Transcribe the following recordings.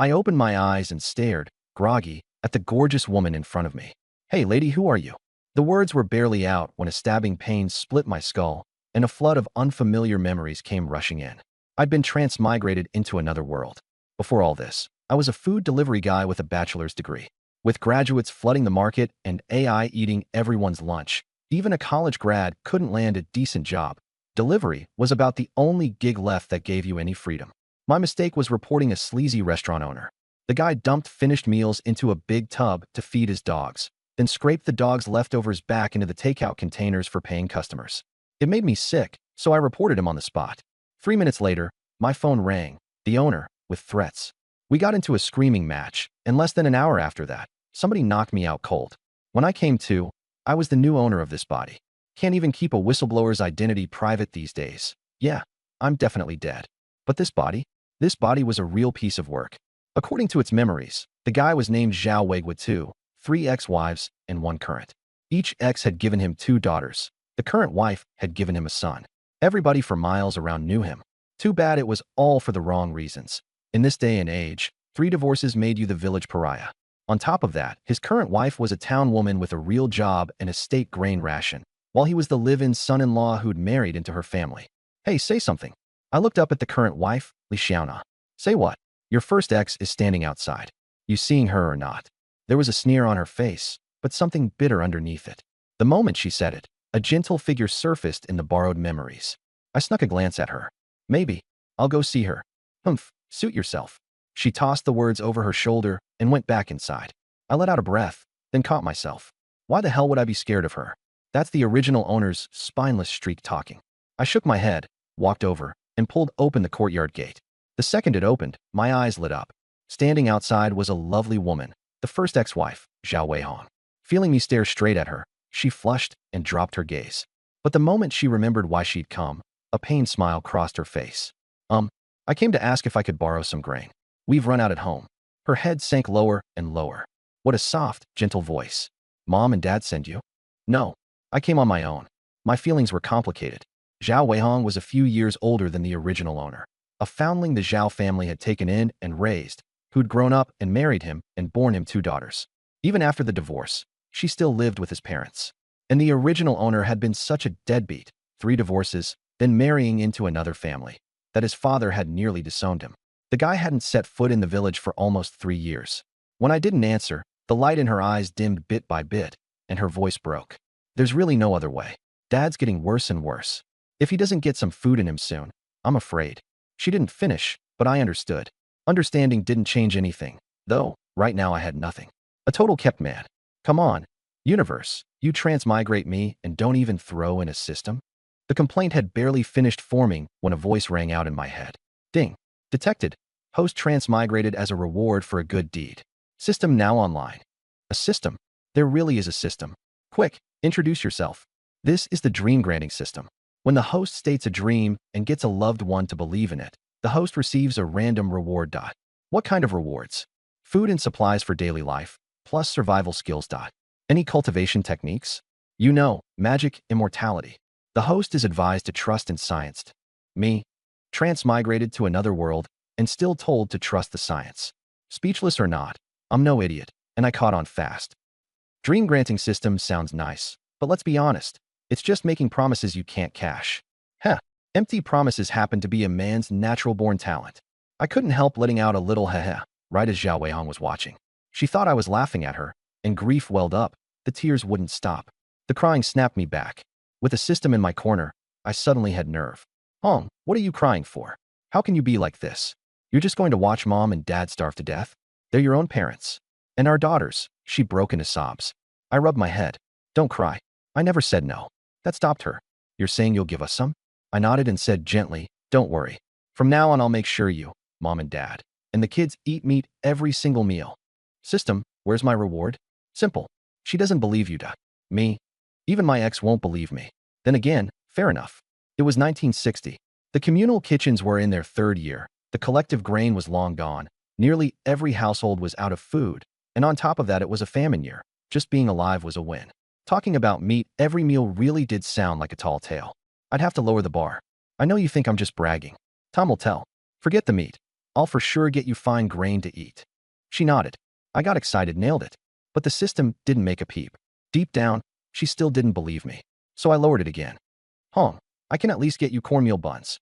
I opened my eyes and stared, groggy, at the gorgeous woman in front of me. "Hey, lady, who are you?" The words were barely out when a stabbing pain split my skull, and a flood of unfamiliar memories came rushing in. I'd been transmigrated into another world. Before all this, I was a food delivery guy with a bachelor's degree. With graduates flooding the market and AI eating everyone's lunch, even a college grad couldn't land a decent job. Delivery was about the only gig left that gave you any freedom. My mistake was reporting a sleazy restaurant owner. The guy dumped finished meals into a big tub to feed his dogs, then scraped the dogs' leftovers back into the takeout containers for paying customers. It made me sick, so I reported him on the spot. 3 minutes later, my phone rang, the owner, with threats. We got into a screaming match, and less than an hour after that, somebody knocked me out cold. When I came to, I was the new owner of this body. Can't even keep a whistleblower's identity private these days. Yeah, I'm definitely dead. But this body was a real piece of work. According to its memories, the guy was named Zhao Wei with 3 ex-wives and 1 current. Each ex had given him 2 daughters. The current wife had given him a son. Everybody for miles around knew him. Too bad it was all for the wrong reasons. In this day and age, 3 divorces made you the village pariah. On top of that, his current wife was a town woman with a real job and a state grain ration, while he was the live-in son-in-law who'd married into her family. "Hey, say something." I looked up at the current wife, Li Xiaona. "Say what? Your first ex is standing outside. You seeing her or not?" There was a sneer on her face, but something bitter underneath it. The moment she said it, a gentle figure surfaced in the borrowed memories. I snuck a glance at her. "Maybe. I'll go see her." "Humph, suit yourself." She tossed the words over her shoulder and went back inside. I let out a breath, then caught myself. Why the hell would I be scared of her? That's the original owner's spineless streak talking. I shook my head, walked over, and pulled open the courtyard gate. The second it opened, my eyes lit up. Standing outside was a lovely woman, the first ex-wife, Zhao Weihong. Feeling me stare straight at her, she flushed and dropped her gaze. But the moment she remembered why she'd come, a pained smile crossed her face. I came to ask if I could borrow some grain. We've run out at home." Her head sank lower and lower. What a soft, gentle voice. "Mom and Dad send you?" "No. I came on my own." My feelings were complicated. Zhao Weihong was a few years older than the original owner, a foundling the Zhao family had taken in and raised, who'd grown up and married him and borne him 2 daughters. Even after the divorce, she still lived with his parents. And the original owner had been such a deadbeat, 3 divorces, then marrying into another family, that his father had nearly disowned him. The guy hadn't set foot in the village for almost 3 years. When I didn't answer, the light in her eyes dimmed bit by bit, and her voice broke. "There's really no other way. Dad's getting worse and worse. If he doesn't get some food in him soon, I'm afraid." She didn't finish, but I understood. Understanding didn't change anything, though, right now I had nothing. A total kept mad. "Come on, universe, you transmigrate me and don't even throw in a system?" The complaint had barely finished forming when a voice rang out in my head. Ding. Detected. Host transmigrated as a reward for a good deed. System now online. A system? There really is a system. Quick, introduce yourself. This is the dream granting system. When the host states a dream and gets a loved one to believe in it, the host receives a random reward. What kind of rewards? Food and supplies for daily life, plus survival skills. Any cultivation techniques? Magic, immortality. The host is advised to trust in science. Me, transmigrated to another world, and still told to trust the science. Speechless or not, I'm no idiot, and I caught on fast. Dream granting system sounds nice, but let's be honest, it's just making promises you can't cash. Empty promises happen to be a man's natural-born talent. I couldn't help letting out a little heh right as Zhao Weihong was watching. She thought I was laughing at her, and grief welled up. The tears wouldn't stop. The crying snapped me back. With a system in my corner, I suddenly had nerve. "Hong, what are you crying for? How can you be like this? You're just going to watch Mom and Dad starve to death? They're your own parents. And our daughters." She broke into sobs. I rubbed my head. "Don't cry. I never said no." That stopped her. "You're saying you'll give us some?" I nodded and said gently, "Don't worry. From now on I'll make sure you, Mom and Dad, and the kids eat meat every single meal." System, where's my reward? Simple. She doesn't believe you. Me? Even my ex won't believe me. Then again, fair enough. It was 1960. The communal kitchens were in their 3rd year. The collective grain was long gone. Nearly every household was out of food. And on top of that, it was a famine year. Just being alive was a win. Talking about meat every meal really did sound like a tall tale. I'd have to lower the bar. I know you think I'm just bragging. Time will tell. Forget the meat. I'll for sure get you fine grain to eat." She nodded. I got excited, nailed it. But the system didn't make a peep. Deep down, she still didn't believe me. So I lowered it again. "Hong, I can at least get you cornmeal buns."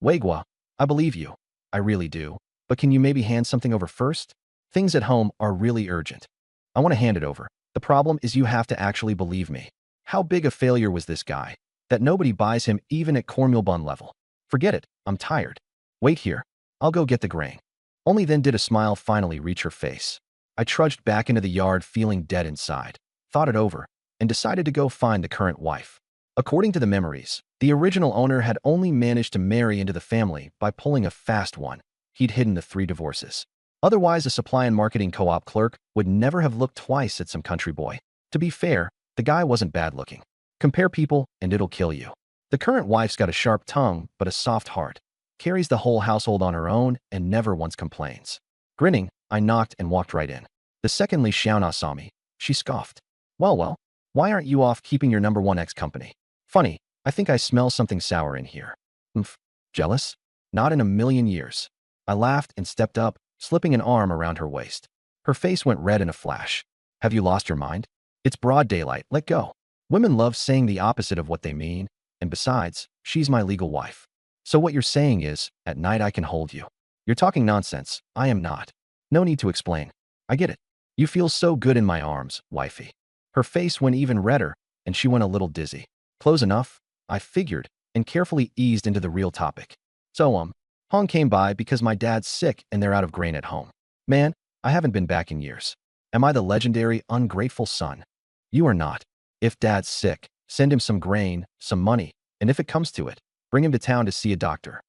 "Weigwa, I believe you. I really do. But can you maybe hand something over first? Things at home are really urgent." "I want to hand it over. The problem is you have to actually believe me." How big a failure was this guy that nobody buys him even at cornmeal bun level? "Forget it. I'm tired. Wait here. I'll go get the grain." Only then did a smile finally reach her face. I trudged back into the yard feeling dead inside, thought it over, and decided to go find the current wife. According to the memories, the original owner had only managed to marry into the family by pulling a fast one. He'd hidden the 3 divorces. Otherwise, a supply and marketing co-op clerk would never have looked twice at some country boy. To be fair, the guy wasn't bad looking. Compare people and it'll kill you. The current wife's got a sharp tongue but a soft heart, carries the whole household on her own and never once complains. Grinning, I knocked and walked right in. The second Li Xiaona saw me. She scoffed. Well, why aren't you off keeping your number 1 ex company? Funny, I think I smell something sour in here." "Oomph. Jealous? Not in a million years." I laughed and stepped up, slipping an arm around her waist. Her face went red in a flash. "Have you lost your mind? It's broad daylight, let go." Women love saying the opposite of what they mean, and besides, she's my legal wife. "So what you're saying is, at night I can hold you." "You're talking nonsense. I am not. No need to explain. I get it. You feel so good in my arms, wifey." Her face went even redder, and she went a little dizzy. "Close enough," I figured, and carefully eased into the real topic. "So, Hong came by because my dad's sick and they're out of grain at home. Man, I haven't been back in years. Am I the legendary ungrateful son? You are not. If dad's sick, send him some grain, some money, and if it comes to it, bring him to town to see a doctor."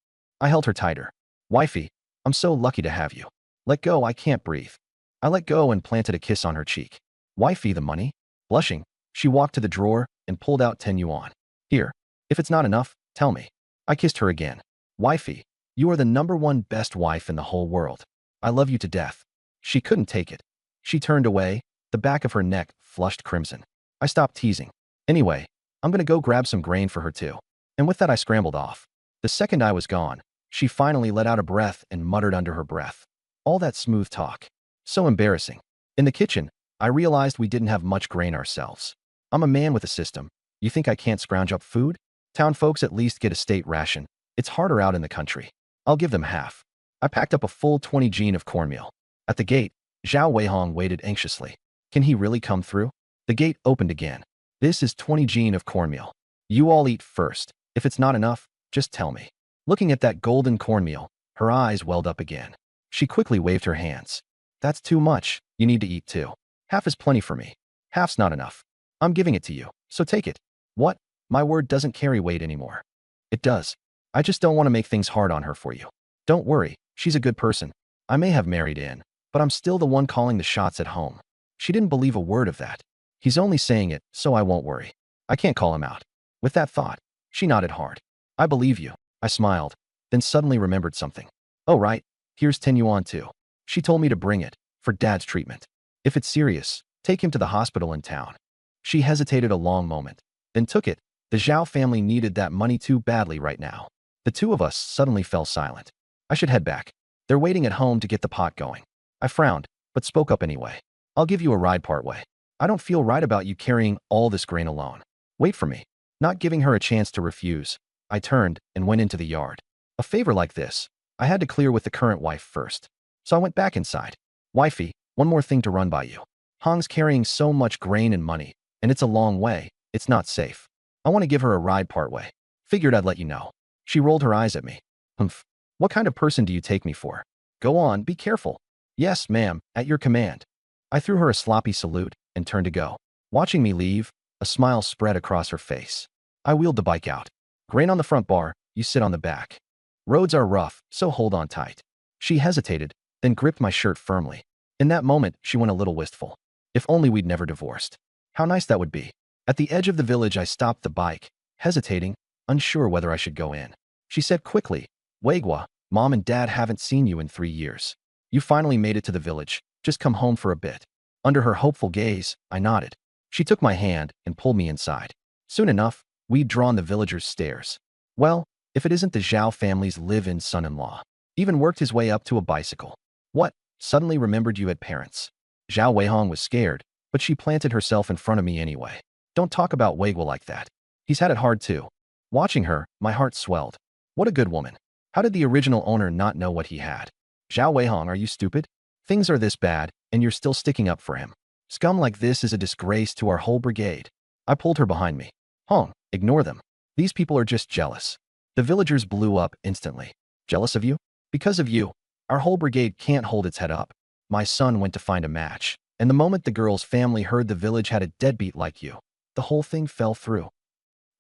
I held her tighter. "Wifey, I'm so lucky to have you." "Let go, I can't breathe." I let go and planted a kiss on her cheek. "Wifey, the money?" Blushing, she walked to the drawer and pulled out 10 yuan. "Here. If it's not enough, tell me." I kissed her again. "Wifey, you are the number 1 best wife in the whole world. I love you to death." She couldn't take it. She turned away, the back of her neck flushed crimson. I stopped teasing. "Anyway, I'm gonna go grab some grain for her too." And with that I scrambled off. The second I was gone, she finally let out a breath and muttered under her breath. All that smooth talk. So embarrassing. In the kitchen, I realized we didn't have much grain ourselves. I'm a man with a system. You think I can't scrounge up food? Town folks at least get a state ration. It's harder out in the country. I'll give them half. I packed up a full 20 jean of cornmeal. At the gate, Zhao Weihong waited anxiously. Can he really come through? The gate opened again. "This is 20 jean of cornmeal. You all eat first. If it's not enough, just tell me." Looking at that golden cornmeal, her eyes welled up again. She quickly waved her hands. "That's too much. You need to eat too. Half is plenty for me. Half's not enough. I'm giving it to you, so take it." "What? My word doesn't carry weight anymore." "It does. I just don't want to make things hard on her for you. Don't worry, she's a good person. I may have married in, but I'm still the one calling the shots at home." She didn't believe a word of that. "He's only saying it, so I won't worry. I can't call him out." With that thought, she nodded hard. "I believe you." I smiled, then suddenly remembered something. "Oh right, here's 10 yuan too. She told me to bring it, for Dad's treatment. If it's serious, take him to the hospital in town." She hesitated a long moment, then took it. The Zhao family needed that money too badly right now. The two of us suddenly fell silent. I should head back. They're waiting at home to get the pot going. I frowned, but spoke up anyway. "I'll give you a ride part way. I don't feel right about you carrying all this grain alone. Wait for me." Not giving her a chance to refuse, I turned and went into the yard. A favor like this, I had to clear with the current wife first. So I went back inside. "Wifey, one more thing to run by you. Hong's carrying so much grain and money, and it's a long way. It's not safe. I want to give her a ride part way. Figured I'd let you know." She rolled her eyes at me. "Humph. What kind of person do you take me for? Go on, be careful." "Yes, ma'am, at your command." I threw her a sloppy salute and turned to go. Watching me leave, a smile spread across her face. I wheeled the bike out. "Grain on the front bar, you sit on the back. Roads are rough, so hold on tight." She hesitated, then gripped my shirt firmly. In that moment, she went a little wistful. If only we'd never divorced. How nice that would be. At the edge of the village, I stopped the bike, hesitating, unsure whether I should go in. She said quickly, "Weigwa, Mom and Dad haven't seen you in 3 years. You finally made it to the village. Just come home for a bit." Under her hopeful gaze, I nodded. She took my hand and pulled me inside. Soon enough, we'd drawn the villagers' stairs. Well, if it isn't the Zhao family's live-in son-in-law. Even worked his way up to a bicycle. What? Suddenly remembered you had parents. Zhao Weihong was scared, but she planted herself in front of me anyway. Don't talk about Weiguo like that. He's had it hard too. Watching her, my heart swelled. What a good woman. How did the original owner not know what he had? Zhao Weihong, are you stupid? Things are this bad, and you're still sticking up for him. Scum like this is a disgrace to our whole brigade. I pulled her behind me. Hong, ignore them. These people are just jealous. The villagers blew up instantly. Jealous of you? Because of you. Our whole brigade can't hold its head up. My son went to find a match, and the moment the girl's family heard the village had a deadbeat like you, the whole thing fell through.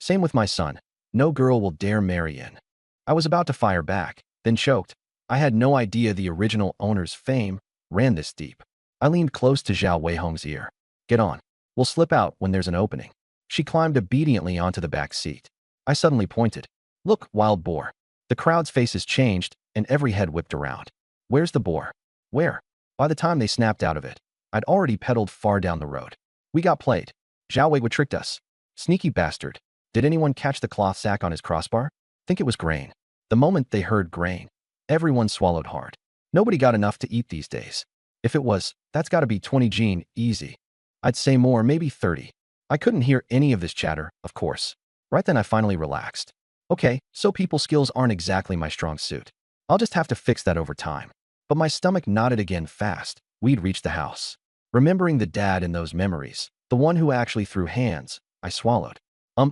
Same with my son. No girl will dare marry in. I was about to fire back, then choked. I had no idea the original owner's fame ran this deep. I leaned close to Zhao Weihong's ear. Get on. We'll slip out when there's an opening. She climbed obediently onto the back seat. I suddenly pointed. Look, wild boar. The crowd's faces changed, and every head whipped around. Where's the boar? Where? By the time they snapped out of it, I'd already pedaled far down the road. We got played. Zhao Weiguo tricked us. Sneaky bastard. Did anyone catch the cloth sack on his crossbar? Think it was grain. The moment they heard grain, everyone swallowed hard. Nobody got enough to eat these days. If it was, that's gotta be 20 gene, easy. I'd say more, maybe 30. I couldn't hear any of this chatter, of course. Right then I finally relaxed. Okay, so people skills aren't exactly my strong suit. I'll just have to fix that over time. But my stomach nodded again fast. We'd reached the house. Remembering the dad in those memories, the one who actually threw hands, I swallowed.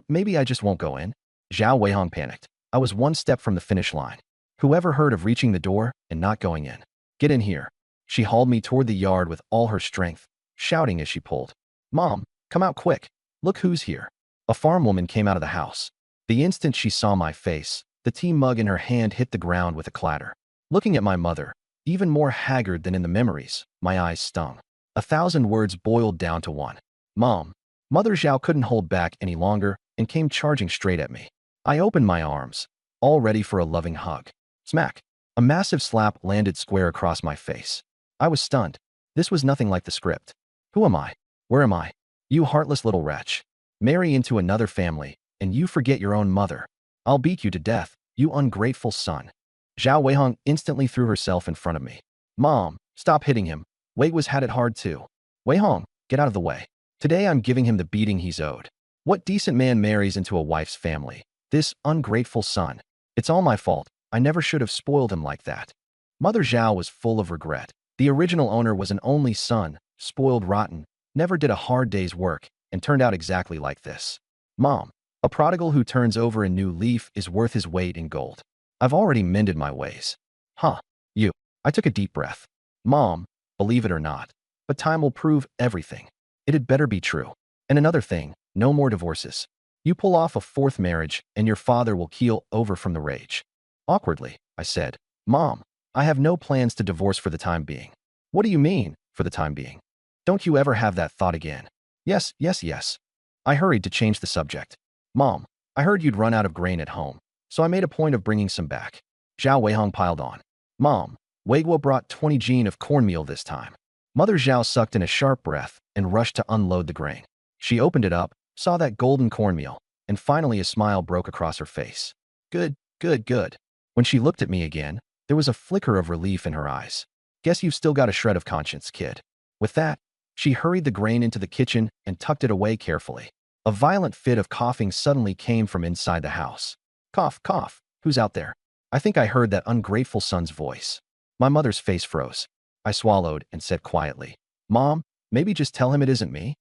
Maybe I just won't go in. Zhao Weihong panicked. I was one step from the finish line. Whoever heard of reaching the door and not going in? Get in here. She hauled me toward the yard with all her strength, shouting as she pulled. Mom, come out quick. Look who's here. A farm woman came out of the house. The instant she saw my face, the tea mug in her hand hit the ground with a clatter. Looking at my mother, even more haggard than in the memories, my eyes stung. 1,000 words boiled down to one. Mom. Mother Zhao couldn't hold back any longer and came charging straight at me. I opened my arms, all ready for a loving hug. Smack. A massive slap landed square across my face. I was stunned. This was nothing like the script. Who am I? Where am I? You heartless little wretch. Marry into another family, and you forget your own mother. I'll beat you to death, you ungrateful son. Zhao Weihong instantly threw herself in front of me. Mom, stop hitting him. Weiguo's had it hard too. Weihong, get out of the way. Today I'm giving him the beating he's owed. What decent man marries into a wife's family? This ungrateful son. It's all my fault. I never should have spoiled him like that. Mother Zhao was full of regret. The original owner was an only son, spoiled rotten, never did a hard day's work, and turned out exactly like this. Mom, a prodigal who turns over a new leaf is worth his weight in gold. I've already mended my ways. Huh, you. I took a deep breath. Mom, believe it or not, but time will prove everything. It had better be true. And another thing, no more divorces. You pull off a fourth marriage, and your father will keel over from the rage. Awkwardly, I said, Mom, I have no plans to divorce for the time being. What do you mean, for the time being? Don't you ever have that thought again? Yes, yes, yes. I hurried to change the subject. Mom, I heard you'd run out of grain at home, so I made a point of bringing some back. Zhao Weihong piled on. Mom, Weiguo brought 20 gene of cornmeal this time. Mother Zhao sucked in a sharp breath and rushed to unload the grain. She opened it up, saw that golden cornmeal, and finally a smile broke across her face. Good, good, good. When she looked at me again, there was a flicker of relief in her eyes. Guess you've still got a shred of conscience, kid. With that, she hurried the grain into the kitchen and tucked it away carefully. A violent fit of coughing suddenly came from inside the house. Cough, cough. Who's out there? I think I heard that ungrateful son's voice. My mother's face froze. I swallowed and said quietly, Mom, maybe just tell him it isn't me?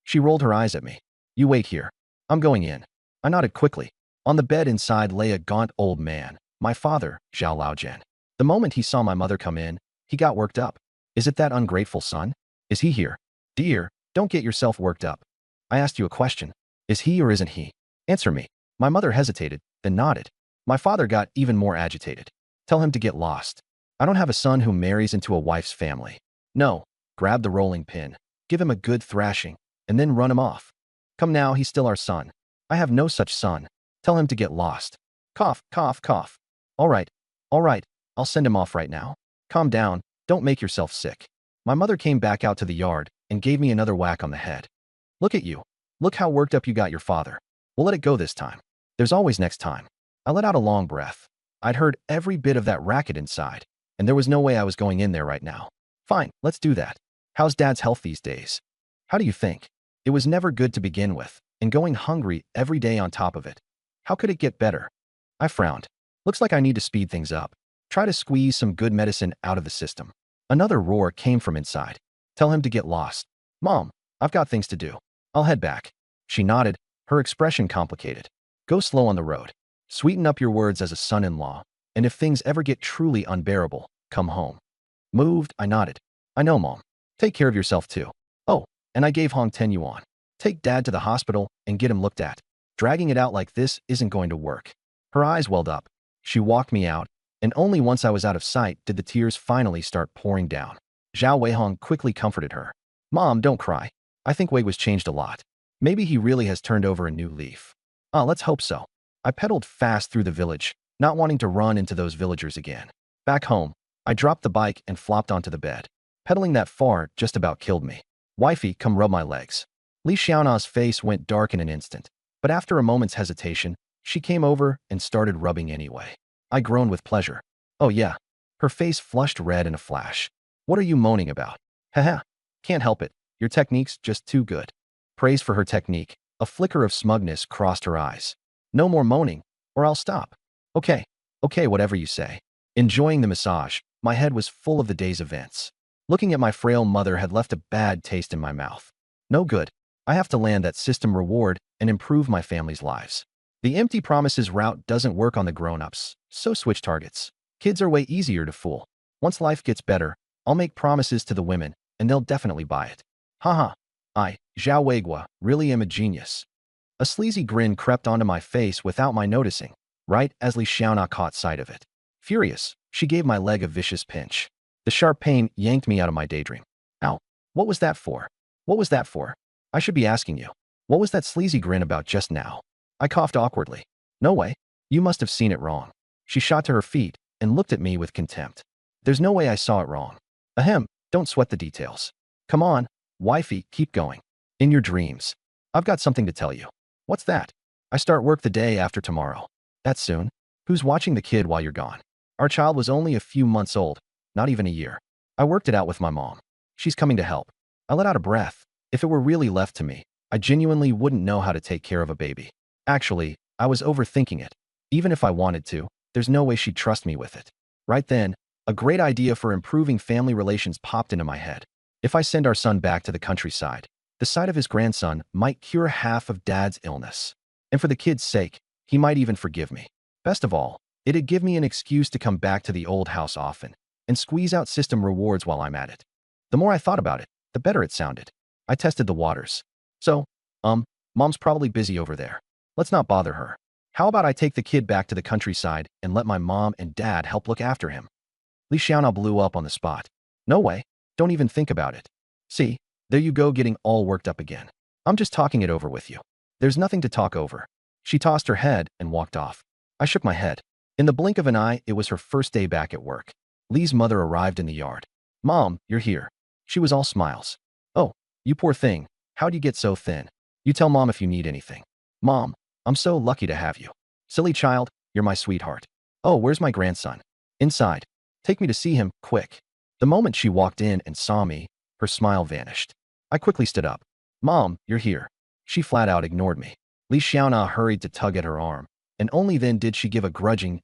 She rolled her eyes at me. You wait here. I'm going in. I nodded quickly. On the bed inside lay a gaunt old man, my father, Zhao Laojian. The moment he saw my mother come in, he got worked up. Is it that ungrateful son? Is he here? Dear, don't get yourself worked up. I asked you a question. Is he or isn't he? Answer me. My mother hesitated, then nodded. My father got even more agitated. Tell him to get lost. I don't have a son who marries into a wife's family. No. Grab the rolling pin. Give him a good thrashing, and then run him off. Come now, he's still our son. I have no such son. Tell him to get lost. Cough, cough, cough. All right. I'll send him off right now. Calm down. Don't make yourself sick. My mother came back out to the yard and gave me another whack on the head. Look at you. Look how worked up you got your father. We'll let it go this time. There's always next time. I let out a long breath. I'd heard every bit of that racket inside, and there was no way I was going in there right now. Fine, let's do that. How's Dad's health these days? How do you think? It was never good to begin with, and going hungry every day on top of it. How could it get better? I frowned. Looks like I need to speed things up. Try to squeeze some good medicine out of the system. Another roar came from inside. Tell him to get lost. Mom, I've got things to do. I'll head back. She nodded, her expression complicated. Go slow on the road. Sweeten up your words as a son-in-law, and if things ever get truly unbearable, come home. Moved, I nodded. I know, Mom. Take care of yourself too. Oh, and I gave Hong 10 yuan. Take Dad to the hospital and get him looked at. Dragging it out like this isn't going to work. Her eyes welled up. She walked me out, and only once I was out of sight did the tears finally start pouring down. Zhao Weihong quickly comforted her. Mom, don't cry. I think Wei was changed a lot. Maybe he really has turned over a new leaf. Let's hope so. I pedaled fast through the village, not wanting to run into those villagers again. Back home, I dropped the bike and flopped onto the bed. Pedaling that far just about killed me. Wifey, come rub my legs. Li Xiaona's face went dark in an instant, but after a moment's hesitation, she came over and started rubbing anyway. I groaned with pleasure. Oh yeah. Her face flushed red in a flash. What are you moaning about? Haha. Can't help it. Your technique's just too good. Praise for her technique. A flicker of smugness crossed her eyes. No more moaning, or I'll stop. Okay, whatever you say. Enjoying the massage, my head was full of the day's events. Looking at my frail mother had left a bad taste in my mouth. No good. I have to land that system reward and improve my family's lives. The empty promises route doesn't work on the grown-ups, so switch targets. Kids are way easier to fool. Once life gets better, I'll make promises to the women, and they'll definitely buy it. Haha. I, Zhao Weigua, really am a genius. A sleazy grin crept onto my face without my noticing, right as Li Xiaona caught sight of it. Furious, she gave my leg a vicious pinch. The sharp pain yanked me out of my daydream. Ow. What was that for? What was that for? I should be asking you. What was that sleazy grin about just now? I coughed awkwardly. No way. You must have seen it wrong. She shot to her feet and looked at me with contempt. There's no way I saw it wrong. Ahem, don't sweat the details. Come on, wifey, keep going. In your dreams. I've got something to tell you. What's that? I start work the day after tomorrow. That's soon. Who's watching the kid while you're gone? Our child was only a few months old, not even a year. I worked it out with my mom. She's coming to help. I let out a breath. If it were really left to me, I genuinely wouldn't know how to take care of a baby. Actually, I was overthinking it. Even if I wanted to, there's no way she'd trust me with it. Right then, a great idea for improving family relations popped into my head. If I send our son back to the countryside, the sight of his grandson might cure half of Dad's illness. And for the kid's sake, he might even forgive me. Best of all, it'd give me an excuse to come back to the old house often and squeeze out system rewards while I'm at it. The more I thought about it, the better it sounded. I tested the waters. So, Mom's probably busy over there. Let's not bother her. How about I take the kid back to the countryside and let my mom and dad help look after him? Li Xiaona blew up on the spot. No way. Don't even think about it. See, there you go getting all worked up again. I'm just talking it over with you. There's nothing to talk over. She tossed her head and walked off. I shook my head. In the blink of an eye, it was her first day back at work. Li's mother arrived in the yard. Mom, you're here. She was all smiles. Oh, you poor thing. How'd you get so thin? You tell Mom if you need anything. Mom, I'm so lucky to have you. Silly child, you're my sweetheart. Oh, where's my grandson? Inside. Take me to see him, quick. The moment she walked in and saw me, her smile vanished. I quickly stood up. Mom, you're here. She flat out ignored me. Li Xiaona hurried to tug at her arm, and only then did she give a grudging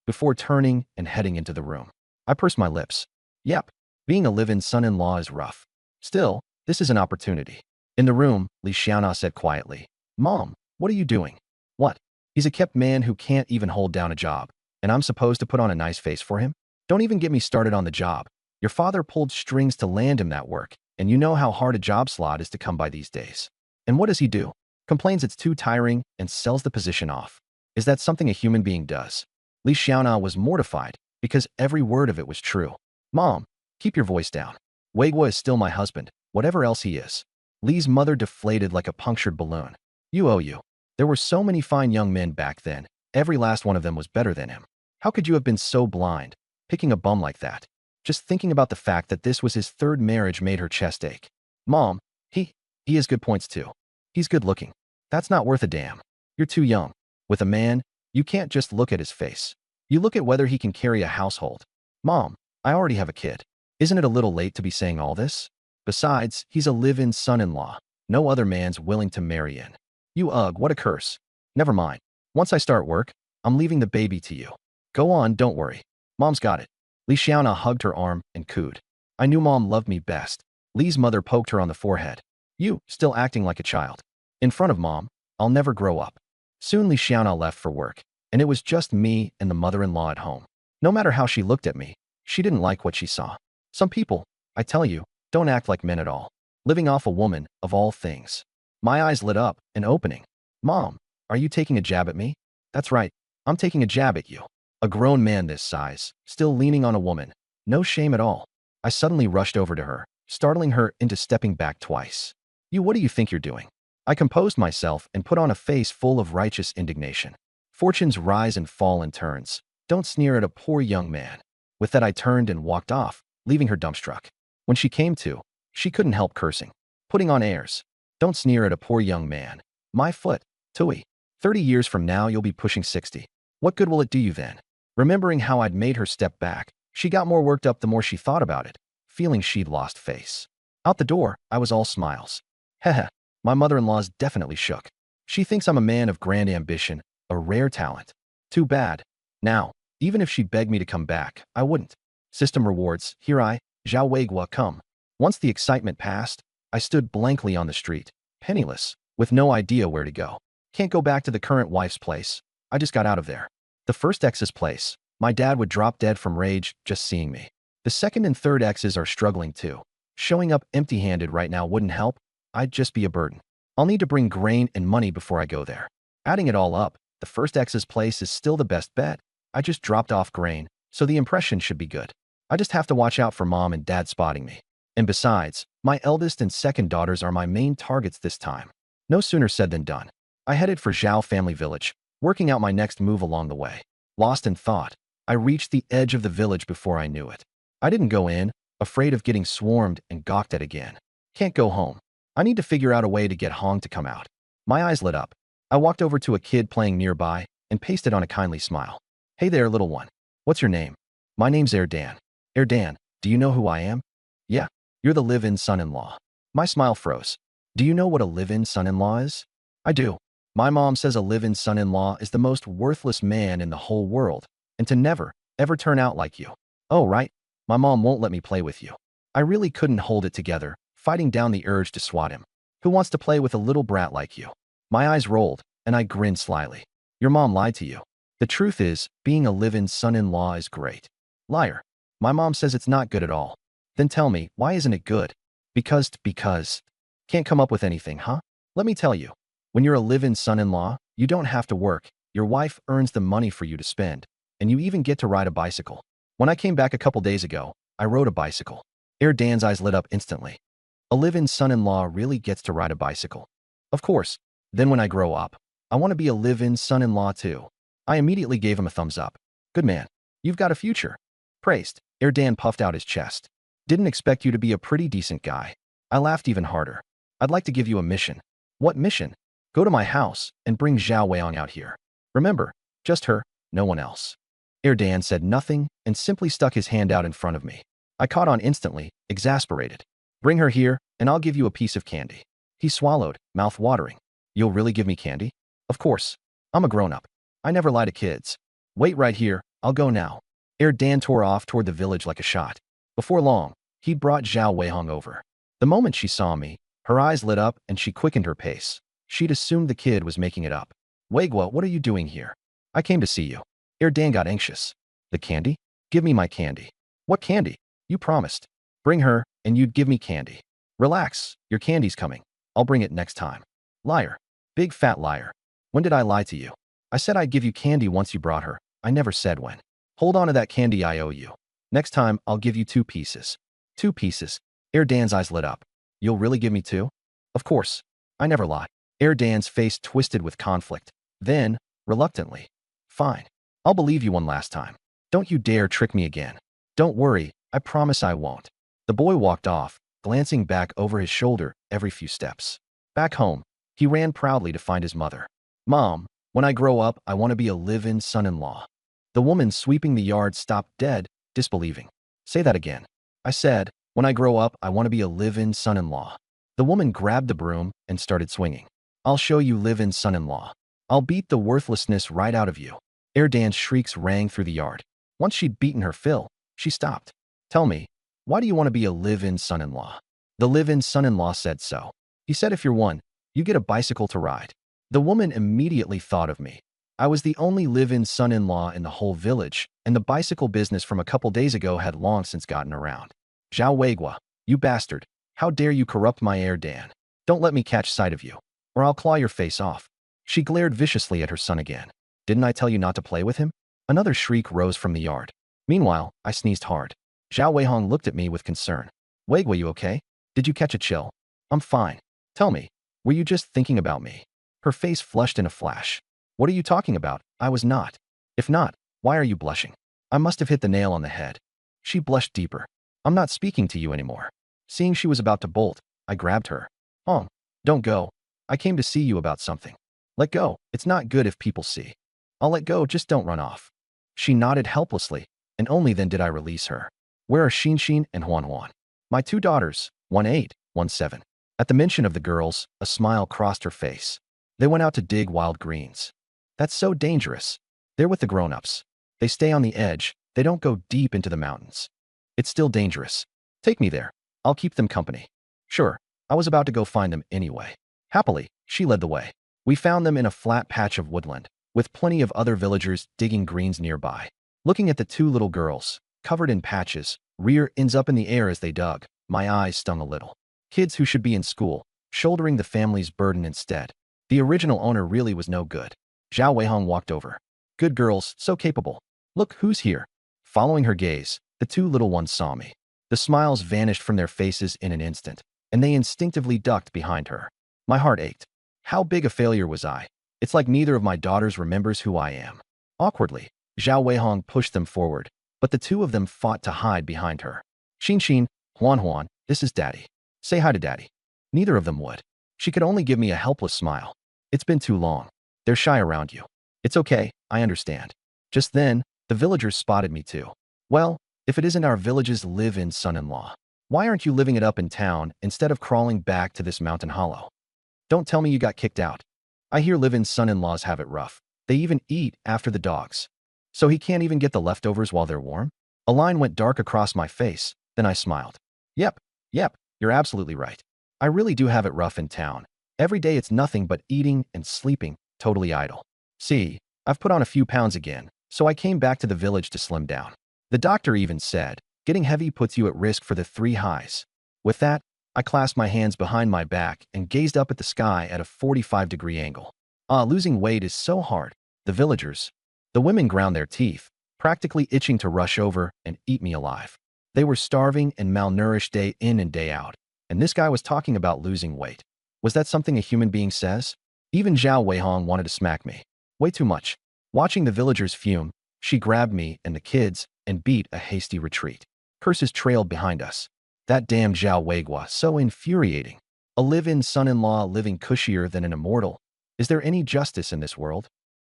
before turning and heading into the room. I pursed my lips. Yep, being a live-in son-in-law is rough. Still, this is an opportunity. In the room, Li Xiaona said quietly, Mom, what are you doing? What? He's a kept man who can't even hold down a job, and I'm supposed to put on a nice face for him? Don't even get me started on the job. Your father pulled strings to land him that work, and you know how hard a job slot is to come by these days. And what does he do? Complains it's too tiring and sells the position off. Is that something a human being does? Li Xiaona was mortified because every word of it was true. Mom, keep your voice down. Weigua is still my husband, whatever else he is. Li's mother deflated like a punctured balloon. You. There were so many fine young men back then. Every last one of them was better than him. How could you have been so blind, picking a bum like that? Just thinking about the fact that this was his third marriage made her chest ache. Mom, he has good points too. He's good looking. That's not worth a damn. You're too young. With a man, you can't just look at his face. You look at whether he can carry a household. Mom, I already have a kid. Isn't it a little late to be saying all this? Besides, he's a live-in son-in-law. No other man's willing to marry in. You ugh, what a curse. Never mind. Once I start work, I'm leaving the baby to you. Go on, don't worry. Mom's got it. Li Xiaona hugged her arm and cooed. I knew Mom loved me best. Li's mother poked her on the forehead. You, still acting like a child. In front of Mom, I'll never grow up. Soon Li Xiaona left for work, and it was just me and the mother-in-law at home. No matter how she looked at me, she didn't like what she saw. Some people, I tell you, don't act like men at all. Living off a woman, of all things. My eyes lit up, and opening. Mom, are you taking a jab at me? That's right, I'm taking a jab at you. A grown man this size, still leaning on a woman. No shame at all. I suddenly rushed over to her, startling her into stepping back twice. You, what do you think you're doing? I composed myself and put on a face full of righteous indignation. Fortunes rise and fall in turns. Don't sneer at a poor young man. With that I turned and walked off, leaving her dumbstruck. When she came to, she couldn't help cursing. Putting on airs. Don't sneer at a poor young man. My foot. Tui. 30 years from now you'll be pushing 60. What good will it do you then? Remembering how I'd made her step back, she got more worked up the more she thought about it, feeling she'd lost face. Out the door, I was all smiles. Heh. My mother-in-law's definitely shook. She thinks I'm a man of grand ambition, a rare talent. Too bad. Now, even if she begged me to come back, I wouldn't. System rewards, here I, Zhao Weigua, come. Once the excitement passed, I stood blankly on the street, penniless, with no idea where to go. Can't go back to the current wife's place. I just got out of there. The first ex's place. My dad would drop dead from rage just seeing me. The second and third exes are struggling too. Showing up empty-handed right now wouldn't help. I'd just be a burden. I'll need to bring grain and money before I go there. Adding it all up, the first ex's place is still the best bet. I just dropped off grain, so the impression should be good. I just have to watch out for Mom and Dad spotting me. And besides, my eldest and second daughters are my main targets this time. No sooner said than done. I headed for Zhao family village, working out my next move along the way. Lost in thought, I reached the edge of the village before I knew it. I didn't go in, afraid of getting swarmed and gawked at again. Can't go home. I need to figure out a way to get Hong to come out. My eyes lit up. I walked over to a kid playing nearby and pasted on a kindly smile. Hey there, little one. What's your name? My name's Erdan. Erdan, do you know who I am? Yeah, you're the live-in son-in-law. My smile froze. Do you know what a live-in son-in-law is? I do. My mom says a live-in son-in-law is the most worthless man in the whole world, and to never, ever turn out like you. Oh, right. My mom won't let me play with you. I really couldn't hold it together, fighting down the urge to swat him. Who wants to play with a little brat like you? My eyes rolled, and I grinned slyly. Your mom lied to you. The truth is, being a live-in son-in-law is great. Liar. My mom says it's not good at all. Then tell me, why isn't it good? Because. Can't come up with anything, huh? Let me tell you. When you're a live-in son-in-law, you don't have to work. Your wife earns the money for you to spend, and you even get to ride a bicycle. When I came back a couple days ago, I rode a bicycle. Dan's eyes lit up instantly. A live-in son-in-law really gets to ride a bicycle. Of course. Then when I grow up, I want to be a live-in son-in-law too. I immediately gave him a thumbs up. Good man. You've got a future. Praised. Dan puffed out his chest. Didn't expect you to be a pretty decent guy. I laughed even harder. I'd like to give you a mission. What mission? Go to my house and bring Zhao Weihong out here. Remember, just her, no one else. Dan said nothing and simply stuck his hand out in front of me. I caught on instantly, exasperated. Bring her here, and I'll give you a piece of candy. He swallowed, mouth watering. You'll really give me candy? Of course. I'm a grown-up. I never lie to kids. Wait right here, I'll go now. Dan tore off toward the village like a shot. Before long, he'd brought Zhao Weihong over. The moment she saw me, her eyes lit up and she quickened her pace. She'd assumed the kid was making it up. Weigua, what are you doing here? I came to see you. Dan got anxious. The candy? Give me my candy. What candy? You promised. Bring her, and you'd give me candy. Relax, your candy's coming. I'll bring it next time. Liar. Big fat liar. When did I lie to you? I said I'd give you candy once you brought her. I never said when. Hold on to that candy I owe you. Next time, I'll give you 2 pieces. 2 pieces. Dan's eyes lit up. You'll really give me 2? Of course. I never lie. Dan's face twisted with conflict. Then, reluctantly. Fine. I'll believe you one last time. Don't you dare trick me again. Don't worry, I promise I won't. The boy walked off, glancing back over his shoulder every few steps. Back home, he ran proudly to find his mother. Mom, when I grow up, I want to be a live-in son-in-law. The woman sweeping the yard stopped dead, disbelieving. Say that again. I said, when I grow up, I want to be a live-in son-in-law. The woman grabbed the broom and started swinging. I'll show you live-in son-in-law. I'll beat the worthlessness right out of you. Erdan's shrieks rang through the yard. Once she'd beaten her fill, she stopped. Tell me, why do you want to be a live-in son-in-law? The live-in son-in-law said so. He said if you're one, you get a bicycle to ride. The woman immediately thought of me. I was the only live-in son-in-law in the whole village, and the bicycle business from a couple days ago had long since gotten around. Zhao Weigua, you bastard. How dare you corrupt my Erdan? Don't let me catch sight of you, or I'll claw your face off. She glared viciously at her son again. Didn't I tell you not to play with him? Another shriek rose from the yard. Meanwhile, I sneezed hard. Zhao Weihong looked at me with concern. Weigua, you okay? Did you catch a chill? I'm fine. Tell me, were you just thinking about me? Her face flushed in a flash. What are you talking about? I was not. If not, why are you blushing? I must have hit the nail on the head. She blushed deeper. I'm not speaking to you anymore. Seeing she was about to bolt, I grabbed her. Oh, don't go. I came to see you about something. Let go. It's not good if people see. I'll let go, just don't run off. She nodded helplessly, and only then did I release her. Where are Xin and Huan? My two daughters, 1 8, 1 7. At the mention of the girls, a smile crossed her face. They went out to dig wild greens. That's so dangerous. They're with the grown-ups. They stay on the edge. They don't go deep into the mountains. It's still dangerous. Take me there. I'll keep them company. Sure, I was about to go find them anyway. Happily, she led the way. We found them in a flat patch of woodland, with plenty of other villagers digging greens nearby. Looking at the two little girls, covered in patches, rear ends up in the air as they dug, my eyes stung a little. Kids who should be in school, shouldering the family's burden instead. The original owner really was no good. Zhao Weihong walked over. Good girls, so capable. Look who's here. Following her gaze, the two little ones saw me. The smiles vanished from their faces in an instant, and they instinctively ducked behind her. My heart ached. How big a failure was I? It's like neither of my daughters remembers who I am. Awkwardly, Zhao Weihong pushed them forward, but the two of them fought to hide behind her. Xin, Huan, this is Daddy. Say hi to Daddy. Neither of them would. She could only give me a helpless smile. It's been too long. They're shy around you. It's okay, I understand. Just then, the villagers spotted me too. Well, if it isn't our village's live-in son-in-law, why aren't you living it up in town instead of crawling back to this mountain hollow? Don't tell me you got kicked out. I hear live-in son-in-laws have it rough. They even eat after the dogs. So he can't even get the leftovers while they're warm? A line went dark across my face, then I smiled. Yep, you're absolutely right. I really do have it rough in town. Every day it's nothing but eating and sleeping, totally idle. See, I've put on a few pounds again, so I came back to the village to slim down. The doctor even said, getting heavy puts you at risk for the 3 highs. With that, I clasped my hands behind my back and gazed up at the sky at a 45-degree angle. Losing weight is so hard. The villagers, the women ground their teeth, practically itching to rush over and eat me alive. They were starving and malnourished day in and day out, and this guy was talking about losing weight. Was that something a human being says? Even Zhao Weihong wanted to smack me. Way too much. Watching the villagers fume, she grabbed me and the kids and beat a hasty retreat. Curses trailed behind us. That damn Zhao Weigua, so infuriating. A live-in son-in-law living cushier than an immortal. Is there any justice in this world?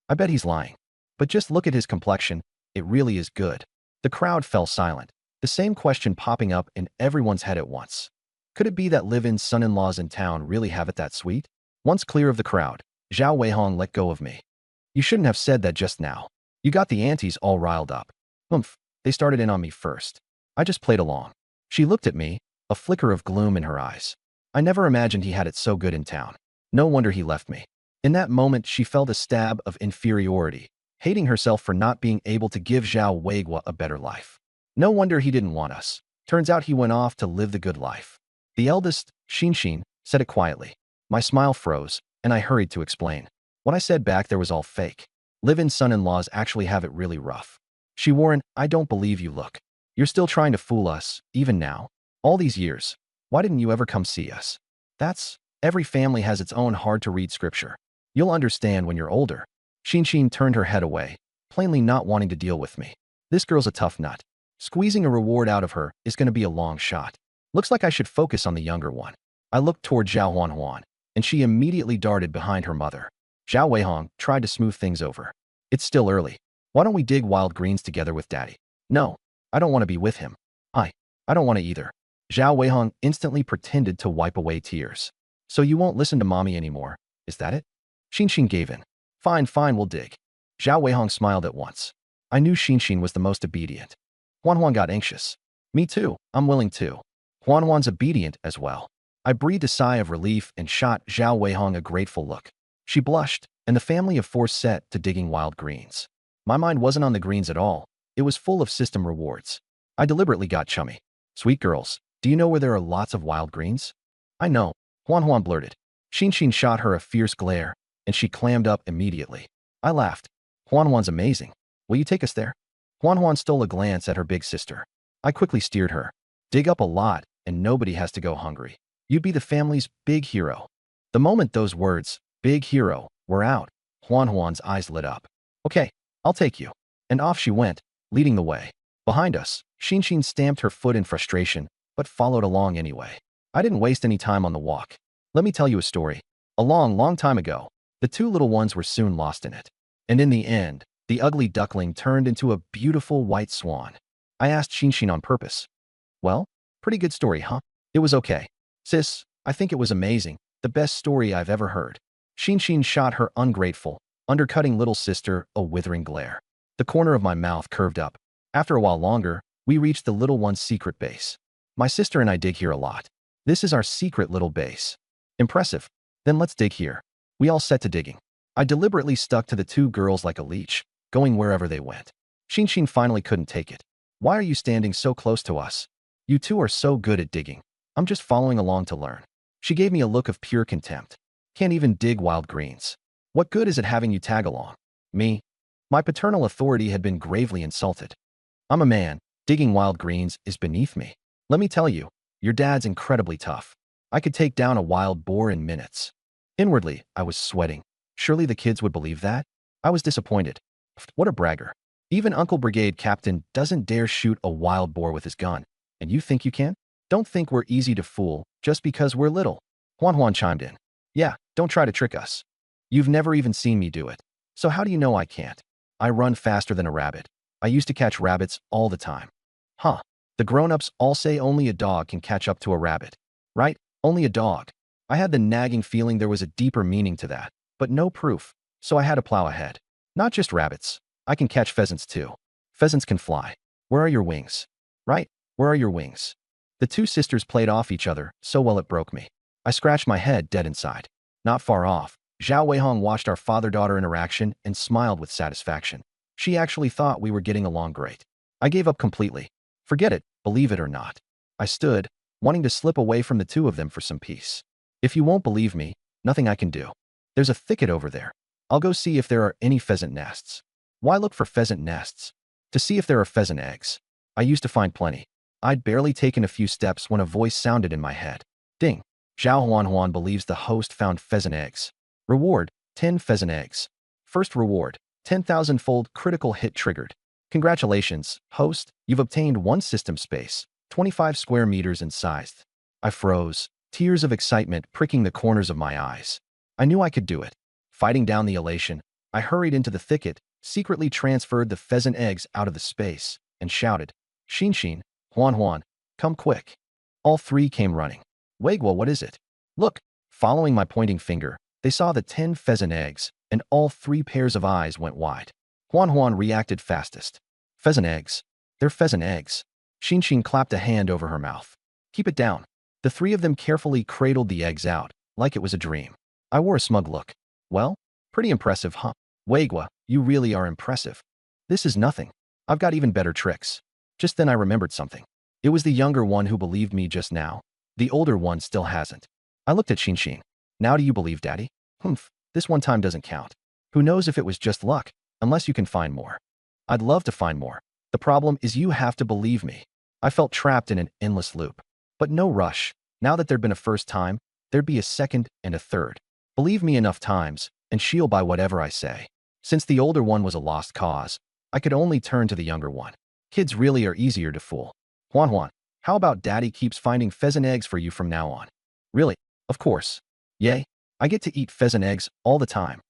I bet he's lying. But just look at his complexion, it really is good. The crowd fell silent, the same question popping up in everyone's head at once. Could it be that live-in son-in-laws in town really have it that sweet? Once clear of the crowd, Zhao Weihong let go of me. You shouldn't have said that just now. You got the aunties all riled up. They started in on me first. I just played along. She looked at me, a flicker of gloom in her eyes. I never imagined he had it so good in town. No wonder he left me. In that moment, she felt a stab of inferiority, hating herself for not being able to give Zhao Weigua a better life. No wonder he didn't want us. Turns out he went off to live the good life. The eldest, Xin, said it quietly. My smile froze, and I hurried to explain. What I said back there was all fake. Live-in son-in-laws actually have it really rough. She warned, I don't believe you look. You're still trying to fool us, even now. All these years. Why didn't you ever come see us? Every family has its own hard-to-read scripture. You'll understand when you're older. Xin turned her head away, plainly not wanting to deal with me. This girl's a tough nut. Squeezing a reward out of her is going to be a long shot. Looks like I should focus on the younger one. I looked toward Zhao Huan, and she immediately darted behind her mother. Zhao Weihong tried to smooth things over. It's still early. Why don't we dig wild greens together with Daddy? No, I don't want to be with him. I don't want to either. Zhao Weihong instantly pretended to wipe away tears. So you won't listen to mommy anymore, is that it? Xinxin gave in. Fine, fine, we'll dig. Zhao Weihong smiled at once. I knew Xinxin was the most obedient. Huan got anxious. Me too, I'm willing to. Huan's obedient as well. I breathed a sigh of relief and shot Zhao Weihong a grateful look. She blushed, and the family of four set to digging wild greens. My mind wasn't on the greens at all. It was full of system rewards. I deliberately got chummy. Sweet girls, do you know where there are lots of wild greens? I know, Huan blurted. Xinxin shot her a fierce glare, and she clammed up immediately. I laughed. Huan's amazing. Will you take us there? Huan stole a glance at her big sister. I quickly steered her. Dig up a lot, and nobody has to go hungry. You'd be the family's big hero. The moment those words, big hero, were out, Huan's eyes lit up. Okay, I'll take you. And off she went, leading the way. Behind us, Xinxin stamped her foot in frustration, but followed along anyway. I didn't waste any time on the walk. Let me tell you a story. A long time ago, the two little ones were soon lost in it. And in the end, the ugly duckling turned into a beautiful white swan. I asked Xinxin on purpose. Well, pretty good story, huh? It was okay. Sis, I think it was amazing. The best story I've ever heard. Xinxin shot her ungrateful, undercutting little sister a withering glare. The corner of my mouth curved up. After a while longer, we reached the little one's secret base. My sister and I dig here a lot. This is our secret little base. Impressive. Then let's dig here. We all set to digging. I deliberately stuck to the two girls like a leech, going wherever they went. Xinxin finally couldn't take it. Why are you standing so close to us? You two are so good at digging. I'm just following along to learn. She gave me a look of pure contempt. Can't even dig wild greens. What good is it having you tag along? Me? My paternal authority had been gravely insulted. I'm a man. Digging wild greens is beneath me. Let me tell you, your dad's incredibly tough. I could take down a wild boar in minutes. Inwardly, I was sweating. Surely the kids would believe that? I was disappointed. What a bragger. Even Uncle Brigade Captain doesn't dare shoot a wild boar with his gun. And you think you can? Don't think we're easy to fool just because we're little. Huan chimed in. Yeah, don't try to trick us. You've never even seen me do it. So how do you know I can't? I run faster than a rabbit. I used to catch rabbits all the time. Huh. The grown-ups all say only a dog can catch up to a rabbit. Right? Only a dog. I had the nagging feeling there was a deeper meaning to that, but no proof, so I had to plow ahead. Not just rabbits. I can catch pheasants too. Pheasants can fly. Where are your wings? Right? Where are your wings? The two sisters played off each other so well it broke me. I scratched my head dead inside. Not far off, Zhao Weihong watched our father-daughter interaction and smiled with satisfaction. She actually thought we were getting along great. I gave up completely. Forget it, believe it or not. I stood, wanting to slip away from the two of them for some peace. If you won't believe me, nothing I can do. There's a thicket over there. I'll go see if there are any pheasant nests. Why look for pheasant nests? To see if there are pheasant eggs. I used to find plenty. I'd barely taken a few steps when a voice sounded in my head. Ding. Zhao Huan believes the host found pheasant eggs. Reward, 10 pheasant eggs. First reward, 10,000-fold critical hit triggered. Congratulations, host, you've obtained one system space, 25 square meters in size. I froze, tears of excitement pricking the corners of my eyes. I knew I could do it. Fighting down the elation, I hurried into the thicket, secretly transferred the pheasant eggs out of the space, and shouted, Xinxin, Huan, come quick. All three came running. Weigwa, what is it? Look, following my pointing finger, they saw the 10 pheasant eggs, and all three pairs of eyes went wide. Huan reacted fastest. Pheasant eggs. They're pheasant eggs. Xinxin clapped a hand over her mouth. Keep it down. The three of them carefully cradled the eggs out, like it was a dream. I wore a smug look. Well, pretty impressive, huh? Weigwa, you really are impressive. This is nothing. I've got even better tricks. Just then I remembered something. It was the younger one who believed me just now. The older one still hasn't. I looked at Xinxin. Now do you believe, Daddy? Humph, this one time doesn't count. Who knows if it was just luck, unless you can find more. I'd love to find more. The problem is you have to believe me. I felt trapped in an endless loop. But no rush. Now that there'd been a first time, there'd be a second and a third. Believe me enough times, and she'll buy whatever I say. Since the older one was a lost cause, I could only turn to the younger one. Kids really are easier to fool. Huan, how about Daddy keeps finding pheasant eggs for you from now on? Really? Of course. Yay. I get to eat pheasant eggs all the time.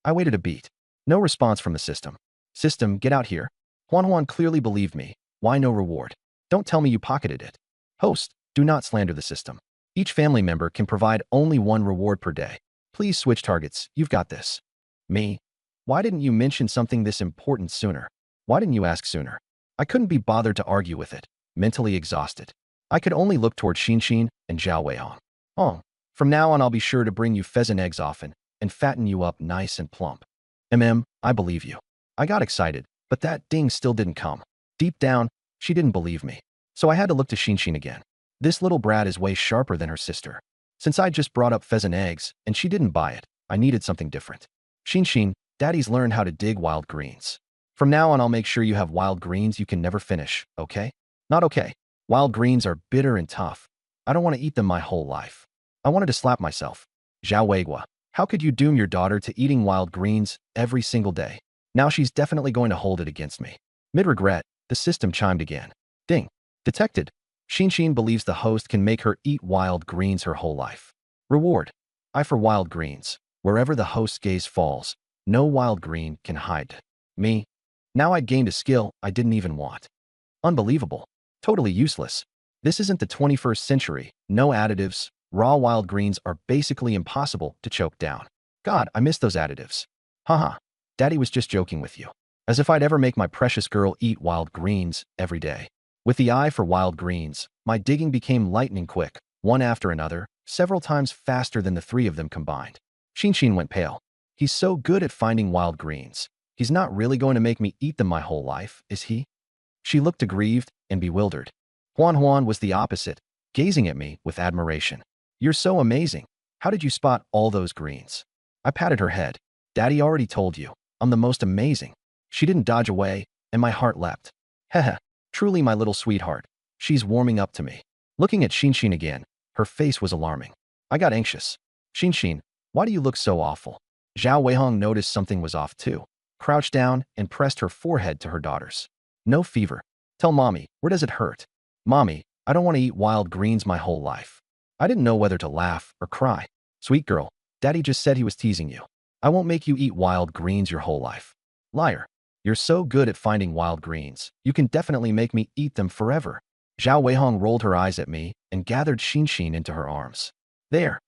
I waited a beat. No response from the system. System, get out here. Huan Huan clearly believed me. Why no reward? Don't tell me you pocketed it. Host, do not slander the system. Each family member can provide only one reward per day. Please switch targets. You've got this. Me? Why didn't you mention something this important sooner? Why didn't you ask sooner? I couldn't be bothered to argue with it. Mentally exhausted. I could only look toward Xin and Zhao Weihong. Oh, from now on I'll be sure to bring you pheasant eggs often and fatten you up nice and plump. I believe you. I got excited, but that ding still didn't come. Deep down, she didn't believe me. So I had to look to Xin again. This little brat is way sharper than her sister. Since I just brought up pheasant eggs and she didn't buy it, I needed something different. Xin, Daddy's learned how to dig wild greens. From now on I'll make sure you have wild greens you can never finish, okay? Not okay. Wild greens are bitter and tough. I don't want to eat them my whole life. I wanted to slap myself. Zhao Weigua, how could you doom your daughter to eating wild greens every single day? Now she's definitely going to hold it against me. Mid-regret, the system chimed again. Ding. Detected. Xin believes the host can make her eat wild greens her whole life. Reward. I for wild greens. Wherever the host's gaze falls, no wild green can hide. Me. Now I'd gained a skill I didn't even want. Unbelievable. Totally useless. This isn't the 21st century. No additives. Raw wild greens are basically impossible to choke down. God, I miss those additives. Haha. Daddy was just joking with you. As if I'd ever make my precious girl eat wild greens every day. With the eye for wild greens, my digging became lightning quick, one after another, several times faster than the three of them combined. Xin went pale. He's so good at finding wild greens. He's not really going to make me eat them my whole life, is he? She looked aggrieved and bewildered. Huan was the opposite, gazing at me with admiration. You're so amazing. How did you spot all those greens? I patted her head. Daddy already told you. I'm the most amazing. She didn't dodge away, and my heart leapt. Heh. Truly my little sweetheart. She's warming up to me. Looking at Xin again, her face was alarming. I got anxious. Xin, why do you look so awful? Zhao Weihong noticed something was off too. Crouched down and pressed her forehead to her daughter's. No fever. Tell Mommy, where does it hurt? Mommy, I don't want to eat wild greens my whole life. I didn't know whether to laugh or cry. Sweet girl, Daddy just said he was teasing you. I won't make you eat wild greens your whole life. Liar. You're so good at finding wild greens. You can definitely make me eat them forever. Zhao Weihong rolled her eyes at me and gathered Xin into her arms. There,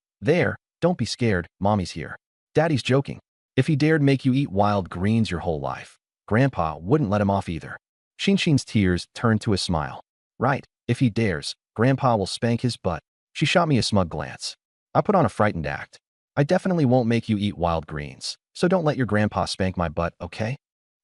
don't be scared, Mommy's here. Daddy's joking. If he dared make you eat wild greens your whole life, Grandpa wouldn't let him off either. Xin's tears turned to a smile. Right, if he dares, Grandpa will spank his butt. She shot me a smug glance. I put on a frightened act. I definitely won't make you eat wild greens, so don't let your grandpa spank my butt, okay?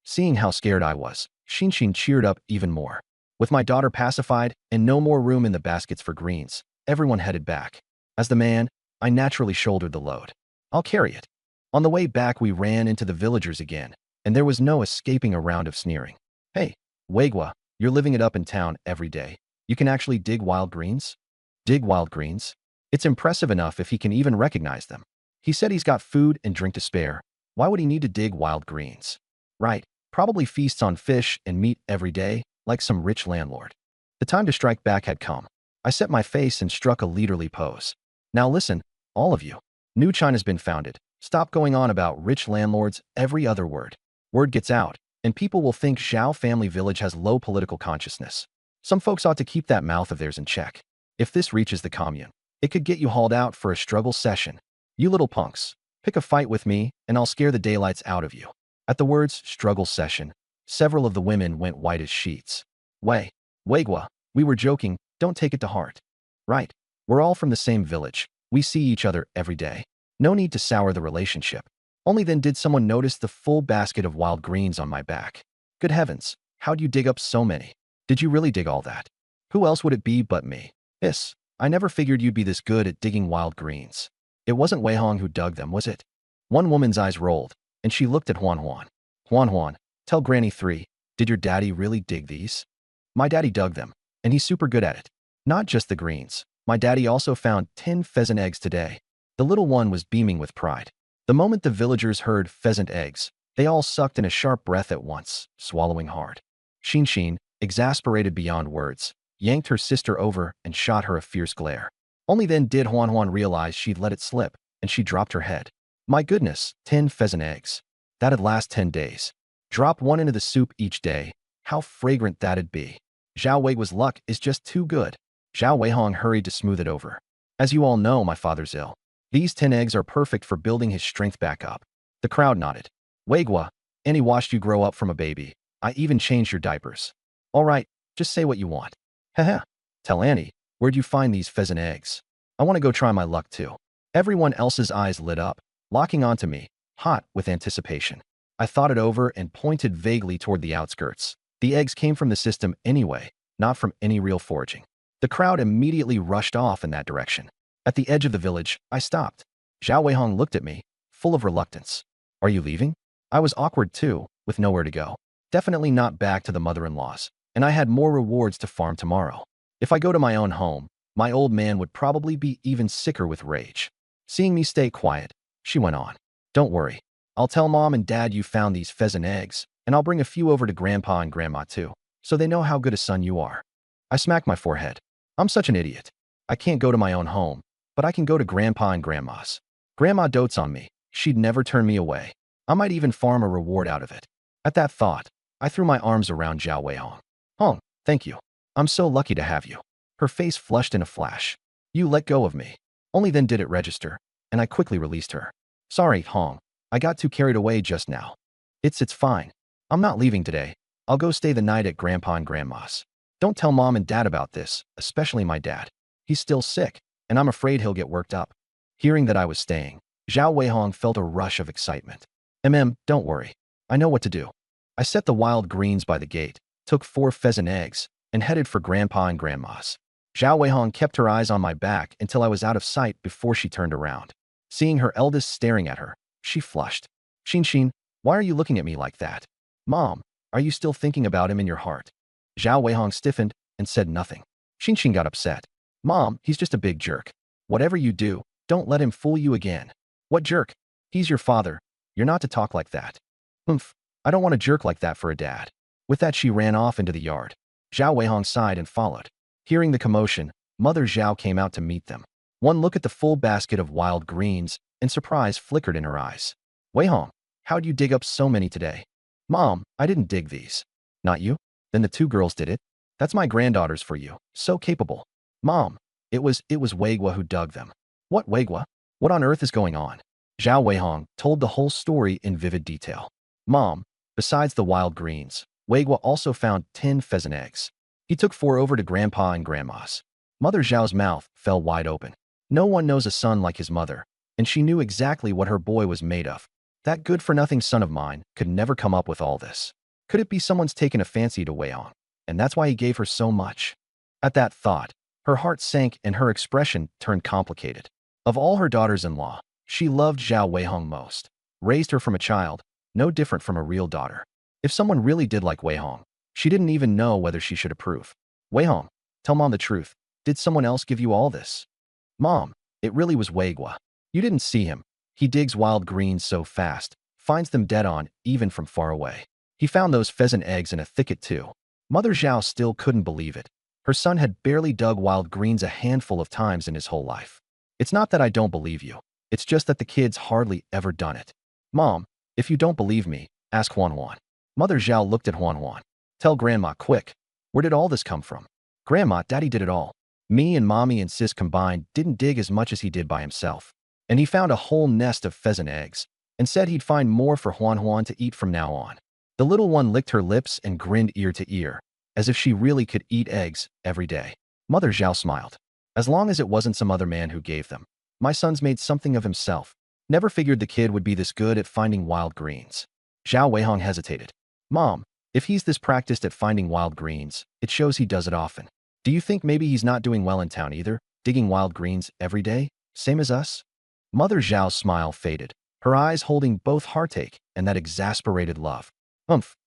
Seeing how scared I was, Xin cheered up even more. With my daughter pacified and no more room in the baskets for greens, everyone headed back. As the man, I naturally shouldered the load. I'll carry it. On the way back, we ran into the villagers again, and there was no escaping a round of sneering. Hey, Weigua, you're living it up in town every day. You can actually dig wild greens? Dig wild greens? It's impressive enough if he can even recognize them. He said he's got food and drink to spare. Why would he need to dig wild greens? Right, probably feasts on fish and meat every day, like some rich landlord. The time to strike back had come. I set my face and struck a leaderly pose. Now listen, all of you. New China's been founded. Stop going on about rich landlords every other word. Word gets out, and people will think Zhao Family Village has low political consciousness. Some folks ought to keep that mouth of theirs in check. If this reaches the commune, it could get you hauled out for a struggle session. You little punks, pick a fight with me, and I'll scare the daylights out of you. At the words struggle session, several of the women went white as sheets. Weigua, we were joking, don't take it to heart. Right, we're all from the same village. We see each other every day. No need to sour the relationship. Only then did someone notice the full basket of wild greens on my back. Good heavens, how'd you dig up so many? Did you really dig all that? Who else would it be but me? I never figured you'd be this good at digging wild greens. It wasn't Weihong who dug them, was it? One woman's eyes rolled, and she looked at Huan. Huan, tell Granny 3, did your daddy really dig these? My daddy dug them, and he's super good at it. Not just the greens. My daddy also found 10 pheasant eggs today. The little one was beaming with pride. The moment the villagers heard pheasant eggs, they all sucked in a sharp breath at once, swallowing hard. Xin, exasperated beyond words, yanked her sister over and shot her a fierce glare. Only then did Huan realize she'd let it slip, and she dropped her head. My goodness, 10 pheasant eggs. That'd last 10 days. Drop one into the soup each day. How fragrant that'd be. Zhao Wei's luck is just too good. Zhao Weihong hurried to smooth it over. As you all know, my father's ill. These 10 eggs are perfect for building his strength back up. The crowd nodded. Weigua, Annie watched you grow up from a baby. I even changed your diapers. All right, just say what you want. Heh. Tell Annie, where'd you find these pheasant eggs? I want to go try my luck too. Everyone else's eyes lit up, locking onto me, hot with anticipation. I thought it over and pointed vaguely toward the outskirts. The eggs came from the system anyway, not from any real foraging. The crowd immediately rushed off in that direction. At the edge of the village, I stopped. Zhao Weihong looked at me, full of reluctance. Are you leaving? I was awkward too, with nowhere to go. Definitely not back to the mother-in-law's, and I had more rewards to farm tomorrow. If I go to my own home, my old man would probably be even sicker with rage. Seeing me stay quiet, she went on. Don't worry. I'll tell Mom and Dad you found these pheasant eggs, and I'll bring a few over to Grandpa and Grandma too, so they know how good a son you are. I smacked my forehead. I'm such an idiot. I can't go to my own home, but I can go to Grandpa and Grandma's. Grandma dotes on me. She'd never turn me away. I might even farm a reward out of it. At that thought, I threw my arms around Zhao Weihong. Hong, thank you. I'm so lucky to have you. Her face flushed in a flash. You let go of me. Only then did it register, and I quickly released her. Sorry, Hong. I got too carried away just now. It's fine. I'm not leaving today. I'll go stay the night at Grandpa and Grandma's. Don't tell Mom and Dad about this, especially my dad. He's still sick, and I'm afraid he'll get worked up. Hearing that I was staying, Zhao Weihong felt a rush of excitement. Don't worry. I know what to do. I set the wild greens by the gate, took 4 pheasant eggs, and headed for Grandpa and Grandma's. Zhao Weihong kept her eyes on my back until I was out of sight before she turned around. Seeing her eldest staring at her, she flushed. Xin, why are you looking at me like that? Mom, are you still thinking about him in your heart? Zhao Weihong stiffened and said nothing. Xin got upset. Mom, he's just a big jerk. Whatever you do, don't let him fool you again. What jerk? He's your father. You're not to talk like that. I don't want a jerk like that for a dad. With that, she ran off into the yard. Zhao Weihong sighed and followed. Hearing the commotion, Mother Zhao came out to meet them. One look at the full basket of wild greens, and surprise flickered in her eyes. Weihong, how'd you dig up so many today? Mom, I didn't dig these. Not you? Then the 2 girls did it. That's my granddaughters for you. So capable. Mom, it was Weigua who dug them. What Weigua? What on earth is going on? Zhao Weihong told the whole story in vivid detail. Mom, besides the wild greens, Weigua also found 10 pheasant eggs. He took 4 over to Grandpa and Grandma's. Mother Zhao's mouth fell wide open. No one knows a son like his mother, and she knew exactly what her boy was made of. That good-for-nothing son of mine could never come up with all this. Could it be someone's taken a fancy to Weihong, and that's why he gave her so much? At that thought, her heart sank and her expression turned complicated. Of all her daughters-in-law, she loved Zhao Weihong most. Raised her from a child, no different from a real daughter. If someone really did like Weihong, she didn't even know whether she should approve. Weihong, tell Mom the truth. Did someone else give you all this? Mom, it really was Weigua. You didn't see him. He digs wild greens so fast, finds them dead on, even from far away. He found those pheasant eggs in a thicket too. Mother Zhao still couldn't believe it. Her son had barely dug wild greens a handful of times in his whole life. It's not that I don't believe you. It's just that the kid's hardly ever done it. Mom, if you don't believe me, ask Huan Huan. Mother Zhao looked at Huan Huan. Tell Grandma quick. Where did all this come from? Grandma, Daddy did it all. Me and Mommy and Sis combined didn't dig as much as he did by himself. And he found a whole nest of pheasant eggs and said he'd find more for Huan Huan to eat from now on. The little one licked her lips and grinned ear to ear, as if she really could eat eggs every day. Mother Zhao smiled. As long as it wasn't some other man who gave them. My son's made something of himself. Never figured the kid would be this good at finding wild greens. Zhao Weihong hesitated. Mom, if he's this practiced at finding wild greens, it shows he does it often. Do you think maybe he's not doing well in town either, digging wild greens every day, same as us? Mother Zhao's smile faded, her eyes holding both heartache and that exasperated love.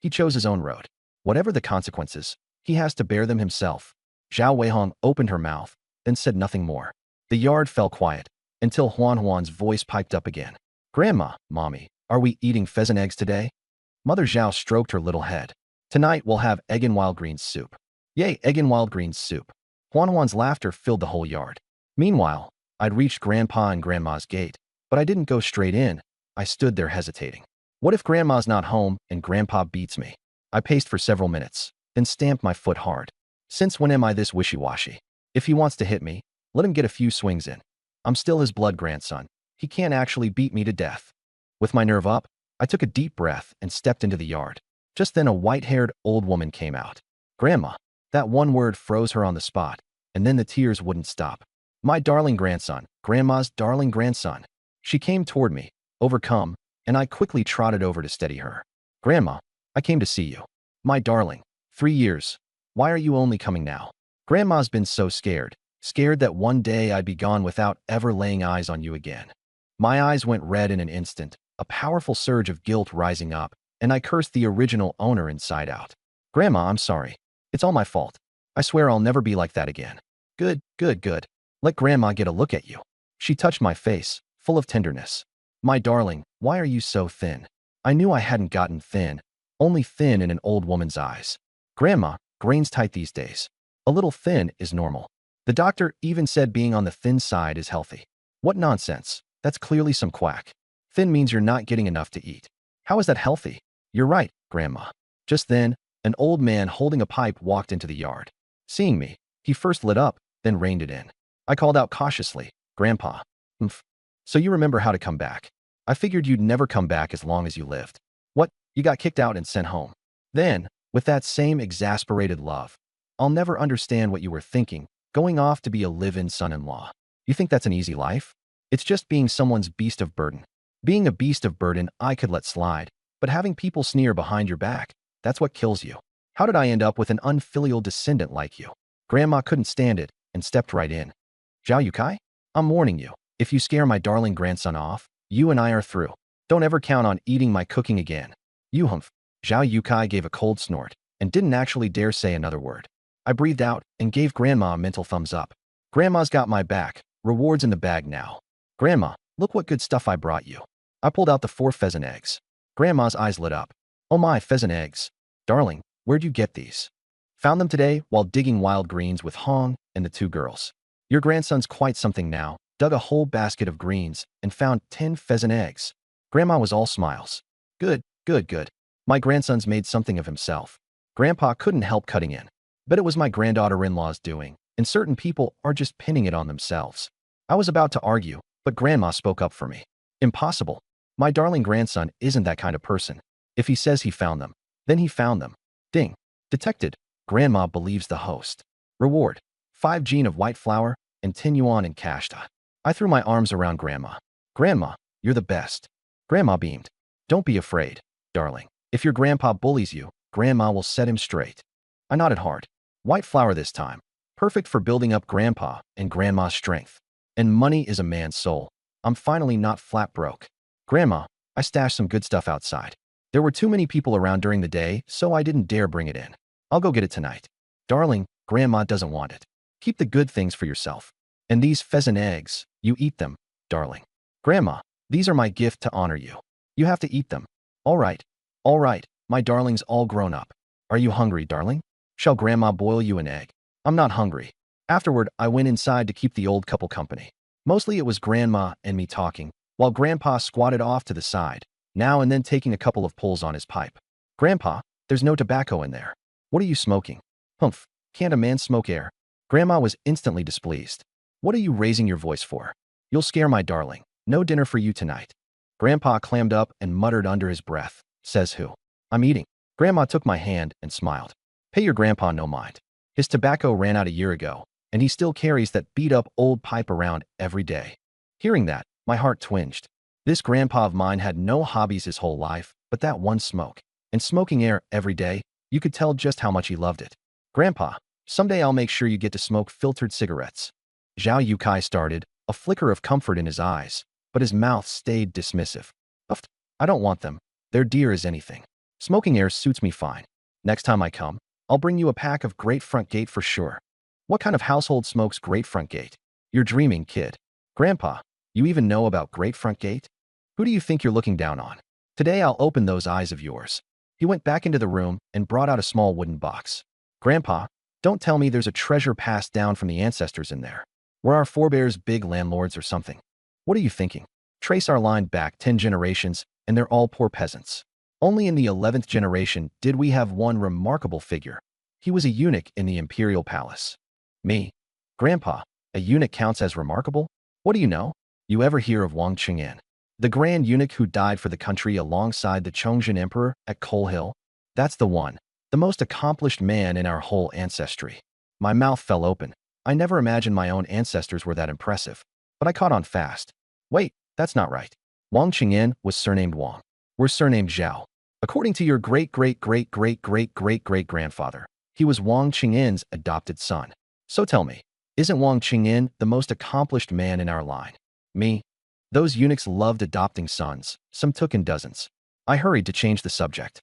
He chose his own road. Whatever the consequences, he has to bear them himself. Zhao Weihong opened her mouth, then said nothing more. The yard fell quiet, until Huan Huan's voice piped up again. Grandma, Mommy, are we eating pheasant eggs today? Mother Zhao stroked her little head. Tonight we'll have egg and wild greens soup. Yay, egg and wild greens soup. Huan Huan's laughter filled the whole yard. Meanwhile, I'd reached Grandpa and Grandma's gate, but I didn't go straight in. I stood there hesitating. What if Grandma's not home and Grandpa beats me? I paced for several minutes, then stamped my foot hard. Since when am I this wishy-washy? If he wants to hit me, let him get a few swings in. I'm still his blood grandson. He can't actually beat me to death. With my nerve up, I took a deep breath and stepped into the yard. Just then a white-haired old woman came out. Grandma. That one word froze her on the spot, and then the tears wouldn't stop. My darling grandson, Grandma's darling grandson. She came toward me, overcome, and I quickly trotted over to steady her. Grandma, I came to see you. My darling, 3 years. Why are you only coming now? Grandma's been so scared that one day I'd be gone without ever laying eyes on you again. My eyes went red in an instant, a powerful surge of guilt rising up, and I cursed the original owner inside out. Grandma, I'm sorry. It's all my fault. I swear I'll never be like that again. Good, good, good. Let Grandma get a look at you. She touched my face, full of tenderness. My darling, why are you so thin? I knew I hadn't gotten thin, only thin in an old woman's eyes. Grandma, grain's tight these days. A little thin is normal. The doctor even said being on the thin side is healthy. What nonsense. That's clearly some quack. Thin means you're not getting enough to eat. How is that healthy? You're right, Grandma. Just then, an old man holding a pipe walked into the yard. Seeing me, he first lit up, then reined it in. I called out cautiously, Grandpa. Humph. So you remember how to come back. I figured you'd never come back as long as you lived. What? You got kicked out and sent home. Then, with that same exasperated love, I'll never understand what you were thinking, going off to be a live-in son-in-law. You think that's an easy life? It's just being someone's beast of burden. Being a beast of burden I could let slide, but having people sneer behind your back, that's what kills you. How did I end up with an unfilial descendant like you? Grandma couldn't stand it and stepped right in. Zhao Yukai? I'm warning you. If you scare my darling grandson off, you and I are through. Don't ever count on eating my cooking again. You humph. Zhao Yukai gave a cold snort and didn't actually dare say another word. I breathed out and gave Grandma a mental thumbs up. Grandma's got my back. Rewards in the bag now. Grandma, look what good stuff I brought you. I pulled out the 4 pheasant eggs. Grandma's eyes lit up. Oh my, pheasant eggs. Darling, where'd you get these? Found them today while digging wild greens with Hong and the 2 girls. Your grandson's quite something now. Dug a whole basket of greens and found 10 pheasant eggs. Grandma was all smiles. Good, good, good. My grandson's made something of himself. Grandpa couldn't help cutting in. But it was my granddaughter-in-law's doing, and certain people are just pinning it on themselves. I was about to argue, but Grandma spoke up for me. Impossible. My darling grandson isn't that kind of person. If he says he found them, then he found them. Ding. Detected. Grandma believes the host. Reward. 5 gene of white flour and 10 yuan in cash. I threw my arms around Grandma. Grandma, you're the best. Grandma beamed. Don't be afraid, darling. If your grandpa bullies you, Grandma will set him straight. I nodded hard. White flour this time. Perfect for building up Grandpa and Grandma's strength. And money is a man's soul. I'm finally not flat broke. Grandma, I stashed some good stuff outside. There were too many people around during the day, so I didn't dare bring it in. I'll go get it tonight. Darling, Grandma doesn't want it. Keep the good things for yourself. And these pheasant eggs, you eat them, darling. Grandma, these are my gift to honor you. You have to eat them. All right, my darling's all grown up. Are you hungry, darling? Shall Grandma boil you an egg? I'm not hungry. Afterward, I went inside to keep the old couple company. Mostly it was Grandma and me talking, while Grandpa squatted off to the side, now and then taking a couple of pulls on his pipe. Grandpa, there's no tobacco in there. What are you smoking? Humph, can't a man smoke air? Grandma was instantly displeased. What are you raising your voice for? You'll scare my darling. No dinner for you tonight. Grandpa clammed up and muttered under his breath. Says who? I'm eating. Grandma took my hand and smiled. Pay your grandpa no mind. His tobacco ran out a year ago, and he still carries that beat-up old pipe around every day. Hearing that, my heart twinged. This grandpa of mine had no hobbies his whole life, but that one smoke. And smoking air every day, you could tell just how much he loved it. Grandpa, someday I'll make sure you get to smoke filtered cigarettes. Zhao Yukai started, a flicker of comfort in his eyes, but his mouth stayed dismissive. Uffed. I don't want them. They're dear as anything. Smoking air suits me fine. Next time I come, I'll bring you a pack of Great Front Gate for sure. What kind of household smokes Great Front Gate? You're dreaming, kid. Grandpa, you even know about Great Front Gate? Who do you think you're looking down on? Today I'll open those eyes of yours. He went back into the room and brought out a small wooden box. Grandpa, don't tell me there's a treasure passed down from the ancestors in there. We're our forebears' big landlords or something. What are you thinking? Trace our line back 10 generations, and they're all poor peasants. Only in the 11th generation did we have one remarkable figure. He was a eunuch in the imperial palace. Me. Grandpa, a eunuch counts as remarkable? What do you know? You ever hear of Wang Qingyan, the grand eunuch who died for the country alongside the Chongzhen emperor at Coal Hill? That's the one, the most accomplished man in our whole ancestry. My mouth fell open. I never imagined my own ancestors were that impressive, but I caught on fast. Wait, that's not right. Wang Qingyan was surnamed Wang. We're surnamed Zhao. According to your great-great-great-great-great-great-great-grandfather, he was Wang Qingyan's adopted son. So tell me, isn't Wang Qingyan the most accomplished man in our line? Me? Those eunuchs loved adopting sons. Some took in dozens. I hurried to change the subject.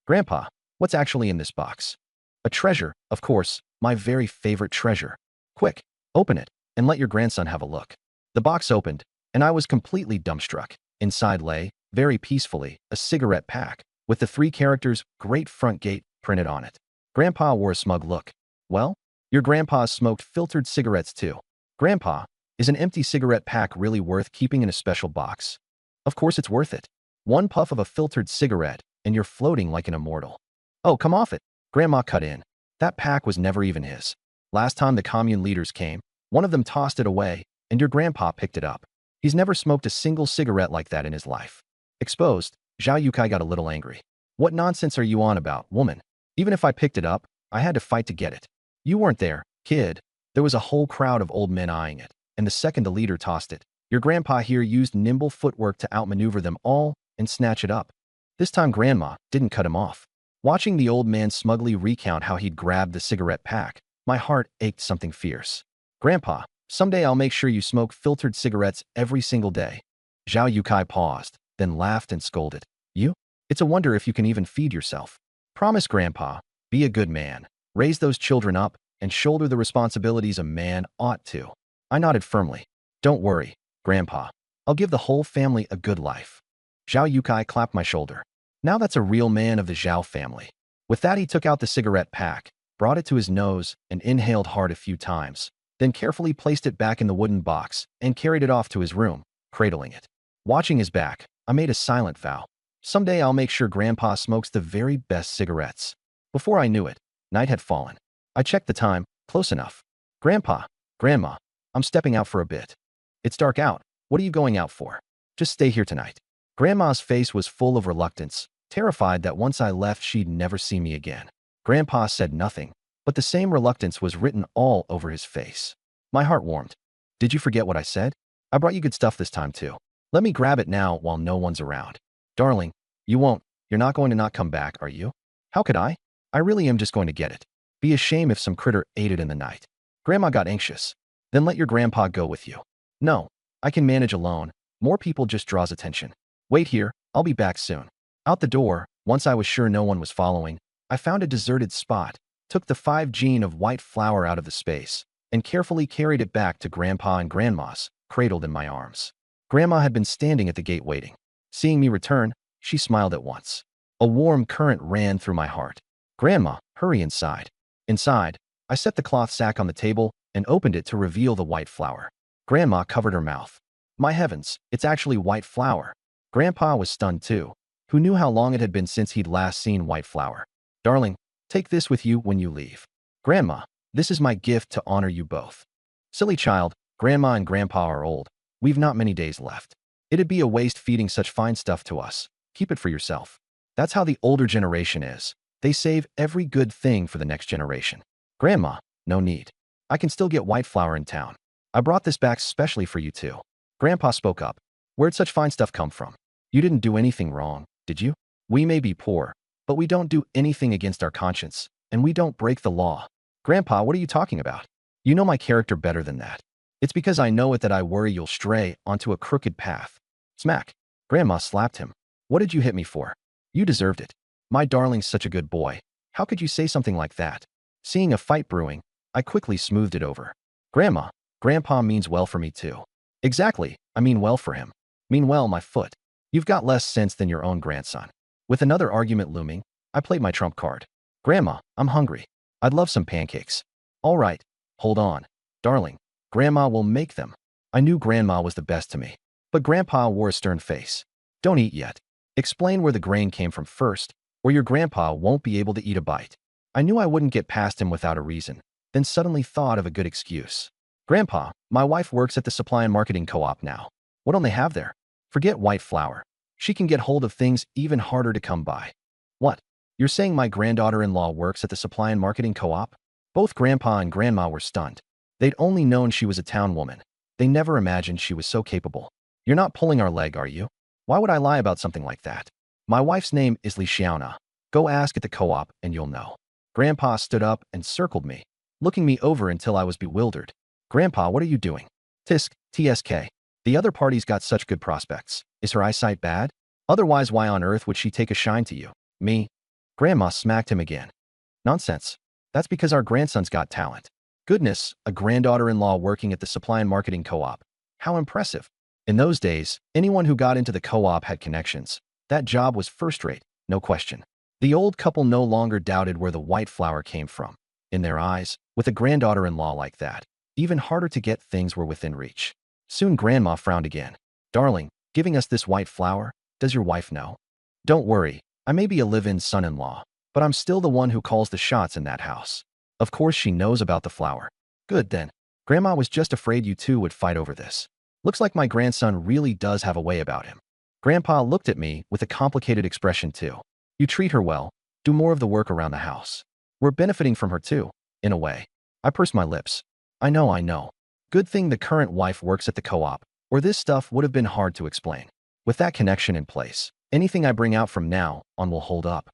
Grandpa, what's actually in this box? A treasure, of course, my very favorite treasure. Quick, open it, and let your grandson have a look. The box opened, and I was completely dumbstruck. Inside lay, very peacefully, a cigarette pack, with the 3 characters, Great Front Gate, printed on it. Grandpa wore a smug look. Well, your grandpa smoked filtered cigarettes too. Grandpa, is an empty cigarette pack really worth keeping in a special box? Of course it's worth it. One puff of a filtered cigarette, and you're floating like an immortal. Oh, come off it. Grandma cut in. That pack was never even his. Last time the commune leaders came, one of them tossed it away, and your grandpa picked it up. He's never smoked a single cigarette like that in his life. Exposed, Zhao Yukai got a little angry. What nonsense are you on about, woman? Even if I picked it up, I had to fight to get it. You weren't there, kid. There was a whole crowd of old men eyeing it, and the second the leader tossed it, your grandpa here used nimble footwork to outmaneuver them all and snatch it up. This time Grandma didn't cut him off. Watching the old man smugly recount how he'd grabbed the cigarette pack, my heart ached something fierce. Grandpa, someday I'll make sure you smoke filtered cigarettes every single day. Zhao Yukai paused, then laughed and scolded. You? It's a wonder if you can even feed yourself. Promise, Grandpa, be a good man. Raise those children up and shoulder the responsibilities a man ought to. I nodded firmly. Don't worry, Grandpa. I'll give the whole family a good life. Zhao Yukai clapped my shoulder. Now that's a real man of the Zhao family. With that, he took out the cigarette pack, brought it to his nose, and inhaled hard a few times, then carefully placed it back in the wooden box and carried it off to his room, cradling it. Watching his back, I made a silent vow. Someday I'll make sure Grandpa smokes the very best cigarettes. Before I knew it, night had fallen. I checked the time, close enough. Grandpa, Grandma, I'm stepping out for a bit. It's dark out. What are you going out for? Just stay here tonight. Grandma's face was full of reluctance, terrified that once I left she'd never see me again. Grandpa said nothing, but the same reluctance was written all over his face. My heart warmed. Did you forget what I said? I brought you good stuff this time too. Let me grab it now while no one's around. Darling, you won't. You're not going to not come back, are you? How could I? I really am just going to get it. Be a shame if some critter ate it in the night. Grandma got anxious. Then let your grandpa go with you. No, I can manage alone. More people just draws attention. Wait here, I'll be back soon. Out the door, once I was sure no one was following, I found a deserted spot, took the 5 gene of white flour out of the space, and carefully carried it back to Grandpa and Grandma's, cradled in my arms. Grandma had been standing at the gate waiting. Seeing me return, she smiled at once. A warm current ran through my heart. Grandma, hurry inside. Inside, I set the cloth sack on the table and opened it to reveal the white flour. Grandma covered her mouth. My heavens, it's actually white flour. Grandpa was stunned too. Who knew how long it had been since he'd last seen white flour? Darling, take this with you when you leave. Grandma, this is my gift to honor you both. Silly child, Grandma and Grandpa are old. We've not many days left. It'd be a waste feeding such fine stuff to us. Keep it for yourself. That's how the older generation is. They save every good thing for the next generation. Grandma, no need. I can still get white flour in town. I brought this back specially for you too. Grandpa spoke up. Where'd such fine stuff come from? You didn't do anything wrong, did you? We may be poor, but we don't do anything against our conscience, and we don't break the law. Grandpa, what are you talking about? You know my character better than that. It's because I know it that I worry you'll stray onto a crooked path. Smack. Grandma slapped him. What did you hit me for? You deserved it. My darling's such a good boy. How could you say something like that? Seeing a fight brewing, I quickly smoothed it over. Grandma, Grandpa means well for me too. Exactly, I mean well for him. Mean well, my foot. You've got less sense than your own grandson. With another argument looming, I played my trump card. Grandma, I'm hungry. I'd love some pancakes. All right, hold on. Darling, Grandma will make them. I knew Grandma was the best to me. But Grandpa wore a stern face. Don't eat yet. Explain where the grain came from first, or your grandpa won't be able to eat a bite. I knew I wouldn't get past him without a reason, then suddenly thought of a good excuse. Grandpa, my wife works at the supply and marketing co-op now. What don't they have there? Forget white flour. She can get hold of things even harder to come by. What? You're saying my granddaughter-in-law works at the supply and marketing co-op? Both Grandpa and Grandma were stunned. They'd only known she was a town woman. They never imagined she was so capable. You're not pulling our leg, are you? Why would I lie about something like that? My wife's name is Li Xiaona. Go ask at the co-op and you'll know. Grandpa stood up and circled me, looking me over until I was bewildered. Grandpa, what are you doing? Tisk, TSK. The other party's got such good prospects. Is her eyesight bad? Otherwise, why on earth would she take a shine to you? Me? Grandma smacked him again. Nonsense. That's because our grandson's got talent. Goodness, a granddaughter-in-law working at the supply and marketing co-op. How impressive. In those days, anyone who got into the co-op had connections. That job was first-rate, no question. The old couple no longer doubted where the white flour came from. In their eyes, with a granddaughter-in-law like that, even harder to get things were within reach. Soon Grandma frowned again. Darling, giving us this white flour, does your wife know? Don't worry, I may be a live-in son-in-law, but I'm still the one who calls the shots in that house. Of course she knows about the flour. Good then. Grandma was just afraid you two would fight over this. Looks like my grandson really does have a way about him. Grandpa looked at me with a complicated expression too. You treat her well, do more of the work around the house. We're benefiting from her too, in a way. I pursed my lips. I know. Good thing the current wife works at the co-op, or this stuff would have been hard to explain. With that connection in place, anything I bring out from now on will hold up.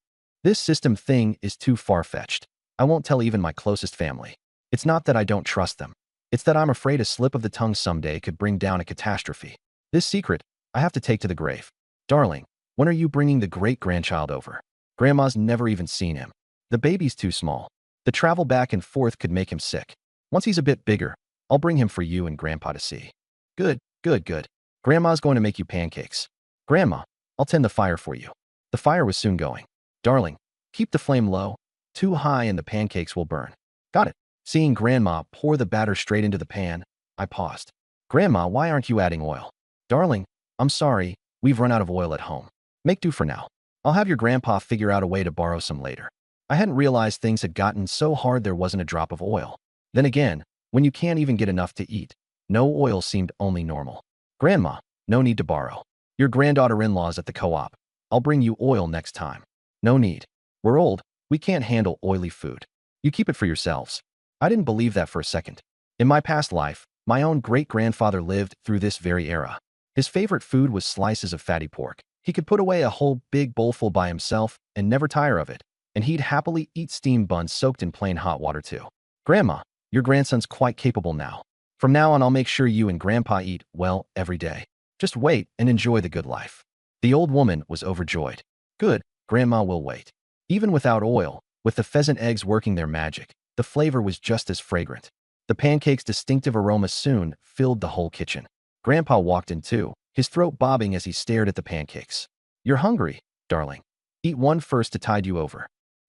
This system thing is too far-fetched. I won't tell even my closest family. It's not that I don't trust them. It's that I'm afraid a slip of the tongue someday could bring down a catastrophe. This secret, I have to take to the grave. Darling, when are you bringing the great-grandchild over? Grandma's never even seen him. The baby's too small. The travel back and forth could make him sick. Once he's a bit bigger, I'll bring him for you and Grandpa to see. Good. Grandma's going to make you pancakes. Grandma, I'll tend the fire for you. The fire was soon going. Darling, keep the flame low. Too high and the pancakes will burn. Got it. Seeing Grandma pour the batter straight into the pan, I paused. Grandma, why aren't you adding oil? Darling, I'm sorry, we've run out of oil at home. Make do for now. I'll have your grandpa figure out a way to borrow some later. I hadn't realized things had gotten so hard there wasn't a drop of oil. Then again, when you can't even get enough to eat, no oil seemed only normal. Grandma, no need to borrow. Your granddaughter-in-law's at the co-op. I'll bring you oil next time. No need. We're old. We can't handle oily food. You keep it for yourselves. I didn't believe that for a second. In my past life, my own great-grandfather lived through this very era. His favorite food was slices of fatty pork. He could put away a whole big bowlful by himself and never tire of it. And he'd happily eat steamed buns soaked in plain hot water too. Grandma, your grandson's quite capable now. From now on, I'll make sure you and Grandpa eat well every day. Just wait and enjoy the good life. The old woman was overjoyed. Good, Grandma will wait. Even without oil, with the pheasant eggs working their magic, the flavor was just as fragrant. The pancake's distinctive aroma soon filled the whole kitchen. Grandpa walked in too, his throat bobbing as he stared at the pancakes. You're hungry, darling. Eat one first to tide you over.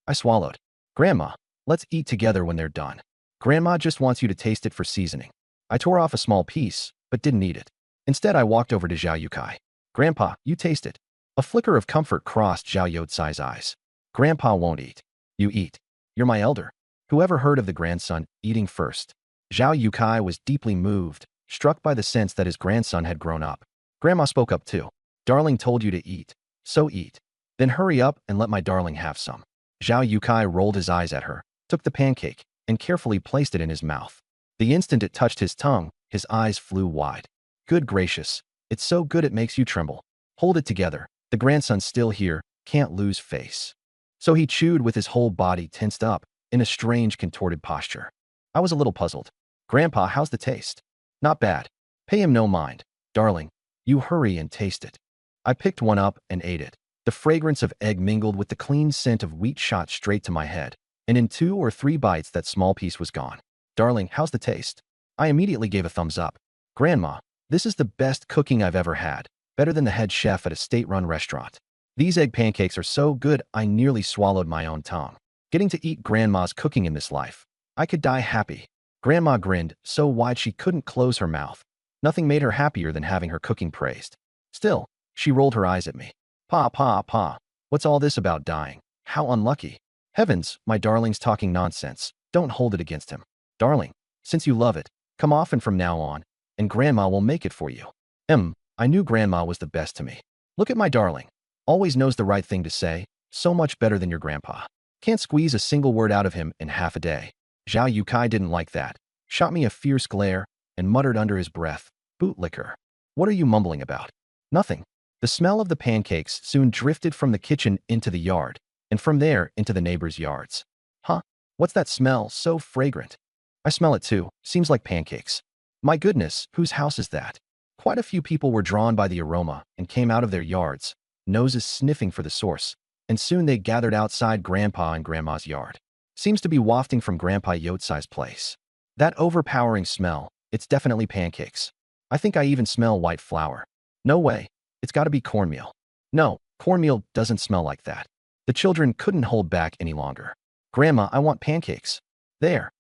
I swallowed. Grandma, let's eat together when they're done. Grandma just wants you to taste it for seasoning. I tore off a small piece, but didn't eat it. Instead, I walked over to Zhao Yukai. Grandpa, you taste it. A flicker of comfort crossed Zhao Yotsai's eyes. Grandpa won't eat. You eat. You're my elder. Whoever heard of the grandson eating first? Zhao Yukai was deeply moved, struck by the sense that his grandson had grown up. Grandma spoke up too. Darling told you to eat, so eat. Then hurry up and let my darling have some. Zhao Yukai rolled his eyes at her, took the pancake, and carefully placed it in his mouth. The instant it touched his tongue, his eyes flew wide. Good gracious, it's so good it makes you tremble. Hold it together. The grandson's still here, can't lose face. So he chewed with his whole body tensed up, in a strange contorted posture. I was a little puzzled. Grandpa, how's the taste? Not bad. Pay him no mind. Darling, you hurry and taste it. I picked one up and ate it. The fragrance of egg mingled with the clean scent of wheat shot straight to my head, and in 2 or 3 bites that small piece was gone. Darling, how's the taste? I immediately gave a thumbs up. Grandma, this is the best cooking I've ever had, better than the head chef at a state-run restaurant. These egg pancakes are so good I nearly swallowed my own tongue. Getting to eat Grandma's cooking in this life, I could die happy. Grandma grinned so wide she couldn't close her mouth. Nothing made her happier than having her cooking praised. Still, she rolled her eyes at me. Pa, pa, pa. What's all this about dying? How unlucky. Heavens, my darling's talking nonsense. Don't hold it against him. Darling, since you love it, come often from now on, and Grandma will make it for you. I knew Grandma was the best to me. Look at my darling. Always knows the right thing to say, so much better than your grandpa. Can't squeeze a single word out of him in half a day. Zhao Yukai didn't like that, shot me a fierce glare, and muttered under his breath, "Bootlicker. What are you mumbling about?" "Nothing." The smell of the pancakes soon drifted from the kitchen into the yard, and from there into the neighbors' yards. Huh? What's that smell so fragrant? I smell it too. Seems like pancakes. My goodness, whose house is that? Quite a few people were drawn by the aroma and came out of their yards, noses sniffing for the source, and soon they gathered outside Grandpa and Grandma's yard. Seems to be wafting from Grandpa Yotsai's place. That overpowering smell, it's definitely pancakes. I think I even smell white flour. No way. It's got to be cornmeal. No, cornmeal doesn't smell like that. The children couldn't hold back any longer. Grandma, I want pancakes. There,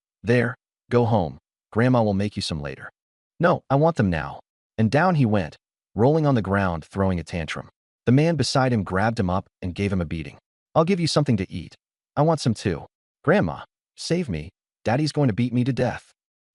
go home. Grandma will make you some later. No, I want them now. And down he went, rolling on the ground, throwing a tantrum. The man beside him grabbed him up and gave him a beating. I'll give you something to eat. I want some too. Grandma, save me. Daddy's going to beat me to death.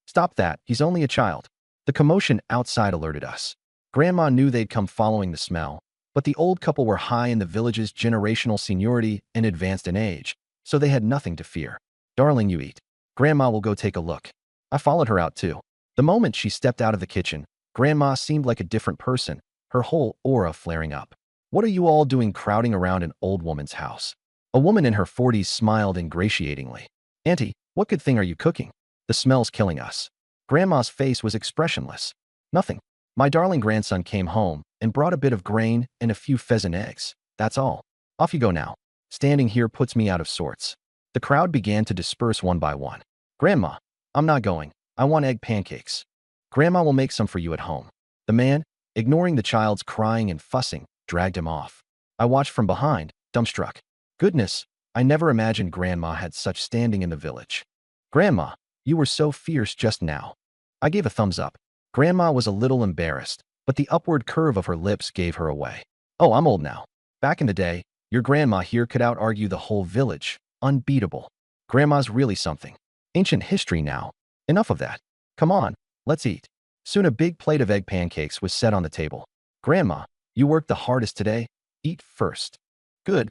Stop that, he's only a child. The commotion outside alerted us. Grandma knew they'd come following the smell, but the old couple were high in the village's generational seniority and advanced in age, so they had nothing to fear. Darling, you eat. Grandma will go take a look. I followed her out too. The moment she stepped out of the kitchen, Grandma seemed like a different person, her whole aura flaring up. What are you all doing crowding around an old woman's house? A woman in her 40s smiled ingratiatingly. Auntie, what good thing are you cooking? The smell's killing us. Grandma's face was expressionless. Nothing. My darling grandson came home and brought a bit of grain and a few pheasant eggs. That's all. Off you go now. Standing here puts me out of sorts. The crowd began to disperse one by one. Grandma, I'm not going. I want egg pancakes. Grandma will make some for you at home. The man, ignoring the child's crying and fussing, dragged him off. I watched from behind, dumbstruck. Goodness, I never imagined Grandma had such standing in the village. Grandma, you were so fierce just now. I gave a thumbs up. Grandma was a little embarrassed, but the upward curve of her lips gave her away. Oh, I'm old now. Back in the day, your grandma here could out-argue the whole village. Unbeatable. Grandma's really something. Ancient history now. Enough of that. Come on, let's eat. Soon a big plate of egg pancakes was set on the table. Grandma, you worked the hardest today. Eat first. Good,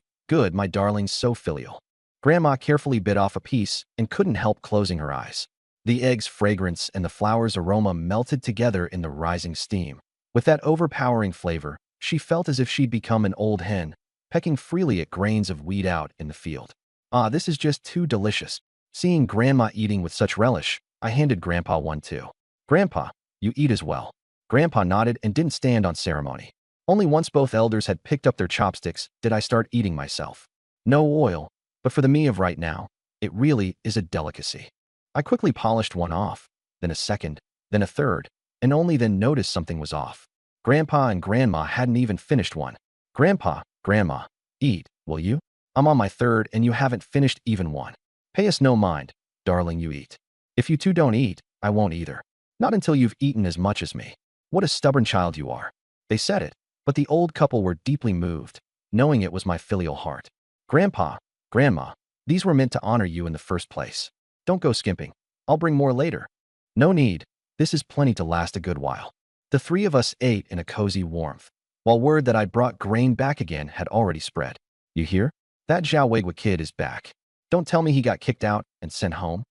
my darling's so filial. Grandma carefully bit off a piece and couldn't help closing her eyes. The egg's fragrance and the flour's aroma melted together in the rising steam. With that overpowering flavor, she felt as if she'd become an old hen, pecking freely at grains of wheat out in the field. Ah, this is just too delicious. Seeing Grandma eating with such relish, I handed Grandpa one too. Grandpa, you eat as well. Grandpa nodded and didn't stand on ceremony. Only once both elders had picked up their chopsticks did I start eating myself. No oil, but for the me of right now, it really is a delicacy. I quickly polished one off, then a second, then a third, and only then noticed something was off. Grandpa and Grandma hadn't even finished one. Grandpa, Grandma, eat, will you? I'm on my third and you haven't finished even one. Pay us no mind, darling, you eat. If you two don't eat, I won't either. Not until you've eaten as much as me. What a stubborn child you are. They said it, but the old couple were deeply moved, knowing it was my filial heart. Grandpa, Grandma, these were meant to honor you in the first place. Don't go skimping. I'll bring more later. No need. This is plenty to last a good while. The three of us ate in a cozy warmth, while word that I'd brought grain back again had already spread. You hear? That Zhao Weigua kid is back. Don't tell me he got kicked out and sent home.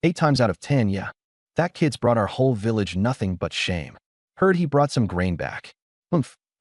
8 times out of 10, yeah. That kid's brought our whole village nothing but shame. Heard he brought some grain back.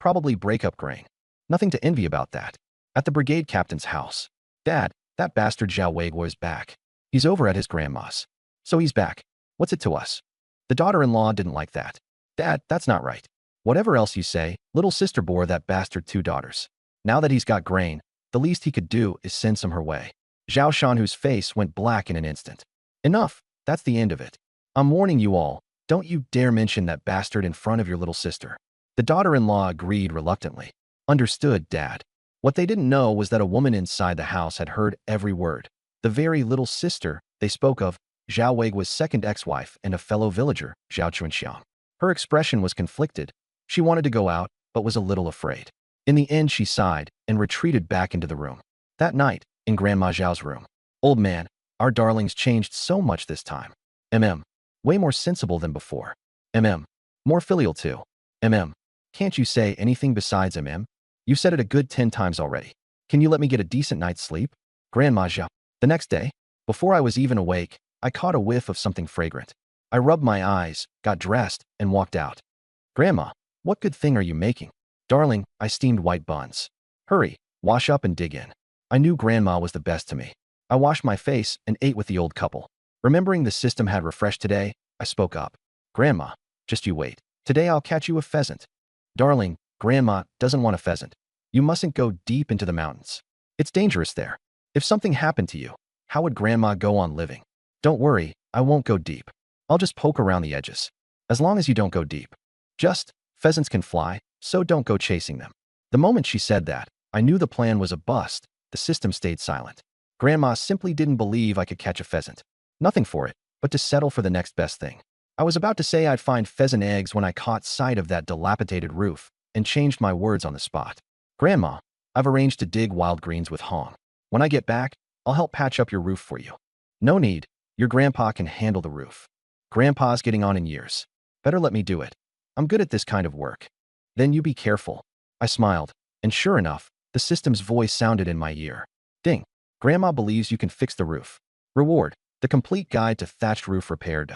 Probably break-up grain. Nothing to envy about that. At the brigade captain's house. Dad, that bastard Zhao Weigua is back. He's over at his grandma's. So he's back. What's it to us? The daughter-in-law didn't like that. Dad, that's not right. Whatever else you say, little sister bore that bastard 2 daughters. Now that he's got grain, the least he could do is send some her way. Zhao Shanhu's face went black in an instant. Enough. That's the end of it. I'm warning you all, don't you dare mention that bastard in front of your little sister. The daughter-in-law agreed reluctantly. Understood, Dad. What they didn't know was that a woman inside the house had heard every word. The very little sister they spoke of, Zhao Weigua's second ex-wife and a fellow villager, Zhao Chunxiang. Her expression was conflicted. She wanted to go out, but was a little afraid. In the end, she sighed and retreated back into the room. That night, in Grandma Zhao's room, old man, our darlings changed so much this time. Way more sensible than before. More filial too. Can't you say anything besides You said it a good 10 times already. Can you let me get a decent night's sleep? Grandma Zhao. The next day, before I was even awake, I caught a whiff of something fragrant. I rubbed my eyes, got dressed, and walked out. Grandma, what good thing are you making? Darling, I steamed white buns. Hurry, wash up and dig in. I knew Grandma was the best to me. I washed my face and ate with the old couple. Remembering the system had refreshed today, I spoke up. Grandma, just you wait. Today I'll catch you a pheasant. Darling, Grandma doesn't want a pheasant. You mustn't go deep into the mountains. It's dangerous there. If something happened to you, how would Grandma go on living? Don't worry, I won't go deep. I'll just poke around the edges. As long as you don't go deep. Pheasants can fly, so don't go chasing them. The moment she said that, I knew the plan was a bust. The system stayed silent. Grandma simply didn't believe I could catch a pheasant. Nothing for it, but to settle for the next best thing. I was about to say I'd find pheasant eggs when I caught sight of that dilapidated roof and changed my words on the spot. Grandma, I've arranged to dig wild greens with Hong. When I get back, I'll help patch up your roof for you. No need. Your grandpa can handle the roof. Grandpa's getting on in years. Better let me do it. I'm good at this kind of work. Then you be careful. I smiled, and sure enough, the system's voice sounded in my ear. Ding. Grandma believes you can fix the roof. Reward. The complete guide to thatched roof repair.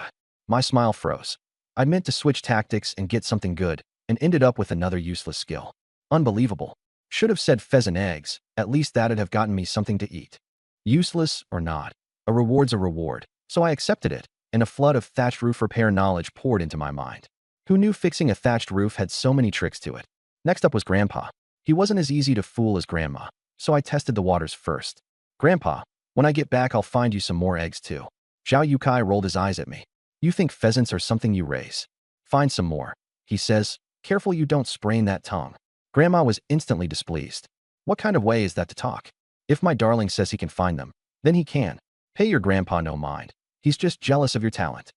My smile froze. I meant to switch tactics and get something good, and ended up with another useless skill. Unbelievable. Should have said pheasant eggs. At least that'd have gotten me something to eat. Useless or not, a reward's a reward, so I accepted it, and a flood of thatched roof repair knowledge poured into my mind. Who knew fixing a thatched roof had so many tricks to it? Next up was Grandpa. He wasn't as easy to fool as Grandma, so I tested the waters first. Grandpa, when I get back I'll find you some more eggs too. Zhao Yukai rolled his eyes at me. You think pheasants are something you raise? Find some more, he says. Careful you don't sprain that tongue. Grandma was instantly displeased. What kind of way is that to talk? If my darling says he can find them, then he can. Pay your grandpa no mind. He's just jealous of your talent.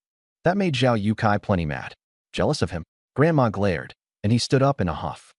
That made Zhao Yukai plenty mad. Jealous of him? Grandma glared, and he stood up in a huff.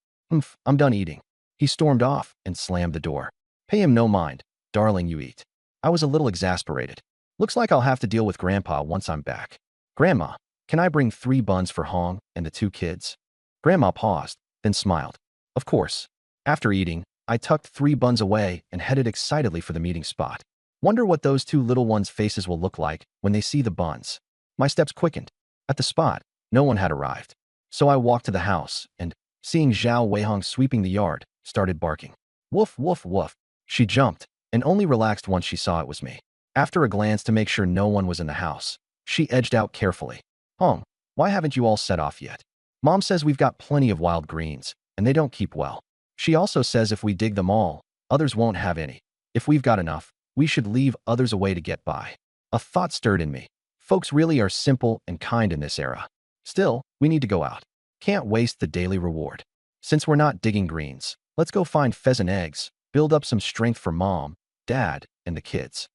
I'm done eating. He stormed off and slammed the door. Pay him no mind. Darling, you eat. I was a little exasperated. Looks like I'll have to deal with Grandpa once I'm back. Grandma, can I bring 3 buns for Hong and the 2 kids? Grandma paused, then smiled. Of course. After eating, I tucked 3 buns away and headed excitedly for the meeting spot. Wonder what those 2 little ones' faces will look like when they see the buns. My steps quickened. At the spot, no one had arrived. So I walked to the house and, seeing Zhao Weihong sweeping the yard, started barking. Woof, woof, woof. She jumped and only relaxed once she saw it was me. After a glance to make sure no one was in the house, she edged out carefully. Hong, why haven't you all set off yet? Mom says we've got plenty of wild greens, and they don't keep well. She also says if we dig them all, others won't have any. If we've got enough, we should leave others away to get by. A thought stirred in me. Folks really are simple and kind in this era. Still, we need to go out. Can't waste the daily reward. Since we're not digging greens, let's go find pheasant eggs, build up some strength for Mom, Dad, and the kids.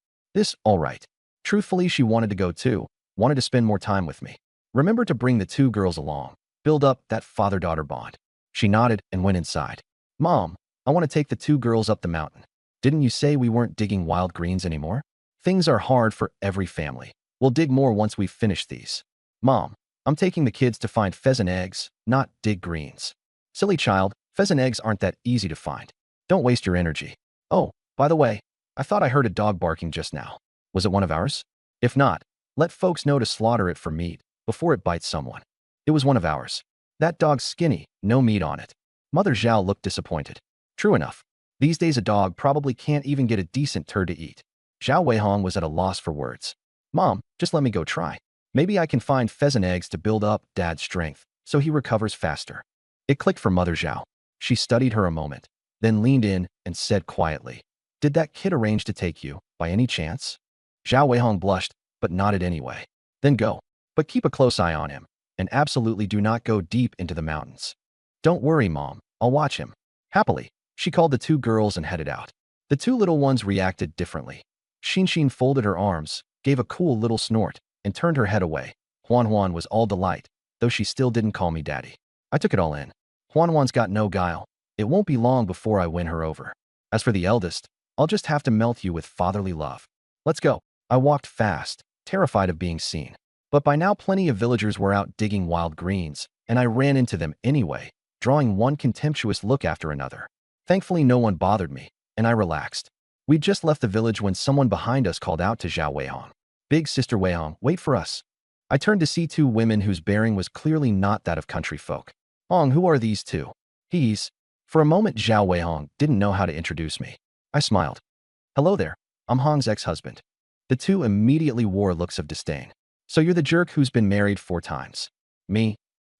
All right. Truthfully, she wanted to go too, wanted to spend more time with me. Remember to bring the 2 girls along, build up that father-daughter bond. She nodded and went inside. Mom, I want to take the 2 girls up the mountain. Didn't you say we weren't digging wild greens anymore? Things are hard for every family. We'll dig more once we've finished these. Mom, I'm taking the kids to find pheasant eggs, not dig greens. Silly child, pheasant eggs aren't that easy to find. Don't waste your energy. Oh, by the way, I thought I heard a dog barking just now. Was it one of ours? If not, let folks know to slaughter it for meat before it bites someone. It was one of ours. That dog's skinny, no meat on it. Mother Zhao looked disappointed. True enough. These days a dog probably can't even get a decent turd to eat. Zhao Weihong was at a loss for words. Mom, just let me go try. Maybe I can find pheasant eggs to build up Dad's strength so he recovers faster. It clicked for Mother Zhao. She studied her a moment, then leaned in and said quietly, Did that kid arrange to take you, by any chance? Zhao Weihong blushed, but nodded anyway. Then go. But keep a close eye on him, and absolutely do not go deep into the mountains. Don't worry, Mom. I'll watch him. Happily, she called the 2 girls and headed out. The 2 little ones reacted differently. Xin folded her arms, gave a cool little snort, and turned her head away. Huan was all delight, though she still didn't call me daddy. I took it all in. Huan's got no guile, It won't be long before I win her over. As for the eldest, I'll just have to melt you with fatherly love. Let's go. I walked fast, terrified of being seen. But by now plenty of villagers were out digging wild greens, and I ran into them anyway, drawing one contemptuous look after another. Thankfully no one bothered me, and I relaxed. We'd just left the village when someone behind us called out to Zhao Weihong. Big Sister Weihong, wait for us. I turned to see two women whose bearing was clearly not that of country folk. Hong, who are these two? He's. For a moment Zhao Weihong didn't know how to introduce me. I smiled. Hello there, I'm Hong's ex-husband. The two immediately wore looks of disdain. So you're the jerk who's been married 4 times. Me?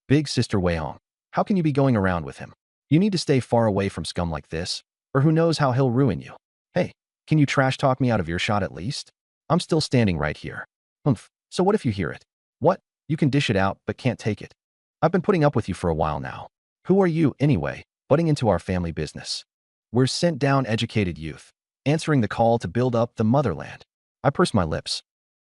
Big Sister Weihong. How can you be going around with him? You need to stay far away from scum like this, or who knows how he'll ruin you. Hey, can you trash talk me out of earshot at least? I'm still standing right here. Humph, so what if you hear it? What? You can dish it out, but can't take it. I've been putting up with you for a while now. Who are you, anyway, butting into our family business? We're sent-down educated youth, answering the call to build up the motherland. I pursed my lips.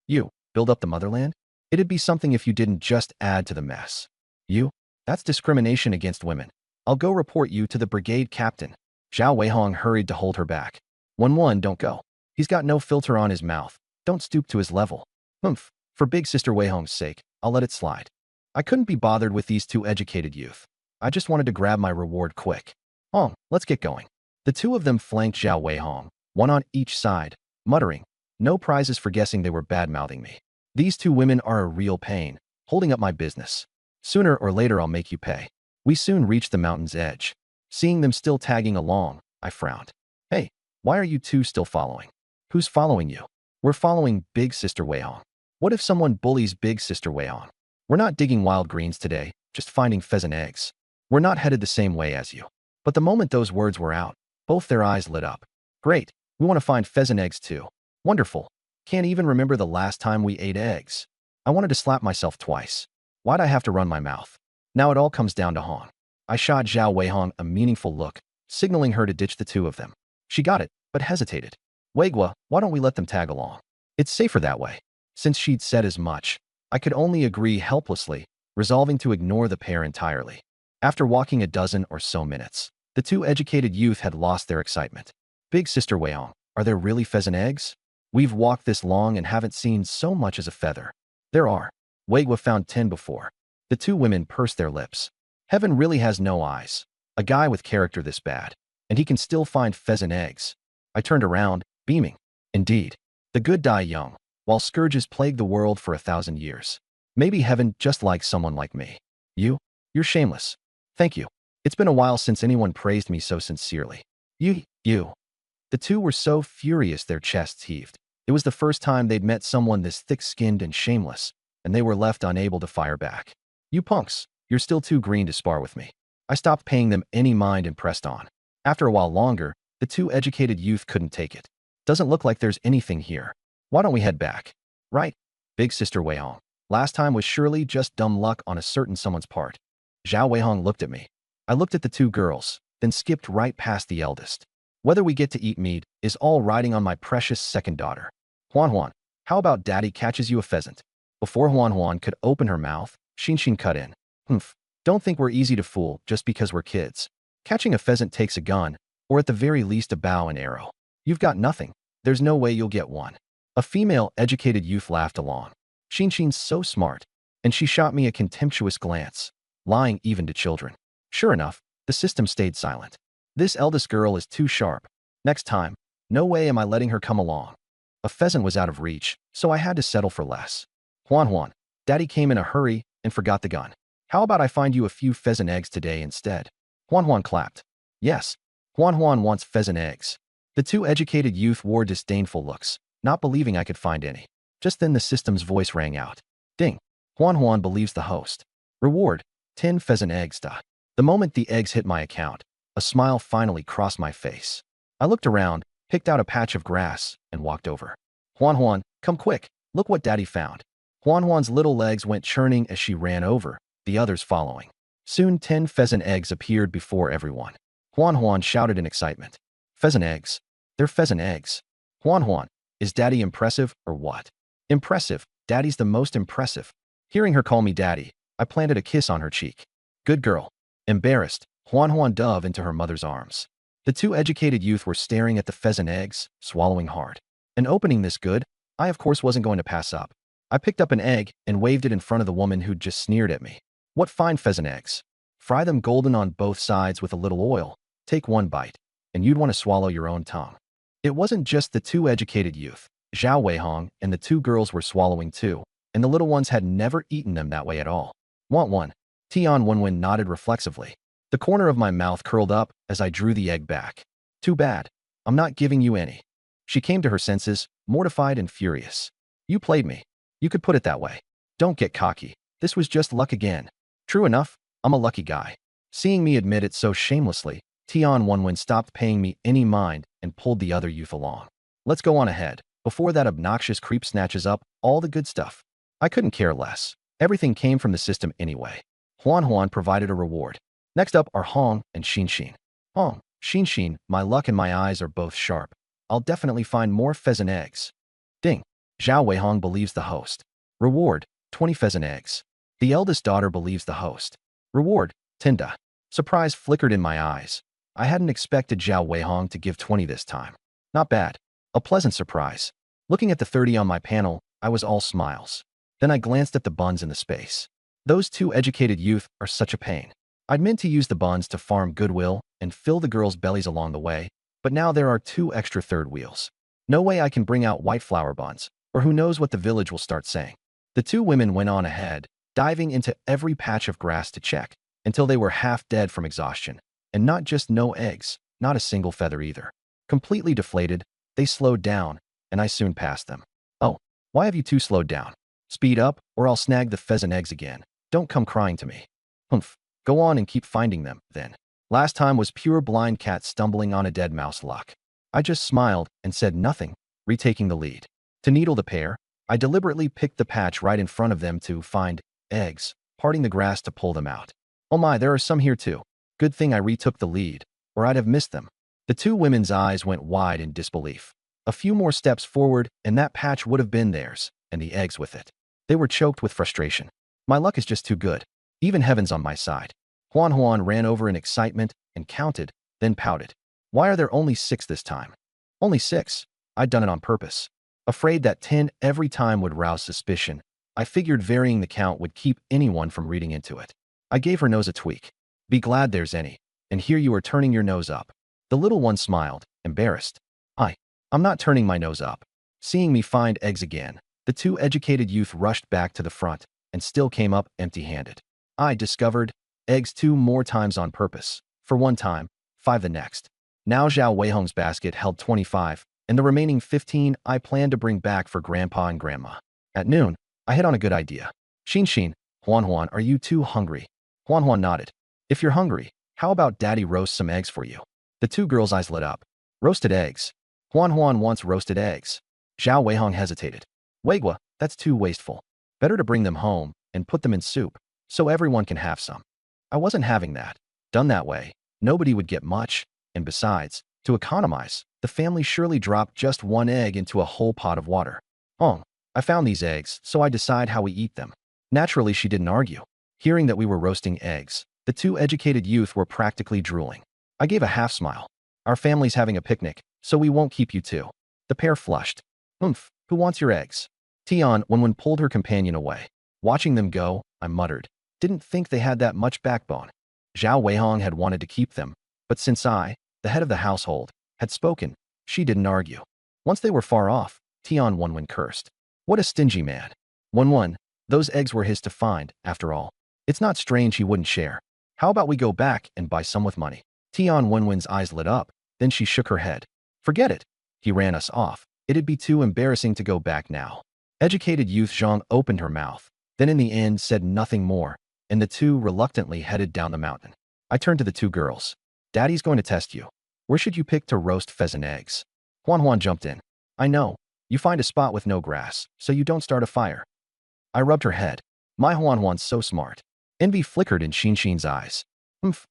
You, build up the motherland? It'd be something if you didn't just add to the mess. You? That's discrimination against women. I'll go report you to the brigade captain. Zhao Weihong hurried to hold her back. 1-1, don't go. He's got no filter on his mouth. Don't stoop to his level. Humph, for Big Sister Weihong's sake, I'll let it slide. I couldn't be bothered with these two educated youth. I just wanted to grab my reward quick. Hong, let's get going. The two of them flanked Zhao Weihong, one on each side, muttering, no prizes for guessing they were bad-mouthing me. These two women are a real pain, holding up my business. Sooner or later I'll make you pay. We soon reached the mountain's edge. Seeing them still tagging along, I frowned. Hey, why are you two still following? Who's following you? We're following Big Sister Weihong. What if someone bullies Big Sister Weihong? We're not digging wild greens today, just finding pheasant eggs. We're not headed the same way as you. But the moment those words were out, both their eyes lit up. Great, we want to find pheasant eggs too. Wonderful. Can't even remember the last time we ate eggs. I wanted to slap myself twice. Why'd I have to run my mouth? Now it all comes down to Hong. I shot Zhao Weihong a meaningful look, signaling her to ditch the two of them. She got it, but hesitated. Weigua, why don't we let them tag along? It's safer that way. Since she'd said as much, I could only agree helplessly, resolving to ignore the pair entirely. After walking a dozen or so minutes, the two educated youth had lost their excitement. Big Sister Weihong, are there really pheasant eggs? We've walked this long and haven't seen so much as a feather. There are. Weigua found 10 before. The two women pursed their lips. Heaven really has no eyes. A guy with character this bad, and he can still find pheasant eggs. I turned around, beaming. Indeed. The good die young, while scourges plague the world for 1,000 years. Maybe heaven just likes someone like me. You're shameless. Thank you. It's been a while since anyone praised me so sincerely. You. The two were so furious their chests heaved. It was the first time they'd met someone this thick-skinned and shameless, and they were left unable to fire back. You punks, you're still too green to spar with me. I stopped paying them any mind and pressed on. After a while longer, the two educated youth couldn't take it. Doesn't look like there's anything here. Why don't we head back? Right, Big Sister Weihong. Last time was surely just dumb luck on a certain someone's part. Zhao Weihong looked at me. I looked at the two girls, then skipped right past the eldest. Whether we get to eat meat is all riding on my precious second daughter. Huan, how about daddy catches you a pheasant? Before Huan could open her mouth, Xin cut in. Humph, don't think we're easy to fool just because we're kids. Catching a pheasant takes a gun, or at the very least a bow and arrow. You've got nothing. There's no way you'll get one. A female educated youth laughed along. Xin's so smart, and she shot me a contemptuous glance, lying even to children. Sure enough, the system stayed silent. This eldest girl is too sharp. Next time, no way am I letting her come along. A pheasant was out of reach, so I had to settle for less. Huan, daddy came in a hurry and forgot the gun. How about I find you a few pheasant eggs today instead? Huan clapped. Yes, Huan wants pheasant eggs. The two educated youth wore disdainful looks, not believing I could find any. Just then the system's voice rang out. Ding. Huan believes the host. Reward, 10 pheasant eggs. The moment the eggs hit my account, a smile finally crossed my face. I looked around, picked out a patch of grass, and walked over. Huan, come quick, look what daddy found. Huan's little legs went churning as she ran over, the others following. Soon 10 pheasant eggs appeared before everyone. Huan shouted in excitement. Pheasant eggs. They're pheasant eggs. Huan, is daddy impressive or what? Impressive, daddy's the most impressive. Hearing her call me daddy, I planted a kiss on her cheek. Good girl. Embarrassed, Huan dove into her mother's arms. The two educated youth were staring at the pheasant eggs, swallowing hard. And opening this good, I of course wasn't going to pass up. I picked up an egg and waved it in front of the woman who'd just sneered at me. What fine pheasant eggs. Fry them golden on both sides with a little oil. Take one bite, and you'd want to swallow your own tongue. It wasn't just the two educated youth. Zhao Weihong and the two girls were swallowing too, and the little ones had never eaten them that way at all. Want one? Tian Wenwen nodded reflexively. The corner of my mouth curled up as I drew the egg back. Too bad. I'm not giving you any. She came to her senses, mortified and furious. You played me. You could put it that way. Don't get cocky. This was just luck again. True enough, I'm a lucky guy. Seeing me admit it so shamelessly, Tian Wenwen stopped paying me any mind and pulled the other youth along. Let's go on ahead, before that obnoxious creep snatches up all the good stuff. I couldn't care less. Everything came from the system anyway. Huan provided a reward. Next up are Hong and Xin. Hong, Xin, my luck and my eyes are both sharp. I'll definitely find more pheasant eggs. Ding. Zhao Weihong believes the host. Reward, 20 pheasant eggs. The eldest daughter believes the host. Reward, 10 da. Surprise flickered in my eyes. I hadn't expected Zhao Weihong to give 20 this time. Not bad. A pleasant surprise. Looking at the 30 on my panel, I was all smiles. Then I glanced at the buns in the space. Those two educated youth are such a pain. I'd meant to use the buns to farm goodwill and fill the girls' bellies along the way, but now there are 2 extra third wheels. No way I can bring out white flour buns, or who knows what the village will start saying. The 2 women went on ahead, diving into every patch of grass to check, until they were half dead from exhaustion. And not just no eggs, not a single feather either. Completely deflated, they slowed down, and I soon passed them. Oh, why have you 2 slowed down? Speed up, or I'll snag the pheasant eggs again. Don't come crying to me. Humph. Go on and keep finding them, then. Last time was pure blind cat stumbling on a dead mouse luck. I just smiled and said nothing, retaking the lead. To needle the pair, I deliberately picked the patch right in front of them to find eggs, parting the grass to pull them out. Oh my, there are some here too. Good thing I retook the lead, or I'd have missed them. The 2 women's eyes went wide in disbelief. A few more steps forward, and that patch would have been theirs, and the eggs with it. They were choked with frustration. My luck is just too good. Even heaven's on my side. Huan ran over in excitement and counted, then pouted. Why are there only 6 this time? Only 6? I'd done it on purpose. Afraid that 10 every time would rouse suspicion, I figured varying the count would keep anyone from reading into it. I gave her nose a tweak. Be glad there's any. And here you are turning your nose up. The little one smiled, embarrassed. I'm not turning my nose up. Seeing me find eggs again, the 2 educated youth rushed back to the front and still came up empty-handed. I discovered eggs 2 more times on purpose. For one time, 5 the next. Now Zhao Weihong's basket held 25, and the remaining 15 I planned to bring back for Grandpa and Grandma. At noon, I hit on a good idea. Xin, Huan, are you 2 hungry? Huan nodded. If you're hungry, how about Daddy roast some eggs for you? The 2 girls' eyes lit up. Roasted eggs. Huan wants roasted eggs. Zhao Weihong hesitated. Weigua, that's too wasteful. Better to bring them home and put them in soup, so everyone can have some. I wasn't having that. Done that way, nobody would get much, and besides, to economize, the family surely dropped just 1 egg into a whole pot of water. Hong, I found these eggs, so I decide how we eat them. Naturally, she didn't argue. Hearing that we were roasting eggs, the 2 educated youth were practically drooling. I gave a half smile. Our family's having a picnic, so we won't keep you 2. The pair flushed. Oomph, who wants your eggs? Tian Wenwen pulled her companion away. Watching them go, I muttered. Didn't think they had that much backbone. Zhao Weihong had wanted to keep them, but since I, the head of the household, had spoken, she didn't argue. Once they were far off, Tian Wenwen cursed. What a stingy man. Wenwen, those eggs were his to find, after all. It's not strange he wouldn't share. How about we go back and buy some with money? Tian Wenwen's eyes lit up, then she shook her head. Forget it. He ran us off. It'd be too embarrassing to go back now. Educated youth Zhang opened her mouth, then in the end said nothing more, and the 2 reluctantly headed down the mountain. I turned to the 2 girls. Daddy's going to test you. Where should you pick to roast pheasant eggs? Huan jumped in. I know. You find a spot with no grass, so you don't start a fire. I rubbed her head. My Huan's so smart. Envy flickered in Xin's eyes.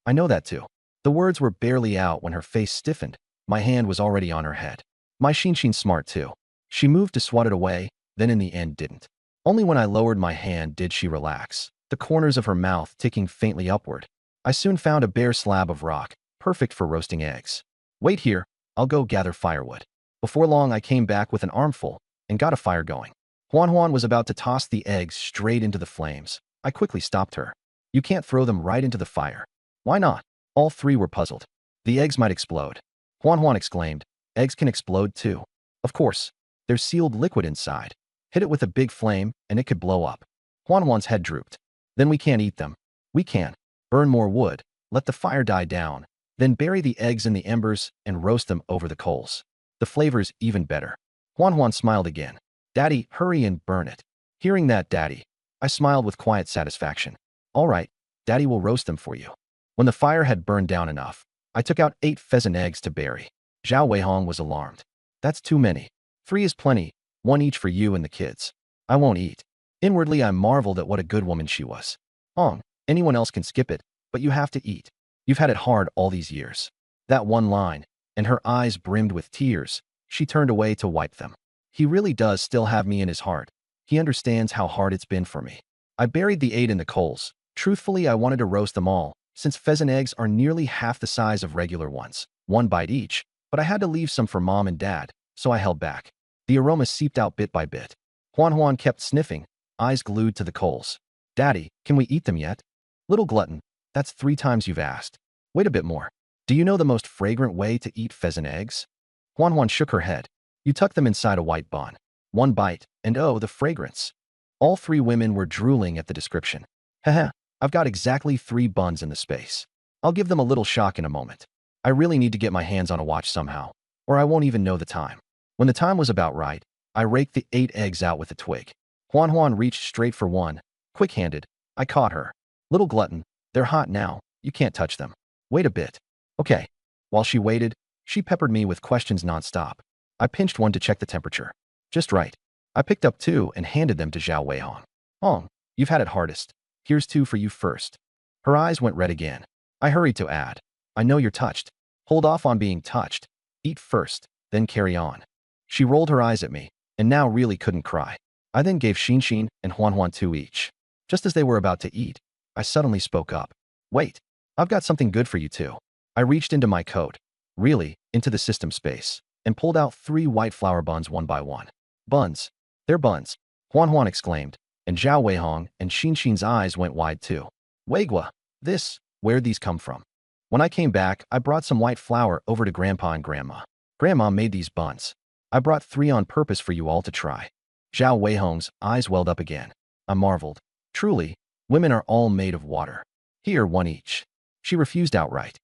I know that too. The words were barely out when her face stiffened. My hand was already on her head. My Xin's smart too. She moved to swat it away, then in the end didn't. Only when I lowered my hand did she relax, the corners of her mouth ticking faintly upward. I soon found a bare slab of rock, perfect for roasting eggs. Wait here, I'll go gather firewood. Before long, I came back with an armful and got a fire going. Huan was about to toss the eggs straight into the flames. I quickly stopped her. You can't throw them right into the fire. Why not? All three were puzzled. The eggs might explode. Huan exclaimed. Eggs can explode too. Of course. There's sealed liquid inside. Hit it with a big flame and it could blow up. Huan's head drooped. Then we can't eat them. We can. Burn more wood. Let the fire die down. Then bury the eggs in the embers and roast them over the coals. The flavor's even better. Huan smiled again. Daddy, hurry and burn it. Hearing that, Daddy, I smiled with quiet satisfaction. All right, Daddy will roast them for you. When the fire had burned down enough, I took out 8 pheasant eggs to bury. Zhao Weihong was alarmed. That's too many. 3 is plenty, 1 each for you and the kids. I won't eat. Inwardly, I marveled at what a good woman she was. Hong, anyone else can skip it, but you have to eat. You've had it hard all these years. That one line, and her eyes brimmed with tears. She turned away to wipe them. He really does still have me in his heart. He understands how hard it's been for me. I buried the 8 in the coals. Truthfully, I wanted to roast them all, since pheasant eggs are nearly half the size of regular ones, 1 bite each, but I had to leave some for Mom and Dad, so I held back. The aroma seeped out bit by bit. Huan kept sniffing, eyes glued to the coals. Daddy, can we eat them yet? Little glutton, that's 3 times you've asked. Wait a bit more. Do you know the most fragrant way to eat pheasant eggs? Huan shook her head. You tuck them inside a white bun. 1 bite, and oh, the fragrance. All 3 women were drooling at the description. Haha, I've got exactly 3 buns in the space. I'll give them a little shock in a moment. I really need to get my hands on a watch somehow, or I won't even know the time. When the time was about right, I raked the 8 eggs out with a twig. Huan reached straight for one. Quick-handed, I caught her. Little glutton, they're hot now. You can't touch them. Wait a bit. Okay. While she waited, she peppered me with questions nonstop. I pinched one to check the temperature. Just right. I picked up 2 and handed them to Zhao Weihong. Hong, you've had it hardest. Here's 2 for you first. Her eyes went red again. I hurried to add. I know you're touched. Hold off on being touched. Eat first, then carry on. She rolled her eyes at me, and now really couldn't cry. I then gave Xin and Huan 2 each. Just as they were about to eat, I suddenly spoke up. Wait, I've got something good for you too. I reached into my coat, really, into the system space, and pulled out 3 white flour buns one by one. Buns. They're buns. Huan exclaimed, and Zhao Weihong and Xin's eyes went wide too. Weigua, where'd these come from? When I came back, I brought some white flour over to Grandpa and Grandma. Grandma made these buns. I brought 3 on purpose for you all to try. Zhao Weihong's eyes welled up again. I marveled. Truly, women are all made of water. Here, 1 each. She refused outright.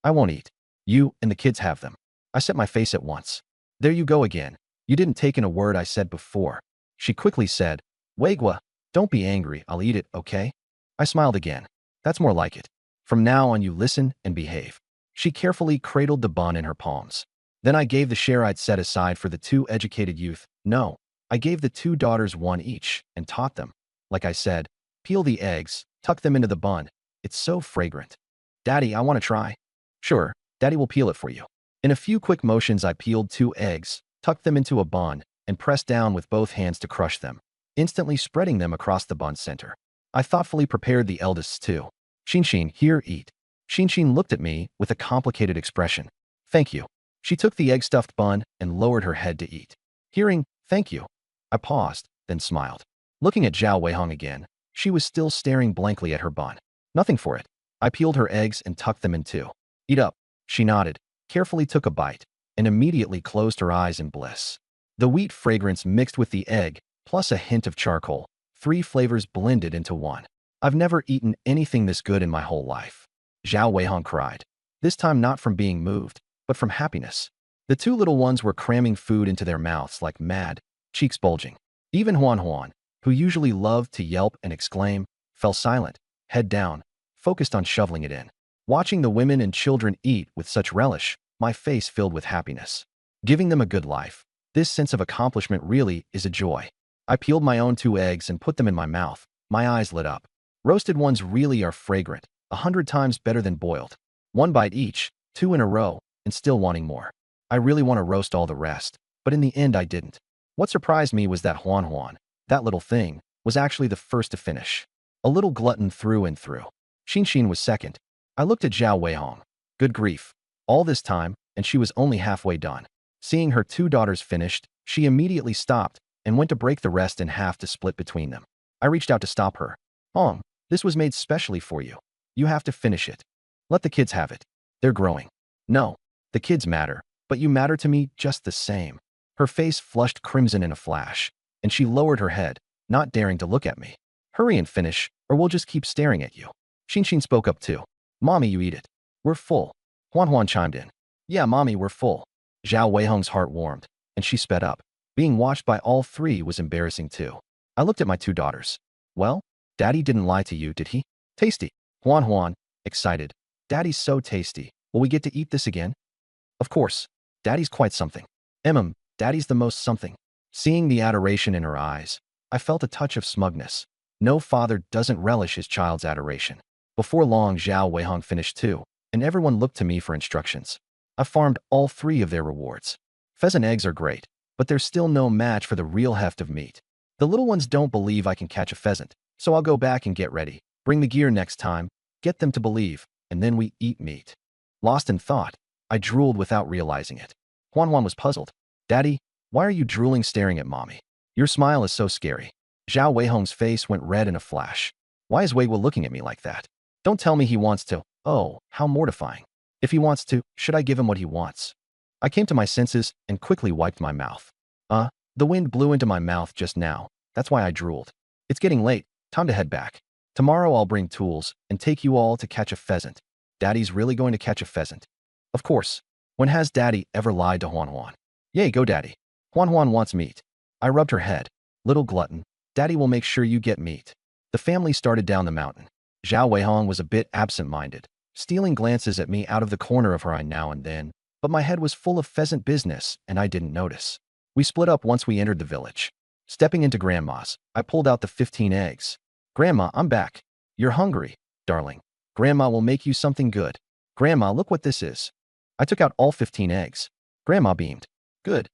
I won't eat. You and the kids have them. I set my face at once. There you go again. You didn't take in a word I said before. She quickly said, Weigua, don't be angry. I'll eat it, okay? I smiled again. That's more like it. From now on, you listen and behave. She carefully cradled the bun in her palms. Then I gave the share I'd set aside for the 2 educated youth. No, I gave the 2 daughters 1 each and taught them. Like I said, peel the eggs, tuck them into the bun. It's so fragrant. Daddy, I want to try. Sure, Daddy will peel it for you. In a few quick motions, I peeled 2 eggs, tucked them into a bun, and pressed down with both hands to crush them, instantly spreading them across the bun's center. I thoughtfully prepared the eldest's too. Xin, here, eat. Xin looked at me with a complicated expression. Thank you. She took the egg-stuffed bun and lowered her head to eat. Hearing, thank you, I paused, then smiled. Looking at Zhao Weihong again, she was still staring blankly at her bun. Nothing for it. I peeled her eggs and tucked them in 2. Eat up. She nodded, carefully took a bite, and immediately closed her eyes in bliss. The wheat fragrance mixed with the egg, plus a hint of charcoal, 3 flavors blended into one. I've never eaten anything this good in my whole life. Zhao Weihong cried. This time not from being moved, but from happiness. The 2 little ones were cramming food into their mouths like mad, cheeks bulging. Even Huan, who usually loved to yelp and exclaim, fell silent, head down, focused on shoveling it in. Watching the women and children eat with such relish, my face filled with happiness. Giving them a good life. This sense of accomplishment really is a joy. I peeled my own 2 eggs and put them in my mouth. My eyes lit up. Roasted ones really are fragrant, 100 times better than boiled. 1 bite each, 2 in a row, and still wanting more. I really want to roast all the rest, but in the end I didn't. What surprised me was that Huan, that little thing, was actually the first to finish. A little glutton through and through. Xin was second. I looked at Zhao Weihong. Good grief. All this time, and she was only halfway done. Seeing her two daughters finished, she immediately stopped and went to break the rest in half to split between them. I reached out to stop her. Hong, this was made specially for you. You have to finish it. Let the kids have it. They're growing. No, the kids matter, but you matter to me just the same. Her face flushed crimson in a flash, and she lowered her head, not daring to look at me. Hurry and finish, or we'll just keep staring at you. Xin spoke up too. Mommy, you eat it. We're full. Huan chimed in. Yeah, Mommy, we're full. Zhao Weihong's heart warmed, and she sped up. Being watched by all three was embarrassing too. I looked at my two daughters. Well, Daddy didn't lie to you, did he? Tasty. Huan, excited. Daddy's so tasty. Will we get to eat this again? Of course. Daddy's quite something. Daddy's the most something. Seeing the adoration in her eyes, I felt a touch of smugness. No father doesn't relish his child's adoration. Before long, Zhao Weihong finished too, and everyone looked to me for instructions. I farmed all three of their rewards. Pheasant eggs are great, but there's still no match for the real heft of meat. The little ones don't believe I can catch a pheasant, so I'll go back and get ready. Bring the gear next time, get them to believe, and then we eat meat. Lost in thought, I drooled without realizing it. Huan was puzzled. Daddy, why are you drooling staring at Mommy? Your smile is so scary. Zhao Weihong's face went red in a flash. Why is Weiwa looking at me like that? Don't tell me he wants to. Oh, how mortifying. If he wants to, should I give him what he wants? I came to my senses and quickly wiped my mouth. The wind blew into my mouth just now. That's why I drooled. It's getting late. Time to head back. Tomorrow I'll bring tools and take you all to catch a pheasant. Daddy's really going to catch a pheasant. Of course. When has Daddy ever lied to Huan? Yay, go Daddy. Huan wants meat. I rubbed her head. Little glutton. Daddy will make sure you get meat. The family started down the mountain. Zhao Weihong was a bit absent-minded, stealing glances at me out of the corner of her eye now and then, but my head was full of pheasant business and I didn't notice. We split up once we entered the village. Stepping into Grandma's, I pulled out the 15 eggs. Grandma, I'm back. You're hungry, darling. Grandma will make you something good. Grandma, look what this is. I took out all 15 eggs. Grandma beamed. Good.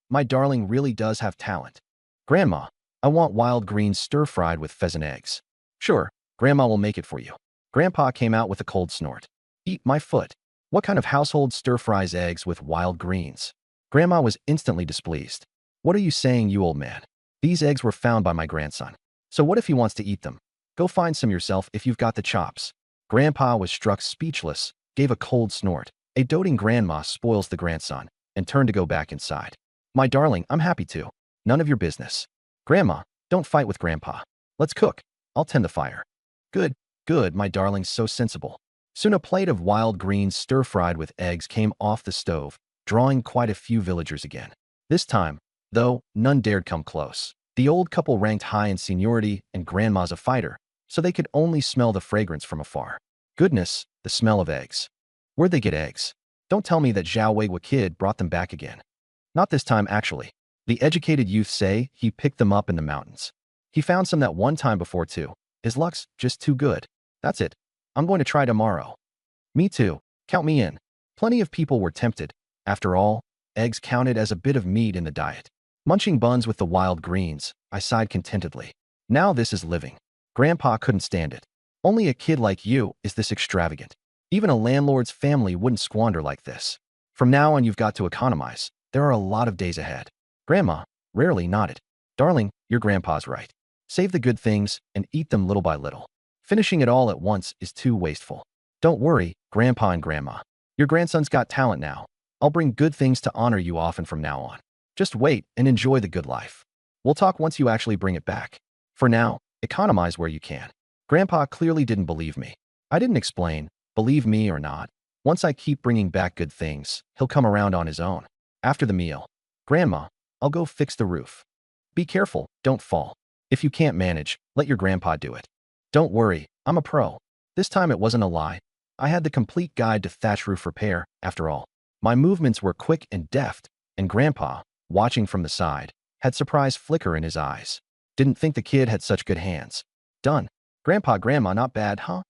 My darling really does have talent. Grandma, I want wild greens stir-fried with pheasant eggs. Sure, Grandma will make it for you. Grandpa came out with a cold snort. Eat my foot. What kind of household stir-fries eggs with wild greens? Grandma was instantly displeased. What are you saying, you old man? These eggs were found by my grandson. So what if he wants to eat them? Go find some yourself if you've got the chops. Grandpa was struck speechless, gave a cold snort. A doting grandma spoils the grandson, and turned to go back inside. My darling, I'm happy to. None of your business. Grandma, don't fight with Grandpa. Let's cook. I'll tend the fire. Good, my darling's so sensible. Soon a plate of wild greens stir-fried with eggs came off the stove, drawing quite a few villagers again. This time, though, none dared come close. The old couple ranked high in seniority and Grandma's a fighter, so they could only smell the fragrance from afar. Goodness, the smell of eggs. Where'd they get eggs? Don't tell me that Zhao Weiwa kid brought them back again. Not this time, actually. The educated youth say he picked them up in the mountains. He found some that one time before too. His luck's just too good. That's it. I'm going to try tomorrow. Me too. Count me in. Plenty of people were tempted. After all, eggs counted as a bit of meat in the diet. Munching buns with the wild greens, I sighed contentedly. Now this is living. Grandpa couldn't stand it. Only a kid like you is this extravagant. Even a landlord's family wouldn't squander like this. From now on, you've got to economize. There are a lot of days ahead. Grandma rarely nodded. Darling, your grandpa's right. Save the good things and eat them little by little. Finishing it all at once is too wasteful. Don't worry, Grandpa and Grandma. Your grandson's got talent now. I'll bring good things to honor you often from now on. Just wait and enjoy the good life. We'll talk once you actually bring it back. For now, economize where you can. Grandpa clearly didn't believe me. I didn't explain, believe me or not. Once I keep bringing back good things, he'll come around on his own. After the meal, Grandma, I'll go fix the roof. Be careful, don't fall. If you can't manage, let your grandpa do it. Don't worry, I'm a pro. This time it wasn't a lie. I had the complete guide to thatch roof repair, after all. My movements were quick and deft, and Grandpa, watching from the side, had surprise flicker in his eyes. Didn't think the kid had such good hands. Done. Grandma, not bad, huh?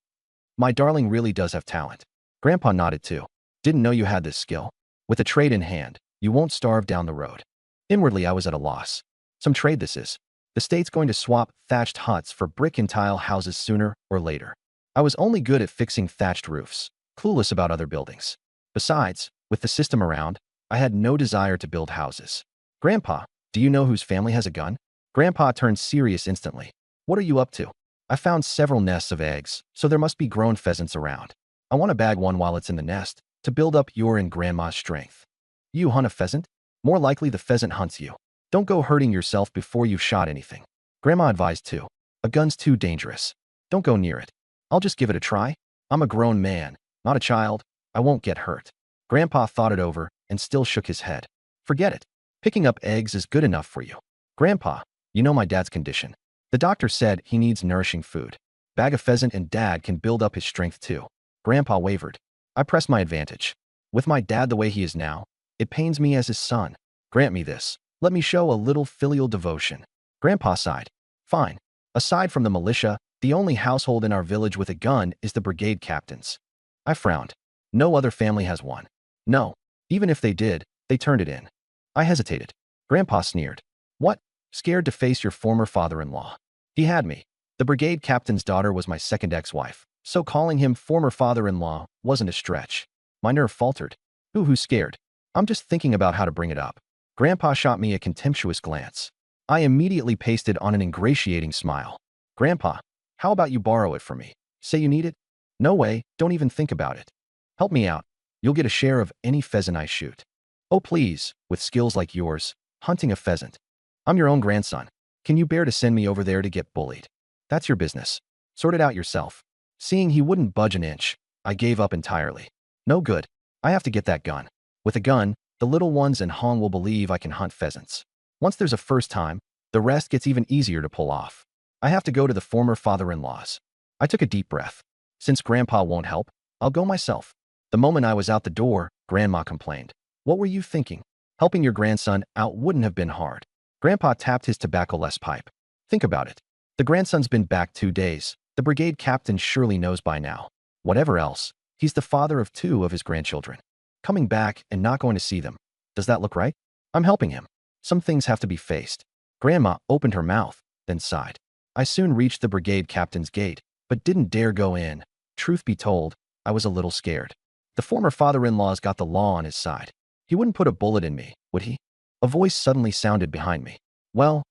My darling really does have talent. Grandpa nodded too. Didn't know you had this skill. With a trade in hand, you won't starve down the road. Inwardly, I was at a loss. Some trade this is. The state's going to swap thatched huts for brick and tile houses sooner or later. I was only good at fixing thatched roofs, clueless about other buildings. Besides, with the system around, I had no desire to build houses. Grandpa, do you know whose family has a gun? Grandpa turned serious instantly. What are you up to? I found several nests of eggs, so there must be grown pheasants around. I want to bag one while it's in the nest, to build up your and Grandma's strength. You hunt a pheasant? More likely the pheasant hunts you. Don't go hurting yourself before you've shot anything. Grandma advised too. A gun's too dangerous. Don't go near it. I'll just give it a try. I'm a grown man, not a child. I won't get hurt. Grandpa thought it over and still shook his head. Forget it. Picking up eggs is good enough for you. Grandpa, you know my dad's condition. The doctor said he needs nourishing food. Bag a pheasant and Dad can build up his strength too. Grandpa wavered. I pressed my advantage. With my dad the way he is now, it pains me as his son. Grant me this. Let me show a little filial devotion. Grandpa sighed. Fine. Aside from the militia, the only household in our village with a gun is the brigade captain's. I frowned. No other family has one. No. Even if they did, they turned it in. I hesitated. Grandpa sneered. What? Scared to face your former father-in-law? He had me. The brigade captain's daughter was my second ex-wife, so calling him former father-in-law wasn't a stretch. My nerve faltered. Who's scared? I'm just thinking about how to bring it up. Grandpa shot me a contemptuous glance. I immediately pasted on an ingratiating smile. Grandpa, how about you borrow it from me? Say you need it? No way, don't even think about it. Help me out. You'll get a share of any pheasant I shoot. Oh please, with skills like yours, hunting a pheasant. I'm your own grandson. Can you bear to send me over there to get bullied? That's your business. Sort it out yourself. Seeing he wouldn't budge an inch, I gave up entirely. No good. I have to get that gun. With a gun, the little ones and Hong will believe I can hunt pheasants. Once there's a first time, the rest gets even easier to pull off. I have to go to the former father-in-law's. I took a deep breath. Since Grandpa won't help, I'll go myself. The moment I was out the door, Grandma complained. What were you thinking? Helping your grandson out wouldn't have been hard. Grandpa tapped his tobacco-less pipe. Think about it. The grandson's been back 2 days. The brigade captain surely knows by now. Whatever else, he's the father of 2 of his grandchildren. Coming back and not going to see them. Does that look right? I'm helping him. Some things have to be faced. Grandma opened her mouth, then sighed. I soon reached the brigade captain's gate, but didn't dare go in. Truth be told, I was a little scared. The former father-in-law's got the law on his side. He wouldn't put a bullet in me, would he? A voice suddenly sounded behind me. Well,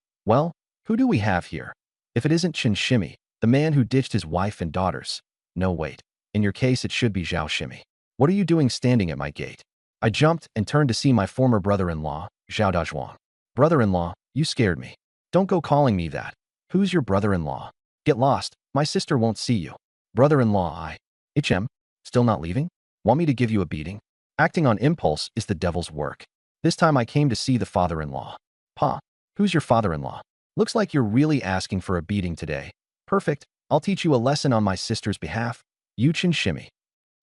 who do we have here? If it isn't Chin Shimmy, the man who ditched his wife and daughters. No, wait. In your case, it should be Zhao Shimmy. What are you doing standing at my gate? I jumped and turned to see my former brother-in-law, Zhao Dazhuang. Brother-in-law, you scared me. Don't go calling me that. Who's your brother-in-law? Get lost. My sister won't see you. Brother-in-law, HM? Still not leaving? Want me to give you a beating? Acting on impulse is the devil's work. This time I came to see the father-in-law. Pa, who's your father-in-law? Looks like you're really asking for a beating today. Perfect. I'll teach you a lesson on my sister's behalf. You Chin Shimmy.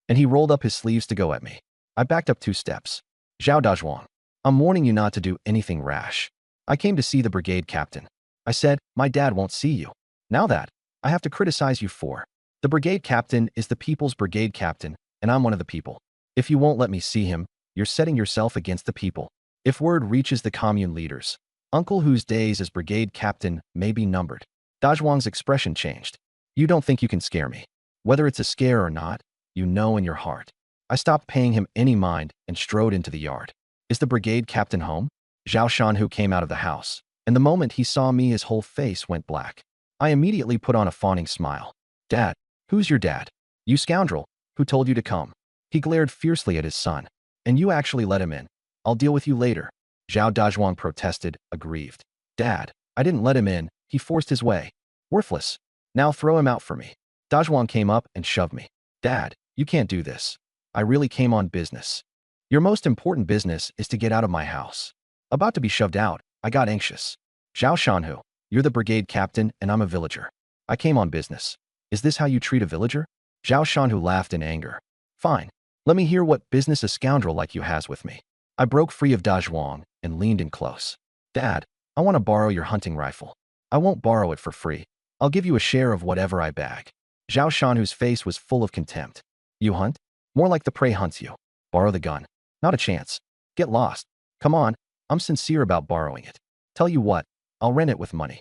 And he rolled up his sleeves to go at me. I backed up 2 steps. Zhao Dazhuang, I'm warning you not to do anything rash. I came to see the brigade captain. I said, my dad won't see you. Now that, I have to criticize you for. The brigade captain is the people's brigade captain, and I'm one of the people. If you won't let me see him, you're setting yourself against the people. If word reaches the commune leaders, Uncle whose days as brigade captain may be numbered. Dazhuang's expression changed. You don't think you can scare me. Whether it's a scare or not, you know in your heart. I stopped paying him any mind and strode into the yard. Is the brigade captain home? Zhao Shanhu came out of the house, and the moment he saw me his whole face went black. I immediately put on a fawning smile. Dad, who's your dad? You scoundrel, who told you to come? He glared fiercely at his son. And you actually let him in. I'll deal with you later. Zhao Dazhuang protested, aggrieved. Dad, I didn't let him in, he forced his way. Worthless. Now throw him out for me. Dazhuang came up and shoved me. Dad, you can't do this. I really came on business. Your most important business is to get out of my house. About to be shoved out, I got anxious. Zhao Shanhu, you're the brigade captain and I'm a villager. I came on business. Is this how you treat a villager? Zhao Shanhu laughed in anger. Fine. Let me hear what business a scoundrel like you has with me. I broke free of Dazhuang and leaned in close. Dad, I want to borrow your hunting rifle. I won't borrow it for free. I'll give you a share of whatever I bag. Zhao Shanhu's face was full of contempt. You hunt? More like the prey hunts you. Borrow the gun. Not a chance. Get lost. Come on, I'm sincere about borrowing it. Tell you what, I'll rent it with money.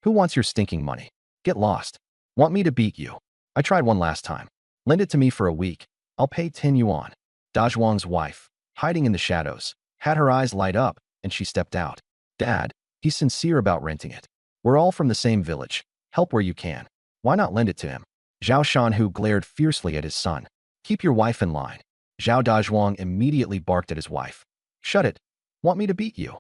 Who wants your stinking money? Get lost. Want me to beat you? I tried one last time. Lend it to me for a week. I'll pay 10 yuan. Dazhuang's wife, hiding in the shadows, had her eyes light up, and she stepped out. Dad, he's sincere about renting it. We're all from the same village. Help where you can. Why not lend it to him? Zhao Shanhu glared fiercely at his son. Keep your wife in line. Zhao Dazhuang immediately barked at his wife. Shut it. Want me to beat you?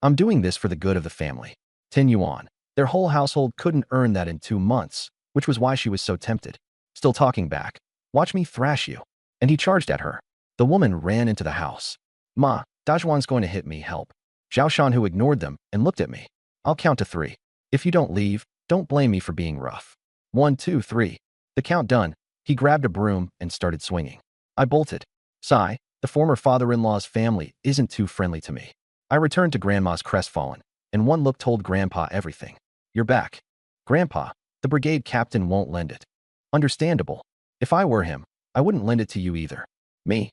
I'm doing this for the good of the family. 10 yuan. Their whole household couldn't earn that in 2 months, which was why she was so tempted. Still talking back. Watch me thrash you. And he charged at her. The woman ran into the house. Ma, Dazhuang's going to hit me, help. Zhao Shanhu ignored them and looked at me. I'll count to 3. If you don't leave, don't blame me for being rough. 1, 2, 3. The count done, he grabbed a broom and started swinging. I bolted. Sigh, the former father-in-law's family isn't too friendly to me. I returned to Grandma's crestfallen, and one look told Grandpa everything. You're back. Grandpa, the brigade captain won't lend it. Understandable. If I were him, I wouldn't lend it to you either. Me?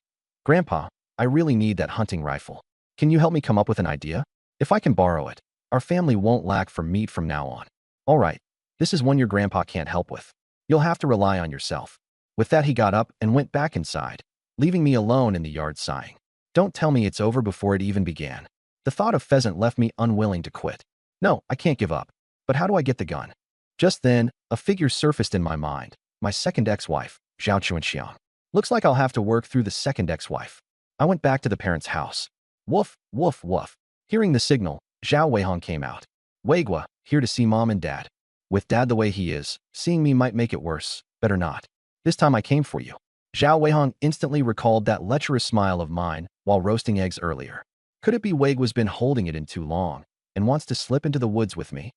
Grandpa, I really need that hunting rifle. Can you help me come up with an idea? If I can borrow it, our family won't lack for meat from now on. All right, this is one your grandpa can't help with. You'll have to rely on yourself. With that, he got up and went back inside, leaving me alone in the yard sighing. Don't tell me it's over before it even began. The thought of pheasant left me unwilling to quit. No, I can't give up. But how do I get the gun? Just then, a figure surfaced in my mind. My second ex-wife, Zhao Chuanxiang. Looks like I'll have to work through the second ex-wife. I went back to the parents' house. Woof, woof, woof. Hearing the signal, Zhao Weihong came out. Weigua, here to see mom and dad. With dad the way he is, seeing me might make it worse. Better not. This time I came for you. Zhao Weihong instantly recalled that lecherous smile of mine while roasting eggs earlier. Could it be Weigua's been holding it in too long and wants to slip into the woods with me?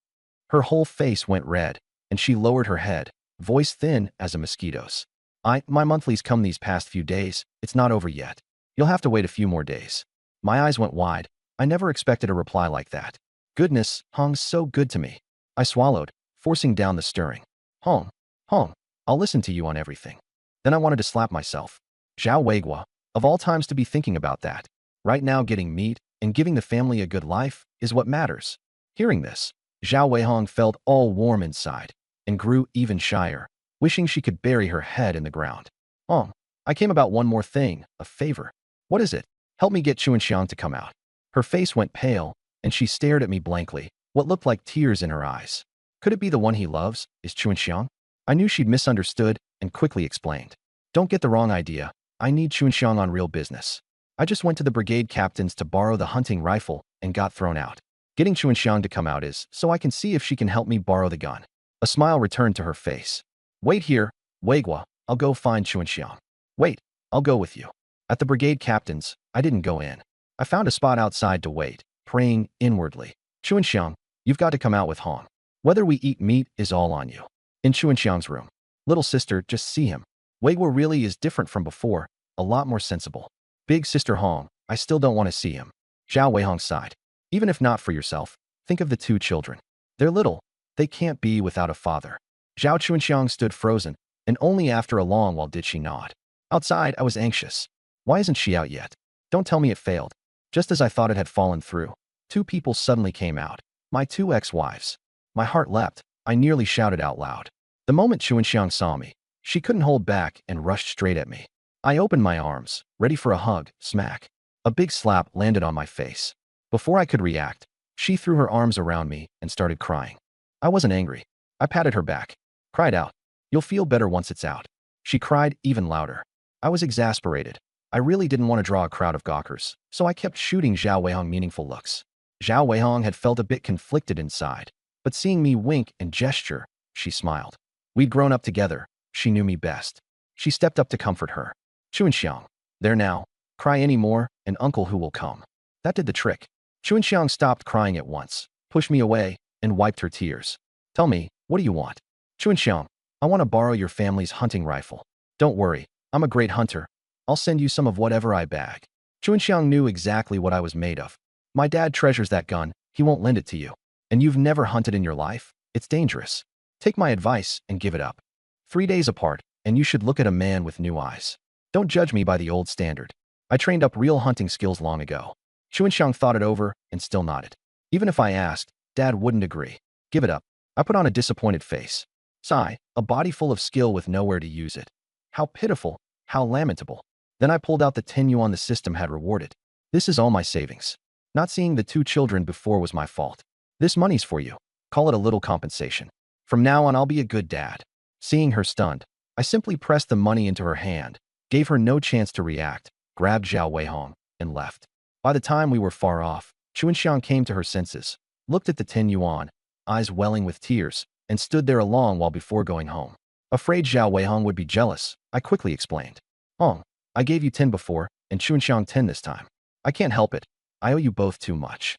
Her whole face went red, and she lowered her head, voice thin as a mosquito's. My monthlies come these past few days. It's not over yet. You'll have to wait a few more days. My eyes went wide. I never expected a reply like that. Goodness, Hong's so good to me. I swallowed, forcing down the stirring. Hong, I'll listen to you on everything. Then I wanted to slap myself. Zhao Weigua, of all times to be thinking about that. Right now getting meat and giving the family a good life is what matters. Hearing this, Zhao Weihong felt all warm inside and grew even shyer, wishing she could bury her head in the ground. Hong, I came about one more thing, a favor. What is it? Help me get Chuanxiang to come out. Her face went pale, and she stared at me blankly, what looked like tears in her eyes. Could it be the one he loves, is Chuanxiang? I knew she'd misunderstood and quickly explained. Don't get the wrong idea. I need Chuanxiang on real business. I just went to the brigade captains to borrow the hunting rifle and got thrown out. Getting Chuanxiang to come out is so I can see if she can help me borrow the gun. A smile returned to her face. Wait here, Weigua, I'll go find Chuanxiang. Wait, I'll go with you. At the brigade captains, I didn't go in. I found a spot outside to wait, praying inwardly. Chuanxiang, you've got to come out with Hong. Whether we eat meat is all on you. In Chuanxiang's room. Little sister, just see him. Weigua really is different from before, a lot more sensible. Big sister Hong, I still don't want to see him. Zhao Weihong sighed. Even if not for yourself, think of the 2 children. They're little. They can't be without a father. Zhao Chuanxiang stood frozen, and only after a long while did she nod. Outside, I was anxious. Why isn't she out yet? Don't tell me it failed. Just as I thought it had fallen through, 2 people suddenly came out. My 2 ex-wives. My heart leapt. I nearly shouted out loud. The moment Chuanxiang saw me, she couldn't hold back and rushed straight at me. I opened my arms, ready for a hug, smack. A big slap landed on my face. Before I could react, she threw her arms around me and started crying. I wasn't angry. I patted her back, cried out, "You'll feel better once it's out." She cried even louder. I was exasperated. I really didn't want to draw a crowd of gawkers, so I kept shooting Zhao Weihong meaningful looks. Zhao Weihong had felt a bit conflicted inside, but seeing me wink and gesture, she smiled. We'd grown up together. She knew me best. She stepped up to comfort her. Chuanxiang, there now. Cry any more, and uncle who will come. That did the trick. Chuanxiang stopped crying at once, pushed me away, and wiped her tears. Tell me, what do you want? Chuanxiang, I want to borrow your family's hunting rifle. Don't worry, I'm a great hunter. I'll send you some of whatever I bag. Chuanxiang knew exactly what I was made of. My dad treasures that gun. He won't lend it to you. And you've never hunted in your life? It's dangerous. Take my advice and give it up. 3 days apart, and you should look at a man with new eyes. Don't judge me by the old standard. I trained up real hunting skills long ago. Chuanxiang thought it over and still nodded. Even if I asked, Dad wouldn't agree. Give it up. I put on a disappointed face. Sigh, a body full of skill with nowhere to use it. How pitiful, how lamentable. Then I pulled out the 10 yuan the system had rewarded. This is all my savings. Not seeing the 2 children before was my fault. This money's for you. Call it a little compensation. From now on, I'll be a good dad. Seeing her stunned, I simply pressed the money into her hand, gave her no chance to react, grabbed Zhao Weihong, and left. By the time we were far off, Chuanxiang came to her senses, looked at the 10 yuan, eyes welling with tears, and stood there a long while before going home. Afraid Zhao Weihong would be jealous, I quickly explained. Hong, I gave you 10 before, and Chuanxiang 10 this time. I can't help it. I owe you both too much.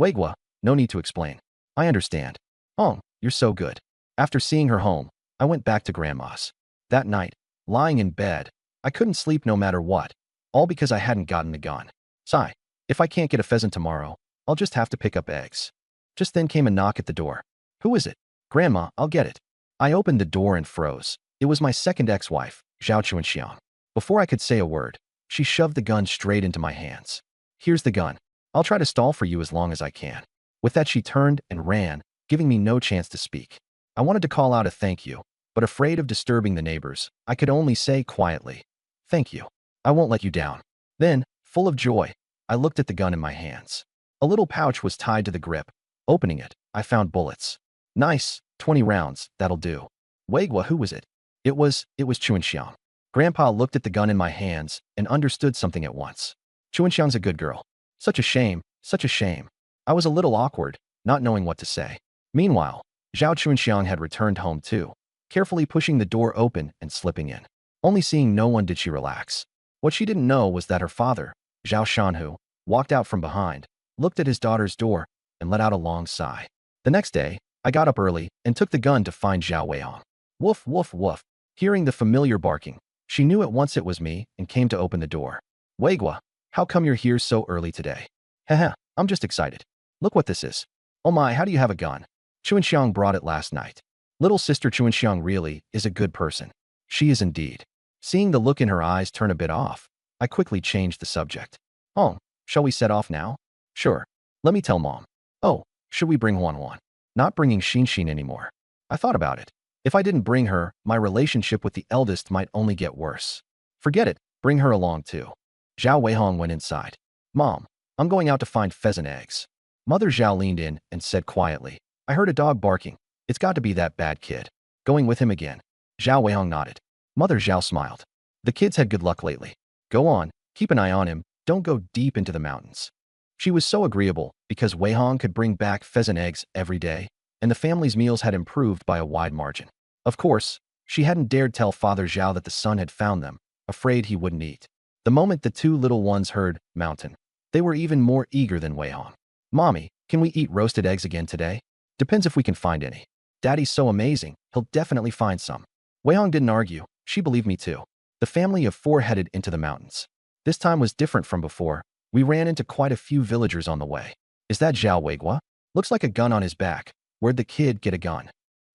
Weigua, no need to explain. I understand. Hong, you're so good. After seeing her home, I went back to Grandma's. That night, lying in bed, I couldn't sleep no matter what, all because I hadn't gotten the gun. Sigh, if I can't get a pheasant tomorrow, I'll just have to pick up eggs. Just then came a knock at the door. Who is it? Grandma, I'll get it. I opened the door and froze. It was my second ex-wife, Zhao Chuanxiang. Before I could say a word, she shoved the gun straight into my hands. Here's the gun. I'll try to stall for you as long as I can. With that, she turned and ran, giving me no chance to speak. I wanted to call out a thank you, but afraid of disturbing the neighbors, I could only say quietly, "Thank you. I won't let you down." Then, full of joy, I looked at the gun in my hands. A little pouch was tied to the grip. Opening it, I found bullets. Nice, 20 rounds, that'll do. Weigua, who was it? It was Chuanxiang. Grandpa looked at the gun in my hands and understood something at once. Chuanxiang's a good girl. Such a shame, such a shame. I was a little awkward, not knowing what to say. Meanwhile, Zhao Chuanxiang had returned home too, carefully pushing the door open and slipping in. Only seeing no one did she relax. What she didn't know was that her father, Zhao Shanhu, walked out from behind, looked at his daughter's door, and let out a long sigh. The next day, I got up early and took the gun to find Zhao Weihong. Woof, woof, woof. Hearing the familiar barking, she knew at once it was me and came to open the door. Weigua, how come you're here so early today? Haha, I'm just excited. Look what this is. Oh my, how do you have a gun? Chuanxiang brought it last night. Little sister Chuanxiang really is a good person. She is indeed. Seeing the look in her eyes turn a bit off, I quickly changed the subject. Oh, shall we set off now? Sure. Let me tell Mom. Oh, should we bring Huan? Not bringing Xin anymore. I thought about it. If I didn't bring her, my relationship with the eldest might only get worse. Forget it, bring her along too. Zhao Weihong went inside. Mom, I'm going out to find pheasant eggs. Mother Zhao leaned in and said quietly, I heard a dog barking. It's got to be that bad kid. Going with him again. Zhao Weihong nodded. Mother Zhao smiled. The kid's had good luck lately. Go on, keep an eye on him, don't go deep into the mountains. She was so agreeable because Weihong could bring back pheasant eggs every day, and the family's meals had improved by a wide margin. Of course, she hadn't dared tell Father Zhao that the son had found them, afraid he wouldn't eat. The moment the 2 little ones heard mountain, they were even more eager than Weihong. Mommy, can we eat roasted eggs again today? Depends if we can find any. Daddy's so amazing, he'll definitely find some. Weihong didn't argue, she believed me too. The family of 4 headed into the mountains. This time was different from before. We ran into quite a few villagers on the way. Is that Zhao Weigua? Looks like a gun on his back. Where'd the kid get a gun?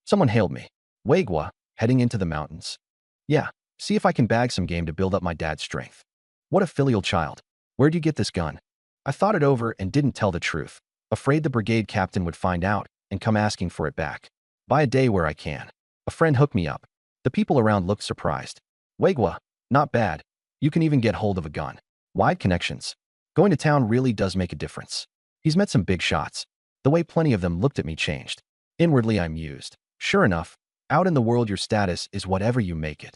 Someone hailed me. Weigua, heading into the mountains. Yeah, see if I can bag some game to build up my dad's strength. What a filial child. Where'd you get this gun? I thought it over and didn't tell the truth, afraid the brigade captain would find out and come asking for it back. Buy a day where I can. A friend hooked me up. The people around looked surprised. Weigua, not bad. You can even get hold of a gun. Wide connections. Going to town really does make a difference. He's met some big shots. The way plenty of them looked at me changed. Inwardly, I mused. Sure enough, out in the world your status is whatever you make it.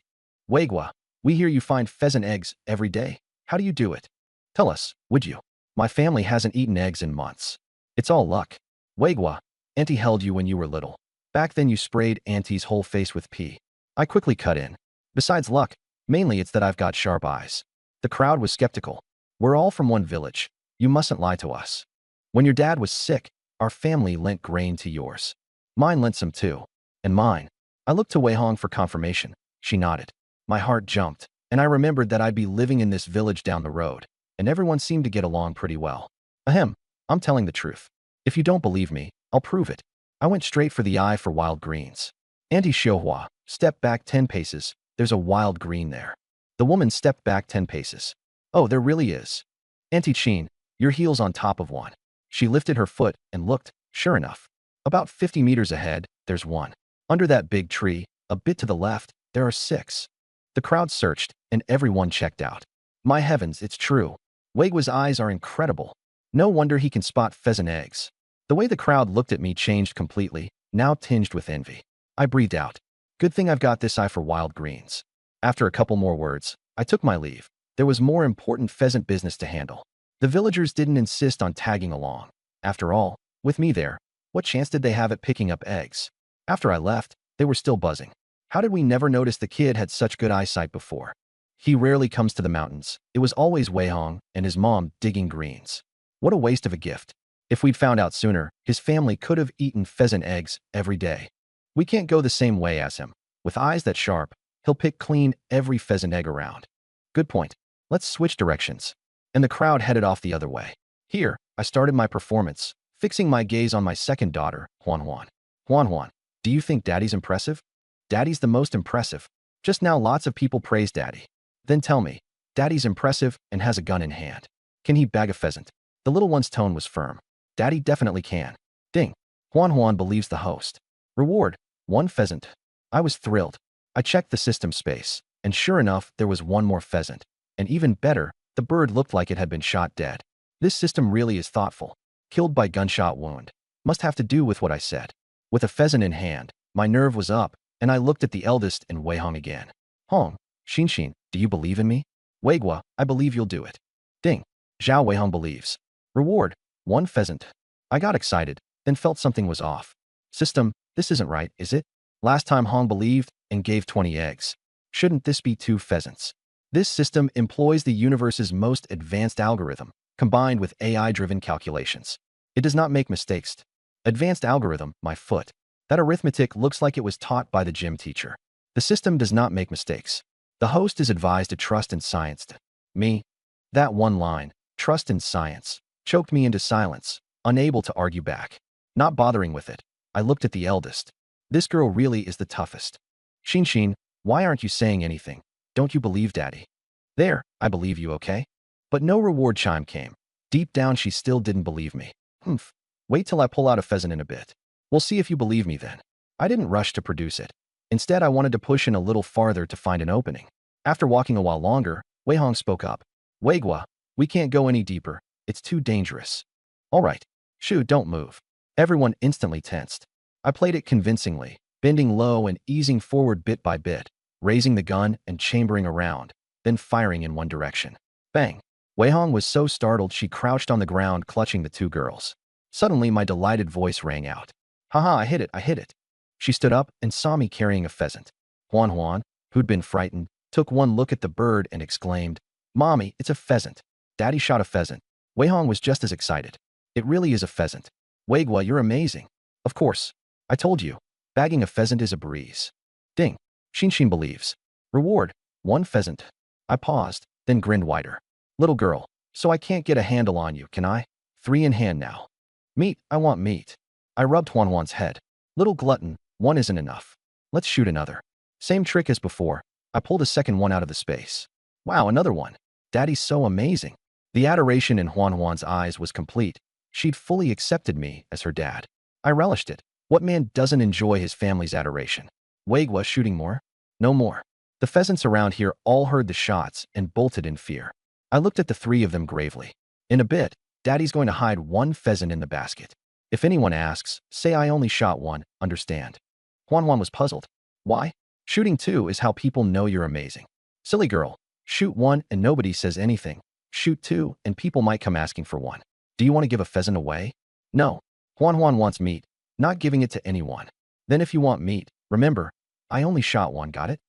Weigua, we hear you find pheasant eggs every day. How do you do it? Tell us, would you? My family hasn't eaten eggs in months. It's all luck. Weigua, Auntie held you when you were little. Back then you sprayed Auntie's whole face with pee. I quickly cut in. Besides luck, mainly it's that I've got sharp eyes. The crowd was skeptical. We're all from one village. You mustn't lie to us. When your dad was sick, our family lent grain to yours. Mine lent some too. And mine. I looked to Weihong for confirmation. She nodded. My heart jumped, and I remembered that I'd be living in this village down the road, and everyone seemed to get along pretty well. Ahem, I'm telling the truth. If you don't believe me, I'll prove it. I went straight for the eye for wild greens. Auntie Xiuhua, step back 10 paces. There's a wild green there. The woman stepped back 10 paces. Oh, there really is. Auntie Qin, your heel's on top of one. She lifted her foot and looked, sure enough. About 50 meters ahead, there's one. Under that big tree, a bit to the left, there are 6. The crowd searched, and everyone checked out. My heavens, it's true. Waigwa's eyes are incredible. No wonder he can spot pheasant eggs. The way the crowd looked at me changed completely, now tinged with envy. I breathed out. Good thing I've got this eye for wild greens. After a couple more words, I took my leave. There was more important pheasant business to handle. The villagers didn't insist on tagging along. After all, with me there, what chance did they have at picking up eggs? After I left, they were still buzzing. How did we never notice the kid had such good eyesight before? He rarely comes to the mountains. It was always Wei Hong and his mom digging greens. What a waste of a gift. If we'd found out sooner, his family could have eaten pheasant eggs every day. We can't go the same way as him. With eyes that sharp, he'll pick clean every pheasant egg around. Good point. Let's switch directions. And the crowd headed off the other way. Here, I started my performance, fixing my gaze on my second daughter, Huan Huan. Huan Huan, do you think Daddy's impressive? Daddy's the most impressive. Just now lots of people praise Daddy. Then tell me, Daddy's impressive and has a gun in hand. Can he bag a pheasant? The little one's tone was firm. Daddy definitely can. Ding. Huan Huan believes the host. Reward, 1 pheasant. I was thrilled. I checked the system space, and sure enough, there was 1 more pheasant. And even better, the bird looked like it had been shot dead. This system really is thoughtful. Killed by gunshot wound. Must have to do with what I said. With a pheasant in hand, my nerve was up, and I looked at the eldest and Wei Hong again. Hong, Xin, do you believe in me? Weigua, I believe you'll do it. Ding. Zhao Wei Hong believes. Reward, 1 pheasant. I got excited, then felt something was off. System, this isn't right, is it? Last time Hong believed and gave 20 eggs. Shouldn't this be 2 pheasants? This system employs the universe's most advanced algorithm, combined with AI-driven calculations. It does not make mistakes. Advanced algorithm, my foot. That arithmetic looks like it was taught by the gym teacher. The system does not make mistakes. The host is advised to trust in science. Me? That one line, trust in science, choked me into silence, unable to argue back. Not bothering with it, I looked at the eldest. This girl really is the toughest. Xin, why aren't you saying anything? Don't you believe Daddy? There, I believe you, okay? But no reward chime came. Deep down, she still didn't believe me. Humph. Wait till I pull out a pheasant in a bit. We'll see if you believe me then. I didn't rush to produce it. Instead, I wanted to push in a little farther to find an opening. After walking a while longer, Wei Hong spoke up. Weigua, we can't go any deeper. It's too dangerous. All right. Shoo, don't move. Everyone instantly tensed. I played it convincingly, bending low and easing forward bit by bit, raising the gun and chambering around, then firing in one direction. Bang. Wei Hong was so startled she crouched on the ground clutching the 2 girls. Suddenly, my delighted voice rang out. Haha, I hit it. She stood up and saw me carrying a pheasant. Huan Huan, who'd been frightened, took one look at the bird and exclaimed, Mommy, it's a pheasant. Daddy shot a pheasant. Wei Hong was just as excited. It really is a pheasant. Weigua, you're amazing. Of course. I told you. Bagging a pheasant is a breeze. Ding. Xin believes. Reward, 1 pheasant. I paused, then grinned wider. Little girl, so I can't get a handle on you, can I? 3 in hand now. Meat, I want meat. I rubbed Huan Huan's head. Little glutton, 1 isn't enough. Let's shoot another. Same trick as before. I pulled a second one out of the space. Wow, another one. Daddy's so amazing. The adoration in Huan Huan's eyes was complete. She'd fully accepted me as her dad. I relished it. What man doesn't enjoy his family's adoration? Weigua shooting more? No more. The pheasants around here all heard the shots and bolted in fear. I looked at the 3 of them gravely. In a bit, Daddy's going to hide 1 pheasant in the basket. If anyone asks, say I only shot 1, understand. Huan Huan was puzzled. Why? Shooting 2 is how people know you're amazing. Silly girl. Shoot 1 and nobody says anything. Shoot 2 and people might come asking for 1. Do you want to give a pheasant away? No. Huan Huan wants meat, not giving it to anyone. Then if you want meat, remember, I only shot 1, got it?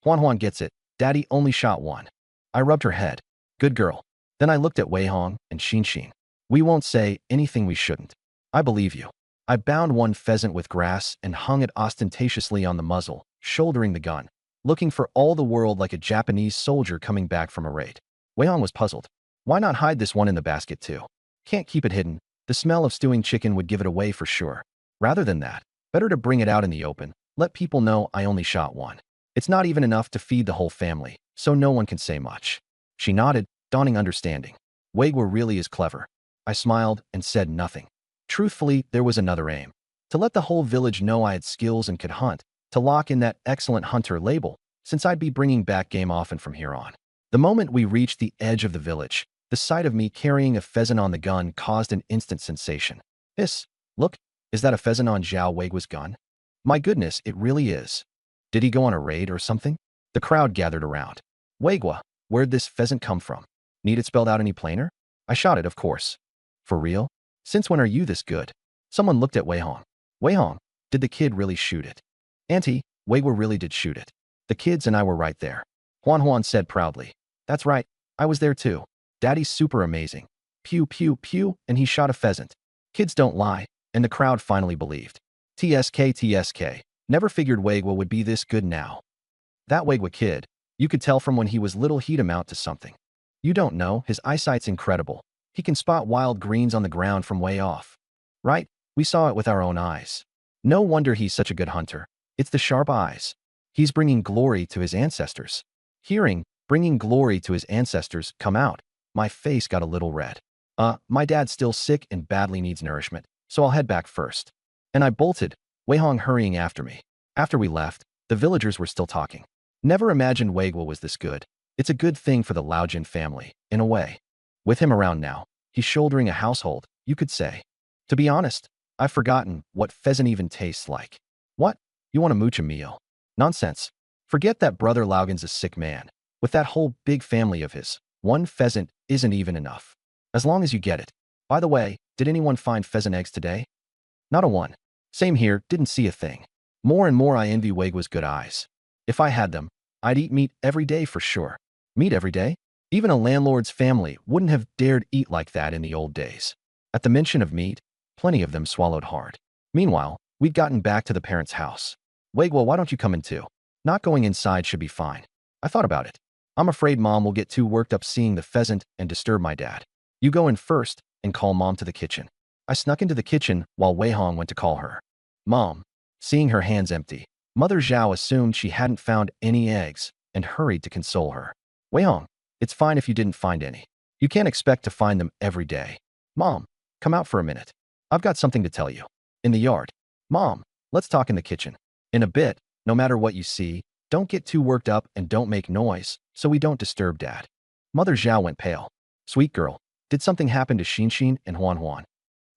Huan Huan gets it. Daddy only shot 1. I rubbed her head. Good girl. Then I looked at Wei Hong and Xin. We won't say anything we shouldn't. I believe you. I bound 1 pheasant with grass and hung it ostentatiously on the muzzle, shouldering the gun, looking for all the world like a Japanese soldier coming back from a raid. Wei Hong was puzzled. Why not hide this one in the basket too? Can't keep it hidden. The smell of stewing chicken would give it away for sure. Rather than that, better to bring it out in the open, let people know I only shot 1. It's not even enough to feed the whole family, so no one can say much. She nodded, dawning understanding. Weigua really is clever. I smiled and said nothing. Truthfully, there was another aim. To let the whole village know I had skills and could hunt, to lock in that excellent hunter label, since I'd be bringing back game often from here on. The moment we reached the edge of the village, the sight of me carrying a pheasant on the gun caused an instant sensation. Hiss, look, is that a pheasant on Zhao Weigua's gun? My goodness, it really is. Did he go on a raid or something? The crowd gathered around. Weigua, where'd this pheasant come from? Need it spelled out any plainer? I shot it, of course. For real? Since when are you this good? Someone looked at Wei Hong. Wei Hong, did the kid really shoot it? Auntie, Weigua really did shoot it. The kids and I were right there. Huan Huan said proudly. That's right, I was there too. Daddy's super amazing. Pew, pew, pew, and he shot a pheasant. Kids don't lie, and the crowd finally believed. TSK, TSK. Never figured Weigua would be this good now. That Weigua kid, you could tell from when he was little he'd amount to something. You don't know, his eyesight's incredible. He can spot wild greens on the ground from way off. Right? We saw it with our own eyes. No wonder he's such a good hunter. It's the sharp eyes. He's bringing glory to his ancestors. Hearing, bringing glory to his ancestors come out, my face got a little red. My dad's still sick and badly needs nourishment, so I'll head back first. And I bolted, Wei Hong hurrying after me. After we left, the villagers were still talking. Never imagined Weigua was this good. It's a good thing for the Laojin family, in a way. With him around now, he's shouldering a household, you could say. To be honest, I've forgotten what pheasant even tastes like. What? You want to mooch a meal? Nonsense. Forget that Brother Laogan's a sick man. With that whole big family of his, one pheasant isn't even enough. As long as you get it. By the way, did anyone find pheasant eggs today? Not a one. Same here, didn't see a thing. More and more I envy Weigua's good eyes. If I had them, I'd eat meat every day for sure. Meat every day? Even a landlord's family wouldn't have dared eat like that in the old days. At the mention of meat, plenty of them swallowed hard. Meanwhile, we'd gotten back to the parents' house. Weigua, why don't you come in too? Not going inside should be fine. I thought about it. I'm afraid Mom will get too worked up seeing the pheasant and disturb my dad. You go in first and call Mom to the kitchen. I snuck into the kitchen while Wei Hong went to call her. Mom. Seeing her hands empty, Mother Zhao assumed she hadn't found any eggs and hurried to console her. Wei Hong, it's fine if you didn't find any. You can't expect to find them every day. Mom, come out for a minute. I've got something to tell you. In the yard. Mom, let's talk in the kitchen. In a bit, no matter what you see, don't get too worked up and don't make noise, so we don't disturb Dad. Mother Zhao went pale. Sweet girl, did something happen to Xin and Huan Huan?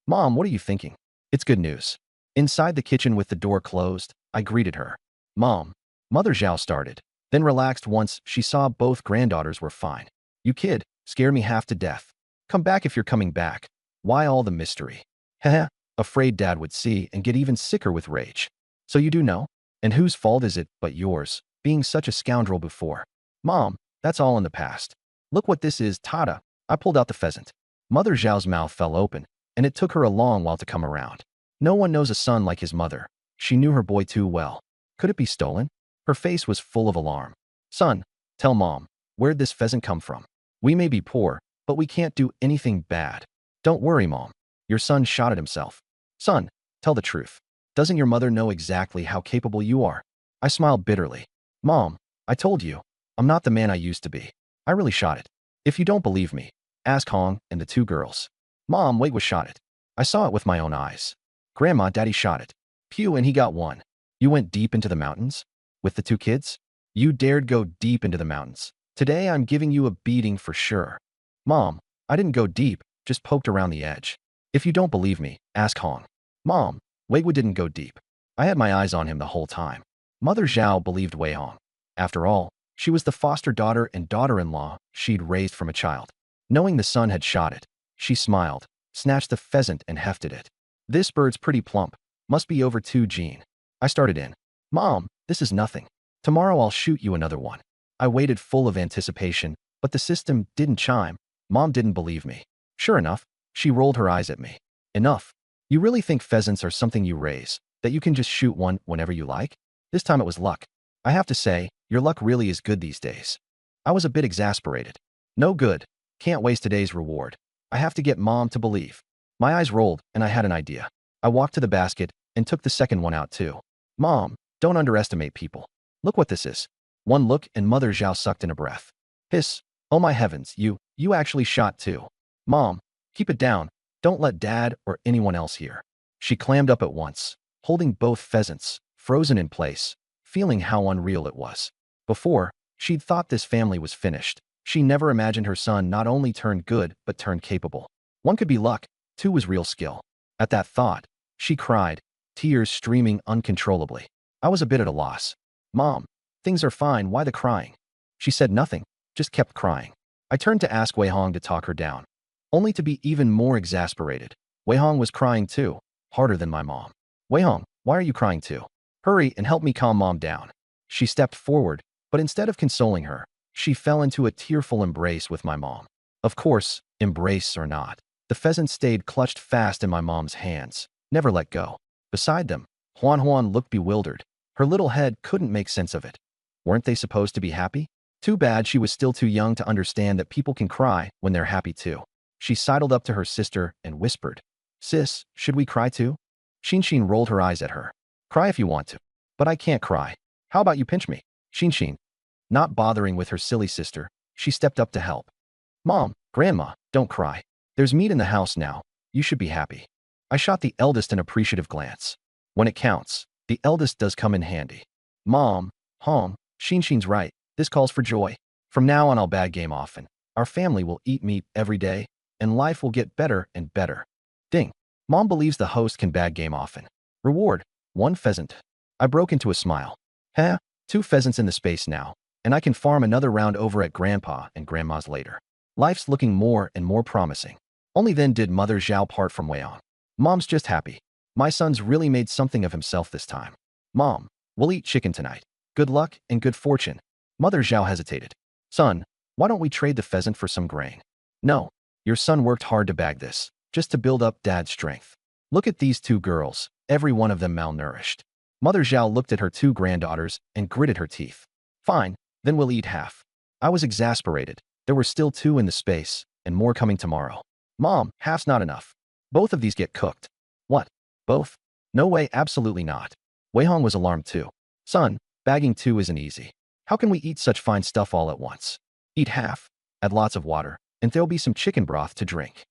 Mom, what are you thinking? It's good news. Inside the kitchen with the door closed, I greeted her. Mom. Mother Zhao started, then relaxed once she saw both granddaughters were fine. You kid, scare me half to death. Come back if you're coming back. Why all the mystery? Heh, afraid Dad would see and get even sicker with rage. So you do know? And whose fault is it but yours, being such a scoundrel before? Mom, that's all in the past. Look what this is, Tada. I pulled out the pheasant. Mother Zhao's mouth fell open, and it took her a long while to come around. No one knows a son like his mother. She knew her boy too well. Could it be stolen? Her face was full of alarm. Son, tell Mom, where'd this pheasant come from? We may be poor, but we can't do anything bad. Don't worry, Mom. Your son shot at himself. Son, tell the truth. Doesn't your mother know exactly how capable you are? I smiled bitterly. Mom, I told you, I'm not the man I used to be. I really shot it. If you don't believe me, ask Hong and the two girls. Mom, Weigua shot it. I saw it with my own eyes. Grandma, Daddy shot it. Pew, and he got one. You went deep into the mountains? With the two kids? You dared go deep into the mountains. Today I'm giving you a beating for sure. Mom, I didn't go deep, just poked around the edge. If you don't believe me, ask Hong. Mom, Weigua didn't go deep. I had my eyes on him the whole time. Mother Zhao believed Wei Hong. After all, she was the foster daughter and daughter-in-law she'd raised from a child. Knowing the son had shot it, she smiled, snatched the pheasant and hefted it. This bird's pretty plump. Must be over 2 Gene. I started in. Mom, this is nothing. Tomorrow I'll shoot you another one. I waited full of anticipation, but the system didn't chime. Mom didn't believe me. Sure enough, she rolled her eyes at me. Enough. You really think pheasants are something you raise, that you can just shoot one whenever you like? This time it was luck. I have to say, your luck really is good these days. I was a bit exasperated. No good. Can't waste today's reward. I have to get Mom to believe. My eyes rolled, and I had an idea. I walked to the basket and took the second one out too. Mom, don't underestimate people. Look what this is. One look and Mother Zhao sucked in a breath. Hiss. Oh my heavens, you actually shot too. Mom, keep it down. Don't let Dad or anyone else hear. She clammed up at once. holding both pheasants, frozen in place, feeling how unreal it was. Before, she'd thought this family was finished. She never imagined her son not only turned good, but turned capable. One could be luck, two was real skill. At that thought, she cried, tears streaming uncontrollably. I was a bit at a loss. Mom, things are fine, why the crying? She said nothing, just kept crying. I turned to ask Wei Hong to talk her down, only to be even more exasperated. Wei Hong was crying too, harder than my mom. Wei Hong, why are you crying too? Hurry and help me calm Mom down. She stepped forward, but instead of consoling her, she fell into a tearful embrace with my mom. Of course, embrace or not, the pheasant stayed clutched fast in my mom's hands, never let go. Beside them, Huan Huan looked bewildered. Her little head couldn't make sense of it. Weren't they supposed to be happy? Too bad she was still too young to understand that people can cry when they're happy too. She sidled up to her sister and whispered, Sis, should we cry too? Xin rolled her eyes at her. Cry if you want to. But I can't cry. How about you pinch me? Xin, not bothering with her silly sister, she stepped up to help. Mom, Grandma, don't cry. There's meat in the house now. You should be happy. I shot the eldest an appreciative glance. When it counts, the eldest does come in handy. Mom, Hong, Xin's right. This calls for joy. From now on I'll bag game often. Our family will eat meat every day, and life will get better and better. Ding. Mom believes the host can bag game often. Reward, 1 pheasant. I broke into a smile. Heh, 2 pheasants in the space now, and I can farm another round over at Grandpa and Grandma's later. Life's looking more and more promising. Only then did Mother Zhao part from Wei Hong. Mom's just happy. My son's really made something of himself this time. Mom, we'll eat chicken tonight. Good luck and good fortune. Mother Zhao hesitated. Son, why don't we trade the pheasant for some grain? No, your son worked hard to bag this, just to build up Dad's strength. Look at these 2 girls, every one of them malnourished. Mother Zhao looked at her 2 granddaughters and gritted her teeth. Fine, then we'll eat half. I was exasperated. There were still 2 in the space, and more coming tomorrow. Mom, half's not enough. Both of these get cooked. What? Both? No way, absolutely not. Wei Hong was alarmed too. Son, bagging 2 isn't easy. How can we eat such fine stuff all at once? Eat half, add lots of water, and there'll be some chicken broth to drink.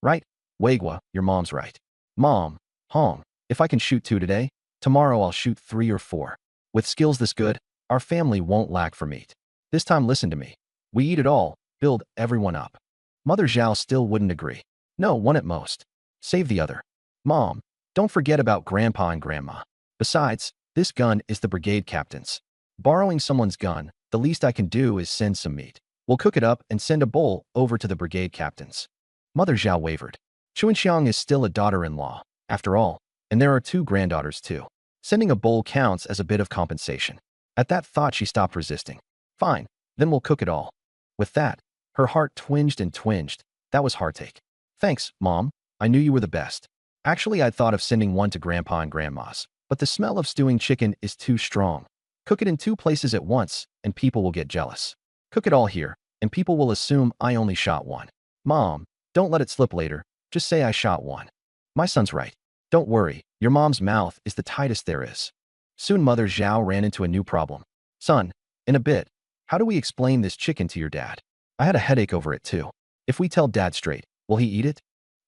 Right? Weigua, your mom's right. Mom, Hong, if I can shoot 2 today, tomorrow I'll shoot 3 or 4. With skills this good, our family won't lack for meat. This time listen to me. We eat it all, build everyone up. Mother Zhao still wouldn't agree. No, 1 at most. Save the other. Mom, don't forget about Grandpa and Grandma. Besides, this gun is the brigade captain's. Borrowing someone's gun, the least I can do is send some meat. We'll cook it up and send a bowl over to the brigade captain's. Mother Zhao wavered. Chuanxiang is still a daughter-in-law, after all, and there are 2 granddaughters too. Sending a bowl counts as a bit of compensation. At that thought she stopped resisting. Fine, then we'll cook it all. With that, her heart twinged and twinged. That was heartache. Thanks, Mom. I knew you were the best. Actually, I'd thought of sending 1 to Grandpa and Grandma's, but the smell of stewing chicken is too strong. Cook it in 2 places at once, and people will get jealous. Cook it all here, and people will assume I only shot 1. Mom, don't let it slip later. Just say I shot 1. My son's right. Don't worry, your mom's mouth is the tightest there is. Soon Mother Zhao ran into a new problem. Son, in a bit, how do we explain this chicken to your dad? I had a headache over it too. If we tell Dad straight, will he eat it?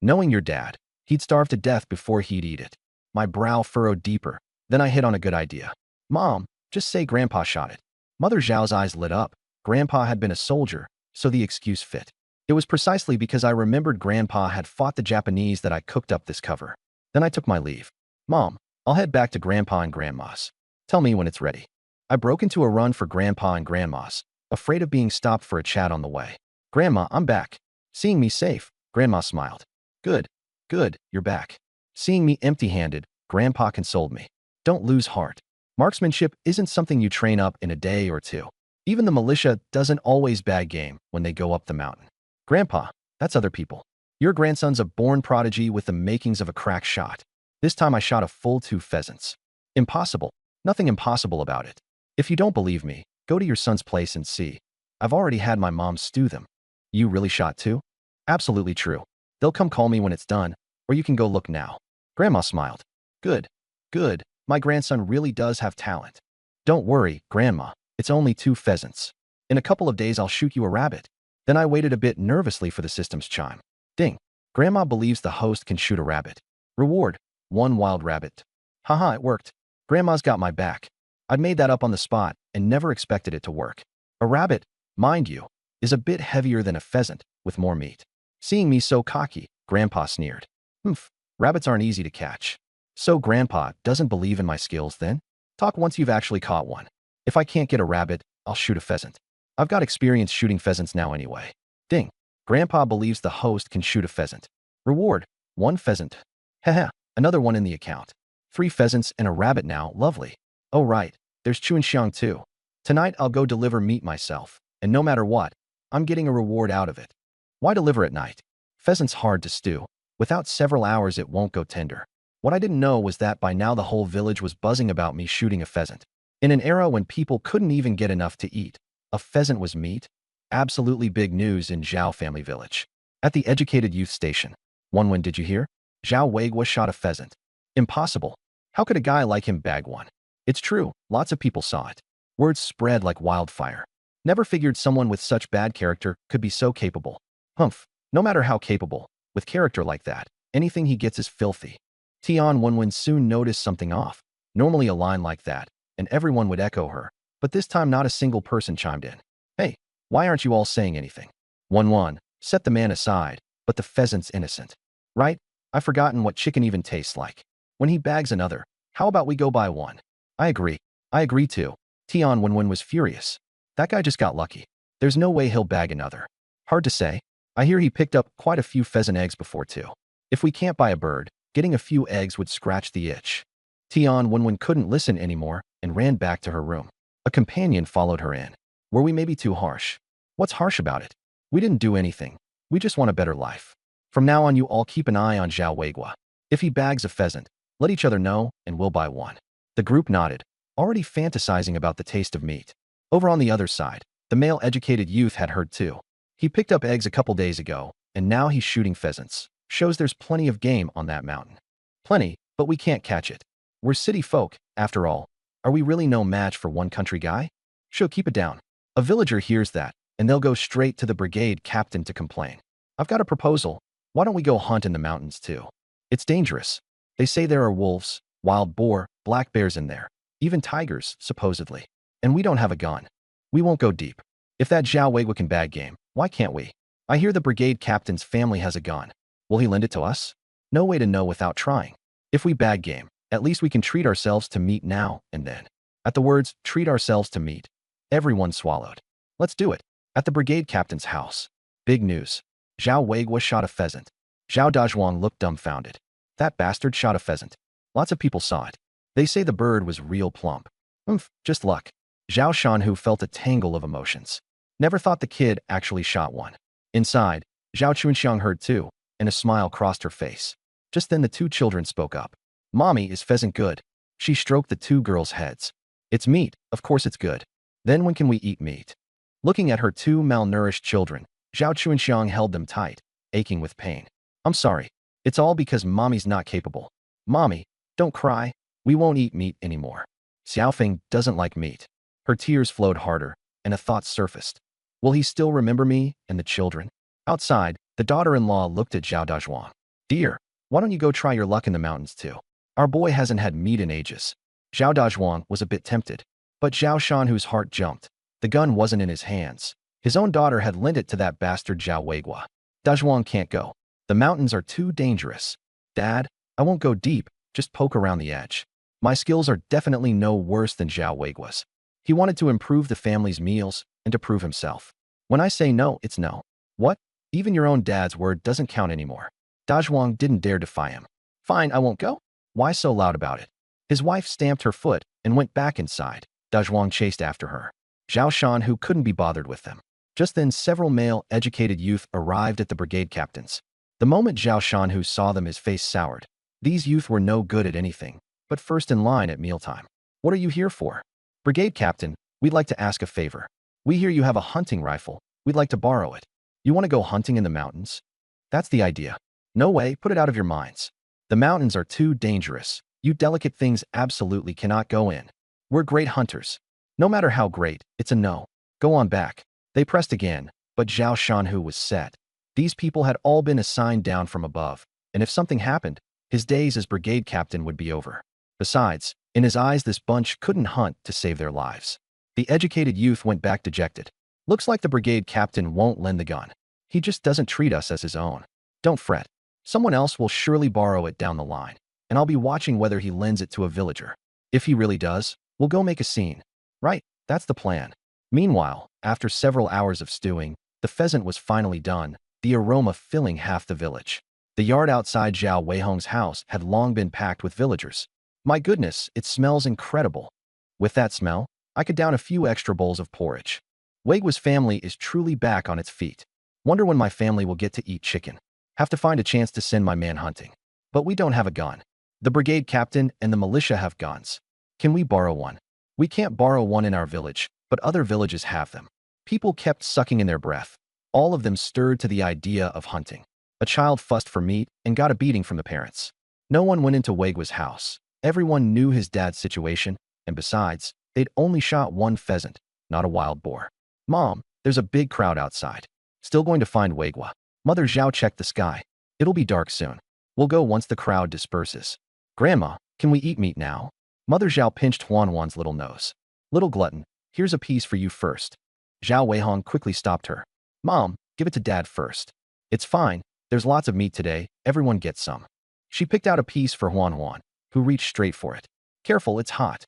Knowing your dad, he'd starve to death before he'd eat it. My brow furrowed deeper. Then I hit on a good idea. Mom, just say Grandpa shot it. Mother Zhao's eyes lit up. Grandpa had been a soldier, so the excuse fit. It was precisely because I remembered Grandpa had fought the Japanese that I cooked up this cover. Then I took my leave. Mom, I'll head back to Grandpa and Grandma's. Tell me when it's ready. I broke into a run for Grandpa and Grandma's, afraid of being stopped for a chat on the way. Grandma, I'm back. Seeing me safe, Grandma smiled. Good, good, you're back. Seeing me empty-handed, Grandpa consoled me. Don't lose heart. Marksmanship isn't something you train up in a day or 2. Even the militia doesn't always bag game when they go up the mountain. Grandpa, that's other people. Your grandson's a born prodigy with the makings of a crack shot. This time I shot a full 2 pheasants. Impossible. Nothing impossible about it. If you don't believe me, go to your son's place and see. I've already had my mom stew them. You really shot 2? Absolutely true. They'll come call me when it's done, or you can go look now. Grandma smiled. Good, good. My grandson really does have talent. Don't worry, Grandma. It's only 2 pheasants. In a couple of days I'll shoot you a rabbit. Then I waited a bit nervously for the system's chime. Ding. Grandma believes the host can shoot a rabbit. Reward, 1 wild rabbit. Haha, it worked. Grandma's got my back. I'd made that up on the spot and never expected it to work. A rabbit, mind you, is a bit heavier than a pheasant, with more meat. Seeing me so cocky, Grandpa sneered. Humph, rabbits aren't easy to catch. So Grandpa doesn't believe in my skills then? Talk once you've actually caught one. If I can't get a rabbit, I'll shoot a pheasant. I've got experience shooting pheasants now anyway. Ding. Grandpa believes the host can shoot a pheasant. Reward, 1 pheasant. Haha, another one in the account. 3 pheasants and a rabbit now, lovely. Oh right, there's Chunxiang too. Tonight I'll go deliver meat myself, and no matter what, I'm getting a reward out of it. Why deliver at night? Pheasant's hard to stew. Without several hours it won't go tender. What I didn't know was that by now the whole village was buzzing about me shooting a pheasant. In an era when people couldn't even get enough to eat, a pheasant was meat? Absolutely big news in Zhao family village. At the educated youth station. When did you hear? Zhao Weigua shot a pheasant. Impossible. How could a guy like him bag one? It's true, lots of people saw it. Words spread like wildfire. Never figured someone with such bad character could be so capable. Humph, no matter how capable, with character like that, anything he gets is filthy. Tian Wenwen soon noticed something off. Normally a line like that, and everyone would echo her, but this time not a single person chimed in. Hey, why aren't you all saying anything? Wenwen, set the man aside, but the pheasant's innocent. Right? I've forgotten what chicken even tastes like. When he bags another, how about we go buy one? I agree. I agree too. Tian Wenwen was furious. That guy just got lucky. There's no way he'll bag another. Hard to say. I hear he picked up quite a few pheasant eggs before too. If we can't buy a bird, getting a few eggs would scratch the itch. Tian Wenwen couldn't listen anymore and ran back to her room. A companion followed her in. Were we maybe too harsh? What's harsh about it? We didn't do anything. We just want a better life. From now on you all keep an eye on Zhao Weigua. If he bags a pheasant, let each other know and we'll buy one. The group nodded, already fantasizing about the taste of meat. Over on the other side, the male educated youth had heard too. He picked up eggs a couple days ago, and now he's shooting pheasants. Shows there's plenty of game on that mountain. Plenty, but we can't catch it. We're city folk, after all. Are we really no match for one country guy? Sure, keep it down. A villager hears that, and they'll go straight to the brigade captain to complain. I've got a proposal. Why don't we go hunt in the mountains too? It's dangerous. They say there are wolves, wild boar, black bears in there. Even tigers, supposedly. And we don't have a gun. We won't go deep. If that Zhao Weigua can bag game, why can't we? I hear the brigade captain's family has a gun. Will he lend it to us? No way to know without trying. If we bag game, at least we can treat ourselves to meat now and then. At the words, treat ourselves to meat, everyone swallowed. Let's do it. At the brigade captain's house. Big news. Zhao Weigua shot a pheasant. Zhao Dazhuang looked dumbfounded. That bastard shot a pheasant. Lots of people saw it. They say the bird was real plump. Just luck. Zhao Shanhu felt a tangle of emotions. Never thought the kid actually shot one. Inside, Zhao Chunxiang heard too, and a smile crossed her face. Just then the 2 children spoke up. Mommy, is pheasant good? She stroked the 2 girls' heads. It's meat, of course it's good. Then when can we eat meat? Looking at her 2 malnourished children, Zhao Chunxiang held them tight, aching with pain. I'm sorry. It's all because Mommy's not capable. Mommy, don't cry. We won't eat meat anymore. Xiaofeng doesn't like meat. Her tears flowed harder, and a thought surfaced. Will he still remember me and the children? Outside, the daughter-in-law looked at Zhao Dazhuang. Dear, why don't you go try your luck in the mountains too? Our boy hasn't had meat in ages. Zhao Dazhuang was a bit tempted, but Zhao Shanhu's heart jumped. The gun wasn't in his hands. His own daughter had lent it to that bastard Zhao Weigua. Dazhuang can't go. The mountains are too dangerous. Dad, I won't go deep, just poke around the edge. My skills are definitely no worse than Zhao Weigua's. He wanted to improve the family's meals and to prove himself. When I say no, it's no. What? Even your own dad's word doesn't count anymore. Dazhuang didn't dare defy him. Fine, I won't go. Why so loud about it? His wife stamped her foot and went back inside. Dazhuang chased after her. Zhao Shanhu couldn't be bothered with them. Just then several male educated youth arrived at the brigade captains. The moment Zhao Shanhu saw them his face soured. These youth were no good at anything, but first in line at mealtime. What are you here for? Brigade captain, we'd like to ask a favor. We hear you have a hunting rifle. We'd like to borrow it. You want to go hunting in the mountains? That's the idea. No way, put it out of your minds. The mountains are too dangerous. You delicate things absolutely cannot go in. We're great hunters. No matter how great, it's a no. Go on back. They pressed again, but Zhao Shanhu was set. These people had all been assigned down from above, and if something happened, his days as brigade captain would be over. Besides, in his eyes this bunch couldn't hunt to save their lives. The educated youth went back dejected. Looks like the brigade captain won't lend the gun. He just doesn't treat us as his own. Don't fret. Someone else will surely borrow it down the line, and I'll be watching whether he lends it to a villager. If he really does, we'll go make a scene. Right, that's the plan. Meanwhile, after several hours of stewing, the pheasant was finally done, the aroma filling half the village. The yard outside Zhao Weihong's house had long been packed with villagers. My goodness, it smells incredible. With that smell, I could down a few extra bowls of porridge. Weigua's family is truly back on its feet. Wonder when my family will get to eat chicken. Have to find a chance to send my man hunting. But we don't have a gun. The brigade captain and the militia have guns. Can we borrow one? We can't borrow one in our village, but other villages have them. People kept sucking in their breath. All of them stirred to the idea of hunting. A child fussed for meat and got a beating from the parents. No one went into Weigua's house. Everyone knew his dad's situation, and besides, they'd only shot one pheasant, not a wild boar. Mom, there's a big crowd outside. Still going to find Weigua. Mother Zhao checked the sky. It'll be dark soon. We'll go once the crowd disperses. Grandma, can we eat meat now? Mother Zhao pinched Huan's little nose. Little glutton, here's a piece for you first. Zhao Weihong quickly stopped her. Mom, give it to Dad first. It's fine. There's lots of meat today. Everyone gets some. She picked out a piece for Huan, who reached straight for it. Careful, it's hot.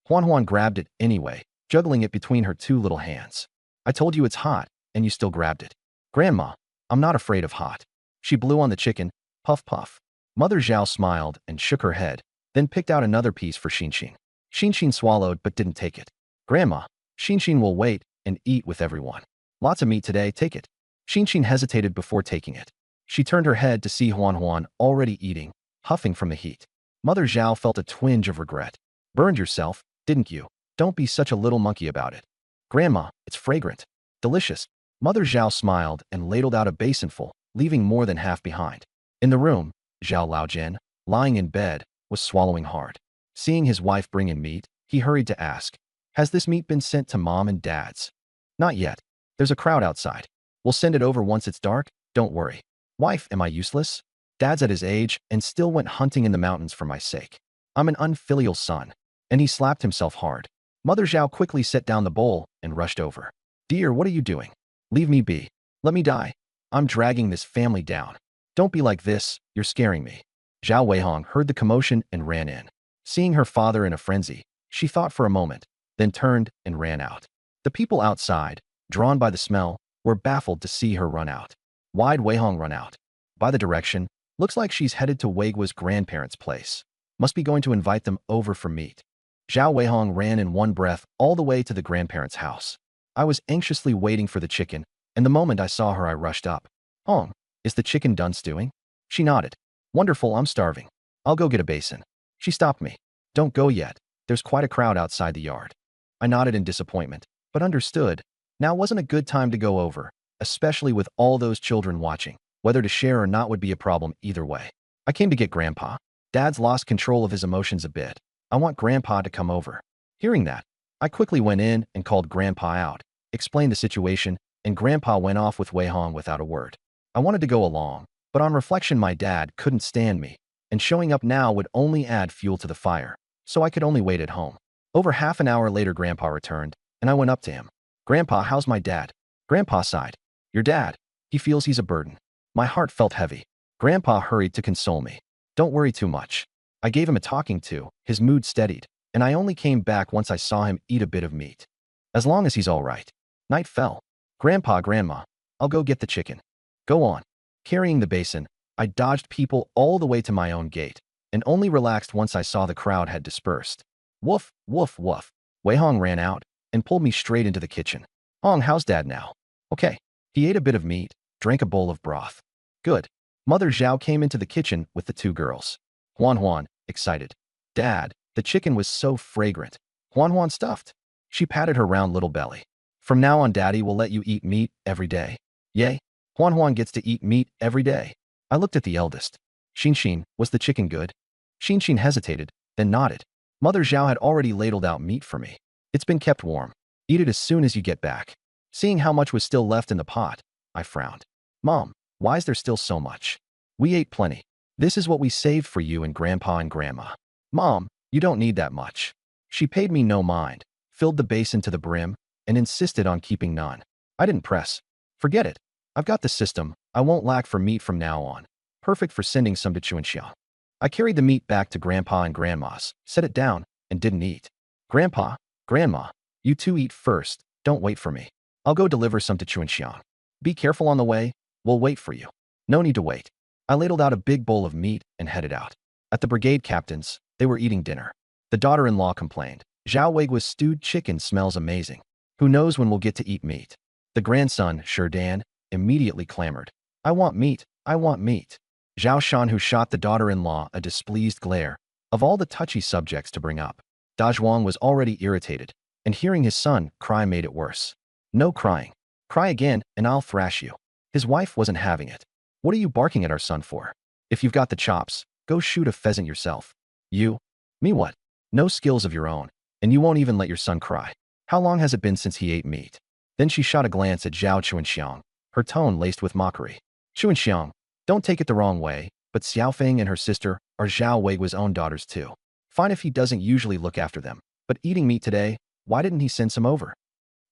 Huan grabbed it anyway, juggling it between her two little hands. I told you it's hot, and you still grabbed it. Grandma, I'm not afraid of hot. She blew on the chicken, puff puff. Mother Zhao smiled and shook her head, then picked out another piece for Xinshin. Xinshin swallowed but didn't take it. Grandma, Xinshin will wait and eat with everyone. Lots of meat today, take it. Xinshin hesitated before taking it. She turned her head to see Huan already eating, huffing from the heat. Mother Zhao felt a twinge of regret. Burned yourself, didn't you? Don't be such a little monkey about it. Grandma, it's fragrant. Delicious. Mother Zhao smiled and ladled out a basinful, leaving more than half behind. In the room, Zhao Laojian, lying in bed, was swallowing hard. Seeing his wife bring in meat, he hurried to ask, has this meat been sent to Mom and Dad's? Not yet. There's a crowd outside. We'll send it over once it's dark, don't worry. Wife, am I useless? Dad's at his age and still went hunting in the mountains for my sake. I'm an unfilial son. And he slapped himself hard. Mother Zhao quickly set down the bowl and rushed over. Dear, what are you doing? Leave me be. Let me die. I'm dragging this family down. Don't be like this, you're scaring me. Zhao Weihong heard the commotion and ran in. Seeing her father in a frenzy, she thought for a moment, then turned and ran out. The people outside, drawn by the smell, were baffled to see her run out. Why'd Weihong run out? By the direction, looks like she's headed to Weigua's grandparents' place. Must be going to invite them over for meat. Zhao Weihong ran in one breath all the way to the grandparents' house. I was anxiously waiting for the chicken, and the moment I saw her I rushed up. Hong, is the chicken done stewing? She nodded. Wonderful, I'm starving. I'll go get a basin. She stopped me. Don't go yet. There's quite a crowd outside the yard. I nodded in disappointment, but understood. Now wasn't a good time to go over, especially with all those children watching. Whether to share or not would be a problem either way. I came to get Grandpa. Dad's lost control of his emotions a bit. I want Grandpa to come over. Hearing that, I quickly went in and called Grandpa out, explained the situation, and Grandpa went off with Weihong without a word. I wanted to go along, but on reflection my dad couldn't stand me, and showing up now would only add fuel to the fire, so I could only wait at home. Over half an hour later Grandpa returned, and I went up to him. Grandpa, how's my dad? Grandpa sighed. Your dad? He feels he's a burden. My heart felt heavy. Grandpa hurried to console me. Don't worry too much. I gave him a talking to, his mood steadied, and I only came back once I saw him eat a bit of meat. As long as he's all right. Night fell. Grandpa, Grandma, I'll go get the chicken. Go on. Carrying the basin, I dodged people all the way to my own gate, and only relaxed once I saw the crowd had dispersed. Woof, woof, woof. Weihong ran out and pulled me straight into the kitchen. Hong, how's Dad now? Okay. He ate a bit of meat, drank a bowl of broth. Good. Mother Zhao came into the kitchen with the two girls. Huan, excited. Dad, the chicken was so fragrant. Huan stuffed. She patted her round little belly. From now on, Daddy will let you eat meat every day. Yay. Huan gets to eat meat every day. I looked at the eldest. Xinshin, was the chicken good? Xinshin hesitated, then nodded. Mother Zhao had already ladled out meat for me. It's been kept warm. Eat it as soon as you get back. Seeing how much was still left in the pot, I frowned. Mom, why is there still so much? We ate plenty. This is what we saved for you and Grandpa and Grandma. Mom, You don't need that much. She paid me no mind, filled the basin to the brim, and insisted on keeping none. I didn't press. Forget it. I've got the system. I won't lack for meat from now on. Perfect for sending some to Chuanxiang. I carried the meat back to Grandpa and Grandma's, set it down, and didn't eat. Grandpa, Grandma, you two eat first. Don't wait for me. I'll go deliver some to Chuanxiang. Be careful on the way. We'll wait for you. No need to wait. I ladled out a big bowl of meat and headed out. At the brigade captain's, they were eating dinner. The daughter-in-law complained. Zhao Weigua's stewed chicken smells amazing. Who knows when we'll get to eat meat? The grandson, Sherdan, immediately clamored. I want meat. I want meat. Zhao Shan, who shot the daughter-in-law a displeased glare. Of all the touchy subjects to bring up, Dazhuang was already irritated, and hearing his son cry made it worse. No crying. Cry again, and I'll thrash you. His wife wasn't having it. What are you barking at our son for? If you've got the chops, go shoot a pheasant yourself. You? Me what? No skills of your own, and you won't even let your son cry. How long has it been since he ate meat? Then she shot a glance at Zhao Chuanxiang, her tone laced with mockery. Chuanxiang, don't take it the wrong way, but Xiaofeng and her sister are Zhao Weigua's own daughters too. Fine if he doesn't usually look after them, but eating meat today, why didn't he send some over?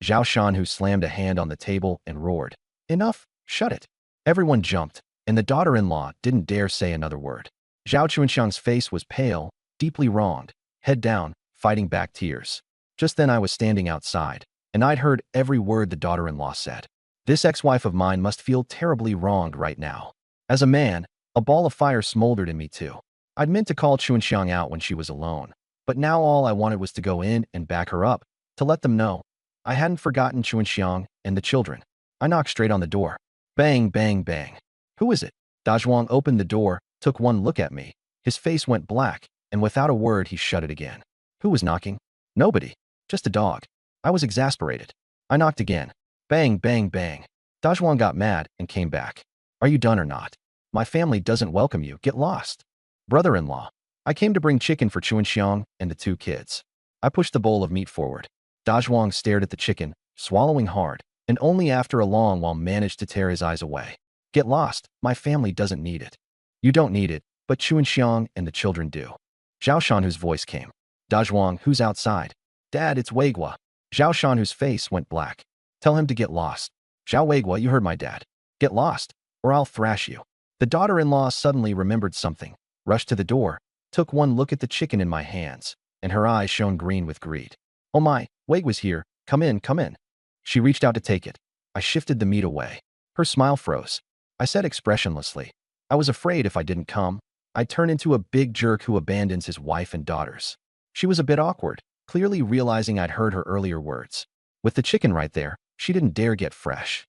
Zhao Shan, who slammed a hand on the table and roared. Enough, shut it. Everyone jumped, and the daughter-in-law didn't dare say another word. Zhao Chuanxiang's face was pale, deeply wronged, head down, fighting back tears. Just then I was standing outside, and I'd heard every word the daughter-in-law said. This ex-wife of mine must feel terribly wronged right now. As a man, a ball of fire smoldered in me too. I'd meant to call Chuanxiang out when she was alone, but now all I wanted was to go in and back her up, to let them know. I hadn't forgotten Chuanxiang and the children. I knocked straight on the door. Bang, bang, bang. Who is it? Dazhuang opened the door, took one look at me. His face went black, and without a word he shut it again. Who was knocking? Nobody. Just a dog. I was exasperated. I knocked again. Bang, bang, bang. Dazhuang got mad and came back. Are you done or not? My family doesn't welcome you. Get lost. Brother-in-law. I came to bring chicken for Chuanxiang and the two kids. I pushed the bowl of meat forward. Dazhuang stared at the chicken, swallowing hard, and only after a long while managed to tear his eyes away. Get lost. My family doesn't need it. You don't need it, but Chuanxiang and the children do. Zhao Shan, whose voice came. Dazhuang, who's outside? Dad, it's Weigua. Zhao Shan, whose face went black. Tell him to get lost. Zhao Weigua, you heard my dad. Get lost, or I'll thrash you. The daughter-in-law suddenly remembered something, rushed to the door, took one look at the chicken in my hands, and her eyes shone green with greed. Oh my, Weigua's here. Come in, come in. She reached out to take it. I shifted the meat away. Her smile froze. I said expressionlessly, I was afraid if I didn't come, I'd turn into a big jerk who abandons his wife and daughters. She was a bit awkward, clearly realizing I'd heard her earlier words. With the chicken right there, she didn't dare get fresh.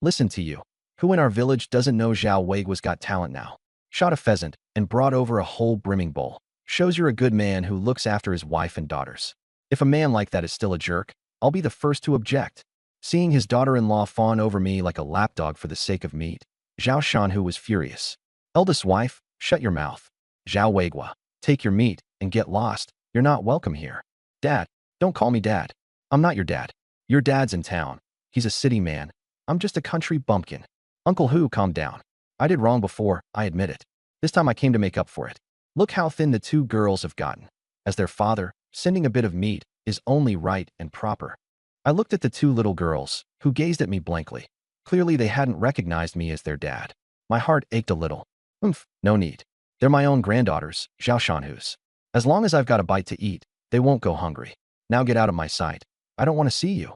Listen to you. Who in our village doesn't know Zhao Weigua's got talent now? Shot a pheasant and brought over a whole brimming bowl. Shows you're a good man who looks after his wife and daughters. If a man like that is still a jerk, I'll be the first to object. Seeing his daughter-in-law fawn over me like a lapdog for the sake of meat, Zhao Shanhu was furious. Eldest wife, shut your mouth. Zhao Weigua, take your meat and get lost. You're not welcome here. Dad, don't call me dad. I'm not your dad. Your dad's in town. He's a city man. I'm just a country bumpkin. Uncle Hu, calm down. I did wrong before, I admit it. This time I came to make up for it. Look how thin the two girls have gotten. As their father, sending a bit of meat is only right and proper. I looked at the two little girls, who gazed at me blankly. Clearly they hadn't recognized me as their dad. My heart ached a little. No need. They're my own granddaughters, Zhao Shanhu's. As long as I've got a bite to eat, they won't go hungry. Now get out of my sight. I don't want to see you.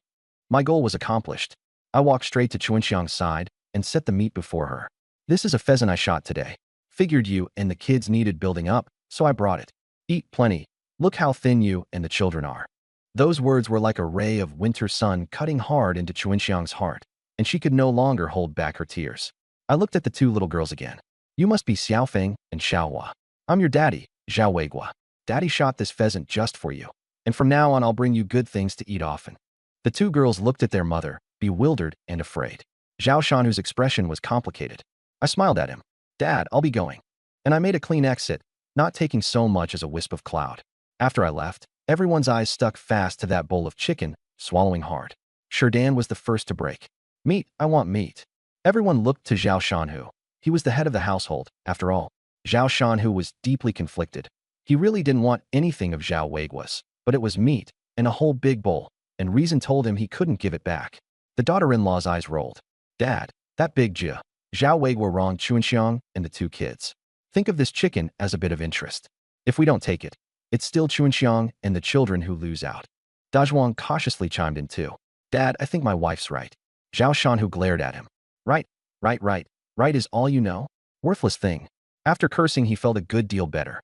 My goal was accomplished. I walked straight to Chuanxiang's side and set the meat before her. This is a pheasant I shot today. Figured you and the kids needed building up, so I brought it. Eat plenty. Look how thin you and the children are. Those words were like a ray of winter sun cutting hard into Chuanxiang's heart, and she could no longer hold back her tears. I looked at the two little girls again. You must be Xiaofeng and Xiaohua. I'm your daddy, Zhao Weigua. Daddy shot this pheasant just for you, and from now on I'll bring you good things to eat often. The two girls looked at their mother, bewildered and afraid. Zhao Shanhu's expression was complicated. I smiled at him. Dad, I'll be going. And I made a clean exit, not taking so much as a wisp of cloud. After I left, everyone's eyes stuck fast to that bowl of chicken, swallowing hard. Sherdan was the first to break. Meat, I want meat. Everyone looked to Zhao Shanhu. He was the head of the household, after all. Zhao Shanhu was deeply conflicted. He really didn't want anything of Zhao Weigua's, but it was meat, and a whole big bowl, and reason told him he couldn't give it back. The daughter-in-law's eyes rolled. Dad, that big Zhao Weigua wronged Chuanxiang and the two kids. Think of this chicken as a bit of interest. If we don't take it, it's still Chuanxiang and the children who lose out. Dazhuang cautiously chimed in too. Dad, I think my wife's right. Zhao Shanhu glared at him. Right, right is all you know? Worthless thing. After cursing, he felt a good deal better.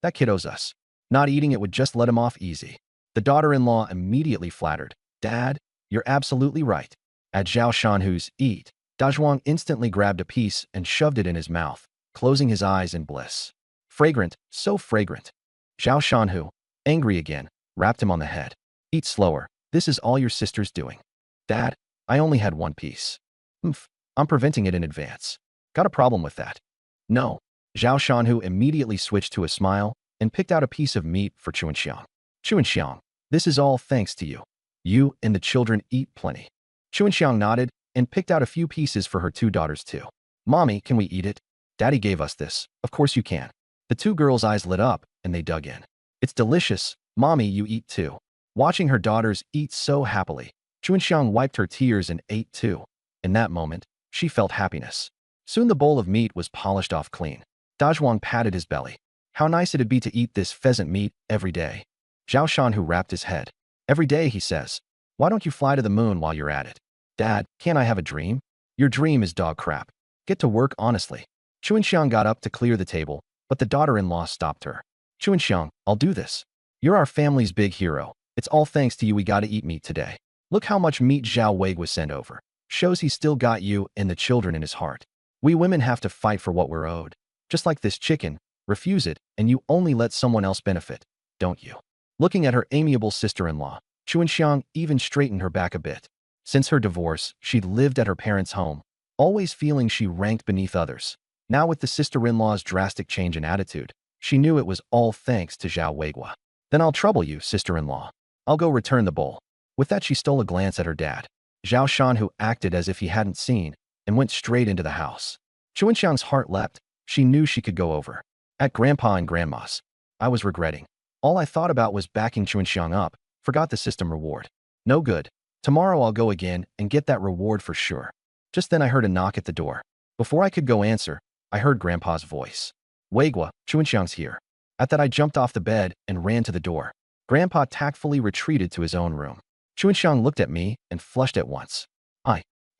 That kid owes us. Not eating it would just let him off easy. The daughter-in-law immediately flattered. Dad, you're absolutely right. At Zhao Shanhu's eat, Dazhuang instantly grabbed a piece and shoved it in his mouth, closing his eyes in bliss. Fragrant, so fragrant. Zhao Shanhu, angry again, rapped him on the head. Eat slower. This is all your sister's doing. Dad, I only had one piece. I'm preventing it in advance. Got a problem with that? No. Zhao Shanhu immediately switched to a smile and picked out a piece of meat for Chuanxiang. Chuanxiang, this is all thanks to you. You and the children eat plenty. Chuanxiang nodded and picked out a few pieces for her two daughters too. Mommy, can we eat it? Daddy gave us this. Of course you can. The two girls' eyes lit up and they dug in. It's delicious. Mommy, you eat too. Watching her daughters eat so happily, Chuanxiang wiped her tears and ate too. In that moment, she felt happiness. Soon the bowl of meat was polished off clean. Dazhuang patted his belly. How nice it'd be to eat this pheasant meat every day. Zhao Shanhu rapped his head. Every day, he says. Why don't you fly to the moon while you're at it? Dad, can't I have a dream? Your dream is dog crap. Get to work honestly. Chuanxiang got up to clear the table, but the daughter-in-law stopped her. Chuanxiang, I'll do this. You're our family's big hero. It's all thanks to you we gotta eat meat today. Look how much meat Zhao Weigua sent over. Shows he's still got you and the children in his heart. We women have to fight for what we're owed. Just like this chicken, refuse it, and you only let someone else benefit, don't you? Looking at her amiable sister-in-law, Chuanxiang even straightened her back a bit. Since her divorce, she'd lived at her parents' home, always feeling she ranked beneath others. Now with the sister-in-law's drastic change in attitude, she knew it was all thanks to Zhao Weigua. Then I'll trouble you, sister-in-law. I'll go return the bowl. With that, she stole a glance at her dad. Zhao Shanhu acted as if he hadn't seen and went straight into the house. Chuanxiang's heart leapt. She knew she could go over. At Grandpa and Grandma's, I was regretting. All I thought about was backing Chuanxiang up, forgot the system reward. No good. Tomorrow I'll go again and get that reward for sure. Just then I heard a knock at the door. Before I could go answer, I heard Grandpa's voice. Weigua, Chuanxiang's here. At that I jumped off the bed and ran to the door. Grandpa tactfully retreated to his own room. Chuanxiang looked at me and flushed at once.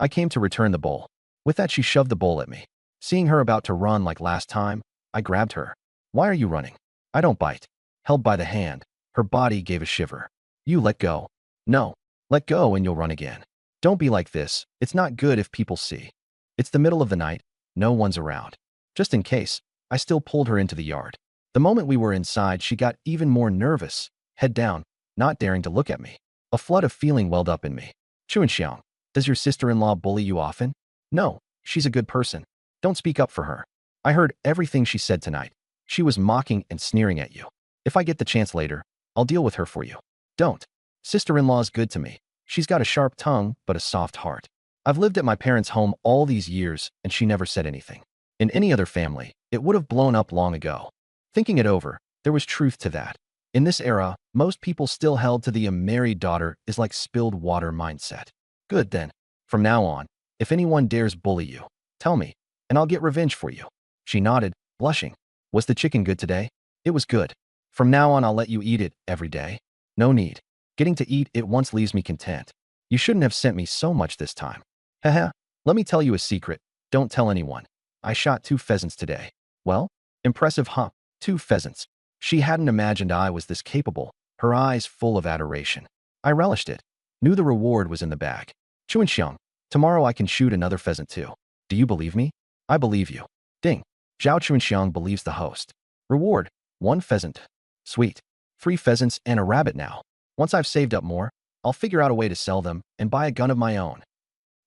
I came to return the bowl. With that she shoved the bowl at me. Seeing her about to run like last time, I grabbed her. Why are you running? I don't bite. Held by the hand, her body gave a shiver. You let go. No. Let go and you'll run again. Don't be like this. It's not good if people see. It's the middle of the night. No one's around. Just in case, I still pulled her into the yard. The moment we were inside, she got even more nervous, head down, not daring to look at me. A flood of feeling welled up in me. Chuanxiang, does your sister-in-law bully you often? No, she's a good person. Don't speak up for her. I heard everything she said tonight. She was mocking and sneering at you. If I get the chance later, I'll deal with her for you. Don't. Sister-in-law's good to me. She's got a sharp tongue, but a soft heart. I've lived at my parents' home all these years, and she never said anything. In any other family, it would have blown up long ago. Thinking it over, there was truth to that. In this era, most people still held to the "a married daughter is like spilled water" mindset. Good then. From now on, if anyone dares bully you, tell me, and I'll get revenge for you. She nodded, blushing. Was the chicken good today? It was good. From now on, I'll let you eat it every day. No need. Getting to eat it once leaves me content. You shouldn't have sent me so much this time. Haha. Let me tell you a secret. Don't tell anyone. I shot 2 pheasants today. Well, impressive, huh? 2 pheasants. She hadn't imagined I was this capable, her eyes full of adoration. I relished it. Knew the reward was in the bag. Chuanxiang, tomorrow I can shoot another pheasant too. Do you believe me? I believe you. Ding. Zhao Chuanxiang believes the host. Reward, 1 pheasant. Sweet. 3 pheasants and a rabbit now. Once I've saved up more, I'll figure out a way to sell them and buy a gun of my own.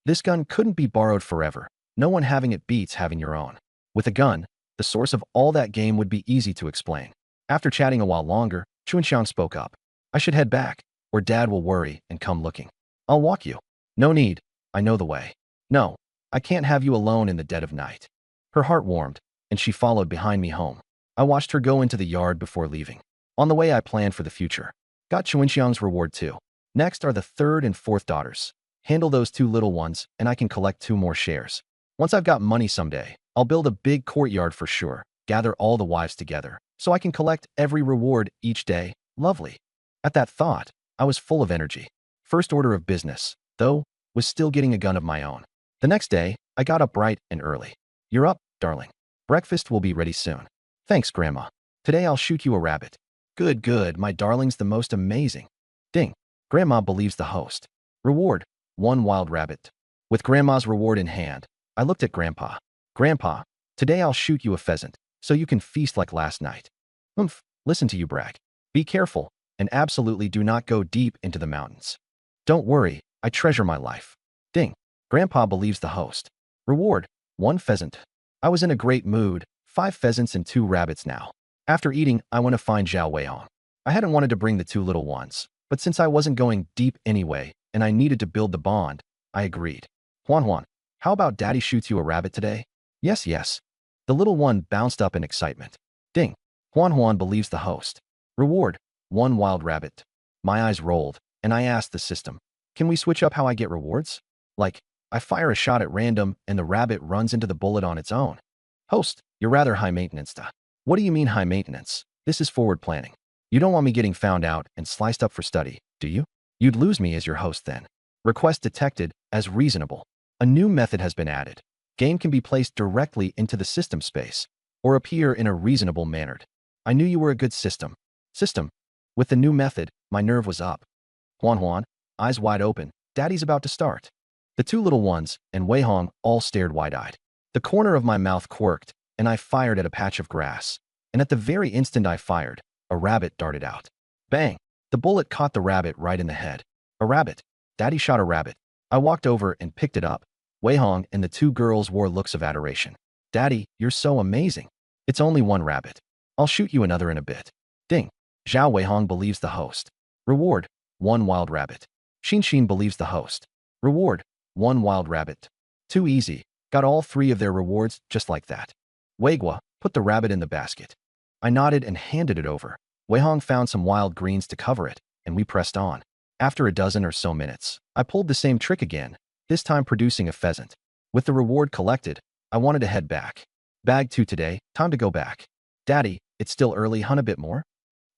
This gun couldn't be borrowed forever. No one having it beats having your own. With a gun, the source of all that game would be easy to explain. After chatting a while longer, Chuanxiang spoke up. I should head back, or Dad will worry and come looking. I'll walk you. No need. I know the way. No, I can't have you alone in the dead of night. Her heart warmed, and she followed behind me home. I watched her go into the yard before leaving. On the way, I planned for the future. Got Chuanxiang's reward too. Next are the third and fourth daughters. Handle those two little ones, and I can collect 2 more shares. Once I've got money someday, I'll build a big courtyard for sure, gather all the wives together, so I can collect every reward each day. Lovely. At that thought, I was full of energy. First order of business, though, was still getting a gun of my own. The next day, I got up bright and early. You're up, darling. Breakfast will be ready soon. Thanks, Grandma. Today I'll shoot you a rabbit. Good, good, my darling's the most amazing. Ding. Grandma believes the host. Reward, 1 wild rabbit. With Grandma's reward in hand, I looked at Grandpa. Grandpa, today I'll shoot you a pheasant, so you can feast like last night. Humph, listen to you brag. Be careful, and absolutely do not go deep into the mountains. Don't worry, I treasure my life. Ding. Grandpa believes the host. Reward, 1 pheasant. I was in a great mood, 5 pheasants and 2 rabbits now. After eating, I went to find Zhao Weihong. I hadn't wanted to bring the 2 little ones, but since I wasn't going deep anyway, and I needed to build the bond, I agreed. Huan, how about Daddy shoots you a rabbit today? Yes, yes. The little one bounced up in excitement. Ding. Huan believes the host. Reward, 1 wild rabbit. My eyes rolled, and I asked the system, can we switch up how I get rewards? Like, I fire a shot at random and the rabbit runs into the bullet on its own. Host, you're rather high maintenance. What do you mean high maintenance? This is forward planning. You don't want me getting found out and sliced up for study, do you? You'd lose me as your host then. Request detected as reasonable. A new method has been added. Game can be placed directly into the system space or appear in a reasonable manner. I knew you were a good system. System. With the new method, my nerve was up. Huan, eyes wide open. Daddy's about to start. The 2 little ones and Wei Hong all stared wide-eyed. The corner of my mouth quirked, and I fired at a patch of grass. And at the very instant I fired, a rabbit darted out. Bang! The bullet caught the rabbit right in the head. A rabbit. Daddy shot a rabbit. I walked over and picked it up. Wei Hong and the 2 girls wore looks of adoration. Daddy, you're so amazing. It's only 1 rabbit. I'll shoot you another in a bit. Ding. Zhao Weihong believes the host. Reward, 1 wild rabbit. Xin believes the host. Reward, 1 wild rabbit. Too easy. Got all 3 of their rewards just like that. Weigua, put the rabbit in the basket. I nodded and handed it over. Weihong found some wild greens to cover it, and we pressed on. After a dozen or so minutes, I pulled the same trick again, this time producing a pheasant. With the reward collected, I wanted to head back. Bag 2 today, time to go back. Daddy, it's still early, hunt a bit more?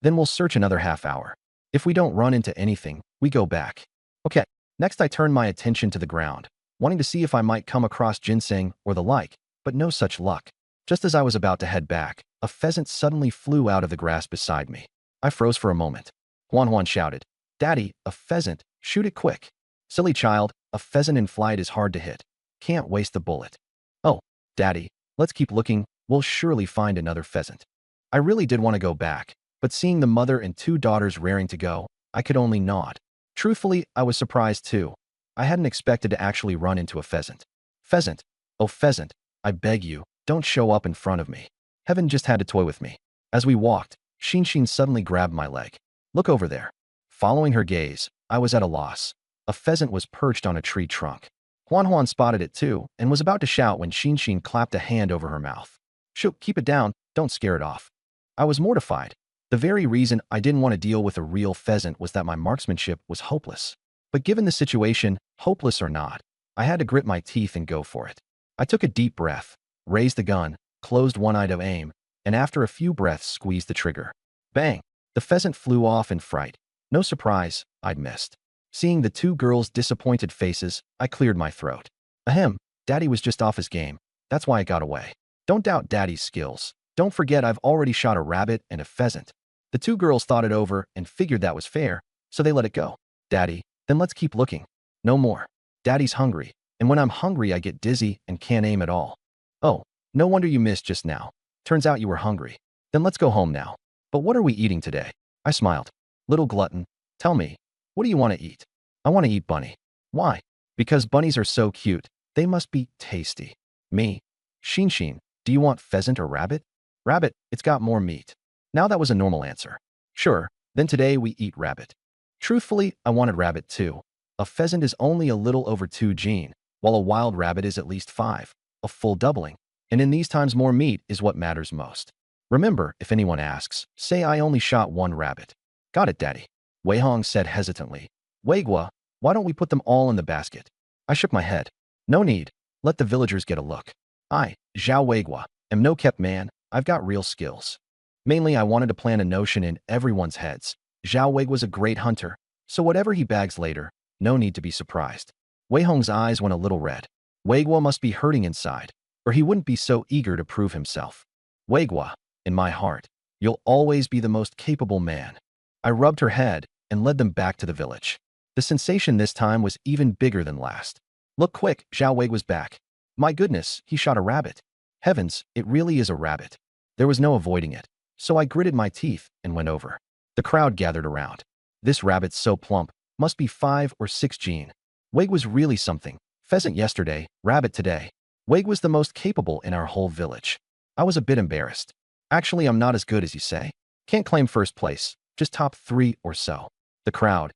Then we'll search another half hour. If we don't run into anything, we go back. Okay, next I turned my attention to the ground, wanting to see if I might come across ginseng or the like, but no such luck. Just as I was about to head back, a pheasant suddenly flew out of the grass beside me. I froze for a moment. Huan shouted, Daddy, a pheasant, shoot it quick. Silly child, a pheasant in flight is hard to hit. Can't waste the bullet. Oh, Daddy, let's keep looking, we'll surely find another pheasant. I really did want to go back, but seeing the mother and 2 daughters raring to go, I could only nod. Truthfully, I was surprised too. I hadn't expected to actually run into a pheasant. Pheasant, oh pheasant, I beg you, don't show up in front of me. Heaven just had to toy with me. As we walked, Xin suddenly grabbed my leg. Look over there. Following her gaze, I was at a loss. A pheasant was perched on a tree trunk. Huan spotted it too and was about to shout when Xin clapped a hand over her mouth. Shoo, keep it down, don't scare it off. I was mortified. The very reason I didn't want to deal with a real pheasant was that my marksmanship was hopeless. But given the situation, hopeless or not, I had to grit my teeth and go for it. I took a deep breath, raised the gun, closed one eye to aim, and after a few breaths squeezed the trigger. Bang! The pheasant flew off in fright. No surprise, I'd missed. Seeing the 2 girls' disappointed faces, I cleared my throat. Ahem, Daddy was just off his game. That's why it got away. Don't doubt Daddy's skills. Don't forget I've already shot a rabbit and a pheasant. The 2 girls thought it over and figured that was fair, so they let it go. Daddy, then let's keep looking. No more. Daddy's hungry, and when I'm hungry I get dizzy and can't aim at all. Oh, no wonder you missed just now. Turns out you were hungry. Then let's go home now. But what are we eating today? I smiled. Little glutton, tell me, what do you want to eat? I want to eat bunny. Why? Because bunnies are so cute. They must be tasty. Me? Xin, do you want pheasant or rabbit? Rabbit, it's got more meat. Now that was a normal answer. Sure, then today we eat rabbit. Truthfully, I wanted rabbit too. A pheasant is only a little over 2 gene, while a wild rabbit is at least 5, a full doubling. And in these times more meat is what matters most. Remember, if anyone asks, say I only shot one rabbit. Got it, Daddy. Wei Hong said hesitantly. Weigua, why don't we put them all in the basket? I shook my head. No need. Let the villagers get a look. I, Zhao Weigua, am no kept man. I've got real skills. Mainly, I wanted to plant a notion in everyone's heads. Zhao Wei was a great hunter, so whatever he bags later, no need to be surprised. Wei Hong's eyes went a little red. Weigua must be hurting inside, or he wouldn't be so eager to prove himself. Weigua, in my heart, you'll always be the most capable man. I rubbed her head and led them back to the village. The sensation this time was even bigger than last. Look quick, Zhao Wei was back. My goodness, he shot a rabbit. Heavens, it really is a rabbit. There was no avoiding it, so I gritted my teeth and went over. The crowd gathered around. This rabbit's so plump, must be 5 or 6 gene. Wei was really something. Pheasant yesterday, rabbit today. Wei was the most capable in our whole village. I was a bit embarrassed. Actually, I'm not as good as you say. Can't claim first place, just top 3 or so. The crowd.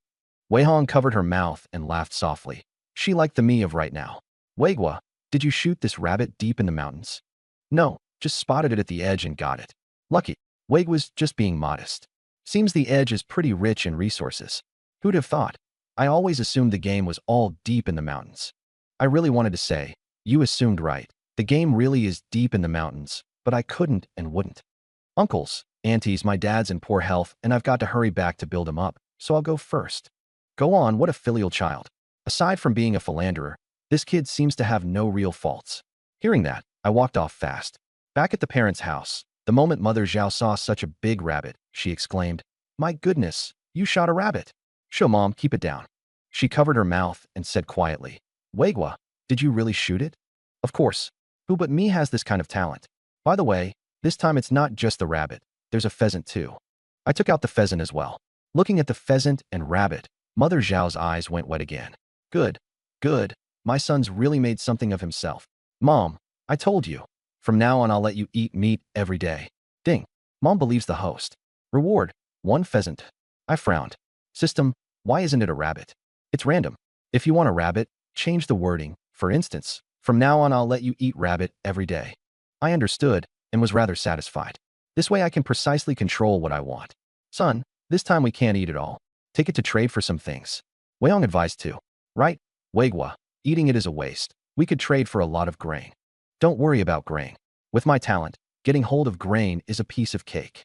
Wei Hong covered her mouth and laughed softly. She liked the me of right now. Weigua, did you shoot this rabbit deep in the mountains? No, just spotted it at the edge and got it. Lucky. Wei was just being modest. Seems the edge is pretty rich in resources. Who'd have thought? I always assumed the game was all deep in the mountains. I really wanted to say, you assumed right. The game really is deep in the mountains, but I couldn't and wouldn't. Uncles, aunties, my dad's in poor health and I've got to hurry back to build him up, so I'll go first. Go on, what a filial child. Aside from being a philanderer, this kid seems to have no real faults. Hearing that, I walked off fast. Back at the parents' house, the moment Mother Zhao saw such a big rabbit, she exclaimed, My goodness, you shot a rabbit. Sure, Mom, keep it down. She covered her mouth and said quietly, Weigua, did you really shoot it? Of course. Who but me has this kind of talent? By the way, this time it's not just the rabbit, there's a pheasant too. I took out the pheasant as well. Looking at the pheasant and rabbit, Mother Zhao's eyes went wet again. Good. Good. My son's really made something of himself. Mom, I told you. From now on, I'll let you eat meat every day. Ding. Mom believes the host. Reward. 1 pheasant. I frowned. System, why isn't it a rabbit? It's random. If you want a rabbit, change the wording. For instance, from now on, I'll let you eat rabbit every day. I understood and was rather satisfied. This way I can precisely control what I want. Son, this time we can't eat it all. Take it to trade for some things. Weihong advised too. Right? Weigua, eating it is a waste. We could trade for a lot of grain. Don't worry about grain. With my talent, getting hold of grain is a piece of cake.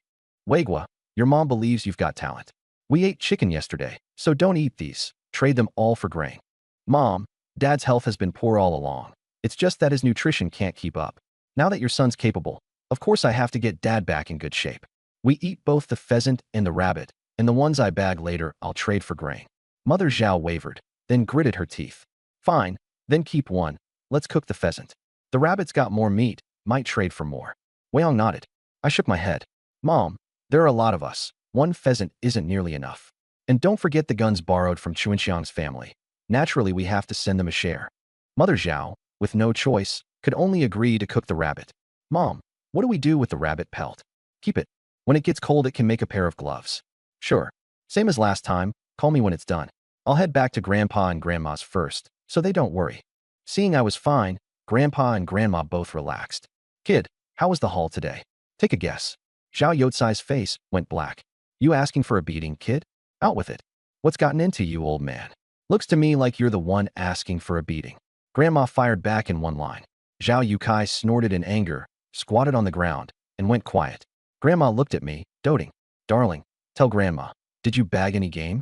Weigua, your mom believes you've got talent. We ate chicken yesterday, so don't eat these. Trade them all for grain. Mom, Dad's health has been poor all along. It's just that his nutrition can't keep up. Now that your son's capable, of course I have to get Dad back in good shape. We eat both the pheasant and the rabbit, and the ones I bag later I'll trade for grain. Mother Zhao wavered, then gritted her teeth. Fine, then keep one. Let's cook the pheasant. The rabbit's got more meat, might trade for more. Weihong nodded. I shook my head. Mom, there are a lot of us. 1 pheasant isn't nearly enough. And don't forget the guns borrowed from Chuanxiang's family. Naturally, we have to send them a share. Mother Zhao, with no choice, could only agree to cook the rabbit. Mom, what do we do with the rabbit pelt? Keep it. When it gets cold, it can make a pair of gloves. Sure. Same as last time, call me when it's done. I'll head back to Grandpa and Grandma's first, so they don't worry. Seeing I was fine, Grandpa and Grandma both relaxed. Kid, how was the haul today? Take a guess. Zhao Yotsai's face went black. You asking for a beating, kid? Out with it. What's gotten into you, old man? Looks to me like you're the one asking for a beating. Grandma fired back in one line. Zhao Yukai snorted in anger, squatted on the ground, and went quiet. Grandma looked at me, doting. Darling, tell Grandma, did you bag any game?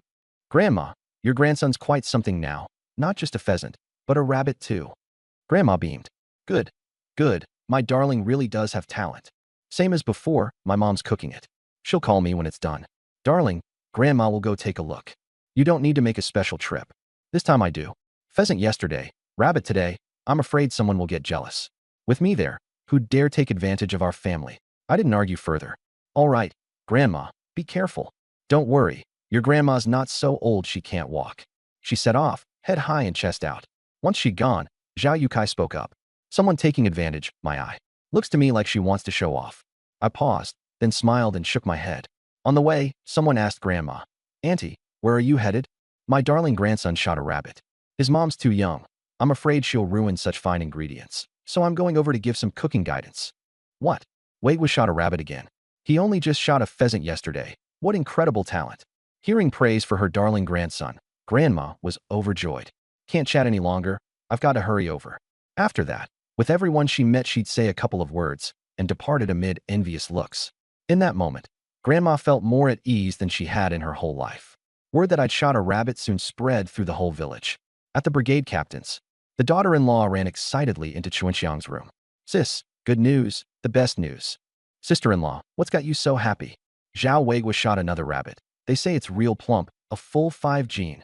Grandma, your grandson's quite something now. Not just a pheasant, but a rabbit too. Grandma beamed. Good. Good. My darling really does have talent. Same as before, my mom's cooking it. She'll call me when it's done. Darling, Grandma will go take a look. You don't need to make a special trip. This time I do. Pheasant yesterday, rabbit today, I'm afraid someone will get jealous. With me there, who'd dare take advantage of our family? I didn't argue further. All right, Grandma, be careful. Don't worry, your grandma's not so old she can't walk. She set off, head high and chest out. Once she'd gone, Zhao Yukai spoke up. Someone taking advantage, my eye. Looks to me like she wants to show off. I paused, then smiled and shook my head. On the way, someone asked Grandma, Auntie, where are you headed? My darling grandson shot a rabbit. His mom's too young. I'm afraid she'll ruin such fine ingredients. So I'm going over to give some cooking guidance. What? Wei was shot a rabbit again. He only just shot a pheasant yesterday. What incredible talent. Hearing praise for her darling grandson, Grandma was overjoyed. Can't chat any longer. I've got to hurry over. After that, with everyone she met, she'd say a couple of words and departed amid envious looks. In that moment, Grandma felt more at ease than she had in her whole life. Word that I'd shot a rabbit soon spread through the whole village. At the brigade captain's, the daughter-in-law ran excitedly into Chuanxiang's room. Sis, good news, the best news. Sister-in-law, what's got you so happy? Zhao Weiguo shot another rabbit. They say it's real plump, a full 5 gene.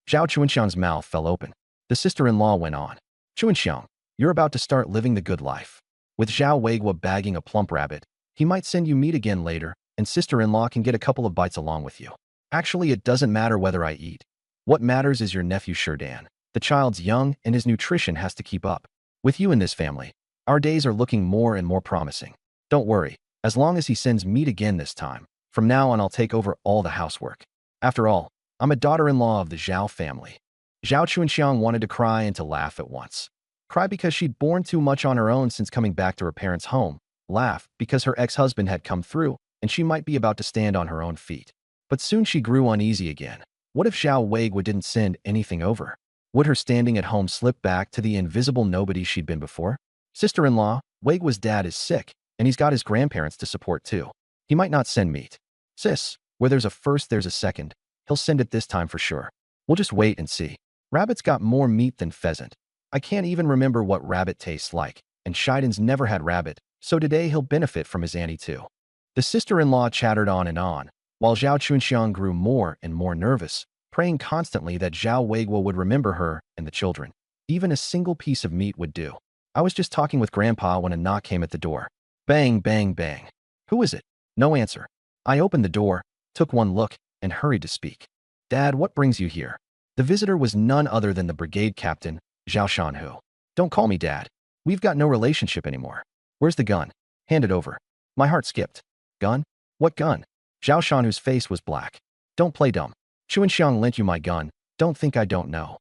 Zhao Chuanxiang's mouth fell open. The sister-in-law went on. Chuanxiang, you're about to start living the good life. With Zhao Weiguo bagging a plump rabbit, he might send you meat again later, and sister-in-law can get a couple of bites along with you. Actually, it doesn't matter whether I eat. What matters is your nephew Sherdan. The child's young, and his nutrition has to keep up. With you in this family, our days are looking more and more promising. Don't worry, as long as he sends meat again this time. From now on, I'll take over all the housework. After all, I'm a daughter-in-law of the Zhao family. Zhao Chuanxiang wanted to cry and to laugh at once. Cry because she'd borne too much on her own since coming back to her parents' home. Laugh because her ex-husband had come through, and she might be about to stand on her own feet. But soon she grew uneasy again. What if Zhao Weiguo didn't send anything over? Would her standing at home slip back to the invisible nobody she'd been before? Sister-in-law, Weiguo's dad is sick, and he's got his grandparents to support too. He might not send meat. Sis, where there's a first, there's a second. He'll send it this time for sure. We'll just wait and see. Rabbit's got more meat than pheasant. I can't even remember what rabbit tastes like, and Shiden's never had rabbit, so today he'll benefit from his auntie too. The sister-in-law chattered on, while Zhao Chunxiang grew more and more nervous, praying constantly that Zhao Weiguo would remember her and the children. Even a single piece of meat would do. I was just talking with Grandpa when a knock came at the door. Bang, bang, bang. Who is it? No answer. I opened the door, took one look, and hurried to speak. Dad, what brings you here? The visitor was none other than the brigade captain, Zhao Shanhu. Don't call me Dad. We've got no relationship anymore. Where's the gun? Hand it over. My heart skipped. Gun? What gun? Zhao Shanhu's face was black. Don't play dumb. Chuanxiang lent you my gun. Don't think I don't know.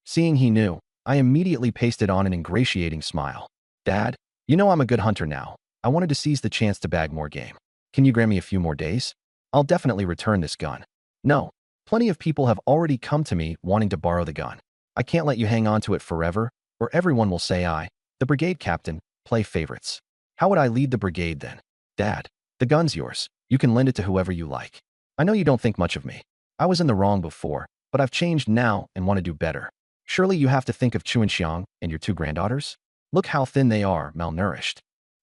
Seeing he knew, I immediately pasted on an ingratiating smile. Dad, you know I'm a good hunter now. I wanted to seize the chance to bag more game. Can you grant me a few more days? I'll definitely return this gun. No. Plenty of people have already come to me wanting to borrow the gun. I can't let you hang on to it forever, or everyone will say the brigade captain, play favorites. How would I lead the brigade then? Dad, the gun's yours. You can lend it to whoever you like. I know you don't think much of me. I was in the wrong before, but I've changed now and want to do better. Surely you have to think of Chuanxiang and your 2 granddaughters? Look how thin they are, malnourished.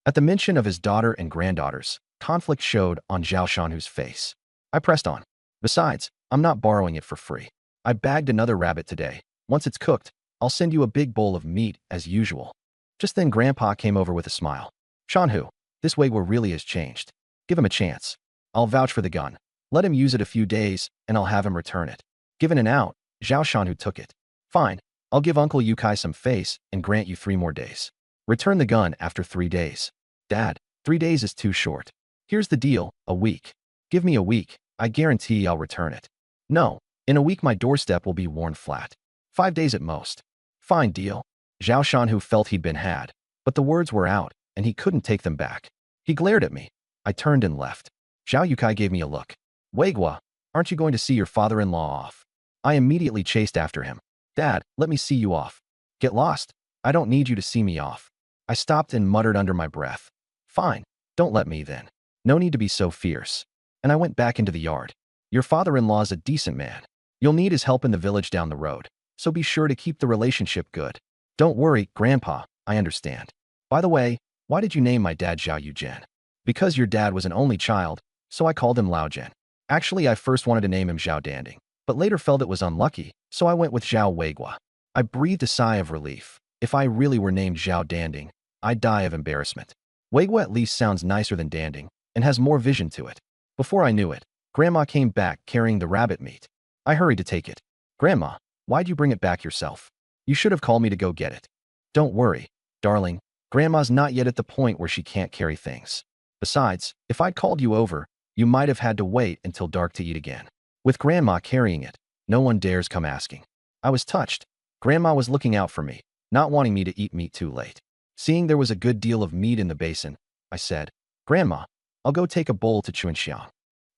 At the mention of his daughter and granddaughters, conflict showed on Zhao Shanhu's face. I pressed on. Besides, I'm not borrowing it for free. I bagged another rabbit today. Once it's cooked, I'll send you a big bowl of meat as usual. Just then Grandpa came over with a smile. Shanhu, this Weiguo really has changed. Give him a chance. I'll vouch for the gun. Let him use it a few days, and I'll have him return it. Given an out, Zhao Shanhu took it. Fine, I'll give Uncle Yukai some face and grant you 3 more days. Return the gun after 3 days. Dad, 3 days is too short. Here's the deal, a week. Give me a week, I guarantee I'll return it. No, in a week my doorstep will be worn flat. 5 days at most. Fine deal. Zhao Shanhu felt he'd been had, but the words were out, and he couldn't take them back. He glared at me. I turned and left. Zhao Yukai gave me a look. Weiguo, aren't you going to see your father-in-law off? I immediately chased after him. Dad, let me see you off. Get lost. I don't need you to see me off. I stopped and muttered under my breath. Fine, don't let me then. No need to be so fierce. And I went back into the yard. Your father-in-law's a decent man. You'll need his help in the village down the road, so be sure to keep the relationship good. Don't worry, Grandpa, I understand. By the way, why did you name my dad Zhao Yujian? Because your dad was an only child, so I called him Lao Jian. Actually, I first wanted to name him Zhao Danding, but later felt it was unlucky, so I went with Zhao Weiguo. I breathed a sigh of relief. If I really were named Zhao Danding, I'd die of embarrassment. Weiguo at least sounds nicer than Danding, and has more vision to it. Before I knew it, Grandma came back carrying the rabbit meat. I hurried to take it. Grandma, why'd you bring it back yourself? You should have called me to go get it. Don't worry, darling. Grandma's not yet at the point where she can't carry things. Besides, if I'd called you over, you might have had to wait until dark to eat again. With Grandma carrying it, no one dares come asking. I was touched. Grandma was looking out for me, not wanting me to eat meat too late. Seeing there was a good deal of meat in the basin, I said, Grandma, I'll go take a bowl to Chuanxiang.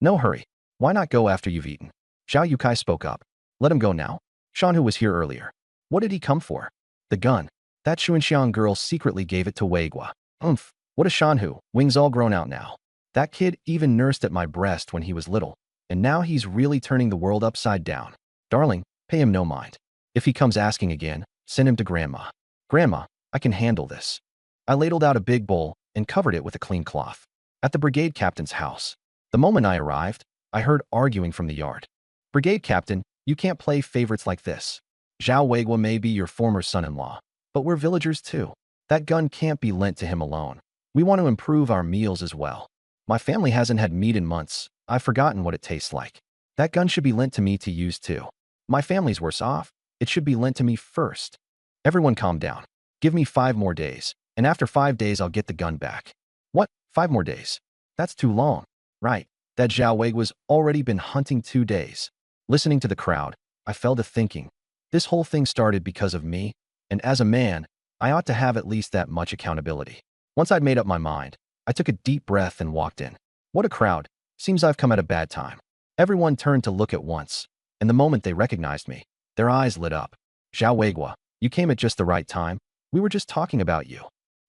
No hurry. Why not go after you've eaten? Zhao Yukai spoke up. Let him go now. Shanhu was here earlier. What did he come for? The gun. That Chuanxiang girl secretly gave it to Weigua. What a Shanhu, wings all grown out now. That kid even nursed at my breast when he was little, and now he's really turning the world upside down. Darling, pay him no mind. If he comes asking again, send him to Grandma. Grandma, I can handle this. I ladled out a big bowl and covered it with a clean cloth. At the brigade captain's house. The moment I arrived, I heard arguing from the yard. Brigade captain, you can't play favorites like this. Zhao Weigua may be your former son-in-law, but we're villagers too. That gun can't be lent to him alone. We want to improve our meals as well. My family hasn't had meat in months. I've forgotten what it tastes like. That gun should be lent to me to use too. My family's worse off. It should be lent to me first. Everyone calm down. Give me 5 more days, and after 5 days I'll get the gun back. What? 5 more days? That's too long. Right. That Zhao Weigua's already been hunting 2 days. Listening to the crowd, I fell to thinking, this whole thing started because of me, and as a man, I ought to have at least that much accountability. Once I'd made up my mind, I took a deep breath and walked in. What a crowd. Seems I've come at a bad time. Everyone turned to look at once, and the moment they recognized me, their eyes lit up. Zhao Weigua, you came at just the right time. We were just talking about you.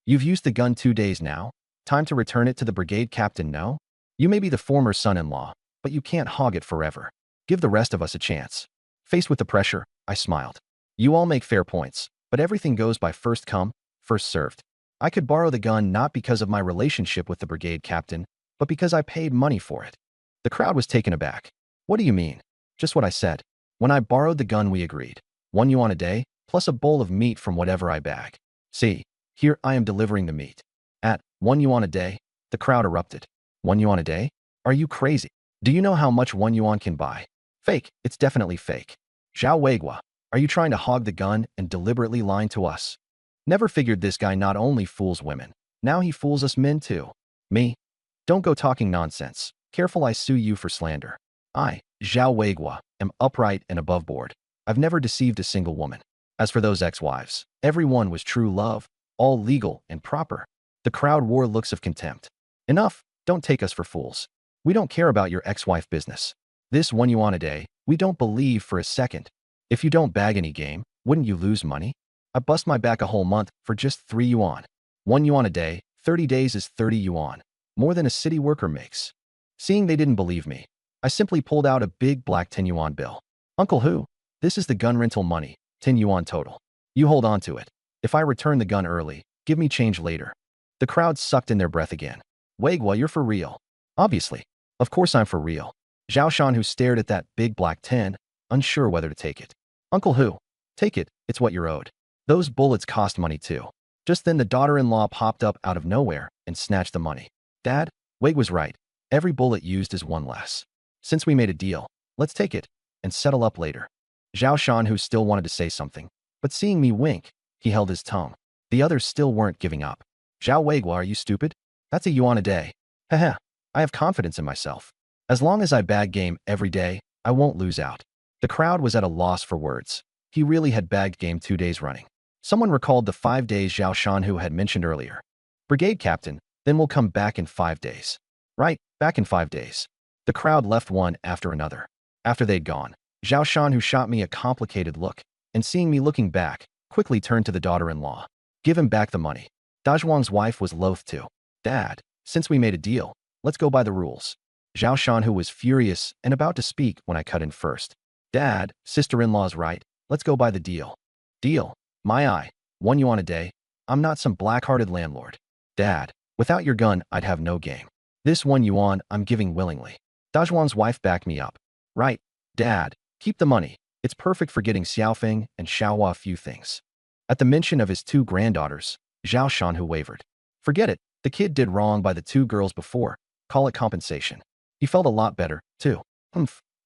You've used the gun 2 days now. Time to return it to the brigade captain, no? You may be the former son-in-law, but you can't hog it forever. Give the rest of us a chance. Faced with the pressure, I smiled. You all make fair points, but everything goes by first come, first served. I could borrow the gun not because of my relationship with the brigade captain, but because I paid money for it. The crowd was taken aback. What do you mean? Just what I said. When I borrowed the gun, we agreed. 1 yuan a day, plus a bowl of meat from whatever I bag. See, here I am delivering the meat. At 1 yuan a day, the crowd erupted. 1 yuan a day? Are you crazy? Do you know how much 1 yuan can buy? Fake, it's definitely fake. Zhao Weigua, are you trying to hog the gun and deliberately lying to us? Never figured this guy not only fools women, now he fools us men too. Me? Don't go talking nonsense. Careful, I sue you for slander. I, Zhao Weigua, am upright and above board. I've never deceived a single woman. As for those ex-wives, every one was true love, all legal and proper. The crowd wore looks of contempt. Enough, don't take us for fools. We don't care about your ex-wife business. This 1 yuan a day, we don't believe for a second. If you don't bag any game, wouldn't you lose money? I bust my back a whole month for just 3 yuan. 1 yuan a day, 30 days is 30 yuan. More than a city worker makes. Seeing they didn't believe me, I simply pulled out a big black 10 yuan bill. Uncle Hu, this is the gun rental money, 10 yuan total. You hold on to it. If I return the gun early, give me change later. The crowd sucked in their breath again. Weigua, you're for real. Obviously. Of course I'm for real. Zhao Shan, who stared at that big black 10, unsure whether to take it. Uncle Hu, take it, it's what you're owed. Those bullets cost money too. Just then the daughter-in-law popped up out of nowhere and snatched the money. Dad, Wade was right. Every bullet used is one less. Since we made a deal, let's take it and settle up later. Zhao Shan, who still wanted to say something, but seeing me wink, he held his tongue. The others still weren't giving up. Zhao Weigua, are you stupid? That's a yuan a day. Haha, I have confidence in myself. As long as I bag game every day, I won't lose out. The crowd was at a loss for words. He really had bagged game 2 days running. Someone recalled the 5 days Zhao Shanhu had mentioned earlier. Brigade captain, then we'll come back in 5 days. Right, back in 5 days. The crowd left one after another. After they'd gone, Zhao Shanhu shot me a complicated look, and seeing me looking back, quickly turned to the daughter-in-law. Give him back the money. Dazhuang's wife was loath to. Dad, since we made a deal, let's go by the rules. Zhao Shanhu was furious and about to speak when I cut in first. Dad, sister-in-law's right. Let's go by the deal. Deal? My eye. 1 yuan a day. I'm not some black-hearted landlord. Dad, without your gun, I'd have no game. This 1 yuan I'm giving willingly. Dazhuang's wife backed me up. Right. Dad, keep the money. It's perfect for getting Xiaofeng and Xiaohua a few things. At the mention of his 2 granddaughters, Zhao Shanhu wavered. Forget it. The kid did wrong by the 2 girls before. Call it compensation. He felt a lot better, too.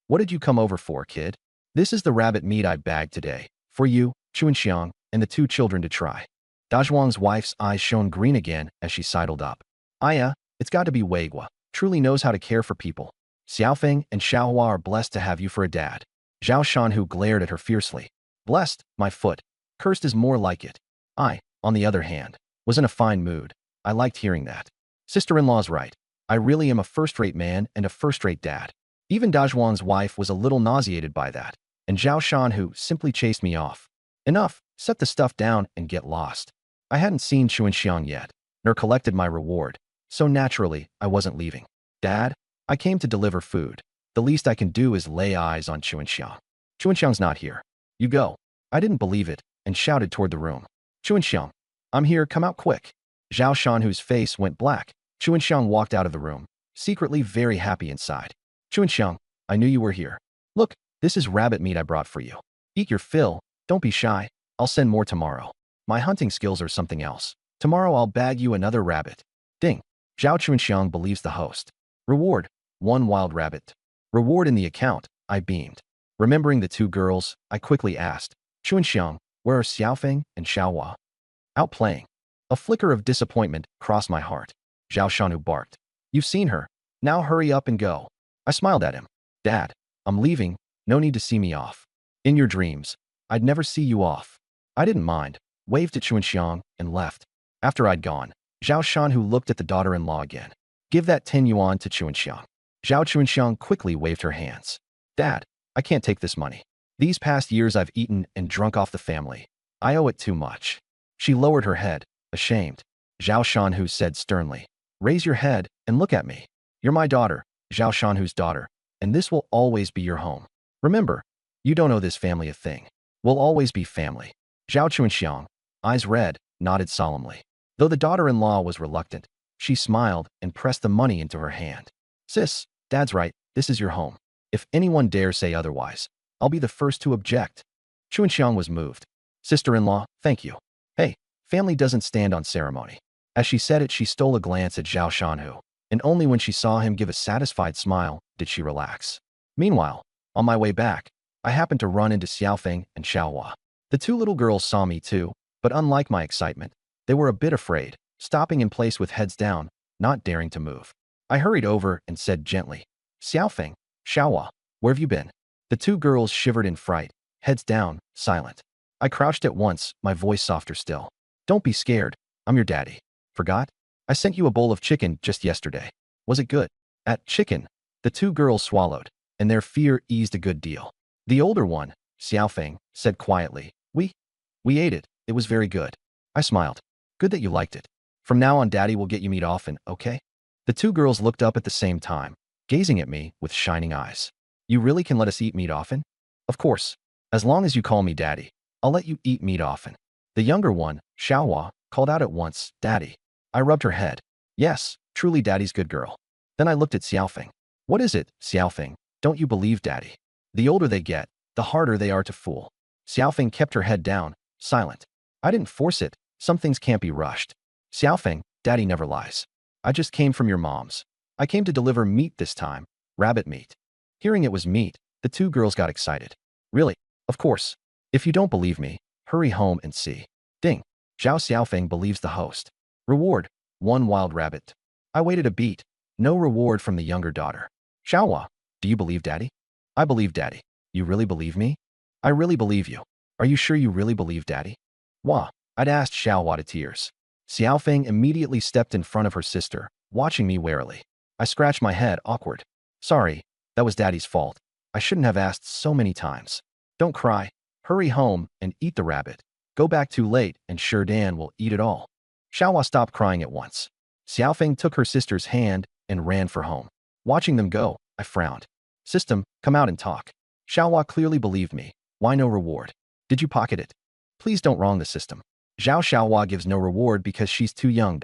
What did you come over for, kid? This is the rabbit meat I bagged today. For you, Chuanxiang, and the 2 children to try. Dazhuang's wife's eyes shone green again as she sidled up. Aya, it's got to be Weigua. Truly knows how to care for people. Xiaofeng and Xiaohua are blessed to have you for a dad. Zhao Shanhu glared at her fiercely. Blessed, my foot. Cursed is more like it. I, on the other hand, was in a fine mood. I liked hearing that. Sister-in-law's right. I really am a first-rate man and a first-rate dad. Even Dazhuang's wife was a little nauseated by that, and Zhao Shan, who simply chased me off. Enough, set the stuff down and get lost. I hadn't seen Chuanxiang yet, nor collected my reward, so naturally, I wasn't leaving. Dad, I came to deliver food. The least I can do is lay eyes on Chuanxiang. Chuanxiang's not here. You go. I didn't believe it, and shouted toward the room. Chuanxiang, I'm here, come out quick. Zhao Shan, whose face went black. Chuanxiang walked out of the room, secretly very happy inside. Chuanxiang, I knew you were here. Look, this is rabbit meat I brought for you. Eat your fill, don't be shy. I'll send more tomorrow. My hunting skills are something else. Tomorrow I'll bag you another rabbit. Ding. Zhao Chuanxiang believes the host. Reward, 1 wild rabbit. Reward in the account, I beamed. Remembering the 2 girls, I quickly asked, Chuanxiang, where are Xiaofeng and Xiaohua? Out playing. A flicker of disappointment crossed my heart. Zhao Shanu barked. You've seen her. Now hurry up and go. I smiled at him. Dad, I'm leaving. No need to see me off. In your dreams, I'd never see you off. I didn't mind, waved at Chuanxiang, and left. After I'd gone, Zhao Shanhu looked at the daughter-in-law again. Give that 10 yuan to Chuanxiang. Zhao Chuanxiang quickly waved her hands. Dad, I can't take this money. These past years I've eaten and drunk off the family. I owe it too much. She lowered her head, ashamed. Zhao Shanhu said sternly, raise your head and look at me. You're my daughter, Zhao Shanhu's daughter, and this will always be your home. Remember, you don't owe this family a thing. We'll always be family. Zhao Chuanxiang, eyes red, nodded solemnly. Though the daughter-in-law was reluctant, she smiled and pressed the money into her hand. Sis, Dad's right, this is your home. If anyone dare say otherwise, I'll be the first to object. Chuanxiang was moved. Sister-in-law, thank you. Hey, family doesn't stand on ceremony. As she said it, she stole a glance at Zhao Shanhu, and only when she saw him give a satisfied smile did she relax. Meanwhile, on my way back, I happened to run into Xiaofeng and Xiaohua. The 2 little girls saw me too, but unlike my excitement, they were a bit afraid, stopping in place with heads down, not daring to move. I hurried over and said gently, Xiaofeng, Xiaohua, where have you been? The 2 girls shivered in fright, heads down, silent. I crouched at once, my voice softer still. Don't be scared, I'm your daddy. Forgot? I sent you a bowl of chicken just yesterday. Was it good? At chicken, the 2 girls swallowed, and their fear eased a good deal. The older one, Xiaofeng, said quietly, We ate it, it was very good. I smiled. Good that you liked it. From now on Daddy will get you meat often, okay? The 2 girls looked up at the same time, gazing at me with shining eyes. You really can let us eat meat often? Of course. As long as you call me Daddy, I'll let you eat meat often. The younger one, Xiaohua, called out at once, Daddy. I rubbed her head. Yes, truly Daddy's good girl. Then I looked at Xiaofeng. What is it, Xiaofeng? Don't you believe Daddy? The older they get, the harder they are to fool. Xiaofeng kept her head down, silent. I didn't force it. Some things can't be rushed. Xiaofeng, Daddy never lies. I just came from your mom's. I came to deliver meat this time, rabbit meat. Hearing it was meat, the 2 girls got excited. Really? Of course. If you don't believe me, hurry home and see. Ding. Zhao Xiaofeng believes the host. Reward, 1 wild rabbit. I waited a beat. No reward from the younger daughter. Xiaohua, do you believe Daddy? I believe Daddy. You really believe me? I really believe you. Are you sure you really believe Daddy? Wah, I'd asked Xiaohua to tears. Xiaofeng immediately stepped in front of her sister, watching me warily. I scratched my head, awkward. Sorry, that was Daddy's fault. I shouldn't have asked so many times. Don't cry. Hurry home and eat the rabbit. Go back too late and sure Dan will eat it all. Xiaohua stopped crying at once. Xiaofeng took her sister's hand and ran for home. Watching them go, I frowned. System, come out and talk. Xiaohua clearly believed me. Why no reward? Did you pocket it? Please don't wrong the system. Zhao Xiaohua gives no reward because she's too young.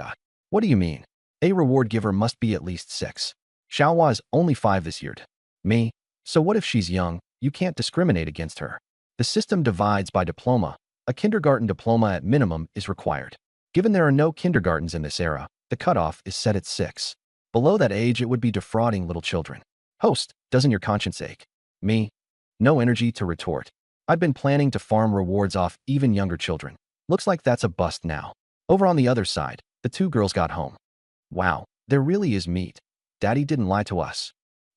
What do you mean? A reward giver must be at least 6. Xiaohua is only 5 this year. Me? So what if she's young? You can't discriminate against her. The system divides by diploma. A kindergarten diploma at minimum is required. Given there are no kindergartens in this era, the cutoff is set at 6. Below that age, it would be defrauding little children. Host, doesn't your conscience ache? Me? No energy to retort. I'd been planning to farm rewards off even younger children. Looks like that's a bust now. Over on the other side, the 2 girls got home. Wow, there really is meat. Daddy didn't lie to us.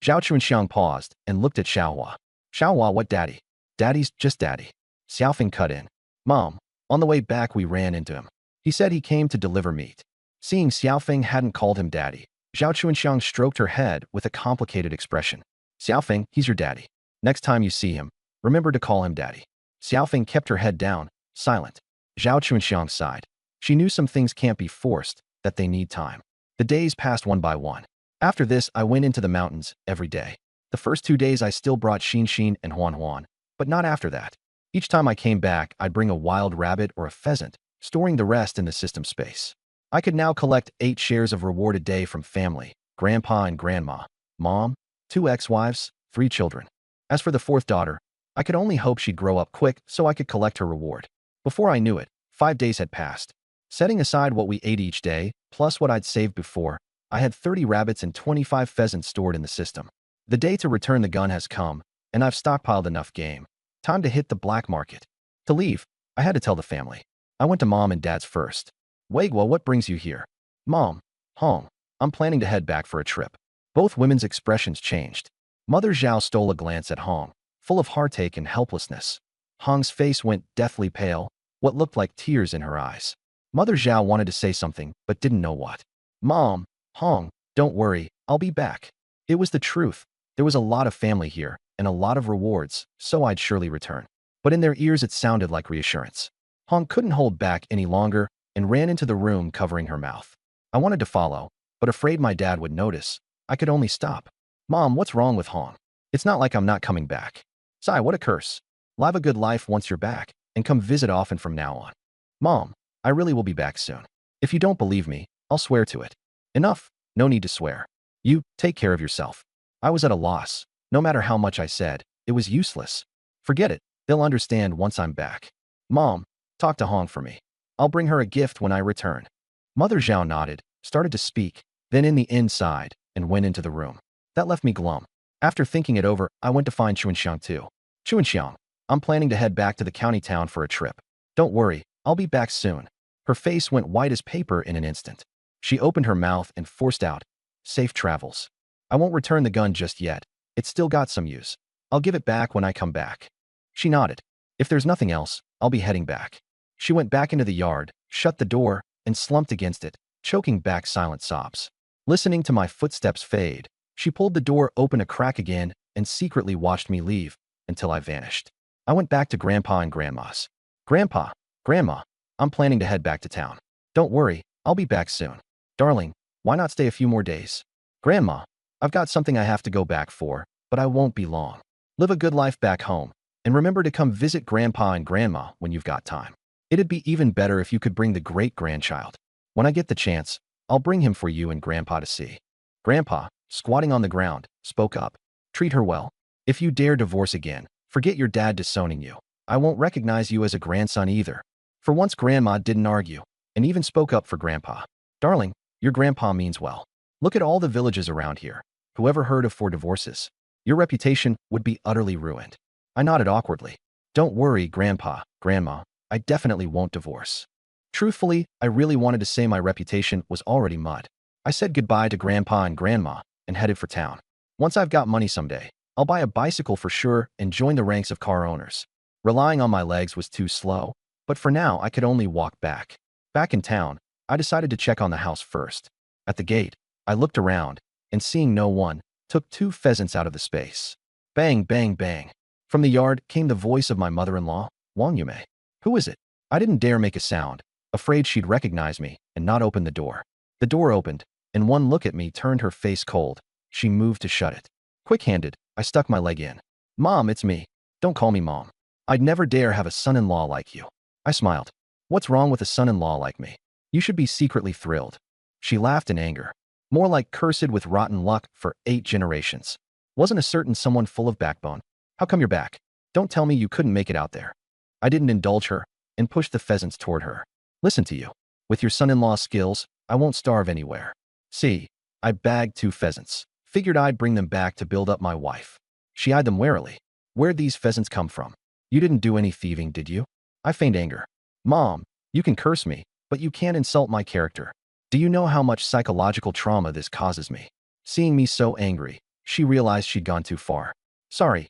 Zhao Chunxiang paused and looked at Xiaohua. Xiaohua, what Daddy? Daddy's just Daddy. Xiaofeng cut in. Mom, on the way back we ran into him. He said he came to deliver meat. Seeing Xiaofeng hadn't called him Daddy, Zhao Chunxiang stroked her head with a complicated expression. Xiaofeng, he's your daddy. Next time you see him, remember to call him daddy. Xiaofeng kept her head down, silent. Zhao Chunxiang sighed. She knew some things can't be forced, that they need time. The days passed one by one. After this, I went into the mountains every day. The first 2 days I still brought Xin Xin and Huan Huan, but not after that. Each time I came back, I'd bring a wild rabbit or a pheasant, storing the rest in the system space. I could now collect 8 shares of reward a day from family, grandpa and grandma, mom, 2 ex-wives, 3 children. As for the 4th daughter, I could only hope she'd grow up quick so I could collect her reward. Before I knew it, 5 days had passed. Setting aside what we ate each day, plus what I'd saved before, I had 30 rabbits and 25 pheasants stored in the system. The day to return the gun has come, and I've stockpiled enough game. Time to hit the black market. To leave, I had to tell the family. I went to mom and dad's first. Weiguo, what brings you here? Mom, Hong, I'm planning to head back for a trip. Both women's expressions changed. Mother Zhao stole a glance at Hong, full of heartache and helplessness. Hong's face went deathly pale, what looked like tears in her eyes. Mother Zhao wanted to say something, but didn't know what. Mom, Hong, don't worry, I'll be back. It was the truth. There was a lot of family here, and a lot of rewards, so I'd surely return. But in their ears it sounded like reassurance. Hong couldn't hold back any longer and ran into the room covering her mouth. I wanted to follow, but afraid my dad would notice, I could only stop. Mom, what's wrong with Hong? It's not like I'm not coming back. Sigh, what a curse. Live a good life once you're back, and come visit often from now on. Mom, I really will be back soon. If you don't believe me, I'll swear to it. Enough, no need to swear. You, take care of yourself. I was at a loss. No matter how much I said, it was useless. Forget it, they'll understand once I'm back. Mom, talk to Hong for me. I'll bring her a gift when I return. Mother Zhao nodded, started to speak, then in the inside, and went into the room. That left me glum. After thinking it over, I went to find Chunxiang too. Chunxiang, I'm planning to head back to the county town for a trip. Don't worry, I'll be back soon. Her face went white as paper in an instant. She opened her mouth and forced out, safe travels. I won't return the gun just yet. It's still got some use. I'll give it back when I come back. She nodded. If there's nothing else, I'll be heading back. She went back into the yard, shut the door, and slumped against it, choking back silent sobs. Listening to my footsteps fade, she pulled the door open a crack again and secretly watched me leave until I vanished. I went back to Grandpa and Grandma's. Grandpa, Grandma, I'm planning to head back to town. Don't worry, I'll be back soon. Darling, why not stay a few more days? Grandma, I've got something I have to go back for, but I won't be long. Live a good life back home, and remember to come visit Grandpa and Grandma when you've got time. It'd be even better if you could bring the great-grandchild. When I get the chance, I'll bring him for you and Grandpa to see. Grandpa, squatting on the ground, spoke up. Treat her well. If you dare divorce again, forget your dad disowning you. I won't recognize you as a grandson either. For once, Grandma didn't argue, and even spoke up for Grandpa. Darling, your grandpa means well. Look at all the villages around here. Whoever heard of 4 divorces? Your reputation would be utterly ruined. I nodded awkwardly. Don't worry, Grandpa, Grandma. I definitely won't divorce. Truthfully, I really wanted to say my reputation was already mud. I said goodbye to Grandpa and Grandma and headed for town. Once I've got money someday, I'll buy a bicycle for sure and join the ranks of car owners. Relying on my legs was too slow, but for now I could only walk back. Back in town, I decided to check on the house first. At the gate, I looked around, and seeing no one, took 2 pheasants out of the space. Bang, bang, bang. From the yard came the voice of my mother-in-law, Wang Yume. Who is it? I didn't dare make a sound, afraid she'd recognize me and not open the door. The door opened, and one look at me turned her face cold. She moved to shut it. Quick-handed, I stuck my leg in. Mom, it's me. Don't call me Mom. I'd never dare have a son-in-law like you. I smiled. What's wrong with a son-in-law like me? You should be secretly thrilled. She laughed in anger. More like cursed with rotten luck for 8 generations. Wasn't a certain someone full of backbone? How come you're back? Don't tell me you couldn't make it out there. I didn't indulge her and pushed the pheasants toward her. Listen to you. With your son-in-law's skills, I won't starve anywhere. See, I bagged 2 pheasants. Figured I'd bring them back to build up my wife. She eyed them warily. Where'd these pheasants come from? You didn't do any thieving, did you? I feigned anger. Mom, you can curse me, but you can't insult my character. Do you know how much psychological trauma this causes me? Seeing me so angry, she realized she'd gone too far. Sorry,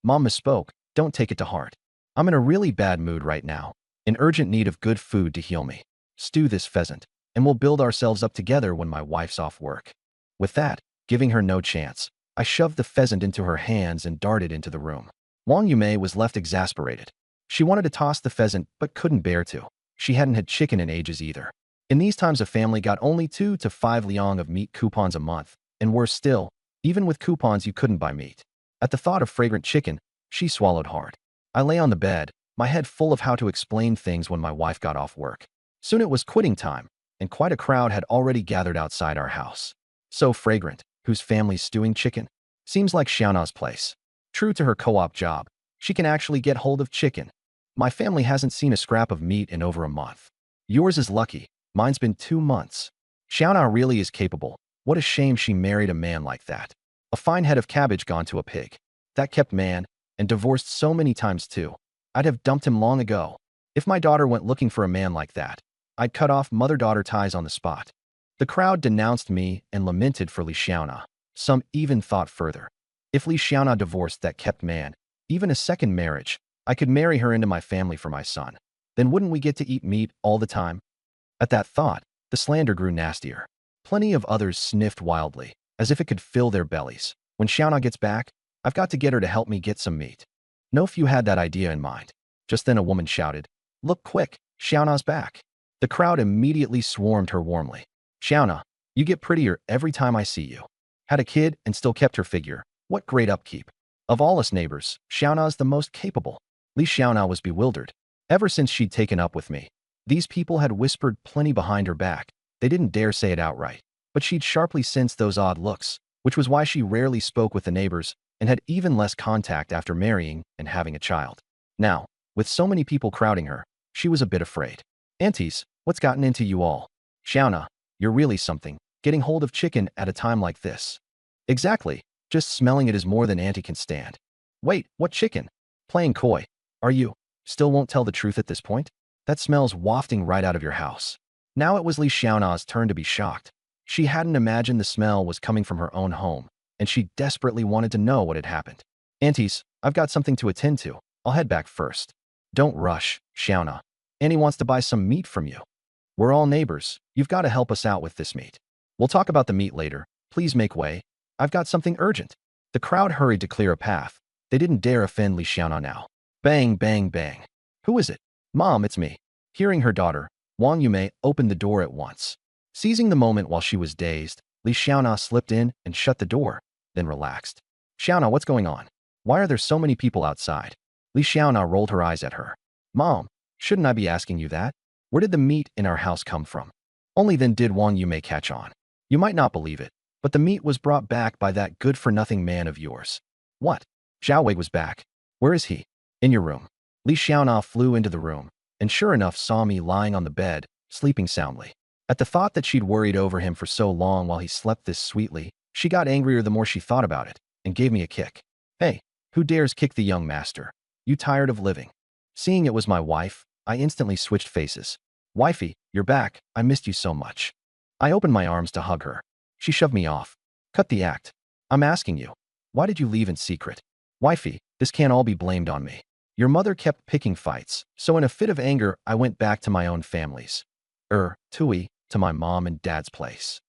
Mom misspoke. Don't take it to heart. I'm in a really bad mood right now, in urgent need of good food to heal me. Stew this pheasant. and we'll build ourselves up together when my wife's off work." With that, giving her no chance, I shoved the pheasant into her hands and darted into the room. Wang Yumei was left exasperated. She wanted to toss the pheasant but couldn't bear to. She hadn't had chicken in ages either. In these times, a family got only 2 to 5 liang of meat coupons a month, and worse still, even with coupons you couldn't buy meat. At the thought of fragrant chicken, she swallowed hard. I lay on the bed, my head full of how to explain things when my wife got off work. Soon it was quitting time, and quite a crowd had already gathered outside our house. So fragrant, whose family's stewing chicken? Seems like Xiaona's place. True to her co-op job, she can actually get hold of chicken. My family hasn't seen a scrap of meat in over a month. Yours is lucky, mine's been 2 months. Xiaona really is capable. What a shame she married a man like that. A fine head of cabbage gone to a pig. That kept man, and divorced so many times too. I'd have dumped him long ago. If my daughter went looking for a man like that, I'd cut off mother-daughter ties on the spot. The crowd denounced me and lamented for Li Xiaona. Some even thought further. If Li Xiaona divorced that kept man, even a second marriage, I could marry her into my family for my son. Then wouldn't we get to eat meat all the time? At that thought, the slander grew nastier. Plenty of others sniffed wildly, as if it could fill their bellies. When Xiaona gets back, I've got to get her to help me get some meat. No few had that idea in mind. Just then a woman shouted, "Look quick, Xiaona's back." The crowd immediately swarmed her warmly. "Xiaona, you get prettier every time I see you. Had a kid and still kept her figure. What great upkeep. Of all us neighbors, Xiaona's the most capable." Li Xiaona was bewildered. Ever since she'd taken up with me, these people had whispered plenty behind her back. They didn't dare say it outright, but she'd sharply sensed those odd looks, which was why she rarely spoke with the neighbors and had even less contact after marrying and having a child. Now, with so many people crowding her, she was a bit afraid. "Aunties, what's gotten into you all? Xiaona, you're really something, getting hold of chicken at a time like this." "Exactly, just smelling it is more than Auntie can stand." "Wait, what chicken?" "Playing coy. Are you? Still won't tell the truth at this point? That smells wafting right out of your house." Now it was Li Xiaona's turn to be shocked. She hadn't imagined the smell was coming from her own home, and she desperately wanted to know what had happened. "Aunties, I've got something to attend to. I'll head back first." "Don't rush, Xiaona. Annie wants to buy some meat from you. We're all neighbors. You've got to help us out with this meat. We'll talk about the meat later. Please make way. I've got something urgent." The crowd hurried to clear a path. They didn't dare offend Li Xiaona now. Bang, bang, bang. "Who is it?" "Mom, it's me." Hearing her daughter, Wang Yumei opened the door at once. Seizing the moment while she was dazed, Li Xiaona slipped in and shut the door, then relaxed. "Xiaona, what's going on? Why are there so many people outside?" Li Xiaona rolled her eyes at her. "Mom, shouldn't I be asking you that? Where did the meat in our house come from?" Only then did Wang Yumei catch on. "You might not believe it, but the meat was brought back by that good-for-nothing man of yours." "What? Zhao Wei was back. Where is he?" "In your room." Li Xiaona flew into the room, and sure enough saw me lying on the bed, sleeping soundly. At the thought that she'd worried over him for so long while he slept this sweetly, she got angrier the more she thought about it, and gave me a kick. "Hey, who dares kick the young master? You tired of living?" Seeing it was my wife, I instantly switched faces. "Wifey, you're back. I missed you so much." I opened my arms to hug her. She shoved me off. "Cut the act. I'm asking you, why did you leave in secret?" "Wifey, this can't all be blamed on me. Your mother kept picking fights, so in a fit of anger, I went back to my own family's. Tui, to my mom and dad's place."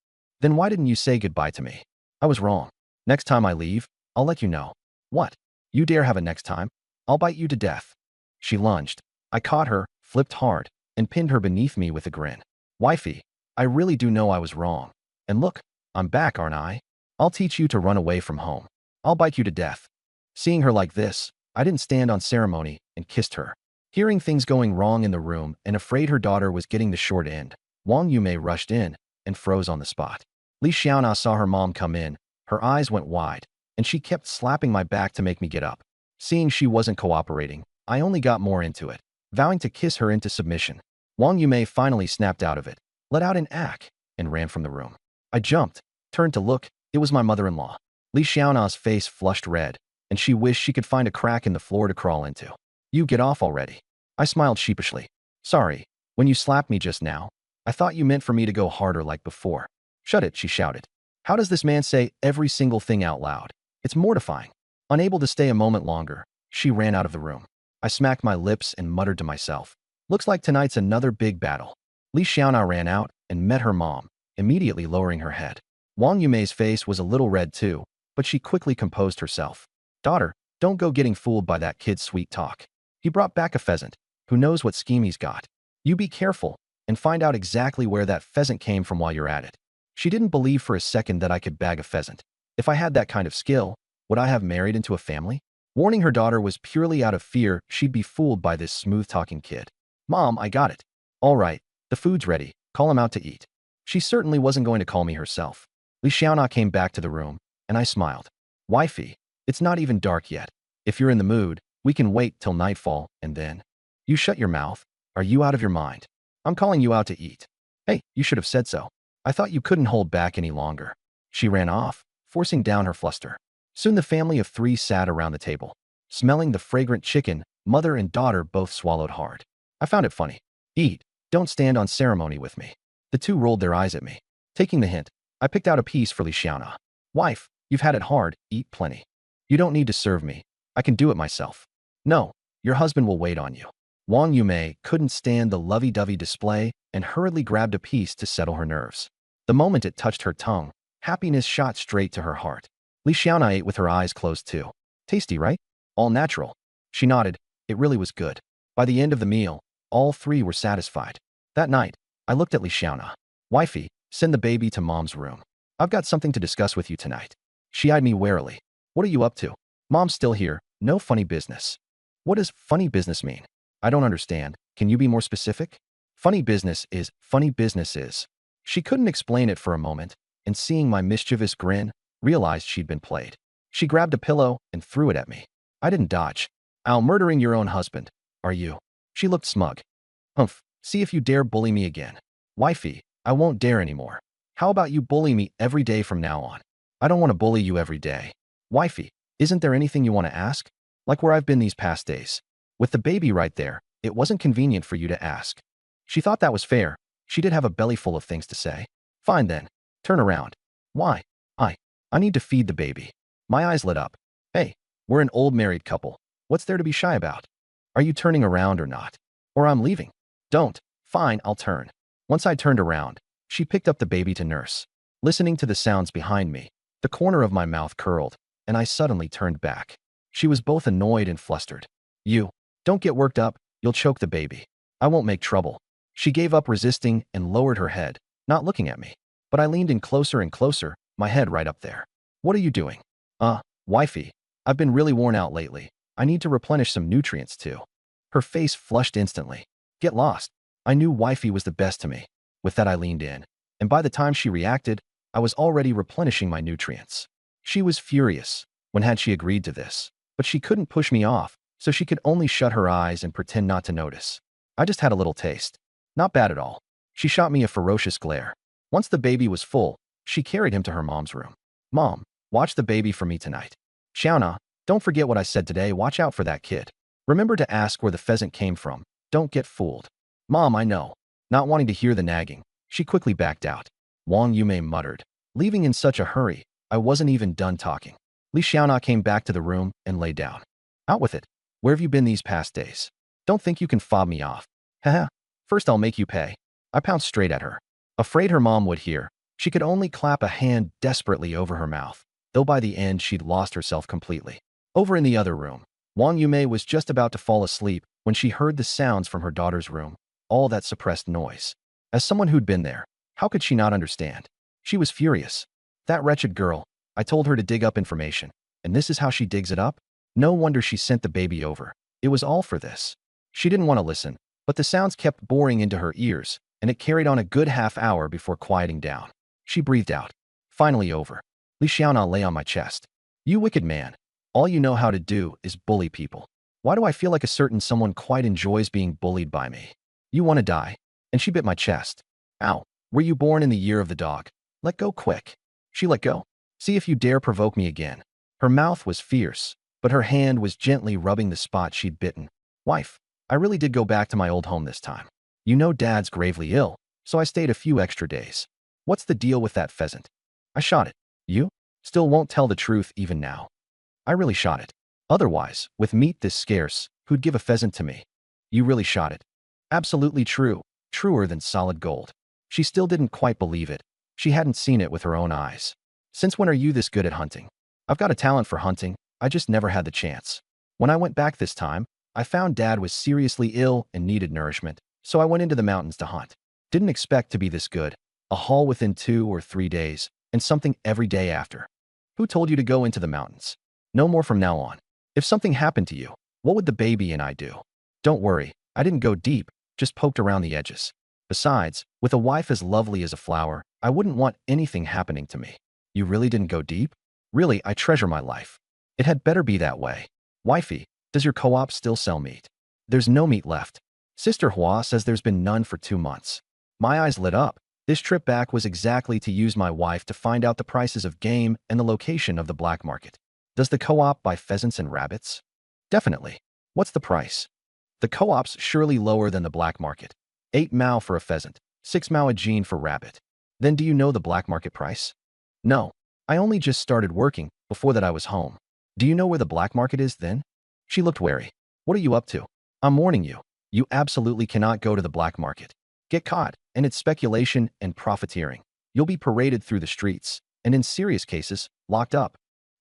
"Then why didn't you say goodbye to me?" "I was wrong. Next time I leave, I'll let you know." "What? You dare have a next time? I'll bite you to death." She lunged. I caught her, flipped hard, and pinned her beneath me with a grin. "Wifey, I really do know I was wrong. And look, I'm back, aren't I? I'll teach you to run away from home. I'll bite you to death." Seeing her like this, I didn't stand on ceremony and kissed her. Hearing things going wrong in the room and afraid her daughter was getting the short end, Wang Yumei rushed in and froze on the spot. Li Xiaona saw her mom come in, her eyes went wide, and she kept slapping my back to make me get up. Seeing she wasn't cooperating, I only got more into it, vowing to kiss her into submission. Wang Yumei finally snapped out of it, let out an ack, and ran from the room. I jumped, turned to look, it was my mother-in-law. Li Xiaona's face flushed red, and she wished she could find a crack in the floor to crawl into. "You get off already." I smiled sheepishly. "Sorry, when you slapped me just now, I thought you meant for me to go harder like before." "Shut it," she shouted. "How does this man say every single thing out loud? It's mortifying." Unable to stay a moment longer, she ran out of the room. I smacked my lips and muttered to myself, "Looks like tonight's another big battle." Li Xiaona ran out, and met her mom, immediately lowering her head. Wang Yumei's face was a little red too, but she quickly composed herself. Daughter, don't go getting fooled by that kid's sweet talk. He brought back a pheasant. Who knows what scheme he's got? You be careful and find out exactly where that pheasant came from while you're at it. She didn't believe for a second that I could bag a pheasant. If I had that kind of skill, would I have married into a family? Warning her daughter was purely out of fear she'd be fooled by this smooth-talking kid. Mom, I got it. All right, the food's ready. Call him out to eat. She certainly wasn't going to call me herself. Li Xiaona came back to the room, and I smiled. Wifey, it's not even dark yet. If you're in the mood, we can wait till nightfall, and then… You shut your mouth. Are you out of your mind? I'm calling you out to eat. Hey, you should have said so. I thought you couldn't hold back any longer. She ran off, forcing down her fluster. Soon the family of three sat around the table. Smelling the fragrant chicken, mother and daughter both swallowed hard. I found it funny. Eat. Don't stand on ceremony with me. The two rolled their eyes at me. Taking the hint, I picked out a piece for Li Xiaona. Wife, you've had it hard. Eat plenty. You don't need to serve me. I can do it myself. No, your husband will wait on you. Wang Yumei couldn't stand the lovey-dovey display and hurriedly grabbed a piece to settle her nerves. The moment it touched her tongue, happiness shot straight to her heart. Li Xiaona ate with her eyes closed too. Tasty, right? All natural. She nodded. It really was good. By the end of the meal, all three were satisfied. That night, I looked at Li Xiaona. Wifey, send the baby to mom's room. I've got something to discuss with you tonight. She eyed me warily. What are you up to? Mom's still here. No funny business. What does funny business mean? I don't understand. Can you be more specific? Funny business is. She couldn't explain it for a moment, and seeing my mischievous grin, realized she'd been played. She grabbed a pillow and threw it at me. I didn't dodge. I'll murdering your own husband. Are you? She looked smug. Humph, see if you dare bully me again. Wifey, I won't dare anymore. How about you bully me every day from now on? I don't want to bully you every day. Wifey, isn't there anything you want to ask? Like where I've been these past days. With the baby right there, it wasn't convenient for you to ask. She thought that was fair. She did have a belly full of things to say. Fine then. Turn around. Why? I need to feed the baby. My eyes lit up. Hey, we're an old married couple. What's there to be shy about? Are you turning around or not? Or I'm leaving. Don't. Fine, I'll turn. Once I turned around, she picked up the baby to nurse. Listening to the sounds behind me, the corner of my mouth curled, and I suddenly turned back. She was both annoyed and flustered. You. Don't get worked up. You'll choke the baby. I won't make trouble. She gave up resisting and lowered her head, not looking at me. But I leaned in closer and closer, my head right up there. What are you doing? Wifey, I've been really worn out lately. I need to replenish some nutrients too. Her face flushed instantly. Get lost. I knew wifey was the best to me. With that I leaned in, and by the time she reacted, I was already replenishing my nutrients. She was furious. When had she agreed to this? But she couldn't push me off, so she could only shut her eyes and pretend not to notice. I just had a little taste. Not bad at all. She shot me a ferocious glare. Once the baby was full, she carried him to her mom's room. Mom, watch the baby for me tonight. Xiaona, don't forget what I said today. Watch out for that kid. Remember to ask where the pheasant came from. Don't get fooled. Mom, I know. Not wanting to hear the nagging, she quickly backed out. Wang Yumei muttered. Leaving in such a hurry, I wasn't even done talking. Li Xiaona came back to the room and lay down. Out with it. Where have you been these past days? Don't think you can fob me off. Haha. First I'll make you pay. I pounced straight at her. Afraid her mom would hear, she could only clap a hand desperately over her mouth, though by the end she'd lost herself completely. Over in the other room, Wang Yumei was just about to fall asleep when she heard the sounds from her daughter's room, all that suppressed noise. As someone who'd been there, how could she not understand? She was furious. That wretched girl, I told her to dig up information, and this is how she digs it up? No wonder she sent the baby over. It was all for this. She didn't want to listen, but the sounds kept boring into her ears, and it carried on a good half-hour before quieting down. She breathed out. Finally over. Li Xiaona lay on my chest. You wicked man. All you know how to do is bully people. Why do I feel like a certain someone quite enjoys being bullied by me? You want to die? And she bit my chest. Ow. Were you born in the year of the dog? Let go quick. She let go. See if you dare provoke me again. Her mouth was fierce, but her hand was gently rubbing the spot she'd bitten. Wife, I really did go back to my old home this time. You know Dad's gravely ill, so I stayed a few extra days. What's the deal with that pheasant? I shot it. You? Still won't tell the truth even now. I really shot it. Otherwise, with meat this scarce, who'd give a pheasant to me? You really shot it. Absolutely true. Truer than solid gold. She still didn't quite believe it. She hadn't seen it with her own eyes. Since when are you this good at hunting? I've got a talent for hunting, I just never had the chance. When I went back this time, I found Dad was seriously ill and needed nourishment, so I went into the mountains to hunt. Didn't expect to be this good. A haul within 2 or 3 days, and something every day after. Who told you to go into the mountains? No more from now on. If something happened to you, what would the baby and I do? Don't worry, I didn't go deep, just poked around the edges. Besides, with a wife as lovely as a flower, I wouldn't want anything happening to me. You really didn't go deep? Really, I treasure my life. It had better be that way. Wifey, does your co-op still sell meat? There's no meat left. Sister Hua says there's been none for 2 months. My eyes lit up. This trip back was exactly to use my wife to find out the prices of game and the location of the black market. Does the co-op buy pheasants and rabbits? Definitely. What's the price? The co-op's surely lower than the black market. 8 mao for a pheasant, 6 mao a jean for rabbit. Then do you know the black market price? No. I only just started working, before that I was home. Do you know where the black market is then? She looked wary. What are you up to? I'm warning you. You absolutely cannot go to the black market. Get caught, and it's speculation and profiteering. You'll be paraded through the streets, and in serious cases, locked up.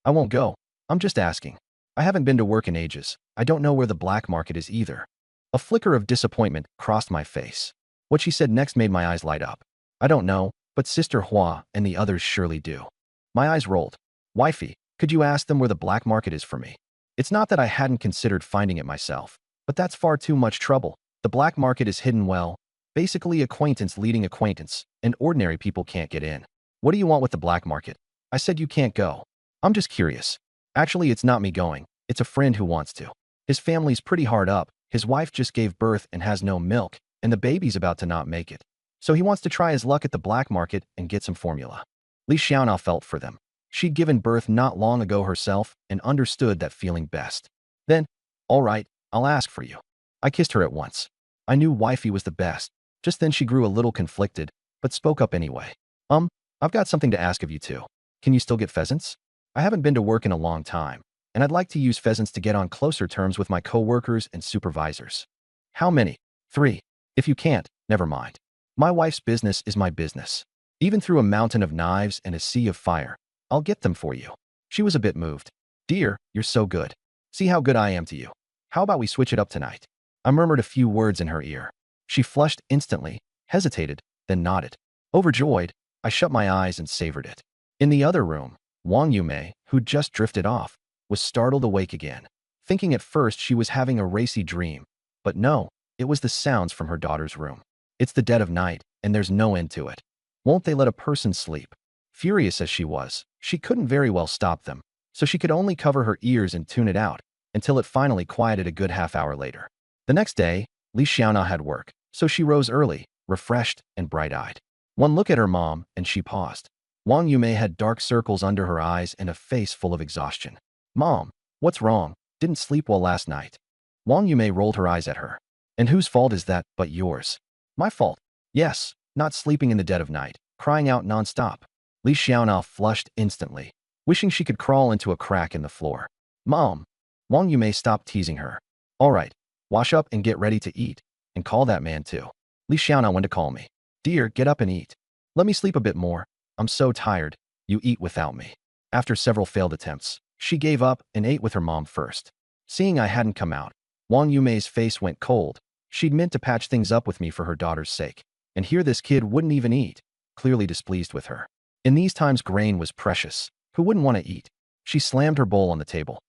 I won't go. I'm just asking. I haven't been to work in ages. I don't know where the black market is either. A flicker of disappointment crossed my face. What she said next made my eyes light up. I don't know, but Sister Hua and the others surely do. My eyes rolled. Wifey, could you ask them where the black market is for me? It's not that I hadn't considered finding it myself, but that's far too much trouble. The black market is hidden well. Basically acquaintance leading acquaintance, and ordinary people can't get in. What do you want with the black market? I said you can't go. I'm just curious. Actually, it's not me going. It's a friend who wants to. His family's pretty hard up. His wife just gave birth and has no milk, and the baby's about to not make it. So he wants to try his luck at the black market and get some formula. Li Xiaonao felt for them. She'd given birth not long ago herself and understood that feeling best. Then, all right, I'll ask for you. I kissed her at once. I knew wifey was the best. Just then she grew a little conflicted, but spoke up anyway. I've got something to ask of you too. Can you still get pheasants? I haven't been to work in a long time, and I'd like to use pheasants to get on closer terms with my co-workers and supervisors. How many? 3. If you can't, never mind. My wife's business is my business. Even through a mountain of knives and a sea of fire, I'll get them for you. She was a bit moved. Dear, you're so good. See how good I am to you. How about we switch it up tonight? I murmured a few words in her ear. She flushed instantly, hesitated, then nodded. Overjoyed, I shut my eyes and savored it. In the other room, Wang Yumei, who'd just drifted off, was startled awake again, thinking at first she was having a racy dream. But no, it was the sounds from her daughter's room. It's the dead of night, and there's no end to it. Won't they let a person sleep? Furious as she was, she couldn't very well stop them, so she could only cover her ears and tune it out, until it finally quieted a good half-hour later. The next day, Li Xiaonao had work, so she rose early, refreshed and bright-eyed. One look at her mom, and she paused. Wang Yumei had dark circles under her eyes and a face full of exhaustion. Mom, what's wrong? Didn't sleep well last night. Wang Yumei rolled her eyes at her. And whose fault is that but yours? My fault. Yes, not sleeping in the dead of night, crying out non-stop. Li Xiaonao flushed instantly, wishing she could crawl into a crack in the floor. Mom! Wang Yumei stopped teasing her. All right, wash up and get ready to eat, and call that man too. Li Xiaonao went to call me. Dear, get up and eat. Let me sleep a bit more. I'm so tired. You eat without me. After several failed attempts, she gave up and ate with her mom first. Seeing I hadn't come out, Wang Yumei's face went cold. She'd meant to patch things up with me for her daughter's sake. And here this kid wouldn't even eat, clearly displeased with her. In these times grain was precious. Who wouldn't want to eat? She slammed her bowl on the table.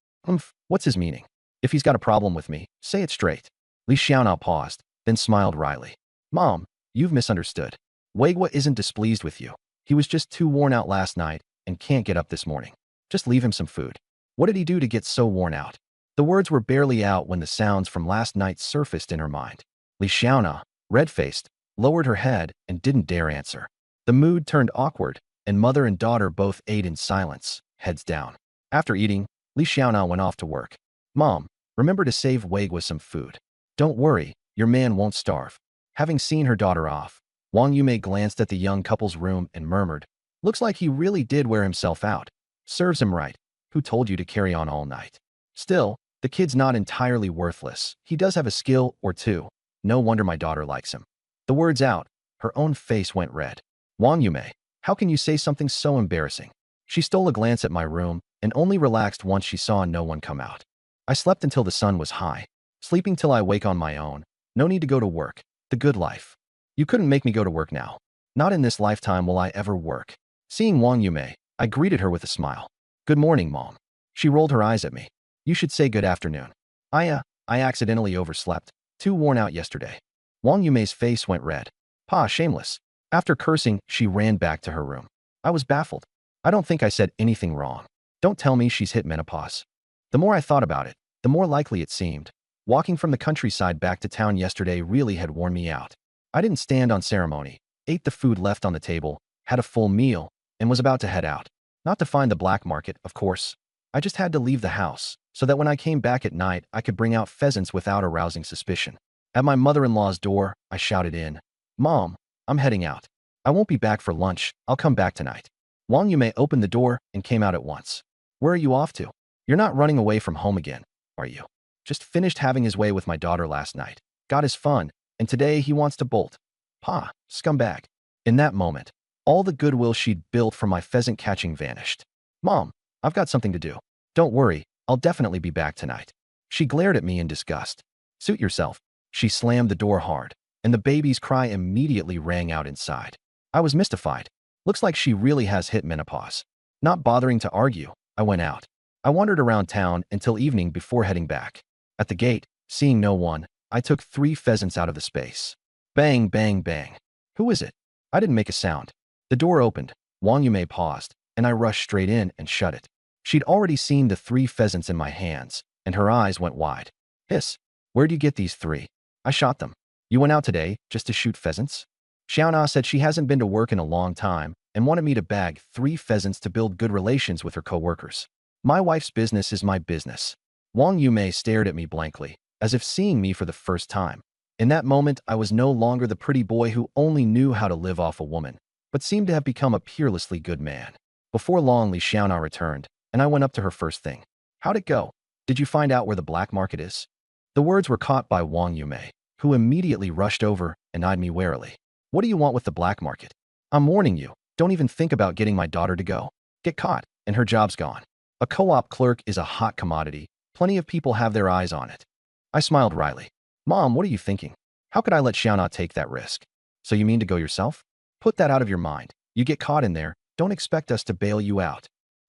What's his meaning? If he's got a problem with me, say it straight. Li Xiaonao paused, then smiled wryly. Mom, you've misunderstood. Weigua isn't displeased with you. He was just too worn out last night and can't get up this morning. Just leave him some food. What did he do to get so worn out? The words were barely out when the sounds from last night surfaced in her mind. Li Xiaonao, red-faced, lowered her head and didn't dare answer. The mood turned awkward, and mother and daughter both ate in silence, heads down. After eating, Li Xiaonao went off to work. Mom, remember to save Weigua some food. Don't worry, your man won't starve. Having seen her daughter off, Wang Yumei glanced at the young couple's room and murmured, looks like he really did wear himself out. Serves him right. Who told you to carry on all night? Still, the kid's not entirely worthless. He does have a skill or two. No wonder my daughter likes him. The word's out. Her own face went red. Wang Yumei, how can you say something so embarrassing? She stole a glance at my room and only relaxed once she saw no one come out. I slept until the sun was high, sleeping till I wake on my own. No need to go to work. The good life. You couldn't make me go to work now. Not in this lifetime will I ever work. Seeing Wang Yumei, I greeted her with a smile. Good morning, Mom. She rolled her eyes at me. You should say good afternoon. I accidentally overslept. Too worn out yesterday. Wang Yumei's face went red. Pa, shameless. After cursing, she ran back to her room. I was baffled. I don't think I said anything wrong. Don't tell me she's hit menopause. The more I thought about it, the more likely it seemed. Walking from the countryside back to town yesterday really had worn me out. I didn't stand on ceremony, ate the food left on the table, had a full meal, and was about to head out. Not to find the black market, of course. I just had to leave the house, so that when I came back at night, I could bring out pheasants without arousing suspicion. At my mother-in-law's door, I shouted in, Mom, I'm heading out. I won't be back for lunch. I'll come back tonight. Wang Yumei opened the door and came out at once. Where are you off to? You're not running away from home again, are you? Just finished having his way with my daughter last night. Got his fun, and today he wants to bolt. Pa, scumbag. In that moment, all the goodwill she'd built from my pheasant catching vanished. Mom, I've got something to do. Don't worry, I'll definitely be back tonight. She glared at me in disgust. Suit yourself. She slammed the door hard, and the baby's cry immediately rang out inside. I was mystified. Looks like she really has hit menopause. Not bothering to argue, I went out. I wandered around town until evening before heading back. At the gate, seeing no one, I took 3 pheasants out of the space. Bang, bang, bang. Who is it? I didn't make a sound. The door opened. Wang Yumei paused, and I rushed straight in and shut it. She'd already seen the 3 pheasants in my hands, and her eyes went wide. Hiss. Where'd you get these 3? I shot them. You went out today just to shoot pheasants? Xiaona said she hasn't been to work in a long time and wanted me to bag 3 pheasants to build good relations with her co-workers. My wife's business is my business. Wang Yumei stared at me blankly, as if seeing me for the first time. In that moment, I was no longer the pretty boy who only knew how to live off a woman, but seemed to have become a peerlessly good man. Before long, Li Xiaona returned, and I went up to her first thing. How'd it go? Did you find out where the black market is? The words were caught by Wang Yumei, who immediately rushed over and eyed me warily. What do you want with the black market? I'm warning you, don't even think about getting my daughter to go. Get caught, and her job's gone. A co-op clerk is a hot commodity. Plenty of people have their eyes on it. I smiled wryly. Mom, what are you thinking? How could I let Xiaona take that risk? So you mean to go yourself? Put that out of your mind. You get caught in there, don't expect us to bail you out.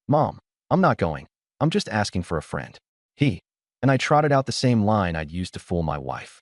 Mom, I'm not going. I'm just asking for a friend. And I trotted out the same line I'd used to fool my wife.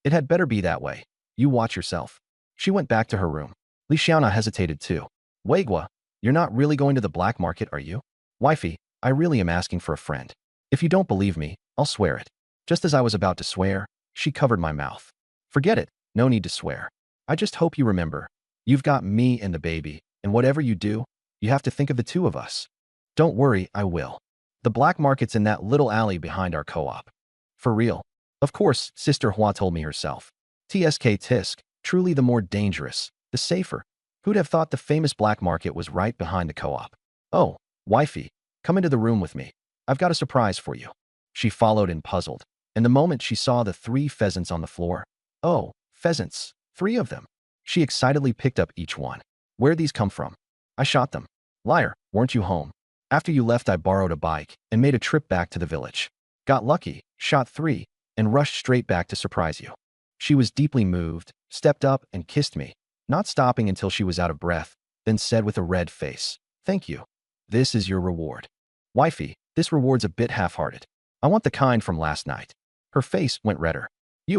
It had better be that way. You watch yourself. She went back to her room. Li Xiaona hesitated too. Weigua, you're not really going to the black market, are you? Wifey, I really am asking for a friend. If you don't believe me, I'll swear it. Just as I was about to swear, she covered my mouth. Forget it, no need to swear. I just hope you remember. You've got me and the baby, and whatever you do, you have to think of the 2 of us. Don't worry, I will. The black market's in that little alley behind our co-op. For real. Of course, Sister Hua told me herself. TSK Tisk, truly the more dangerous, the safer. Who'd have thought the famous black market was right behind the co-op? Oh, wifey, come into the room with me. I've got a surprise for you. She followed in puzzled, and the moment she saw the 3 pheasants on the floor. Oh, pheasants, 3 of them. She excitedly picked up each one. Where'd these come from? I shot them. Liar, weren't you home? After you left, I borrowed a bike and made a trip back to the village. Got lucky, shot 3, and rushed straight back to surprise you. She was deeply moved, stepped up and kissed me, not stopping until she was out of breath, then said with a red face, Thank you. This is your reward. Wifey, this reward's a bit half-hearted. I want the kind from last night. Her face went redder.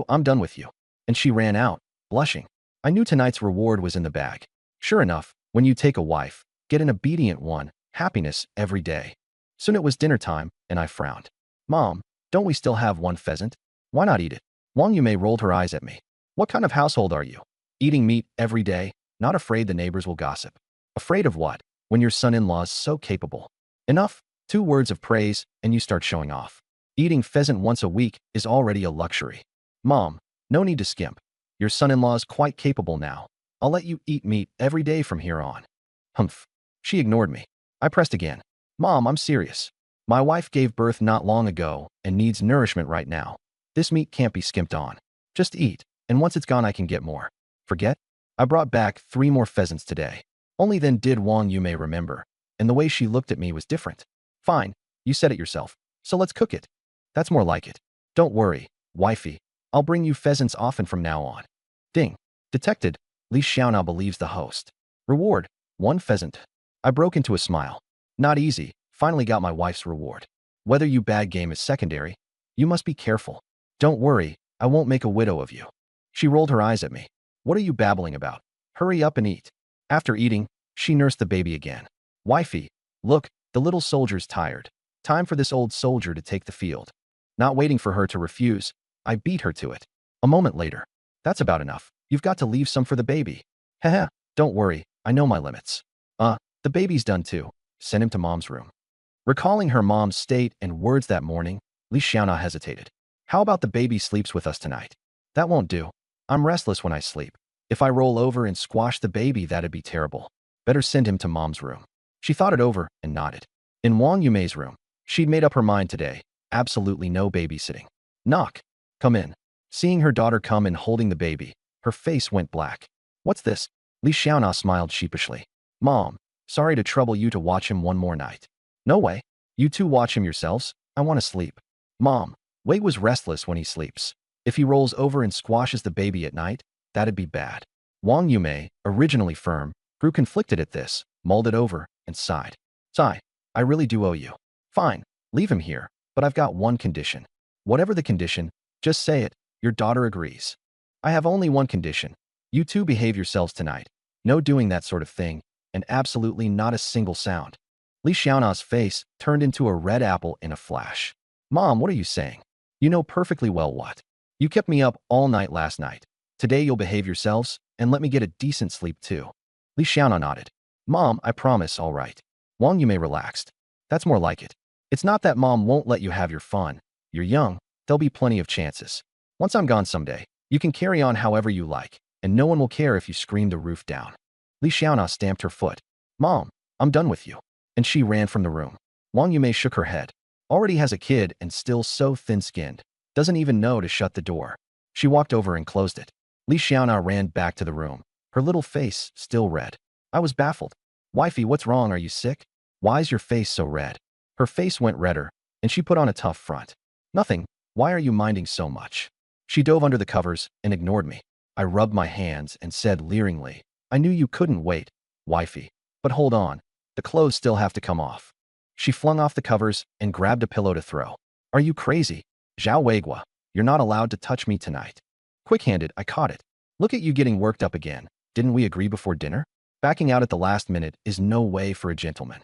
I'm done with you. And she ran out, blushing. I knew tonight's reward was in the bag. Sure enough, when you take a wife, get an obedient one, happiness every day. Soon it was dinner time, and I frowned. Mom, don't we still have 1 pheasant? Why not eat it? Wang Yumei rolled her eyes at me. What kind of household are you? Eating meat every day, not afraid the neighbors will gossip. Afraid of what, when your son-in-law's so capable? Enough, 2 words of praise, and you start showing off. Eating pheasant once a week is already a luxury. Mom, no need to skimp. Your son-in-law's quite capable now. I'll let you eat meat every day from here on. Humph. She ignored me. I pressed again. Mom, I'm serious. My wife gave birth not long ago and needs nourishment right now. This meat can't be skimped on. Just eat, and once it's gone I can get more. Forget? I brought back 3 more pheasants today. Only then did Wang Yume remember, and the way she looked at me was different. Fine, you said it yourself, so let's cook it. That's more like it. Don't worry, wifey. I'll bring you pheasants often from now on. Ding. Detected. Li Xiaonao believes the host. Reward. 1 pheasant. I broke into a smile. Not easy. Finally got my wife's reward. Whether you bad game is secondary. You must be careful. Don't worry, I won't make a widow of you. She rolled her eyes at me. What are you babbling about? Hurry up and eat. After eating, she nursed the baby again. Wifey, look, the little soldier's tired. Time for this old soldier to take the field. Not waiting for her to refuse, I beat her to it. A moment later. That's about enough. You've got to leave some for the baby. Haha, don't worry, I know my limits. The baby's done too. Send him to mom's room. Recalling her mom's state and words that morning, Li Xiaona hesitated. How about the baby sleeps with us tonight? That won't do. I'm restless when I sleep. If I roll over and squash the baby, that'd be terrible. Better send him to mom's room. She thought it over and nodded. In Wang Yume's room, she'd made up her mind today. Absolutely no babysitting. Knock. Come in. Seeing her daughter come and holding the baby, her face went black. What's this? Li Xiaona smiled sheepishly. Mom, sorry to trouble you to watch him one more night. No way. You two watch him yourselves. I want to sleep. Mom, Wei was restless when he sleeps. If he rolls over and squashes the baby at night, that'd be bad. Wang Yume, originally firm, grew conflicted at this, mulled it over, and sighed. Sigh, I really do owe you. Fine, leave him here, but I've got one condition. Whatever the condition, just say it. Your daughter agrees. I have only one condition. You two behave yourselves tonight. No doing that sort of thing, and absolutely not a single sound. Li Xiaona's face turned into a red apple in a flash. Mom, what are you saying? You know perfectly well what. You kept me up all night last night. Today you'll behave yourselves, and let me get a decent sleep too. Li Xiaona nodded. Mom, I promise, all right. Wang Yume relaxed. That's more like it. It's not that Mom won't let you have your fun. You're young, there'll be plenty of chances. Once I'm gone someday, you can carry on however you like, and no one will care if you scream the roof down. Li Xiaona stamped her foot. Mom, I'm done with you. And she ran from the room. Wang Yume shook her head. Already has a kid and still so thin-skinned. Doesn't even know to shut the door. She walked over and closed it. Li Xiaona ran back to the room, her little face still red. I was baffled. Wifey, what's wrong? Are you sick? Why's your face so red? Her face went redder, and she put on a tough front. Nothing. Why are you minding so much? She dove under the covers and ignored me. I rubbed my hands and said leeringly, I knew you couldn't wait, wifey. But hold on. The clothes still have to come off. She flung off the covers and grabbed a pillow to throw. Are you crazy? Zhao Weigua, you're not allowed to touch me tonight. Quick-handed, I caught it. Look at you getting worked up again. Didn't we agree before dinner? Backing out at the last minute is no way for a gentleman.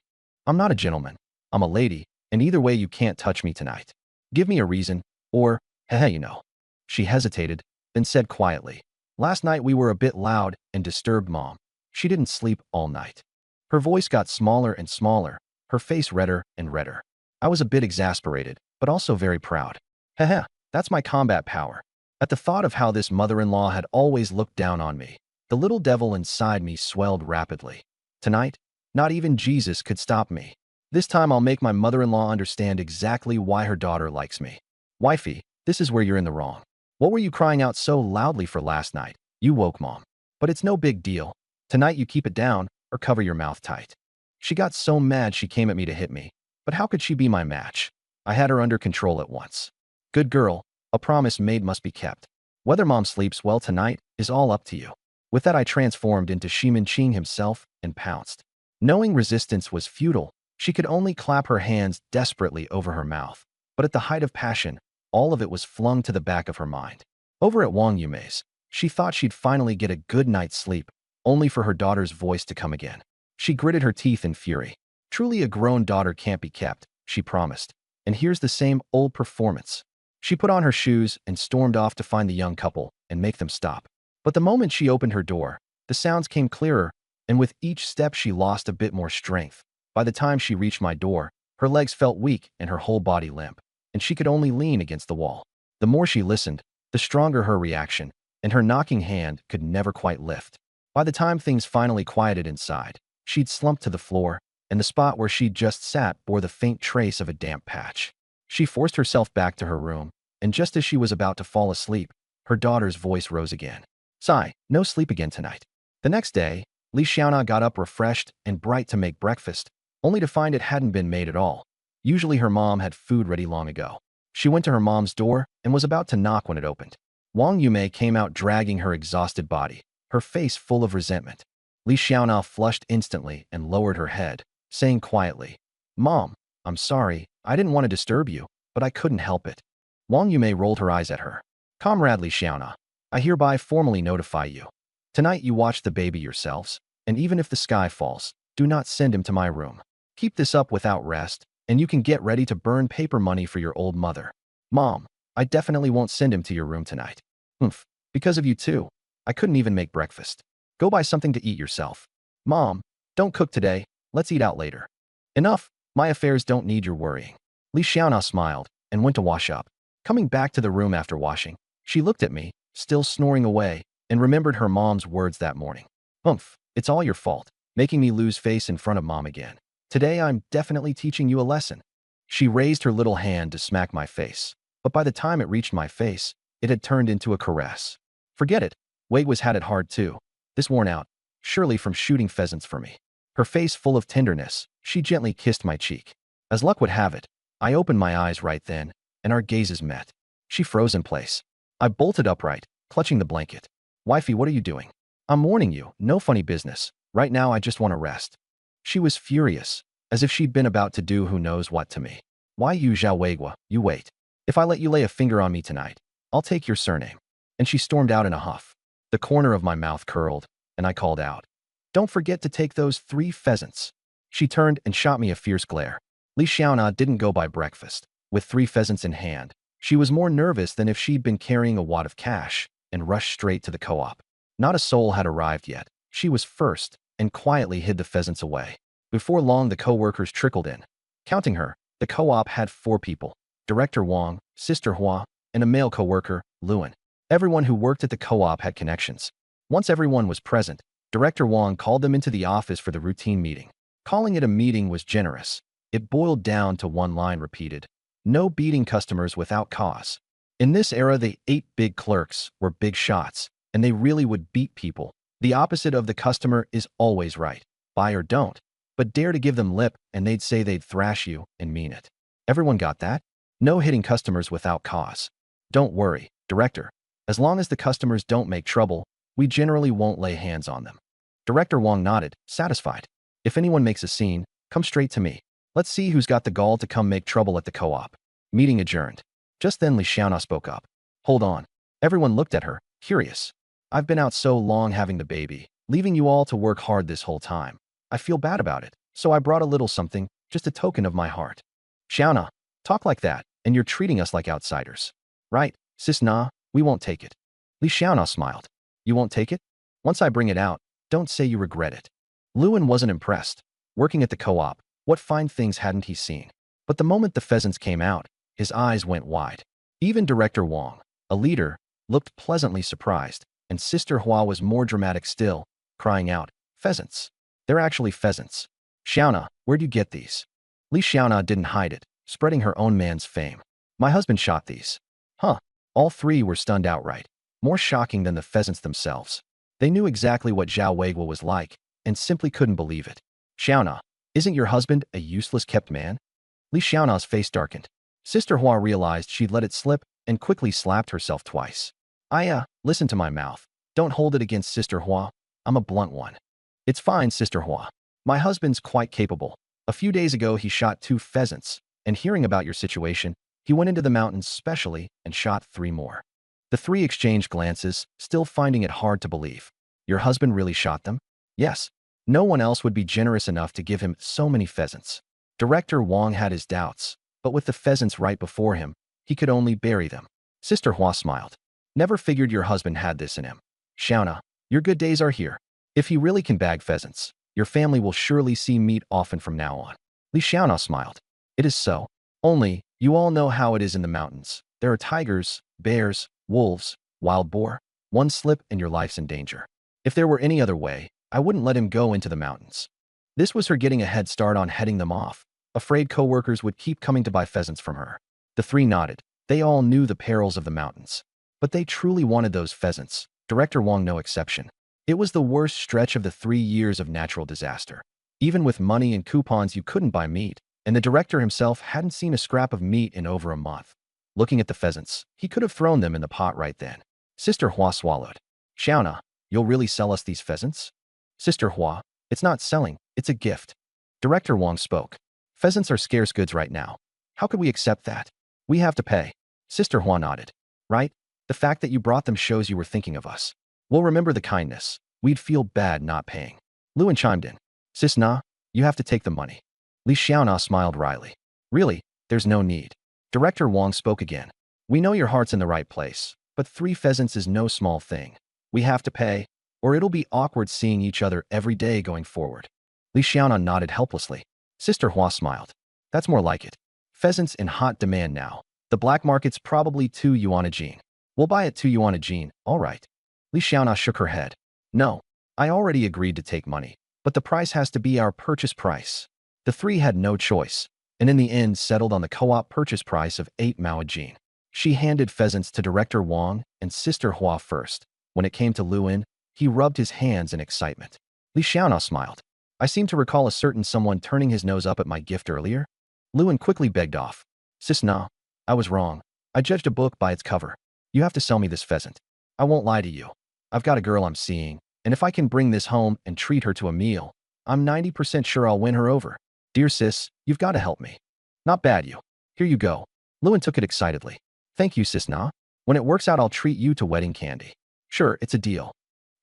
I'm not a gentleman. I'm a lady, and either way you can't touch me tonight. Give me a reason, or, you know. She hesitated, then said quietly, last night we were a bit loud and disturbed Mom. She didn't sleep all night. Her voice got smaller and smaller, her face redder and redder. I was a bit exasperated, but also very proud. That's my combat power. At the thought of how this mother-in-law had always looked down on me, the little devil inside me swelled rapidly. Tonight, not even Jesus could stop me. This time I'll make my mother-in-law understand exactly why her daughter likes me. Wifey, this is where you're in the wrong. What were you crying out so loudly for last night? You woke Mom. But it's no big deal. Tonight you keep it down or cover your mouth tight. She got so mad she came at me to hit me. But how could she be my match? I had her under control at once. Good girl, a promise made must be kept. Whether Mom sleeps well tonight is all up to you. With that I transformed into Shimin Qing himself and pounced. Knowing resistance was futile, she could only clap her hands desperately over her mouth. But at the height of passion, all of it was flung to the back of her mind. Over at Wang Yume's, she thought she'd finally get a good night's sleep, only for her daughter's voice to come again. She gritted her teeth in fury. Truly a grown daughter can't be kept, she promised. And here's the same old performance. She put on her shoes and stormed off to find the young couple and make them stop. But the moment she opened her door, the sounds came clearer, and with each step she lost a bit more strength. By the time she reached my door, her legs felt weak and her whole body limp, and she could only lean against the wall. The more she listened, the stronger her reaction, and her knocking hand could never quite lift. By the time things finally quieted inside, she'd slumped to the floor, and the spot where she'd just sat bore the faint trace of a damp patch. She forced herself back to her room, and just as she was about to fall asleep, her daughter's voice rose again. Sigh, no sleep again tonight. The next day, Li Xiaona got up refreshed and bright to make breakfast, only to find it hadn't been made at all. Usually her mom had food ready long ago. She went to her mom's door and was about to knock when it opened. Wang Yumei came out dragging her exhausted body, her face full of resentment. Li Xiaona flushed instantly and lowered her head, saying quietly, "Mom, I'm sorry, I didn't want to disturb you, but I couldn't help it." Wang Yumei rolled her eyes at her. "Comrade Li Xiaona, I hereby formally notify you. Tonight you watch the baby yourselves, and even if the sky falls, do not send him to my room. Keep this up without rest, and you can get ready to burn paper money for your old mother. Mom, I definitely won't send him to your room tonight. Oomph, because of you too. I couldn't even make breakfast. Go buy something to eat yourself. Mom, don't cook today, let's eat out later. Enough, my affairs don't need your worrying." Li Xiaona smiled and went to wash up. Coming back to the room after washing, she looked at me, still snoring away, and remembered her mom's words that morning. "Oomph, it's all your fault, making me lose face in front of mom again. Today I'm definitely teaching you a lesson." She raised her little hand to smack my face, but by the time it reached my face, it had turned into a caress. Forget it, Wade was had it hard too. This worn out, surely from shooting pheasants for me. Her face full of tenderness, she gently kissed my cheek. As luck would have it, I opened my eyes right then, and our gazes met. She froze in place. I bolted upright, clutching the blanket. "Wifey, what are you doing? I'm warning you, no funny business. Right now I just want to rest." She was furious, as if she'd been about to do who knows what to me. "Why you Zhao Weigua, you wait. If I let you lay a finger on me tonight, I'll take your surname." And she stormed out in a huff. The corner of my mouth curled, and I called out, "Don't forget to take those 3 pheasants." She turned and shot me a fierce glare. Li Xiaona didn't go by breakfast. With 3 pheasants in hand, she was more nervous than if she'd been carrying a wad of cash, and rushed straight to the co-op. Not a soul had arrived yet. She was first, and quietly hid the pheasants away. Before long the co-workers trickled in. Counting her, the co-op had 4 people: Director Wang, Sister Hua, and a male co-worker, Luan. Everyone who worked at the co-op had connections. Once everyone was present, Director Wang called them into the office for the routine meeting. Calling it a meeting was generous. It boiled down to one line repeated: "No beating customers without cause." In this era, the 8 big clerks were big shots, and they really would beat people. The opposite of the customer is always right. Buy or don't. But dare to give them lip, and they'd say they'd thrash you and mean it. Everyone got that? No hitting customers without cause. Don't worry, Director. As long as the customers don't make trouble, we generally won't lay hands on them. Director Wang nodded, satisfied. If anyone makes a scene, come straight to me. Let's see who's got the gall to come make trouble at the co-op. Meeting adjourned. Just then Li Xiaona spoke up. "Hold on." Everyone looked at her, curious. "I've been out so long having the baby, leaving you all to work hard this whole time. I feel bad about it, so I brought a little something, just a token of my heart." "Xiaona, talk like that, and you're treating us like outsiders. Right, sis? Nah, we won't take it." Li Xiaona smiled. "You won't take it? Once I bring it out, don't say you regret it." Luan wasn't impressed. Working at the co-op, what fine things hadn't he seen? But the moment the pheasants came out, his eyes went wide. Even Director Wang, a leader, looked pleasantly surprised, and Sister Hua was more dramatic still, crying out, "Pheasants! They're actually pheasants. Xiaona, where'd you get these?" Li Xiaona didn't hide it, spreading her own man's fame. "My husband shot these." Huh. All 3 were stunned outright. More shocking than the pheasants themselves. They knew exactly what Zhao Weigua was like, and simply couldn't believe it. "Xiaona, isn't your husband a useless kept man?" Li Xiaona's face darkened. Sister Hua realized she'd let it slip and quickly slapped herself twice. Listen to my mouth. Don't hold it against Sister Hua. I'm a blunt one." "It's fine, Sister Hua. My husband's quite capable. A few days ago he shot 2 pheasants, and hearing about your situation, he went into the mountains specially and shot 3 more." The 3 exchanged glances, still finding it hard to believe. "Your husband really shot them?" "Yes. No one else would be generous enough to give him so many pheasants." Director Wang had his doubts, but with the pheasants right before him, he could only bury them. Sister Hua smiled. "Never figured your husband had this in him. Xiaona, your good days are here. If he really can bag pheasants, your family will surely see meat often from now on." Li Xiaona smiled. "It is so. Only, you all know how it is in the mountains. There are tigers, bears, wolves, wild boar. One slip and your life's in danger. If there were any other way, I wouldn't let him go into the mountains." This was her getting a head start on heading them off, afraid co-workers would keep coming to buy pheasants from her. The 3 nodded. They all knew the perils of the mountains. But they truly wanted those pheasants, Director Wang no exception. It was the worst stretch of the 3 years of natural disaster. Even with money and coupons, you couldn't buy meat, and the director himself hadn't seen a scrap of meat in over a month. Looking at the pheasants, he could have thrown them in the pot right then. Sister Hua swallowed. Xiaona, you'll really sell us these pheasants? Sister Hua, it's not selling, it's a gift. Director Wang spoke. Pheasants are scarce goods right now. How could we accept that? We have to pay. Sister Hua nodded. Right? The fact that you brought them shows you were thinking of us. We'll remember the kindness. We'd feel bad not paying. Luan chimed in. Sis Na, you have to take the money. Li Xiaona smiled wryly. Really, there's no need. Director Wang spoke again. We know your heart's in the right place, but 3 pheasants is no small thing. We have to pay, or it'll be awkward seeing each other every day going forward. Li Xiaona nodded helplessly. Sister Hua smiled. That's more like it. Pheasants in hot demand now. The black market's probably 2 yuan a jean. We'll buy it 2 yuan a jean, all right. Li Xiaona shook her head. No, I already agreed to take money, but the price has to be our purchase price. The 3 had no choice, and in the end settled on the co-op purchase price of 8 mao a jean. She handed pheasants to Director Wang and Sister Hua first. When it came to Luan, he rubbed his hands in excitement. Li Xiaona smiled. I seem to recall a certain someone turning his nose up at my gift earlier. Luan quickly begged off. Sis Na, I was wrong. I judged a book by its cover. You have to sell me this pheasant. I won't lie to you. I've got a girl I'm seeing, and if I can bring this home and treat her to a meal, I'm 90% sure I'll win her over. Dear sis, you've got to help me. Not bad, you. Here you go. Luan took it excitedly. Thank you, sis Na. When it works out, I'll treat you to wedding candy. Sure, it's a deal.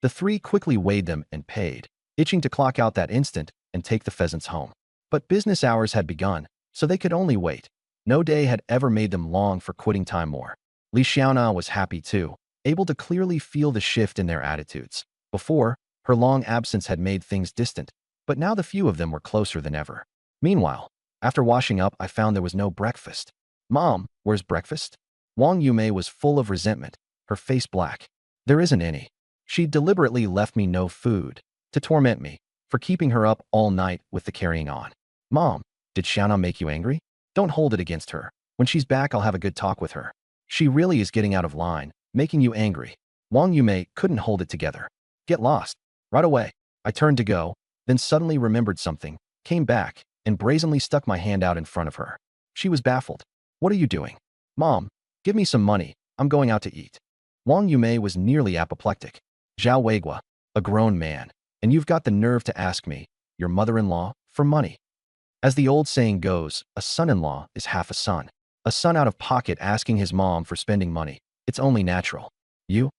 The 3 quickly weighed them and paid, itching to clock out that instant and take the pheasants home. But business hours had begun, so they could only wait. No day had ever made them long for quitting time more. Li Xiaona was happy too, able to clearly feel the shift in their attitudes. Before, her long absence had made things distant, but now the few of them were closer than ever. Meanwhile, after washing up, I found there was no breakfast. Mom, where's breakfast? Wang Yumei was full of resentment, her face black. There isn't any. She deliberately left me no food, to torment me, for keeping her up all night with the carrying on. Mom, did Xiaona make you angry? Don't hold it against her. When she's back, I'll have a good talk with her. She really is getting out of line, making you angry. Wang Yumei couldn't hold it together. Get lost. Right away. I turned to go, then suddenly remembered something, came back, and brazenly stuck my hand out in front of her. She was baffled. What are you doing? Mom, give me some money. I'm going out to eat. Wang Yumei was nearly apoplectic. Zhao Weigua, a grown man, and you've got the nerve to ask me, your mother-in-law, for money. As the old saying goes, a son-in-law is half a son. A son out of pocket asking his mom for spending money. It's only natural. You.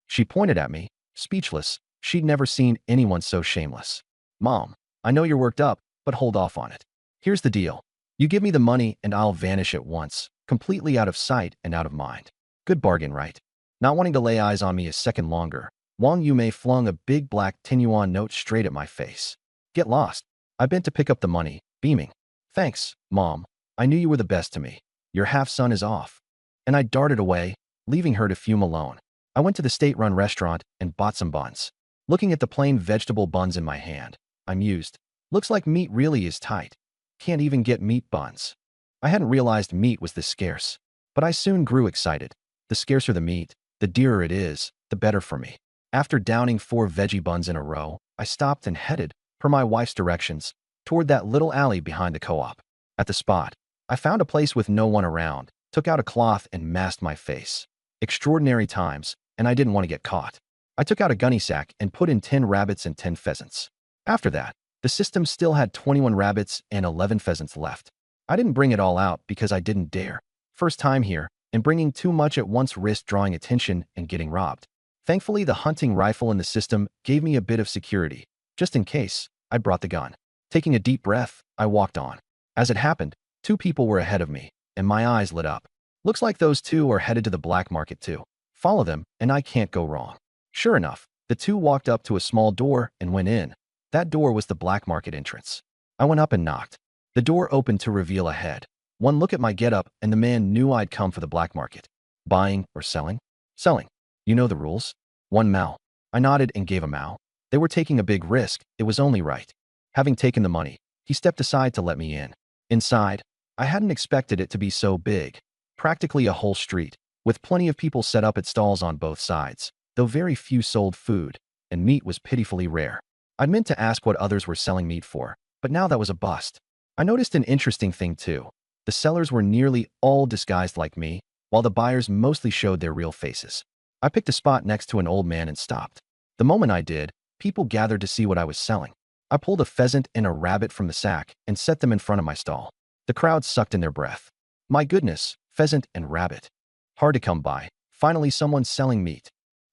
She pointed at me, speechless. She'd never seen anyone so shameless. Mom, I know you're worked up, but hold off on it. Here's the deal. You give me the money and I'll vanish at once, completely out of sight and out of mind. Good bargain, right? Not wanting to lay eyes on me a second longer, Wang Yumei flung a big black 10 yuan note straight at my face. Get lost. I bent to pick up the money, beaming. Thanks, Mom. I knew you were the best to me. Your half-son is off. And I darted away, leaving her to fume alone. I went to the state-run restaurant and bought some buns. Looking at the plain vegetable buns in my hand, I mused. Looks like meat really is tight. Can't even get meat buns. I hadn't realized meat was this scarce. But I soon grew excited. The scarcer the meat, the dearer it is, the better for me. After downing 4 veggie buns in a row, I stopped and headed, per my wife's directions, toward that little alley behind the co-op. At the spot, I found a place with no one around, took out a cloth and masked my face. Extraordinary times, and I didn't want to get caught. I took out a gunny sack and put in 10 rabbits and 10 pheasants. After that, the system still had 21 rabbits and 11 pheasants left. I didn't bring it all out because I didn't dare. First time here, and bringing too much at once risked drawing attention and getting robbed. Thankfully, the hunting rifle in the system gave me a bit of security. Just in case, I brought the gun. Taking a deep breath, I walked on. As it happened, 2 people were ahead of me, and my eyes lit up. Looks like those 2 are headed to the black market too. Follow them, and I can't go wrong. Sure enough, the 2 walked up to a small door and went in. That door was the black market entrance. I went up and knocked. The door opened to reveal a head. One look at my getup, and the man knew I'd come for the black market. Buying or selling? Selling. You know the rules. 1 mao. I nodded and gave a mao. They were taking a big risk. It was only right. Having taken the money, he stepped aside to let me in. Inside, I hadn't expected it to be so big. Practically a whole street, with plenty of people set up at stalls on both sides, though very few sold food. and meat was pitifully rare. I'd meant to ask what others were selling meat for, but now that was a bust. I noticed an interesting thing too. The sellers were nearly all disguised like me, while the buyers mostly showed their real faces. I picked a spot next to an old man and stopped. The moment I did, people gathered to see what I was selling. I pulled a pheasant and a rabbit from the sack and set them in front of my stall. The crowd sucked in their breath. My goodness, pheasant and rabbit. Hard to come by. Finally, someone's selling meat.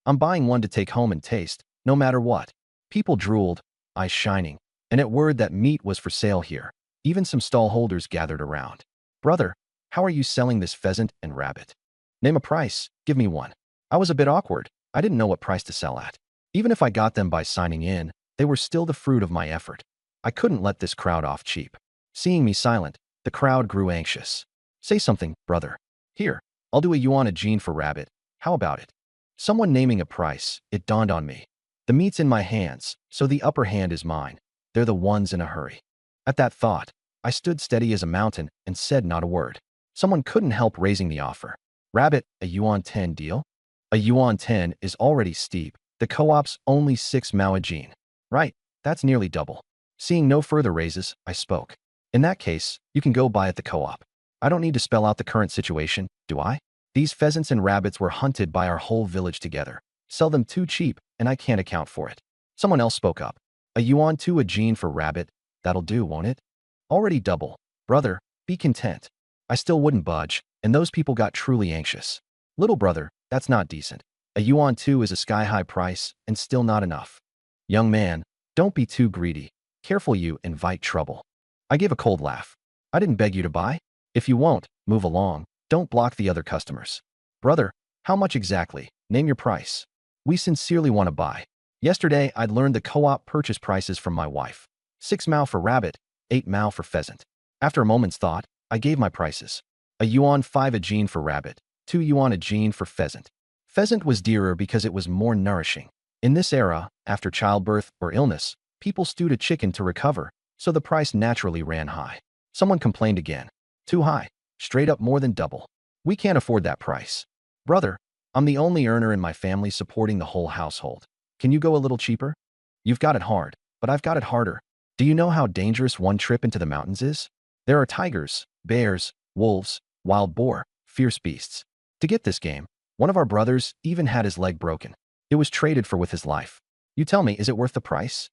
I'm buying one to take home and taste, no matter what. People drooled, eyes shining, and at word that meat was for sale here. Even some stall holders gathered around. Brother, how are you selling this pheasant and rabbit? Name a price, give me one. I was a bit awkward. I didn't know what price to sell at. Even if I got them by signing in, they were still the fruit of my effort. I couldn't let this crowd off cheap. Seeing me silent, the crowd grew anxious. Say something, brother. Here, I'll do a yuan a gene for rabbit. How about it? Someone naming a price, it dawned on me. The meat's in my hands, so the upper hand is mine. They're the ones in a hurry. At that thought, I stood steady as a mountain and said not a word. Someone couldn't help raising the offer. Rabbit, a yuan 10 deal? A yuan 10 is already steep. The co-op's only 6 mao a gene. Right, that's nearly double. Seeing no further raises, I spoke. In that case, you can go buy at the co-op. I don't need to spell out the current situation, do I? These pheasants and rabbits were hunted by our whole village together. Sell them too cheap, and I can't account for it. Someone else spoke up. A yuan 2 a gene for rabbit, that'll do, won't it? Already double. Brother, be content. I still wouldn't budge, and those people got truly anxious. Little brother, that's not decent. A yuan 2 is a sky-high price, and still not enough. Young man, don't be too greedy. Careful, you invite trouble. I gave a cold laugh. I didn't beg you to buy. If you won't, move along. Don't block the other customers. Brother, how much exactly? Name your price. We sincerely want to buy. Yesterday, I'd learned the co-op purchase prices from my wife. 6 mao for rabbit, 8 mao for pheasant. After a moment's thought, I gave my prices. A yuan 5 a gene for rabbit, 2 yuan a gene for pheasant. Pheasant was dearer because it was more nourishing. In this era, after childbirth or illness, people stewed a chicken to recover, so the price naturally ran high. Someone complained again. Too high. Straight up more than double. We can't afford that price. Brother, I'm the only earner in my family supporting the whole household. Can you go a little cheaper? You've got it hard, but I've got it harder. Do you know how dangerous one trip into the mountains is? There are tigers, bears, wolves, wild boar, fierce beasts. To get this game, one of our brothers even had his leg broken. It was traded for with his life. You tell me, is it worth the price?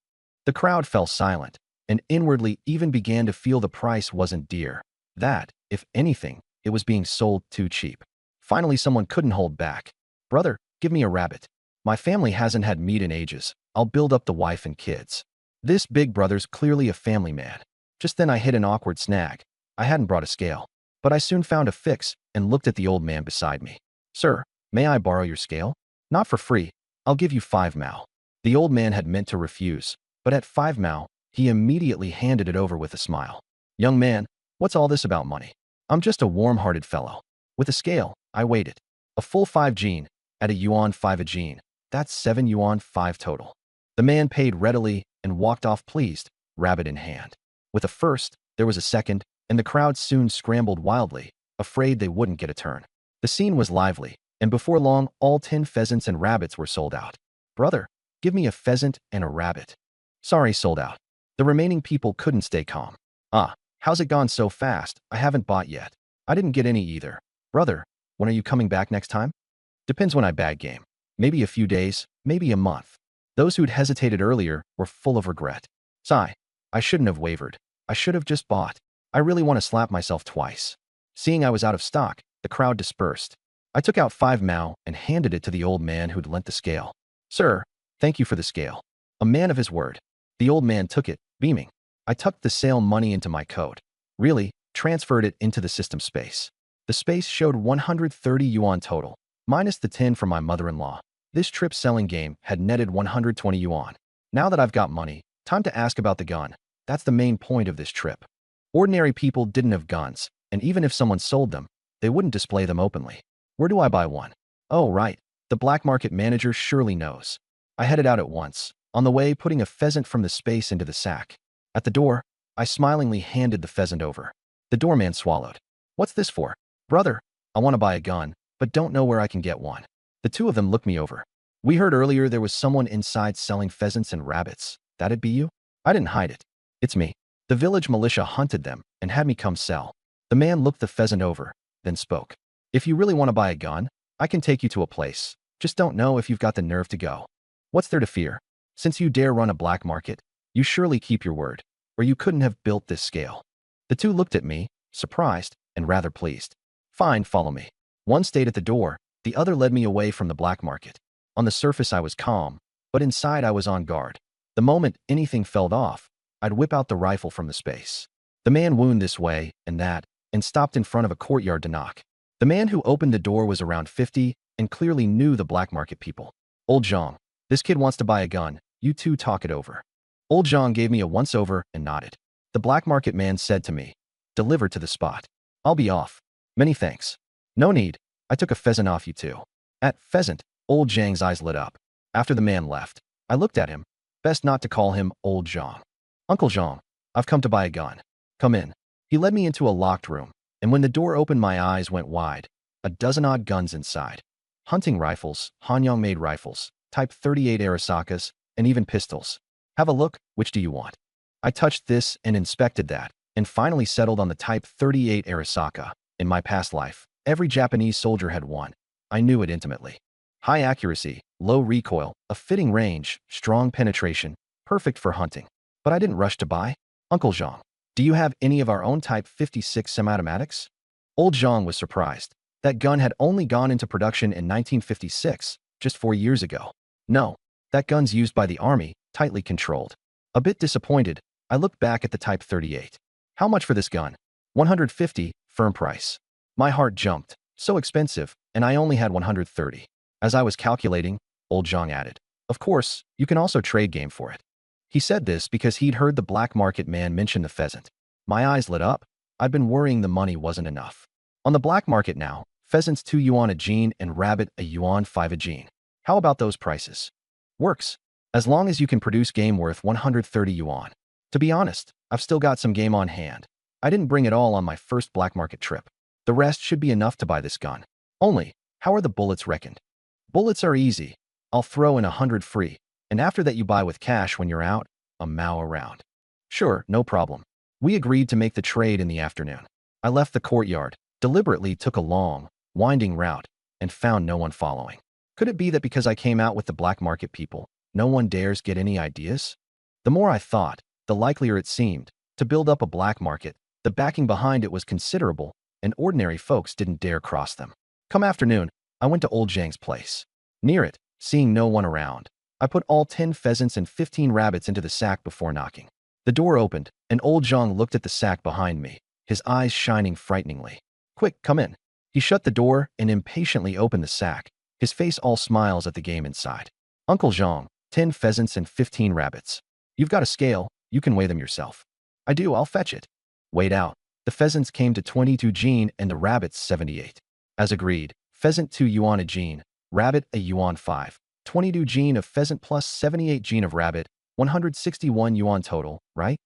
The crowd fell silent, and inwardly even began to feel the price wasn't dear. That, if anything, it was being sold too cheap. Finally, someone couldn't hold back. Brother, give me a rabbit. My family hasn't had meat in ages. I'll build up the wife and kids. This big brother's clearly a family man. Just then I hit an awkward snag. I hadn't brought a scale, but I soon found a fix and looked at the old man beside me. Sir, may I borrow your scale? Not for free. I'll give you 5 mao. The old man had meant to refuse, but at 5 mao, he immediately handed it over with a smile. Young man, what's all this about money? I'm just a warm-hearted fellow. With a scale, I weighed it. A full 5 gene, at a yuan 5 a gene. That's 7 yuan 5 total. The man paid readily and walked off pleased, rabbit in hand. With a first, there was a second, and the crowd soon scrambled wildly, afraid they wouldn't get a turn. The scene was lively, and before long, all 10 pheasants and rabbits were sold out. Brother, give me a pheasant and a rabbit. Sorry, sold out. The remaining people couldn't stay calm. Ah, how's it gone so fast? I haven't bought yet. I didn't get any either. Brother, when are you coming back next time? Depends when I bag game. Maybe a few days, maybe a month. Those who'd hesitated earlier were full of regret. Sigh, I shouldn't have wavered. I should have just bought. I really want to slap myself twice. Seeing I was out of stock, the crowd dispersed. I took out 5 mao and handed it to the old man who'd lent the scale. Sir, thank you for the scale. A man of his word. The old man took it, beaming. I tucked the sale money into my coat. Really, transferred it into the system space. The space showed 130 yuan total, minus the 10 from my mother-in-law. This trip selling game had netted 120 yuan. Now that I've got money, time to ask about the gun. That's the main point of this trip. Ordinary people didn't have guns, and even if someone sold them, they wouldn't display them openly. Where do I buy one? Oh, right. The black market manager surely knows. I headed out at once, on the way putting a pheasant from the space into the sack. At the door, I smilingly handed the pheasant over. The doorman swallowed. What's this for? Brother, I want to buy a gun, but don't know where I can get one. The two of them looked me over. We heard earlier there was someone inside selling pheasants and rabbits. That'd be you? I didn't hide it. It's me. The village militia hunted them and had me come sell. The man looked the pheasant over, then spoke. If you really want to buy a gun, I can take you to a place. Just don't know if you've got the nerve to go. What's there to fear? Since you dare run a black market, you surely keep your word, or you couldn't have built this scale. The two looked at me, surprised and rather pleased. Fine, follow me. One stayed at the door, the other led me away from the black market. On the surface I was calm, but inside I was on guard. The moment anything fell off, I'd whip out the rifle from the space. The man wound this way and that, and stopped in front of a courtyard to knock. The man who opened the door was around 50 and clearly knew the black market people. Old Zhang, this kid wants to buy a gun, you two talk it over. Old Zhang gave me a once-over and nodded. The black market man said to me, deliver to the spot. I'll be off. Many thanks. No need. I took a pheasant off you two. At pheasant, Old Zhang's eyes lit up. After the man left, I looked at him. Best not to call him Old Zhang. Uncle Zhang, I've come to buy a gun. Come in. He led me into a locked room, and when the door opened my eyes went wide. A dozen-odd guns inside. Hunting rifles, Hanyang-made rifles, Type 38 Arisakas, and even pistols. Have a look, which do you want? I touched this and inspected that, and finally settled on the Type 38 Arisaka. In my past life, every Japanese soldier had one. I knew it intimately. High accuracy, low recoil, a fitting range, strong penetration, perfect for hunting. But I didn't rush to buy. Uncle Zhang, do you have any of our own Type 56 semi-automatics? Old Zhang was surprised. That gun had only gone into production in 1956, just 4 years ago. No, that gun's used by the army, tightly controlled. A bit disappointed, I looked back at the Type 38. How much for this gun? 150, firm price. My heart jumped. So expensive, and I only had 130. As I was calculating, Old Zhang added, of course, you can also trade game for it. He said this because he'd heard the black market man mention the pheasant. My eyes lit up. I'd been worrying the money wasn't enough. On the black market now, pheasants 2 yuan a gene and rabbit a yuan 5 a gene. How about those prices? Works. As long as you can produce game worth 130 yuan. To be honest, I've still got some game on hand. I didn't bring it all on my first black market trip. The rest should be enough to buy this gun. Only, how are the bullets reckoned? Bullets are easy. I'll throw in 100 free, and after that you buy with cash when you're out, a mao around. Sure, no problem. We agreed to make the trade in the afternoon. I left the courtyard, deliberately took a long, winding route, and found no one following. Could it be that because I came out with the black market people, no one dares get any ideas? The more I thought, the likelier it seemed. To build up a black market, the backing behind it was considerable, and ordinary folks didn't dare cross them. Come afternoon, I went to Old Zhang's place. Near it, seeing no one around, I put all 10 pheasants and 15 rabbits into the sack before knocking. The door opened, and Old Zhang looked at the sack behind me, his eyes shining frighteningly. Quick, come in. He shut the door and impatiently opened the sack, his face all smiles at the game inside. Uncle Zhang, 10 pheasants and 15 rabbits. You've got a scale, you can weigh them yourself. I do, I'll fetch it. Weighed out. The pheasants came to 22 gene and the rabbits 78. As agreed, pheasant 2 yuan a gene, rabbit a yuan 5. 22 gene of pheasant plus 78 gene of rabbit, 161 yuan total, right?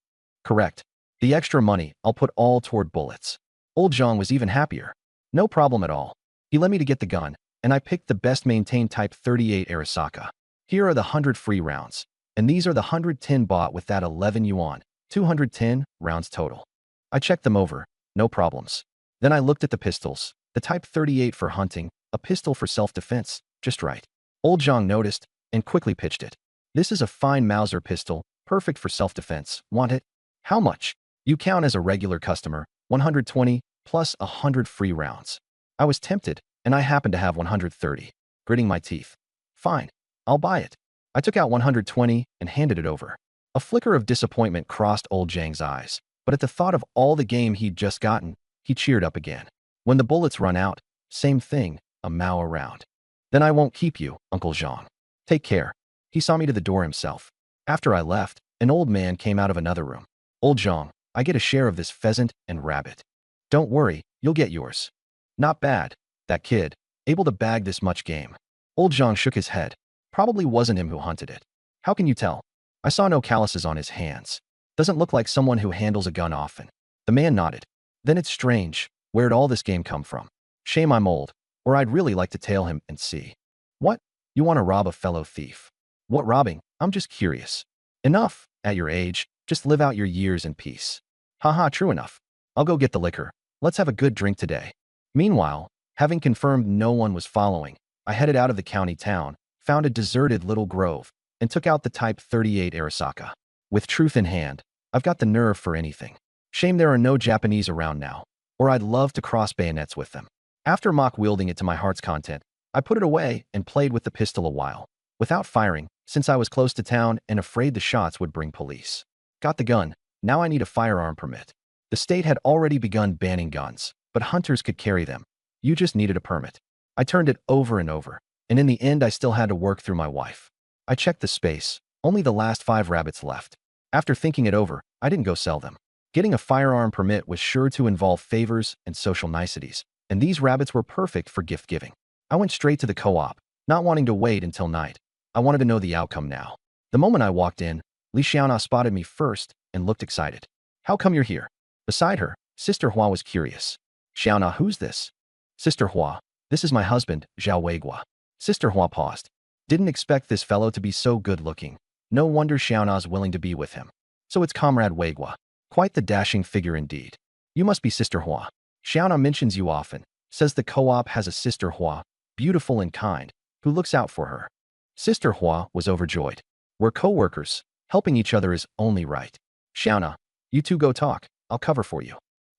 Correct. The extra money, I'll put all toward bullets. Old Zhang was even happier. No problem at all. He let me to get the gun, and I picked the best maintained Type 38 Arisaka. Here are the 100 free rounds, and these are the 110 bought with that 11 yuan, 210 rounds total. I checked them over, no problems. Then I looked at the pistols, the Type 38 for hunting, a pistol for self-defense, just right. Old Zhang noticed and quickly pitched it. This is a fine Mauser pistol, perfect for self-defense. Want it? How much? You count as a regular customer, 120 plus 100 free rounds. I was tempted, and I happened to have 130. Gritting my teeth. Fine, I'll buy it. I took out 120 and handed it over. A flicker of disappointment crossed Old Zhang's eyes, but at the thought of all the game he'd just gotten, he cheered up again. When the bullets run out, same thing, a mao around. Then I won't keep you, Uncle Zhang. Take care. He saw me to the door himself. After I left, an old man came out of another room. Old Zhang, I get a share of this pheasant and rabbit. Don't worry, you'll get yours. Not bad, that kid, able to bag this much game. Old Zhang shook his head. Probably wasn't him who hunted it. How can you tell? I saw no calluses on his hands. Doesn't look like someone who handles a gun often. The man nodded. Then it's strange. Where'd all this game come from? Shame I'm old, or I'd really like to tail him and see. What? You want to rob a fellow thief. What robbing? I'm just curious. Enough. At your age, just live out your years in peace. Haha, true enough. I'll go get the liquor. Let's have a good drink today. Meanwhile, having confirmed no one was following, I headed out of the county town, found a deserted little grove, and took out the Type 38 Arasaka. With truth in hand, I've got the nerve for anything. Shame there are no Japanese around now, or I'd love to cross bayonets with them. After mock-wielding it to my heart's content, I put it away and played with the pistol a while, without firing, since I was close to town and afraid the shots would bring police. Got the gun, now I need a firearm permit. The state had already begun banning guns, but hunters could carry them. You just needed a permit. I turned it over and over, and in the end I still had to work through my wife. I checked the space, only the last 5 rabbits left. After thinking it over, I didn't go sell them. Getting a firearm permit was sure to involve favors and social niceties, and these rabbits were perfect for gift giving. I went straight to the co-op, not wanting to wait until night. I wanted to know the outcome now. The moment I walked in, Li Xiaona spotted me first and looked excited. How come you're here? Beside her, Sister Hua was curious. Xiaona, who's this? Sister Hua, this is my husband, Zhao Weigua. Sister Hua paused. Didn't expect this fellow to be so good-looking. No wonder Xiaona's willing to be with him. So it's Comrade Weigua. Quite the dashing figure indeed. You must be Sister Hua. Xiaona mentions you often, says the co-op has a Sister Hua, beautiful and kind, who looks out for her. Sister Hua was overjoyed. We're co-workers. Helping each other is only right. Xiaona, you two go talk. I'll cover for you.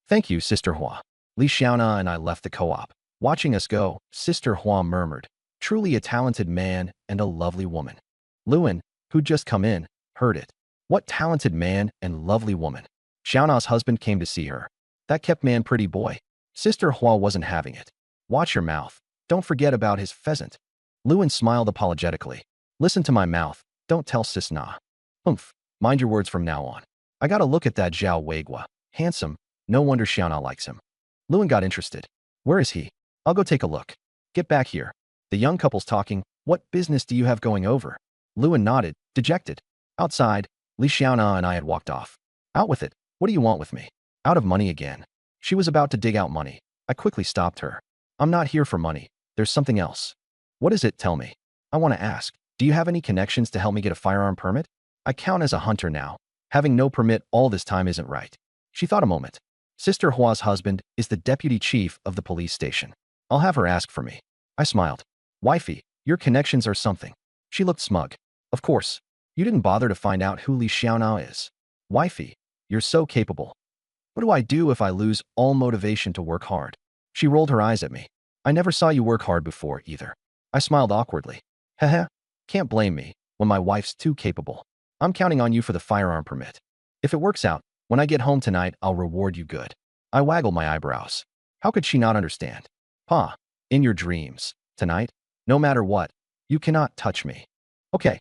Thank you, Sister Hua. Li Xiaona and I left the co-op. Watching us go, Sister Hua murmured, truly a talented man and a lovely woman. Luan, who'd just come in, heard it. What talented man and lovely woman. Xiaona's husband came to see her. That kept man pretty boy. Sister Hua wasn't having it. Watch your mouth. Don't forget about his pheasant. Luan smiled apologetically. Listen to my mouth. Don't tell Sis Na. Humph. Mind your words from now on. I gotta look at that Zhao Weigua. Handsome. No wonder Xiaona likes him. Luan got interested. Where is he? I'll go take a look. Get back here. The young couple's talking. What business do you have going over? Luan nodded, dejected. Outside, Li Xiaona and I had walked off. Out with it. What do you want with me? Out of money again. She was about to dig out money. I quickly stopped her. I'm not here for money. There's something else. What is it? Tell me. I want to ask. Do you have any connections to help me get a firearm permit? I count as a hunter now. Having no permit all this time isn't right. She thought a moment. Sister Hua's husband is the deputy chief of the police station. I'll have her ask for me. I smiled. Wifey, your connections are something. She looked smug. Of course. You didn't bother to find out who Li Xiaona is. Wifey, you're so capable. What do I do if I lose all motivation to work hard? She rolled her eyes at me. I never saw you work hard before, either. I smiled awkwardly. Heh. Can't blame me when my wife's too capable. I'm counting on you for the firearm permit. If it works out, when I get home tonight, I'll reward you good. I waggled my eyebrows. How could she not understand? Pa, in your dreams, tonight, no matter what, you cannot touch me. Okay.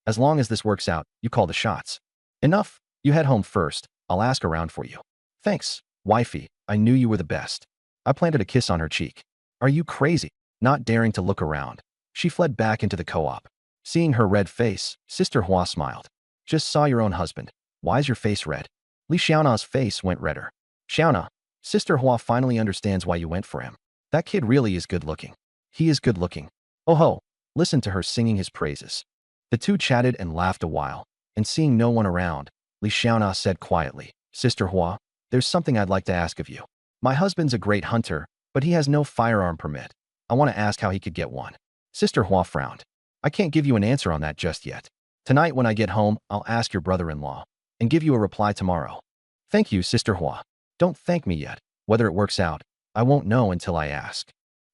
As long as this works out, you call the shots. Enough. You head home first. I'll ask around for you. Thanks, wifey. I knew you were the best. I planted a kiss on her cheek. Are you crazy? Not daring to look around. She fled back into the co-op. Seeing her red face, Sister Hua smiled. Just saw your own husband. Why's your face red? Li Xiaona's face went redder. Xiaona, Sister Hua finally understands why you went for him. That kid really is good looking. He is good looking. Oh ho, listen to her singing his praises. The two chatted and laughed a while, and seeing no one around, Li Xiaona said quietly, Sister Hua, there's something I'd like to ask of you. My husband's a great hunter, but he has no firearm permit. I want to ask how he could get one. Sister Hua frowned. I can't give you an answer on that just yet. Tonight when I get home, I'll ask your brother-in-law and give you a reply tomorrow. Thank you, Sister Hua. Don't thank me yet. Whether it works out, I won't know until I ask.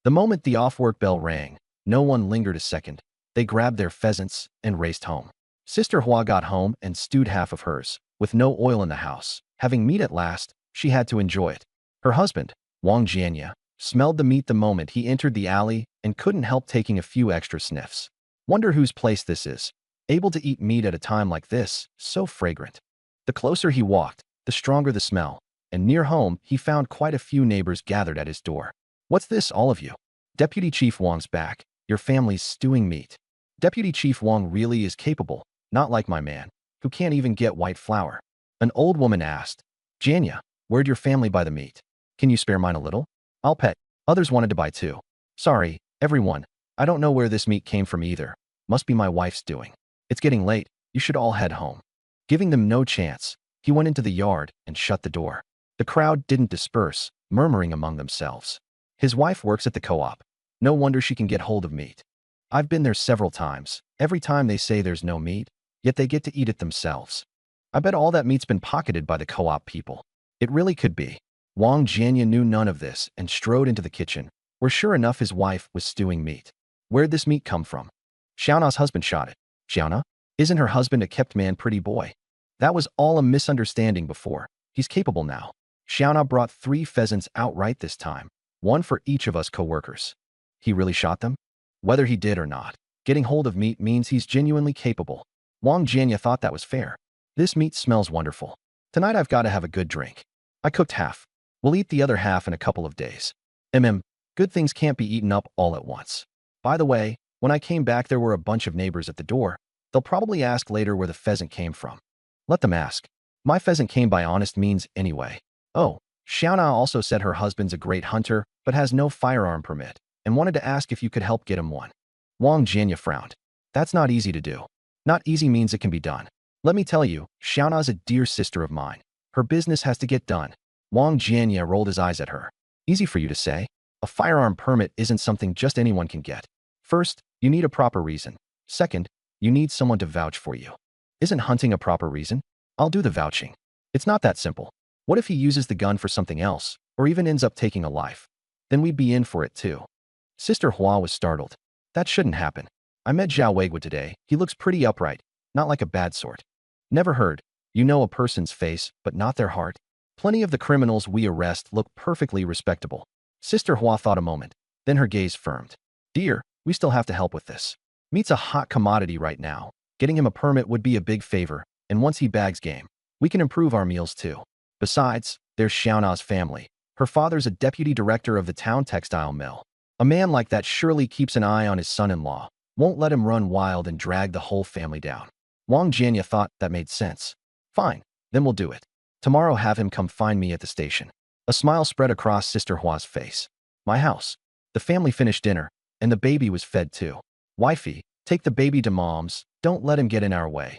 The moment the off-work bell rang, no one lingered a second. They grabbed their pheasants and raced home. Sister Hua got home and stewed half of hers, with no oil in the house. Having meat at last, she had to enjoy it. Her husband, Wang Jianya, smelled the meat the moment he entered the alley and couldn't help taking a few extra sniffs. Wonder whose place this is. Able to eat meat at a time like this, so fragrant. The closer he walked, the stronger the smell, and near home, he found quite a few neighbors gathered at his door. What's this, all of you? Deputy Chief Wang's back. Your family's stewing meat. Deputy Chief Wang really is capable, not like my man, who can't even get white flour. An old woman asked, Janya, where'd your family buy the meat? Can you spare mine a little? I'll pet. Others wanted to buy too. Sorry, everyone, I don't know where this meat came from either. Must be my wife's doing. It's getting late. You should all head home. Giving them no chance, he went into the yard and shut the door. The crowd didn't disperse, murmuring among themselves. His wife works at the co-op. No wonder she can get hold of meat. I've been there several times. Every time they say there's no meat, yet they get to eat it themselves. I bet all that meat's been pocketed by the co-op people. It really could be. Wang Jianya knew none of this and strode into the kitchen, where sure enough his wife was stewing meat. Where'd this meat come from? Xiaona's husband shot it. Xiaona? Isn't her husband a kept man, pretty boy? That was all a misunderstanding before. He's capable now. Xiaona brought 3 pheasants outright this time, one for each of us co-workers. He really shot them? Whether he did or not, getting hold of meat means he's genuinely capable. Wang Jianya thought that was fair. This meat smells wonderful. Tonight I've got to have a good drink. I cooked half. We'll eat the other half in a couple of days. Good things can't be eaten up all at once. By the way, when I came back there were a bunch of neighbors at the door. They'll probably ask later where the pheasant came from. Let them ask. My pheasant came by honest means anyway. Oh, Xiaona also said her husband's a great hunter, but has no firearm permit, and wanted to ask if you could help get him one. Wang Jianya frowned. That's not easy to do. Not easy means it can be done. Let me tell you, Xiaona's a dear sister of mine. Her business has to get done. Wang Jianya rolled his eyes at her. Easy for you to say. A firearm permit isn't something just anyone can get. First, you need a proper reason. Second, you need someone to vouch for you. Isn't hunting a proper reason? I'll do the vouching. It's not that simple. What if he uses the gun for something else, or even ends up taking a life? Then we'd be in for it too. Sister Hua was startled. That shouldn't happen. I met Zhao Weigua today. He looks pretty upright, not like a bad sort. Never heard. You know a person's face, but not their heart. Plenty of the criminals we arrest look perfectly respectable. Sister Hua thought a moment, then her gaze firmed. Dear, we still have to help with this. Meat's a hot commodity right now. Getting him a permit would be a big favor, and once he bags game, we can improve our meals too. Besides, there's Xiaona's family. Her father's a deputy director of the town textile mill. A man like that surely keeps an eye on his son-in-law, won't let him run wild and drag the whole family down. Wang Jianya thought that made sense. Fine, then we'll do it. Tomorrow have him come find me at the station. A smile spread across Sister Hua's face. My house. The family finished dinner, and the baby was fed too. Wifey, take the baby to mom's, don't let him get in our way.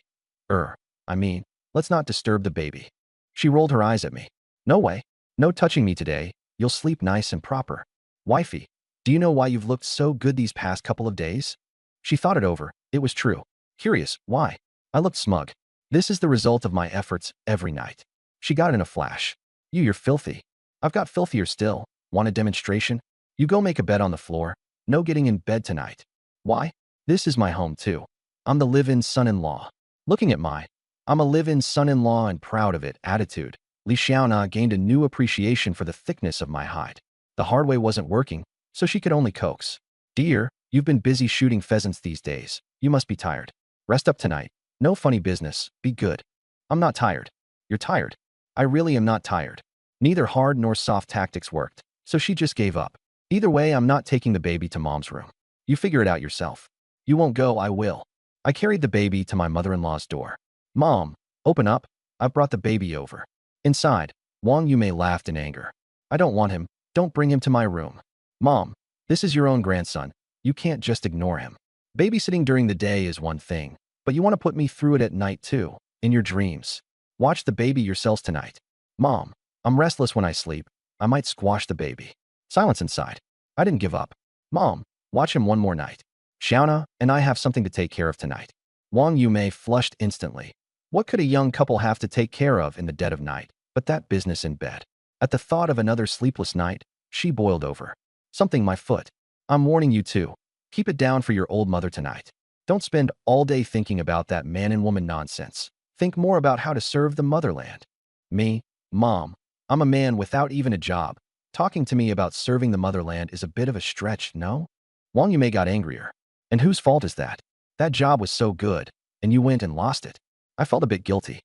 Let's not disturb the baby. She rolled her eyes at me. No way. No touching me today. You'll sleep nice and proper. Wifey, do you know why you've looked so good these past couple of days? She thought it over. It was true. Curious, why? I looked smug. This is the result of my efforts every night. She got in a flash. You're filthy. I've got filthier still. Want a demonstration? You go make a bed on the floor. No getting in bed tonight. Why? This is my home too. I'm the live-in son-in-law. Looking at my, I'm a live-in son-in-law and proud of it attitude, Li Xiaona gained a new appreciation for the thickness of my hide. The hard way wasn't working, so she could only coax. Dear, you've been busy shooting pheasants these days. You must be tired. Rest up tonight. No funny business. Be good. I'm not tired. You're tired. I really am not tired. Neither hard nor soft tactics worked, so she just gave up. Either way, I'm not taking the baby to mom's room. You figure it out yourself. You won't go, I will. I carried the baby to my mother-in-law's door. Mom, open up. I've brought the baby over. Inside, Wang Yume laughed in anger. I don't want him. Don't bring him to my room. Mom, this is your own grandson. You can't just ignore him. Babysitting during the day is one thing, but you want to put me through it at night too, in your dreams. Watch the baby yourselves tonight. Mom, I'm restless when I sleep. I might squash the baby. Silence inside. I didn't give up. Mom, watch him one more night. Xiaona and I have something to take care of tonight. Wang Yume flushed instantly. What could a young couple have to take care of in the dead of night, but that business in bed? At the thought of another sleepless night, she boiled over. Something my foot. I'm warning you too. Keep it down for your old mother tonight. Don't spend all day thinking about that man and woman nonsense. Think more about how to serve the motherland. Me? Mom, I'm a man without even a job. Talking to me about serving the motherland is a bit of a stretch, no? Wang Yume got angrier. And whose fault is that? That job was so good, and you went and lost it. I felt a bit guilty.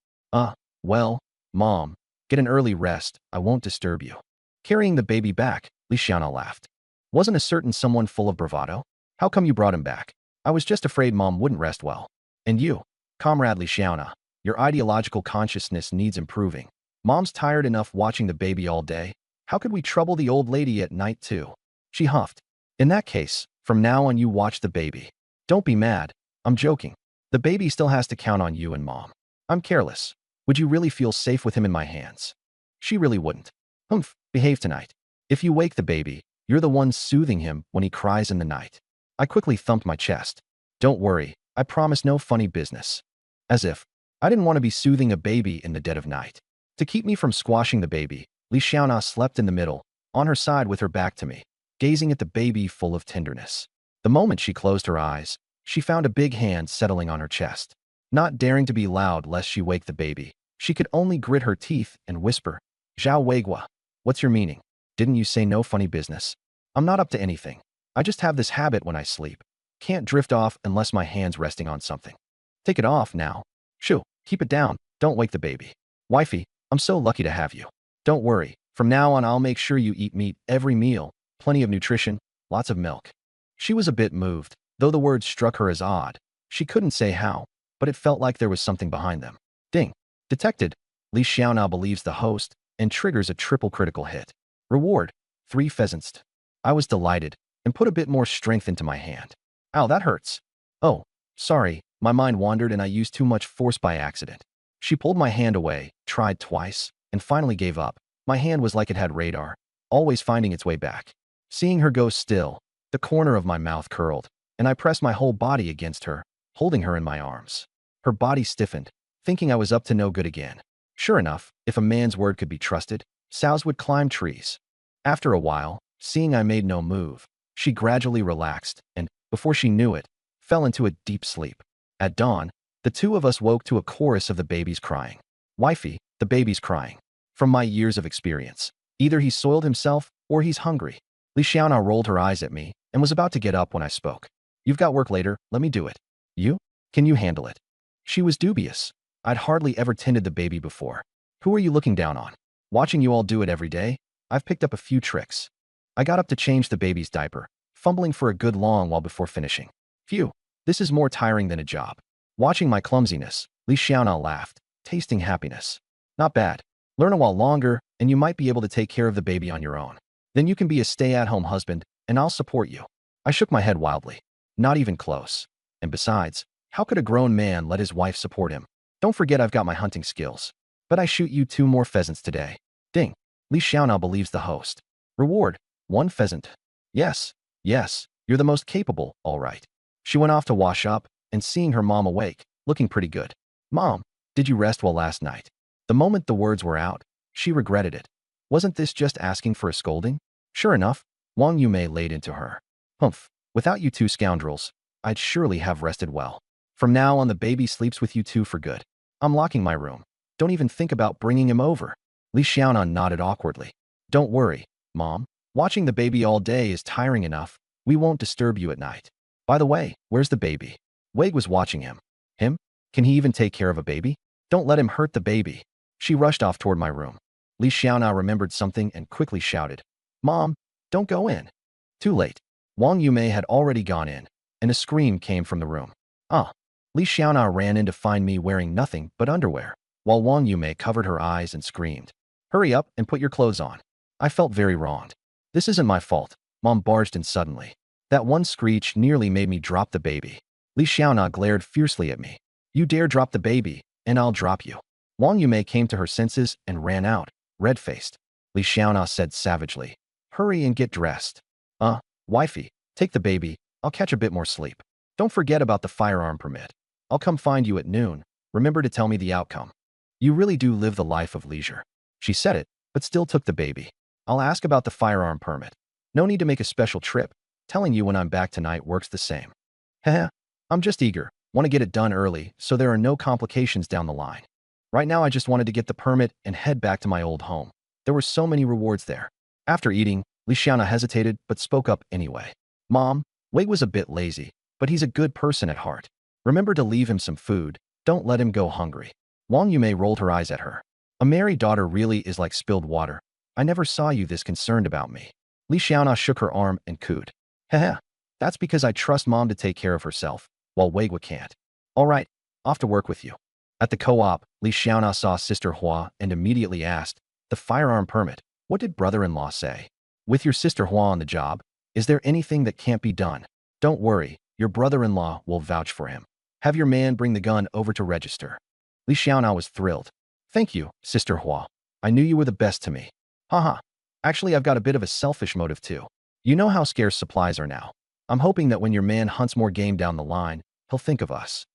Well, Mom, get an early rest. I won't disturb you. Carrying the baby back, Li Xiaona laughed. Wasn't a certain someone full of bravado? How come you brought him back? I was just afraid Mom wouldn't rest well. And you, Comrade Li Xiaona, your ideological consciousness needs improving. Mom's tired enough watching the baby all day. How could we trouble the old lady at night too? She huffed. In that case, From now on, you watch the baby. Don't be mad. I'm joking. The baby still has to count on you and Mom. I'm careless. Would you really feel safe with him in my hands? She really wouldn't. Humph, behave tonight. If you wake the baby, you're the one soothing him when he cries in the night. I quickly thumped my chest. Don't worry, I promise no funny business. As if I didn't want to be soothing a baby in the dead of night. To keep me from squashing the baby, Li Xiaona slept in the middle, on her side with her back to me, gazing at the baby full of tenderness. The moment she closed her eyes, she found a big hand settling on her chest. Not daring to be loud lest she wake the baby, she could only grit her teeth and whisper, Zhao Weigua, what's your meaning? Didn't you say no funny business? I'm not up to anything. I just have this habit when I sleep. Can't drift off unless my hand's resting on something. Take it off now. Shoo, keep it down. Don't wake the baby. Wifey, I'm so lucky to have you. Don't worry. From now on, I'll make sure you eat meat every meal, plenty of nutrition, lots of milk. She was a bit moved, though the words struck her as odd. She couldn't say how, but it felt like there was something behind them. Ding. Detected. Li Xiaona believes the host and triggers a triple critical hit. Reward, 3 pheasants. I was delighted and put a bit more strength into my hand. Ow, that hurts. Oh, sorry, my mind wandered and I used too much force by accident. She pulled my hand away, tried twice, and finally gave up. My hand was like it had radar, always finding its way back. Seeing her go still, the corner of my mouth curled, and I pressed my whole body against her, holding her in my arms. Her body stiffened, thinking I was up to no good again. Sure enough, if a man's word could be trusted, sows would climb trees. After a while, seeing I made no move, she gradually relaxed and, before she knew it, fell into a deep sleep. At dawn, the two of us woke to a chorus of the baby's crying. Wifey, the baby's crying. From my years of experience, either he soiled himself or he's hungry. Li Xiaona rolled her eyes at me and was about to get up when I spoke. You've got work later, let me do it. You? Can you handle it? She was dubious. I'd hardly ever tended the baby before. Who are you looking down on? Watching you all do it every day, I've picked up a few tricks. I got up to change the baby's diaper, fumbling for a good long while before finishing. Phew, this is more tiring than a job. Watching my clumsiness, Li Xiaona laughed, tasting happiness. Not bad. Learn a while longer, and you might be able to take care of the baby on your own. Then you can be a stay-at-home husband, and I'll support you. I shook my head wildly. Not even close. And besides, how could a grown man let his wife support him? Don't forget I've got my hunting skills. But I shoot you 2 more pheasants today. Ding. Li Xiaona believes the host. Reward, 1 pheasant. Yes, you're the most capable, all right. She went off to wash up, and seeing her mom awake, looking pretty good. Mom, did you rest well last night? The moment the words were out, she regretted it. Wasn't this just asking for a scolding? Sure enough, Wang Yumei laid into her. Humph, without you 2 scoundrels, I'd surely have rested well. From now on, the baby sleeps with you 2 for good. I'm locking my room. Don't even think about bringing him over. Li Xiaona nodded awkwardly. Don't worry, Mom. Watching the baby all day is tiring enough. We won't disturb you at night. By the way, where's the baby? Wei was watching him. Him? Can he even take care of a baby? Don't let him hurt the baby. She rushed off toward my room. Li Xiaona remembered something and quickly shouted, Mom, don't go in. Too late. Wang Yumei had already gone in, and a scream came from the room. Ah. Li Xiaona ran in to find me wearing nothing but underwear, while Wang Yumei covered her eyes and screamed, Hurry up and put your clothes on. I felt very wronged. This isn't my fault. Mom barged in suddenly. That one screech nearly made me drop the baby. Li Xiaona glared fiercely at me. You dare drop the baby, and I'll drop you. Wang Yumei came to her senses and ran out, red-faced. Li Xiaona said savagely, Hurry and get dressed. Wifey, take the baby. I'll catch a bit more sleep. Don't forget about the firearm permit. I'll come find you at noon. Remember to tell me the outcome. You really do live the life of leisure. She said it, but still took the baby. I'll ask about the firearm permit. No need to make a special trip. Telling you when I'm back tonight works the same. Heh, I'm just eager. Want to get it done early so there are no complications down the line. Right now I just wanted to get the permit and head back to my old home. There were so many rewards there. After eating, Li Xiaona hesitated but spoke up anyway. Mom, Wei was a bit lazy, but he's a good person at heart. Remember to leave him some food. Don't let him go hungry. Wang Yumei rolled her eyes at her. A married daughter really is like spilled water. I never saw you this concerned about me. Li Xiaona shook her arm and cooed. Heh, that's because I trust Mom to take care of herself, while Weigua can't. All right, off to work with you. At the co-op, Li Xiaona saw Sister Hua and immediately asked, the firearm permit, what did brother-in-law say? With your Sister Hua on the job, is there anything that can't be done? Don't worry, your brother-in-law will vouch for him. Have your man bring the gun over to register. Li Xiaonao was thrilled. Thank you, Sister Hua. I knew you were the best to me. Haha. Actually, I've got a bit of a selfish motive too. You know how scarce supplies are now. I'm hoping that when your man hunts more game down the line, he'll think of us.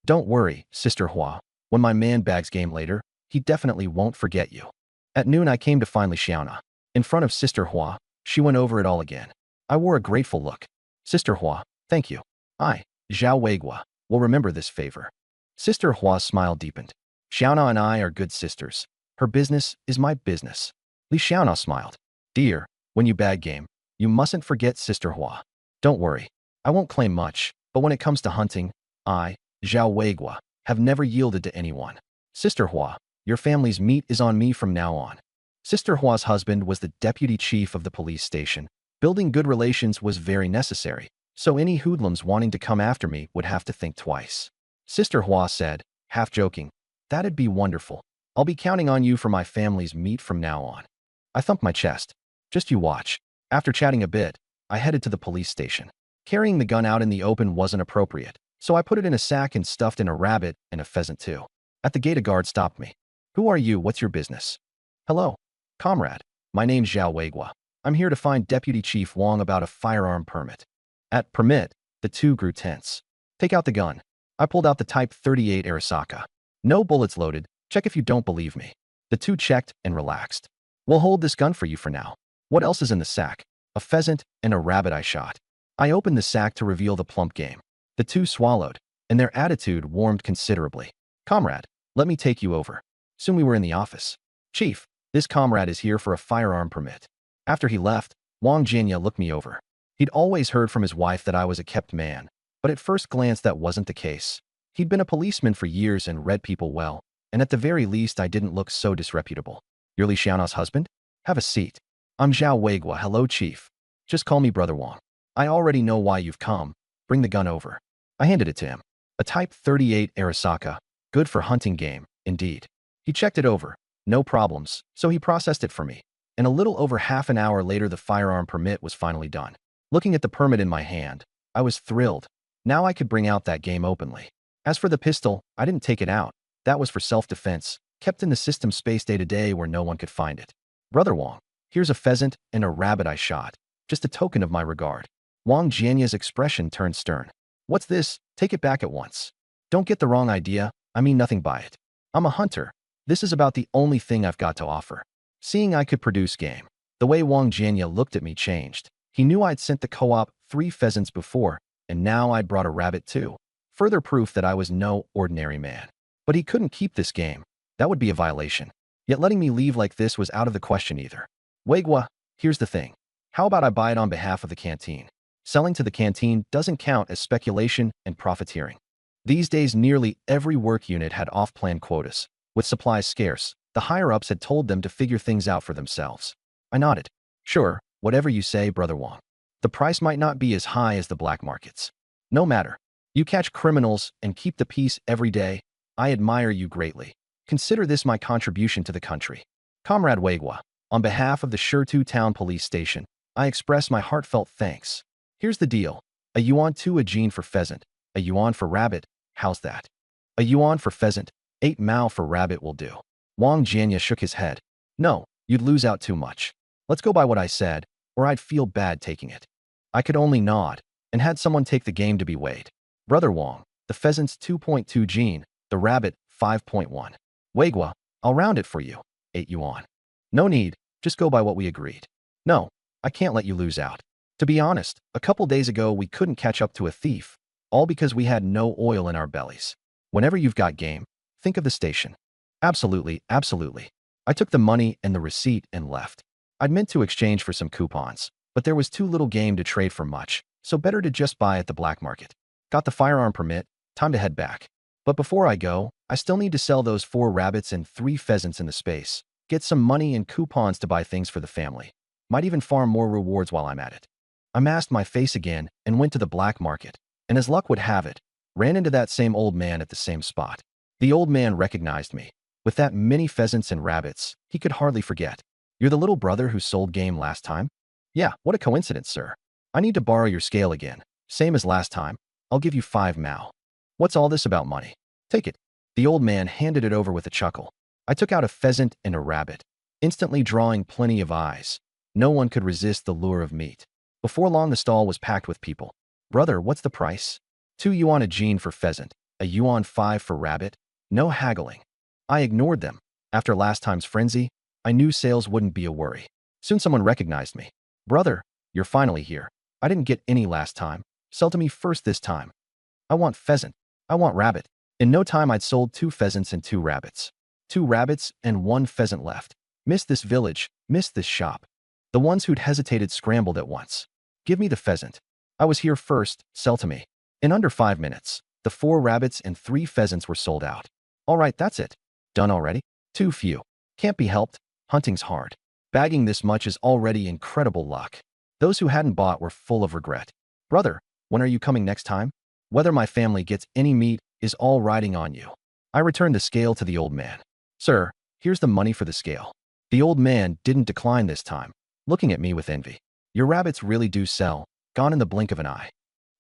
Don't worry, Sister Hua. When my man bags game later, he definitely won't forget you. At noon, I came to find Li Xiaona. In front of Sister Hua, she went over it all again. I wore a grateful look. Sister Hua, thank you. I, Zhao Weigua, will remember this favor. Sister Hua's smile deepened. Xiaona and I are good sisters. Her business is my business. Li Xiaona smiled. Dear, when you bag game, you mustn't forget Sister Hua. Don't worry. I won't claim much, but when it comes to hunting, I, Zhao Weigua, have never yielded to anyone. Sister Hua, your family's meat is on me from now on. Sister Hua's husband was the deputy chief of the police station. Building good relations was very necessary, so any hoodlums wanting to come after me would have to think twice. Sister Hua said, half joking, that'd be wonderful. I'll be counting on you for my family's meat from now on. I thumped my chest. Just you watch. After chatting a bit, I headed to the police station. Carrying the gun out in the open wasn't appropriate, so I put it in a sack and stuffed in a rabbit and a pheasant too. At the gate, a guard stopped me. Who are you? What's your business? Hello, comrade. My name's Zhao Weigua. I'm here to find Deputy Chief Wang about a firearm permit. At permit, the two grew tense. Take out the gun. I pulled out the Type 38 Arisaka. No bullets loaded. Check if you don't believe me. The two checked and relaxed. We'll hold this gun for you for now. What else is in the sack? A pheasant and a rabbit I shot. I opened the sack to reveal the plump game. The two swallowed, and their attitude warmed considerably. Comrade, let me take you over. Soon we were in the office. Chief, this comrade is here for a firearm permit. After he left, Wang Jianya looked me over. He'd always heard from his wife that I was a kept man, but at first glance that wasn't the case. He'd been a policeman for years and read people well, and at the very least I didn't look so disreputable. You're Li Xiaona's husband? Have a seat. I'm Zhao Weigua. Hello, Chief. Just call me Brother Wang. I already know why you've come. Bring the gun over. I handed it to him. A Type 38 Arisaka. Good for hunting game, indeed. He checked it over. No problems, so he processed it for me. And a little over half an hour later, the firearm permit was finally done. Looking at the permit in my hand, I was thrilled. Now I could bring out that game openly. As for the pistol, I didn't take it out. That was for self-defense, kept in the system space day-to-day where no one could find it. Brother Wang, here's a pheasant and a rabbit I shot. Just a token of my regard. Wang Jianya's expression turned stern. What's this? Take it back at once. Don't get the wrong idea. I mean nothing by it. I'm a hunter. This is about the only thing I've got to offer. Seeing I could produce game, the way Wang Jianya looked at me changed. He knew I'd sent the co-op 3 pheasants before, and now I'd brought a rabbit too. Further proof that I was no ordinary man. But he couldn't keep this game. That would be a violation. Yet letting me leave like this was out of the question either. Weigua, here's the thing. How about I buy it on behalf of the canteen? Selling to the canteen doesn't count as speculation and profiteering. These days, nearly every work unit had off-plan quotas. With supplies scarce, the higher-ups had told them to figure things out for themselves. I nodded. Sure, whatever you say, Brother Wang. The price might not be as high as the black markets. No matter. You catch criminals and keep the peace every day. I admire you greatly. Consider this my contribution to the country. Comrade Weigua, on behalf of the Shirtu Town Police Station, I express my heartfelt thanks. Here's the deal. A yuan to a gene for pheasant, a yuan for rabbit. How's that? A yuan for pheasant, 8 mao for rabbit will do. Wang Jianya shook his head. No, you'd lose out too much. Let's go by what I said, or I'd feel bad taking it. I could only nod, and had someone take the game to be weighed. Brother Wang, the pheasant's 2.2 gene, the rabbit, 5.1. Weigua, I'll round it for you, 8 yuan. No need, just go by what we agreed. No, I can't let you lose out. To be honest, a couple days ago we couldn't catch up to a thief, all because we had no oil in our bellies. Whenever you've got game, think of the station. Absolutely, absolutely. I took the money and the receipt and left. I'd meant to exchange for some coupons, but there was too little game to trade for much, so better to just buy at the black market. Got the firearm permit, time to head back. But before I go, I still need to sell those 4 rabbits and 3 pheasants in the space, get some money and coupons to buy things for the family. Might even farm more rewards while I'm at it. I masked my face again and went to the black market, and as luck would have it, ran into that same old man at the same spot. The old man recognized me. With that many pheasants and rabbits, he could hardly forget. You're the little brother who sold game last time? Yeah, what a coincidence, sir. I need to borrow your scale again. Same as last time. I'll give you 5 mao. What's all this about money? Take it. The old man handed it over with a chuckle. I took out a pheasant and a rabbit, instantly drawing plenty of eyes. No one could resist the lure of meat. Before long, the stall was packed with people. Brother, what's the price? 2 yuan a jin for pheasant, a yuan 5 for rabbit. No haggling. I ignored them. After last time's frenzy, I knew sales wouldn't be a worry. Soon someone recognized me. Brother, you're finally here. I didn't get any last time. Sell to me first this time. I want pheasant. I want rabbit. In no time, I'd sold 2 pheasants and 2 rabbits. 2 rabbits and 1 pheasant left. Missed this village, missed this shop. The ones who'd hesitated scrambled at once. Give me the pheasant. I was here first, sell to me. In under 5 minutes, the 4 rabbits and 3 pheasants were sold out. All right, that's it. Done already? Too few. Can't be helped. Hunting's hard. Bagging this much is already incredible luck. Those who hadn't bought were full of regret. Brother, when are you coming next time? Whether my family gets any meat is all riding on you. I returned the scale to the old man. Sir, here's the money for the scale. The old man didn't decline this time, looking at me with envy. Your rabbits really do sell, gone in the blink of an eye.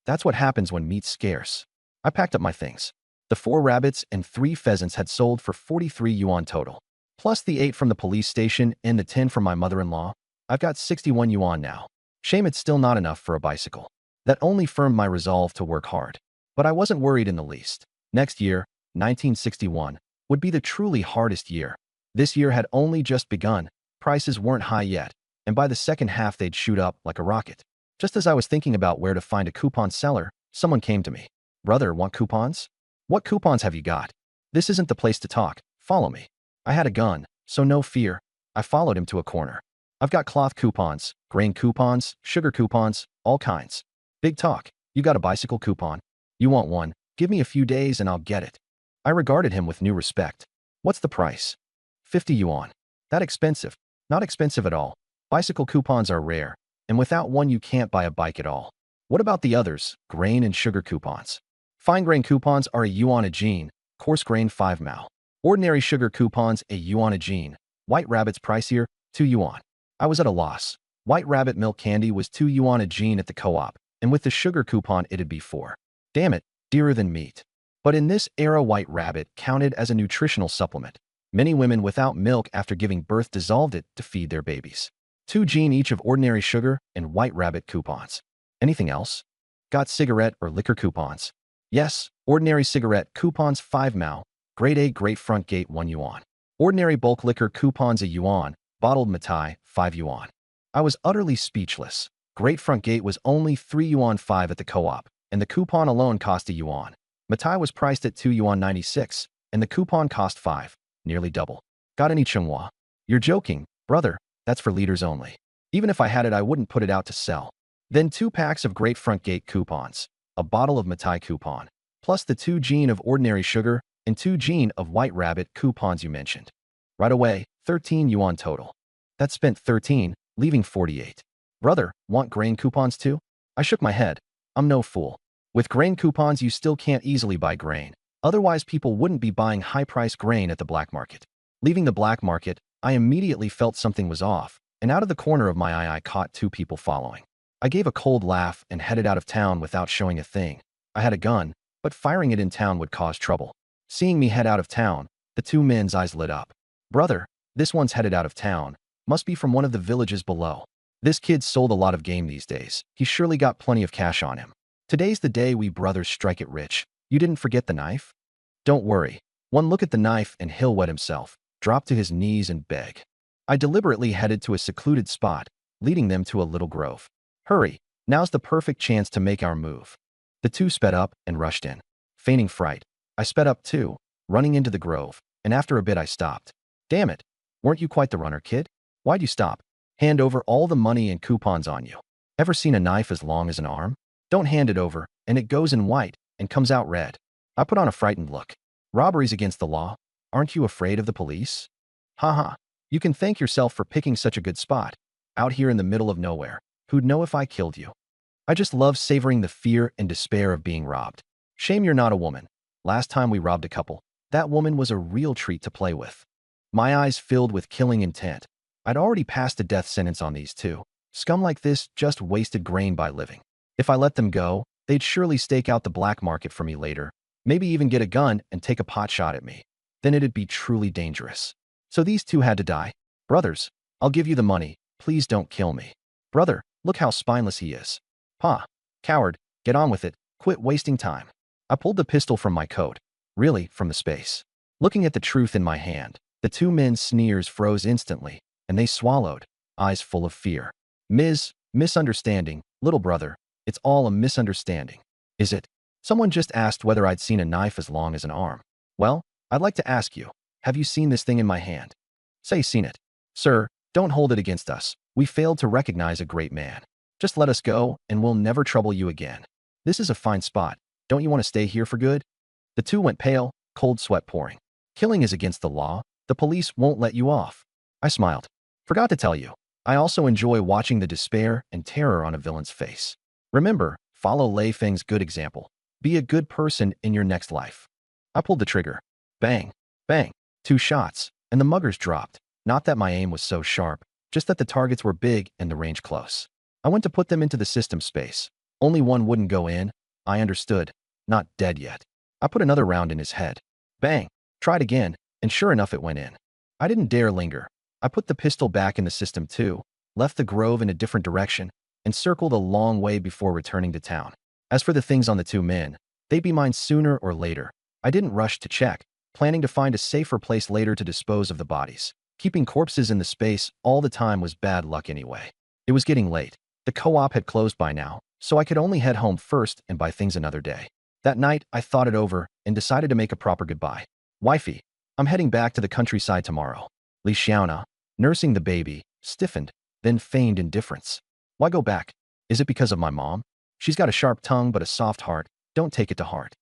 That's what happens when meat's scarce. I packed up my things. The 4 rabbits and 3 pheasants had sold for 43 yuan total. Plus the 8 from the police station and the 10 from my mother-in-law. I've got 61 yuan now. Shame it's still not enough for a bicycle. That only firmed my resolve to work hard. But I wasn't worried in the least. Next year, 1961, would be the truly hardest year. This year had only just begun, prices weren't high yet, and by the second half they'd shoot up like a rocket. Just as I was thinking about where to find a coupon seller, someone came to me. Brother, want coupons? What coupons have you got? This isn't the place to talk. Follow me. I had a gun, so no fear. I followed him to a corner. I've got cloth coupons, grain coupons, sugar coupons, all kinds. Big talk. You got a bicycle coupon? You want one? Give me a few days and I'll get it. I regarded him with new respect. What's the price? 50 yuan. That expensive? Not expensive at all. Bicycle coupons are rare, and without one you can't buy a bike at all. What about the others, grain and sugar coupons? Fine grain coupons are a yuan a jin, coarse grain 5 mao. Ordinary sugar coupons a yuan a jin. White rabbit's pricier, 2 yuan. I was at a loss. White rabbit milk candy was 2 yuan a jin at the co-op, and with the sugar coupon it'd be 4. Damn it, dearer than meat. But in this era, white rabbit counted as a nutritional supplement. Many women without milk after giving birth dissolved it to feed their babies. 2 jin each of ordinary sugar and white rabbit coupons. Anything else? Got cigarette or liquor coupons? Yes, ordinary cigarette coupons 5 mao. Grade A great front gate 1 yuan. Ordinary bulk liquor coupons a yuan. Bottled Matai 5 yuan. I was utterly speechless. Great front gate was only 3 yuan 5 at the co-op, and the coupon alone cost a yuan. Matai was priced at 2 yuan 96, and the coupon cost 5, nearly double. Got any Chenghua? You're joking, brother. That's for leaders only. Even if I had it, I wouldn't put it out to sell. Then 2 packs of Great Front Gate coupons, a bottle of Matai coupon, plus the 2 jin of ordinary sugar and 2 jin of white rabbit coupons you mentioned. Right away, 13 yuan total. That spent 13, leaving 48. Brother, want grain coupons too? I shook my head. I'm no fool. With grain coupons, you still can't easily buy grain. Otherwise, people wouldn't be buying high-priced grain at the black market. Leaving the black market, I immediately felt something was off, and out of the corner of my eye I caught 2 people following. I gave a cold laugh and headed out of town without showing a thing. I had a gun, but firing it in town would cause trouble. Seeing me head out of town, the 2 men's eyes lit up. Brother, this one's headed out of town. Must be from one of the villages below. This kid sold a lot of game these days. He's surely got plenty of cash on him. Today's the day we brothers strike it rich. You didn't forget the knife? Don't worry. One look at the knife and he'll wet himself, drop to his knees and beg. I deliberately headed to a secluded spot, leading them to a little grove. Hurry, now's the perfect chance to make our move. The 2 sped up and rushed in. Feigning fright, I sped up too, running into the grove, and after a bit I stopped. Damn it, weren't you quite the runner, kid? Why'd you stop? Hand over all the money and coupons on you. Ever seen a knife as long as an arm? Don't hand it over, and it goes in white and comes out red. I put on a frightened look. Robbery's against the law. Aren't you afraid of the police? Haha, you can thank yourself for picking such a good spot. Out here in the middle of nowhere. Who'd know if I killed you? I just love savoring the fear and despair of being robbed. Shame you're not a woman. Last time we robbed a couple, that woman was a real treat to play with. My eyes filled with killing intent. I'd already passed a death sentence on these 2. Scum like this just wasted grain by living. If I let them go, They'd surely stake out the black market for me later, maybe even get a gun and take a pot shot at me. Then it'd be truly dangerous. So these two had to die. Brothers, I'll give you the money. Please don't kill me. Brother, look how spineless he is. Pa. Coward, get on with it. Quit wasting time. I pulled the pistol from my coat. Really, from the space. Looking at the truth in my hand, the two men's sneers froze instantly, and they swallowed, eyes full of fear. Misunderstanding, little brother. It's all a misunderstanding. Is it? Someone just asked whether I'd seen a knife as long as an arm. Well, I'd like to ask you, have you seen this thing in my hand? Say seen it. Sir, don't hold it against us. We failed to recognize a great man. Just let us go, and we'll never trouble you again. This is a fine spot. Don't you want to stay here for good? The two went pale, cold sweat pouring. Killing is against the law. The police won't let you off. I smiled. Forgot to tell you, I also enjoy watching the despair and terror on a villain's face. Remember, follow Lei Feng's good example. Be a good person in your next life. I pulled the trigger. Bang, bang, 2 shots, and the muggers dropped. Not that my aim was so sharp, just that the targets were big and the range close. I went to put them into the system space. Only one wouldn't go in. I understood. Not dead yet. I put another round in his head. Bang, tried again, and sure enough it went in. I didn't dare linger. I put the pistol back in the system too, left the grove in a different direction, and circled a long way before returning to town. As for the things on the 2 men, they'd be mine sooner or later. I didn't rush to check, planning to find a safer place later to dispose of the bodies. Keeping corpses in the space all the time was bad luck anyway. It was getting late. The co-op had closed by now, so I could only head home first and buy things another day. That night, I thought it over and decided to make a proper goodbye. Wifey, I'm heading back to the countryside tomorrow. Li Xiaona, nursing the baby, stiffened, then feigned indifference. Why go back? Is it because of my mom? She's got a sharp tongue but a soft heart. Don't take it to heart.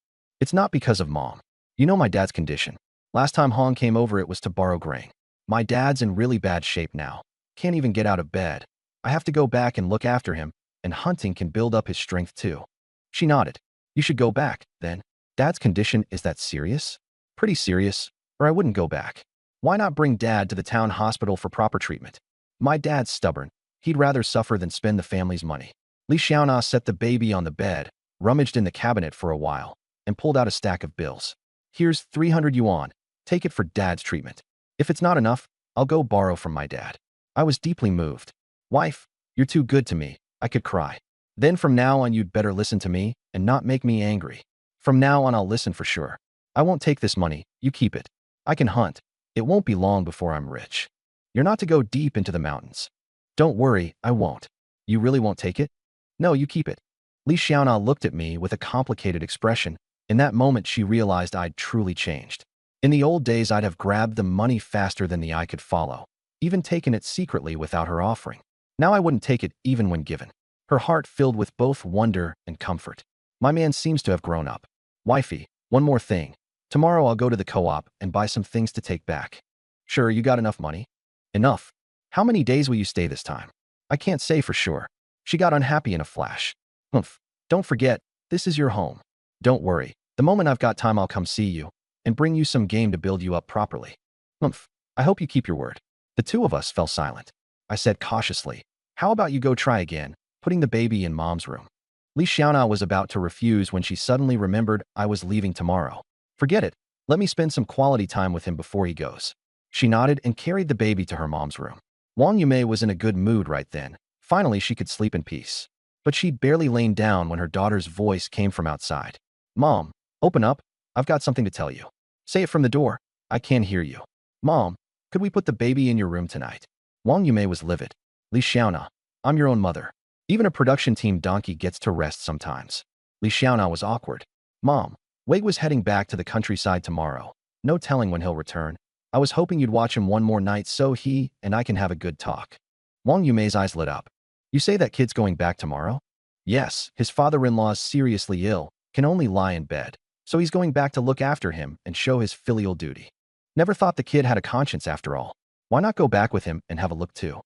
It's not because of mom. You know my dad's condition. Last time Hong came over it was to borrow grain. My dad's in really bad shape now. Can't even get out of bed. I have to go back and look after him, and hunting can build up his strength too. She nodded. You should go back, then. Dad's condition is that serious? Pretty serious, or I wouldn't go back. Why not bring Dad to the town hospital for proper treatment? My dad's stubborn. He'd rather suffer than spend the family's money. Li Xiaona set the baby on the bed, rummaged in the cabinet for a while, and pulled out a stack of bills. Here's 300 yuan. Take it for Dad's treatment. If it's not enough, I'll go borrow from my dad. I was deeply moved. Wife, you're too good to me. I could cry. Then from now on you'd better listen to me and not make me angry. From now on I'll listen for sure. I won't take this money. You keep it. I can hunt. It won't be long before I'm rich. You're not to go deep into the mountains. Don't worry, I won't. You really won't take it? No, you keep it. Li Xiaona looked at me with a complicated expression. In that moment she realized I'd truly changed. In the old days I'd have grabbed the money faster than the eye could follow, even taken it secretly without her offering. Now I wouldn't take it even when given. Her heart filled with both wonder and comfort. My man seems to have grown up. Wifey, one more thing. Tomorrow I'll go to the co-op and buy some things to take back. Sure, you got enough money? Enough. How many days will you stay this time? I can't say for sure. She got unhappy in a flash. Humph. Don't forget, this is your home. Don't worry. The moment I've got time I'll come see you and bring you some game to build you up properly. Humph. I hope you keep your word. The two of us fell silent. I said cautiously, how about you go try again, putting the baby in mom's room? Li Xiaona was about to refuse when she suddenly remembered I was leaving tomorrow. Forget it. Let me spend some quality time with him before he goes. She nodded and carried the baby to her mom's room. Wang Yumei was in a good mood right then. Finally, she could sleep in peace. But she'd barely lain down when her daughter's voice came from outside. Mom, open up. I've got something to tell you. Say it from the door. I can't hear you. Mom, could we put the baby in your room tonight? Wang Yumei was livid. Li Xiaona, I'm your own mother. Even a production team donkey gets to rest sometimes. Li Xiaona was awkward. Mom, Wei was heading back to the countryside tomorrow. No telling when he'll return. I was hoping you'd watch him one more night so he and I can have a good talk. Wang Yumei's eyes lit up. You say that kid's going back tomorrow? Yes, his father-in-law's seriously ill, can only lie in bed. So he's going back to look after him and show his filial duty. Never thought the kid had a conscience after all. Why not go back with him and have a look too?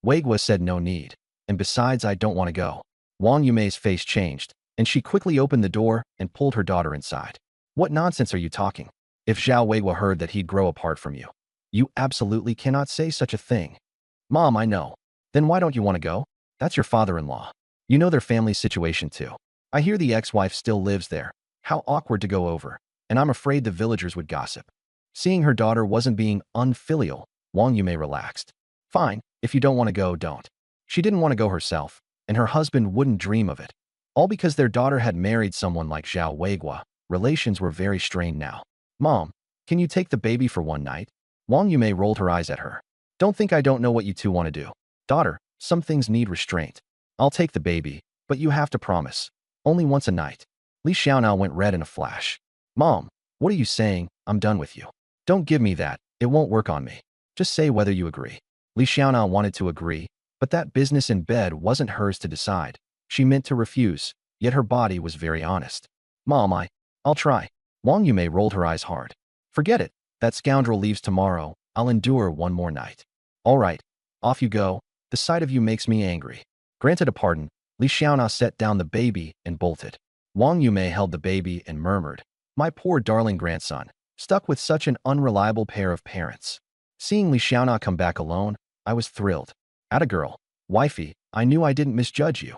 Wei Guo said no need. And besides, I don't want to go. Wang Yumei's face changed, and she quickly opened the door and pulled her daughter inside. What nonsense are you talking? If Zhao Weiguo heard that he'd grow apart from you. You absolutely cannot say such a thing. Mom, I know. Then why don't you want to go? That's your father-in-law. You know their family situation too. I hear the ex-wife still lives there. How awkward to go over. And I'm afraid the villagers would gossip. Seeing her daughter wasn't being unfilial, Wang Yume relaxed. Fine, if you don't want to go, don't. She didn't want to go herself, and her husband wouldn't dream of it. All because their daughter had married someone like Zhao Weiguo. Relations were very strained now. Mom, can you take the baby for one night? Wang Yume rolled her eyes at her. Don't think I don't know what you two want to do. Daughter, some things need restraint. I'll take the baby, but you have to promise. Only once a night. Li Xiaonao went red in a flash. Mom, what are you saying? I'm done with you. Don't give me that. It won't work on me. Just say whether you agree. Li Xiaonao wanted to agree, but that business in bed wasn't hers to decide. She meant to refuse, yet her body was very honest. Mom, I'll try. Wang Yume rolled her eyes hard. Forget it. That scoundrel leaves tomorrow. I'll endure one more night. All right. Off you go. The sight of you makes me angry. Granted a pardon, Li Xiaonao set down the baby and bolted. Wang Yume held the baby and murmured, my poor darling grandson, stuck with such an unreliable pair of parents. Seeing Li Xiaonao come back alone, I was thrilled. Atta girl. Wifey, I knew I didn't misjudge you.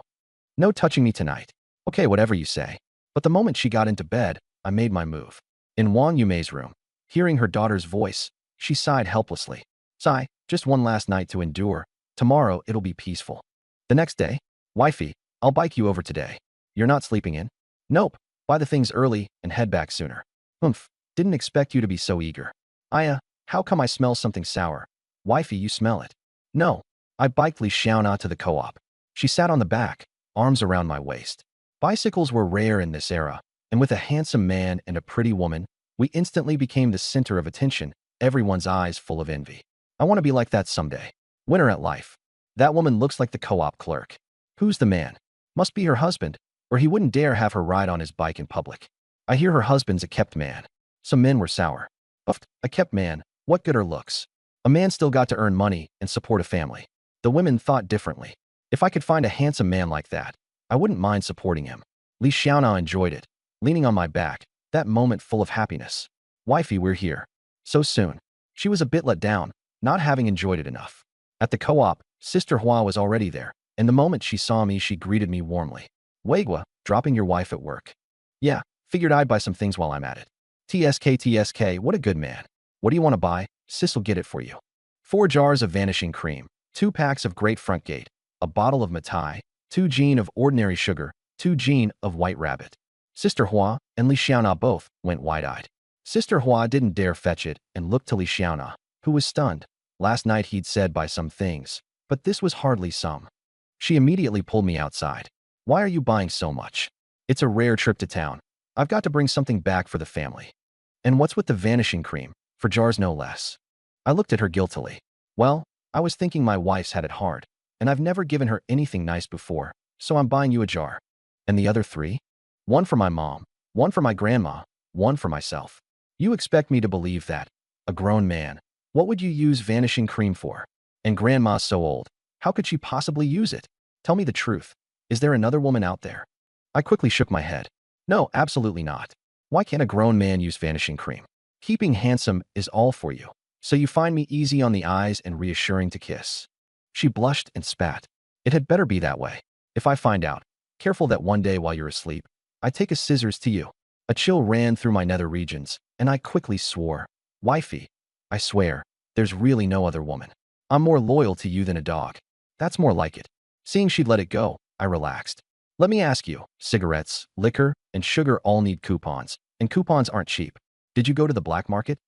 No touching me tonight. Okay, whatever you say. But the moment she got into bed, I made my move. In Wang Yume's room, hearing her daughter's voice, she sighed helplessly. Sigh, just one last night to endure. Tomorrow it'll be peaceful. The next day, wifey, I'll bike you over today. You're not sleeping in? Nope. Buy the things early and head back sooner. Humph. Didn't expect you to be so eager. How come I smell something sour? Wifey, you smell it. No. I biked Li Xiaonao to the co-op. She sat on the back, arms around my waist. Bicycles were rare in this era, and with a handsome man and a pretty woman, we instantly became the center of attention, everyone's eyes full of envy. I want to be like that someday. Winner at life. That woman looks like the co-op clerk. Who's the man? Must be her husband, or he wouldn't dare have her ride on his bike in public. I hear her husband's a kept man. Some men were sour. Uffed, a kept man, what good are looks? A man still got to earn money and support a family. The women thought differently. If I could find a handsome man like that, I wouldn't mind supporting him. Li Xiaonao enjoyed it, leaning on my back, that moment full of happiness. Wifey, we're here. So soon. She was a bit let down, not having enjoyed it enough. At the co-op, Sister Hua was already there, and the moment she saw me, she greeted me warmly. Weigua, dropping your wife at work. Yeah, figured I'd buy some things while I'm at it. TSK, what a good man. What do you want to buy? Sis'll get it for you. 4 jars of vanishing cream, 2 packs of Great Front Gate, a bottle of Matai, 2 jean of ordinary sugar, 2 jean of White Rabbit. Sister Hua and Li Xiaonao both went wide-eyed. Sister Hua didn't dare fetch it and looked to Li Xiaonao, who was stunned. Last night he'd said buy some things, but this was hardly some. She immediately pulled me outside. Why are you buying so much? It's a rare trip to town. I've got to bring something back for the family. And what's with the vanishing cream? 4 jars no less. I looked at her guiltily. Well, I was thinking my wife's had it hard, and I've never given her anything nice before, so I'm buying you a jar. And the other 3? 1 for my mom, 1 for my grandma, 1 for myself. You expect me to believe that? A grown man. What would you use vanishing cream for? And grandma's so old. How could she possibly use it? Tell me the truth. Is there another woman out there? I quickly shook my head. No, absolutely not. Why can't a grown man use vanishing cream? Keeping handsome is all for you. So you find me easy on the eyes and reassuring to kiss. She blushed and spat. It had better be that way. If I find out, careful that one day while you're asleep, I take a scissors to you. A chill ran through my nether regions, and I quickly swore. Wifey, I swear, there's really no other woman. I'm more loyal to you than a dog. That's more like it. Seeing she'd let it go, I relaxed. Let me ask you, cigarettes, liquor, and sugar all need coupons, and coupons aren't cheap. Did you go to the black market?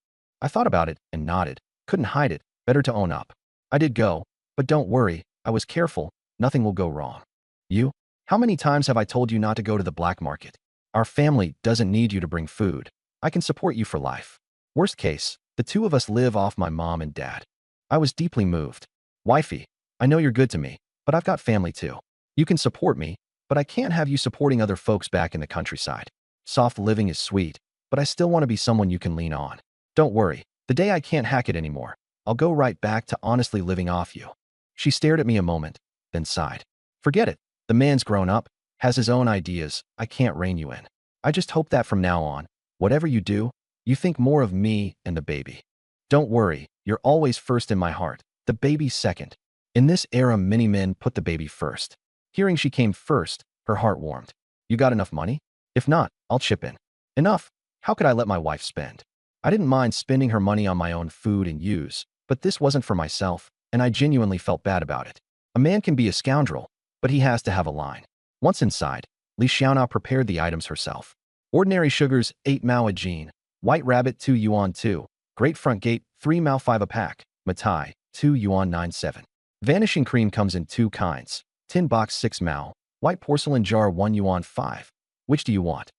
I thought about it and nodded. Couldn't hide it. Better to own up. I did go, but don't worry, I was careful. Nothing will go wrong. You? How many times have I told you not to go to the black market? Our family doesn't need you to bring food. I can support you for life. Worst case, the 2 of us live off my mom and dad. I was deeply moved. Wifey, I know you're good to me, but I've got family too. You can support me, but I can't have you supporting other folks back in the countryside. Soft living is sweet, but I still want to be someone you can lean on. Don't worry, the day I can't hack it anymore, I'll go right back to honestly living off you. She stared at me a moment, then sighed. Forget it. The man's grown up, has his own ideas. I can't rein you in. I just hope that from now on, whatever you do, you think more of me and the baby. Don't worry, you're always first in my heart, the baby second. In this era, many men put the baby first. Hearing she came first, her heart warmed. You got enough money? If not, I'll chip in. Enough. How could I let my wife spend? I didn't mind spending her money on my own food and use, but this wasn't for myself, and I genuinely felt bad about it. A man can be a scoundrel, but he has to have a line. Once inside, Li Xiaona prepared the items herself. Ordinary sugars, 8 mao a jean. White rabbit, 2 yuan 2. Great front gate, 3 mao 5 a pack. Matai, 2 yuan 97. Vanishing cream comes in 2 kinds. Tin box, 6 mao. White porcelain jar, 1 yuan 5. Which do you want?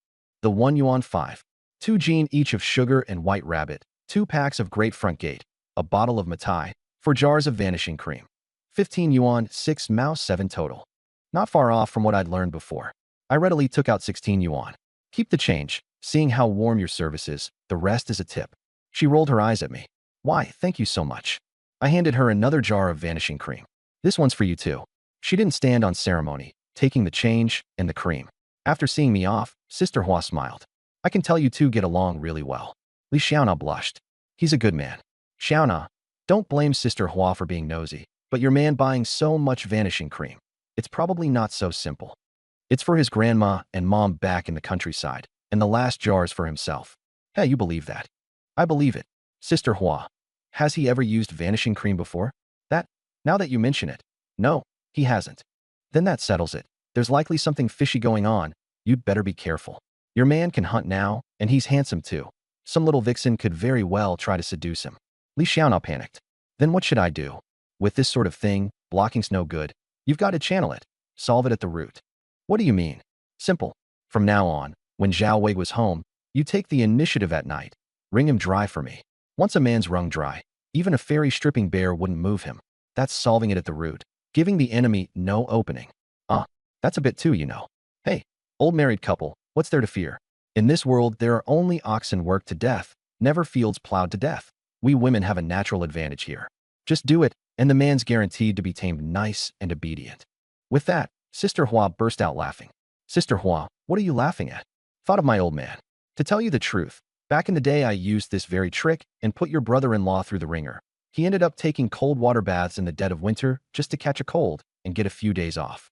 The 1 yuan 5. 2 jean each of sugar and white rabbit. 2 packs of great front gate. A bottle of Matai. 4 jars of vanishing cream. 15 yuan, 6 mao 7 total. Not far off from what I'd learned before. I readily took out 16 yuan. Keep the change. Seeing how warm your service is, the rest is a tip. She rolled her eyes at me. Why, thank you so much. I handed her another jar of vanishing cream. This one's for you too. She didn't stand on ceremony, taking the change and the cream. After seeing me off, Sister Hua smiled. I can tell you two get along really well. Li Xiaona blushed. He's a good man. Xiaona, don't blame Sister Hua for being nosy, but your man buying so much vanishing cream. It's probably not so simple. It's for his grandma and mom back in the countryside, and the last jar's for himself. Hey, you believe that? I believe it. Sister Hua, has he ever used vanishing cream before? Now that you mention it, no, he hasn't. Then that settles it. There's likely something fishy going on. You'd better be careful. Your man can hunt now, and he's handsome too. Some little vixen could very well try to seduce him. Li Xiaona panicked. Then what should I do? With this sort of thing, blocking's no good. You've got to channel it. Solve it at the root. What do you mean? Simple. From now on, when Zhao Wei was home, you take the initiative at night. Wring him dry for me. Once a man's wrung dry, even a fairy stripping bear wouldn't move him. That's solving it at the root. Giving the enemy no opening. That's a bit too, you know. Hey, old married couple, what's there to fear? In this world, there are only oxen worked to death, never fields plowed to death. We women have a natural advantage here. Just do it, and the man's guaranteed to be tamed nice and obedient. With that, Sister Hua burst out laughing. Sister Hua, what are you laughing at? Thought of my old man. To tell you the truth, back in the day I used this very trick and put your brother-in-law through the ringer. He ended up taking cold water baths in the dead of winter just to catch a cold and get a few days off.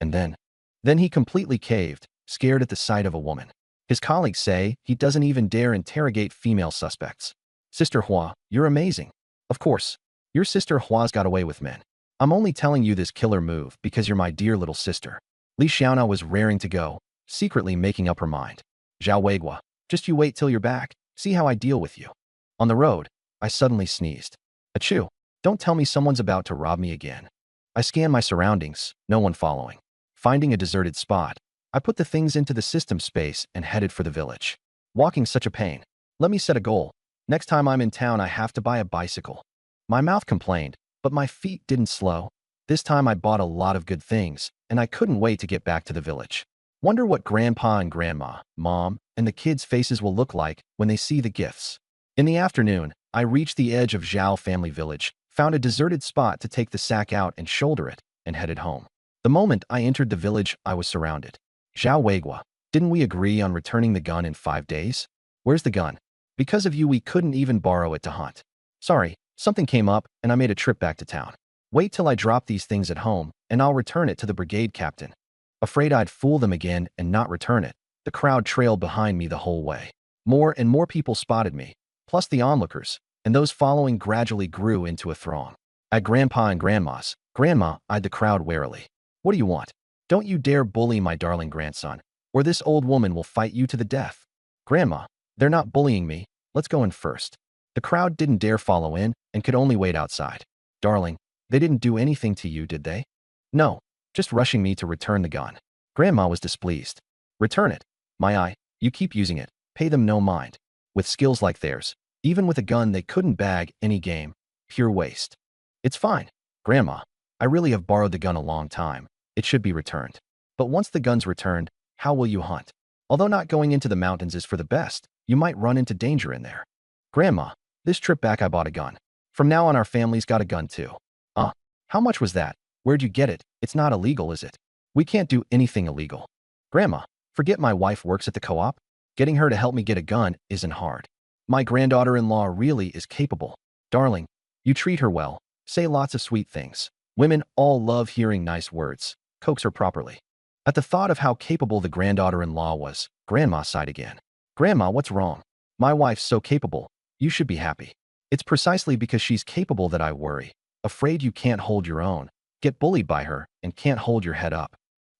And then he completely caved, scared at the sight of a woman. His colleagues say he doesn't even dare interrogate female suspects. Sister Hua, you're amazing. Of course, your Sister Hua's got away with men. I'm only telling you this killer move because you're my dear little sister. Li Xiaona was raring to go, secretly making up her mind. Zhao Weigua, just you wait till you're back, see how I deal with you. On the road, I suddenly sneezed. Achoo, don't tell me someone's about to rob me again. I scanned my surroundings, no one following. Finding a deserted spot, I put the things into the system space and headed for the village. Walking's such a pain. Let me set a goal. Next time I'm in town, I have to buy a bicycle. My mouth complained, but my feet didn't slow. This time I bought a lot of good things, and I couldn't wait to get back to the village. Wonder what Grandpa and Grandma, Mom, and the kids' faces will look like when they see the gifts. In the afternoon, I reached the edge of Zhao family village, found a deserted spot to take the sack out and shoulder it, and headed home. The moment I entered the village, I was surrounded. Zhao Weigua, didn't we agree on returning the gun in 5 days? Where's the gun? Because of you, we couldn't even borrow it to hunt. Sorry, something came up and I made a trip back to town. Wait till I drop these things at home and I'll return it to the brigade captain. Afraid I'd fool them again and not return it, the crowd trailed behind me the whole way. More and more people spotted me, plus the onlookers, and those following gradually grew into a throng. At Grandpa and Grandma's, Grandma eyed the crowd warily. What do you want? Don't you dare bully my darling grandson, or this old woman will fight you to the death. Grandma, they're not bullying me. Let's go in first. The crowd didn't dare follow in and could only wait outside. Darling, they didn't do anything to you, did they? No, just rushing me to return the gun. Grandma was displeased. Return it. My eye, you keep using it. Pay them no mind. With skills like theirs, even with a gun they couldn't bag any game. Pure waste. It's fine. Grandma, I really have borrowed the gun a long time. It should be returned. But once the gun's returned, how will you hunt? Although not going into the mountains is for the best, you might run into danger in there. Grandma, this trip back I bought a gun. From now on our family's got a gun too. How much was that? Where'd you get it? It's not illegal, is it? We can't do anything illegal. Grandma, forget my wife works at the co-op. Getting her to help me get a gun isn't hard. My granddaughter-in-law really is capable. Darling, you treat her well. Say lots of sweet things. Women all love hearing nice words. Coax her properly. At the thought of how capable the granddaughter-in-law was, Grandma sighed again. Grandma, what's wrong? My wife's so capable. You should be happy. It's precisely because she's capable that I worry. Afraid you can't hold your own, get bullied by her, and can't hold your head up.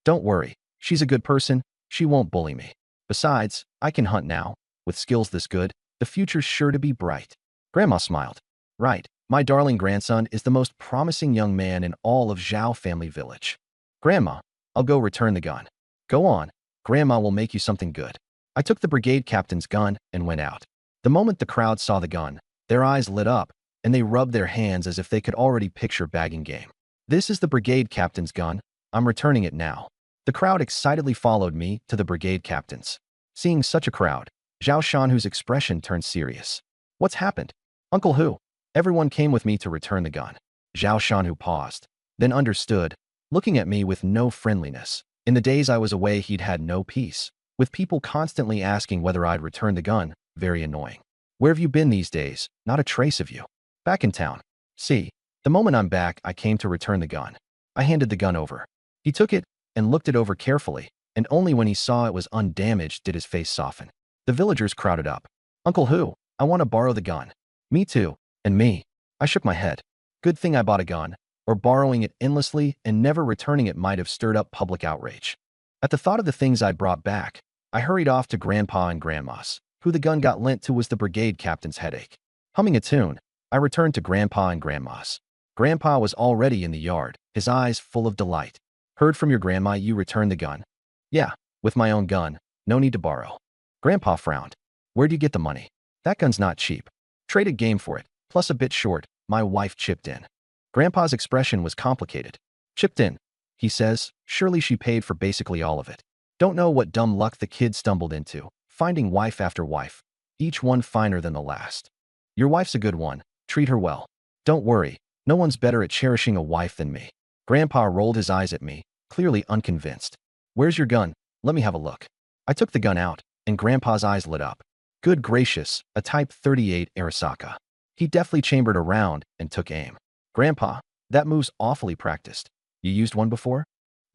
Don't worry. She's a good person. She won't bully me. Besides, I can hunt now. With skills this good, the future's sure to be bright. Grandma smiled. Right. My darling grandson is the most promising young man in all of Zhao family village. Grandma, I'll go return the gun. Go on. Grandma will make you something good. I took the brigade captain's gun and went out. The moment the crowd saw the gun, their eyes lit up, and they rubbed their hands as if they could already picture bagging game. This is the brigade captain's gun. I'm returning it now. The crowd excitedly followed me to the brigade captain's. Seeing such a crowd, Zhao Shanhu's expression turned serious. What's happened? Uncle Hu? Everyone came with me to return the gun. Zhao Shanhu paused, then understood, looking at me with no friendliness. In the days I was away, he'd had no peace, with people constantly asking whether I'd return the gun. Very annoying. Where have you been these days? Not a trace of you. Back in town. See, the moment I'm back, I came to return the gun. I handed the gun over. He took it and looked it over carefully, and only when he saw it was undamaged did his face soften. The villagers crowded up. Uncle Hu, I want to borrow the gun. Me too. And me. I shook my head. Good thing I bought a gun, or borrowing it endlessly and never returning it might have stirred up public outrage. At the thought of the things I'd brought back, I hurried off to Grandpa and Grandma's. Who the gun got lent to was the brigade captain's headache. Humming a tune, I returned to Grandpa and Grandma's. Grandpa was already in the yard, his eyes full of delight. Heard from your grandma you returned the gun? Yeah, with my own gun. No need to borrow. Grandpa frowned. Where'd you get the money? That gun's not cheap. Traded game for it, plus a bit short. My wife chipped in. Grandpa's expression was complicated. Chipped in, he says. Surely she paid for basically all of it. Don't know what dumb luck the kid stumbled into, finding wife after wife, each one finer than the last. Your wife's a good one. Treat her well. Don't worry. No one's better at cherishing a wife than me. Grandpa rolled his eyes at me, clearly unconvinced. Where's your gun? Let me have a look. I took the gun out, and Grandpa's eyes lit up. Good gracious, a Type 38 Arisaka. He deftly chambered a round and took aim. Grandpa, that move's awfully practiced. You used one before?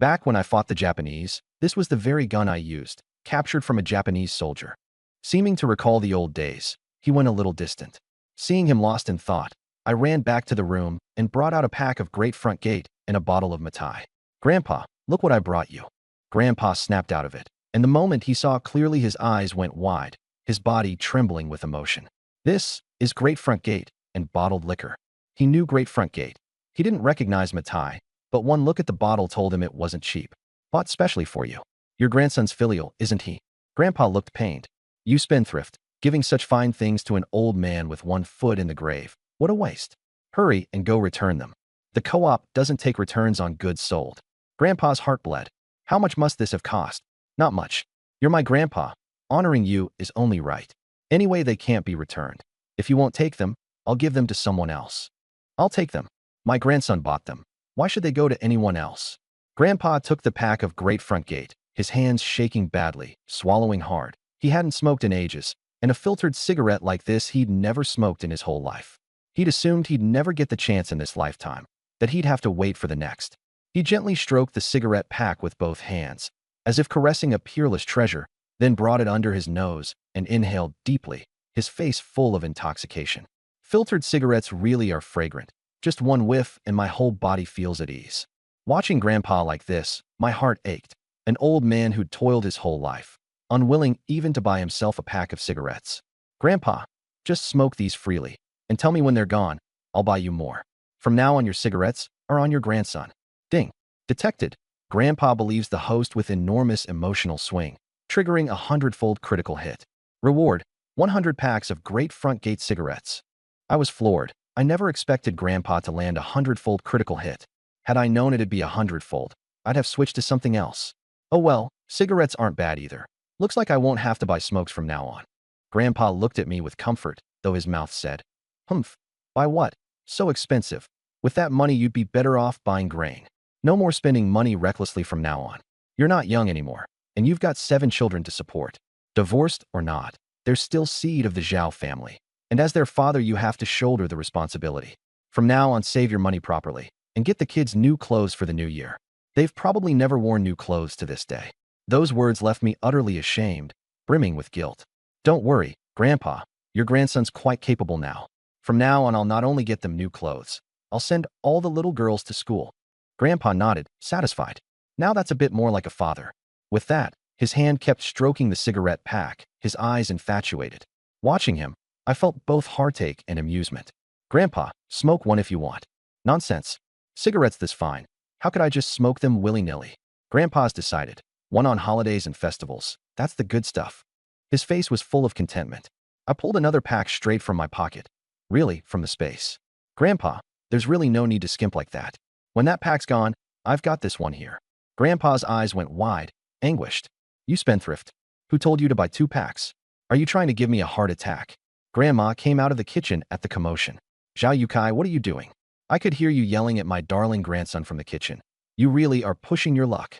Back when I fought the Japanese, this was the very gun I used, captured from a Japanese soldier. Seeming to recall the old days, he went a little distant. Seeing him lost in thought, I ran back to the room and brought out a pack of Great Front Gate and a bottle of Matai. Grandpa, look what I brought you. Grandpa snapped out of it, and the moment he saw clearly his eyes went wide, his body trembling with emotion. This is Great Front Gate and bottled liquor. He knew Great Front Gate. He didn't recognize Matai, but one look at the bottle told him it wasn't cheap. Bought specially for you. Your grandson's filial, isn't he? Grandpa looked pained. You spendthrift, giving such fine things to an old man with one foot in the grave. What a waste. Hurry and go return them. The co-op doesn't take returns on goods sold. Grandpa's heart bled. How much must this have cost? Not much. You're my grandpa. Honoring you is only right. Anyway, they can't be returned. If you won't take them, I'll give them to someone else. I'll take them. My grandson bought them. Why should they go to anyone else? Grandpa took the pack of Great Front Gate, his hands shaking badly, swallowing hard. He hadn't smoked in ages, and a filtered cigarette like this he'd never smoked in his whole life. He'd assumed he'd never get the chance in this lifetime, that he'd have to wait for the next. He gently stroked the cigarette pack with both hands, as if caressing a peerless treasure, then brought it under his nose and inhaled deeply, his face full of intoxication. Filtered cigarettes really are fragrant. Just one whiff and my whole body feels at ease. Watching Grandpa like this, my heart ached. An old man who'd toiled his whole life, unwilling even to buy himself a pack of cigarettes. Grandpa, just smoke these freely, and tell me when they're gone. I'll buy you more. From now on, your cigarettes are on your grandson. Ding. Detected. Grandpa believes the host with enormous emotional swing, triggering a 100-fold critical hit. Reward, 100 packs of Great Front Gate cigarettes. I was floored. I never expected Grandpa to land a 100-fold critical hit. Had I known it'd be a 100-fold, I'd have switched to something else. Oh well, cigarettes aren't bad either. Looks like I won't have to buy smokes from now on. Grandpa looked at me with comfort, though his mouth said, Humph. Buy what? So expensive. With that money you'd be better off buying grain. No more spending money recklessly from now on. You're not young anymore, and you've got 7 children to support. Divorced or not, there's still seed of the Zhao family. And as their father you have to shoulder the responsibility. From now on, save your money properly, and get the kids new clothes for the new year. They've probably never worn new clothes to this day. Those words left me utterly ashamed, brimming with guilt. Don't worry, Grandpa. Your grandson's quite capable now. From now on, I'll not only get them new clothes, I'll send all the little girls to school. Grandpa nodded, satisfied. Now that's a bit more like a father. With that, his hand kept stroking the cigarette pack, his eyes infatuated. Watching him, I felt both heartache and amusement. Grandpa, smoke one if you want. Nonsense. Cigarettes this fine. How could I just smoke them willy-nilly? Grandpa's decided. One on holidays and festivals. That's the good stuff. His face was full of contentment. I pulled another pack straight from my pocket. Really, from the space. Grandpa, there's really no need to skimp like that. When that pack's gone, I've got this one here. Grandpa's eyes went wide, anguished. You spendthrift. Who told you to buy 2 packs? Are you trying to give me a heart attack? Grandma came out of the kitchen at the commotion. Zhao Yukai, what are you doing? I could hear you yelling at my darling grandson from the kitchen. You really are pushing your luck.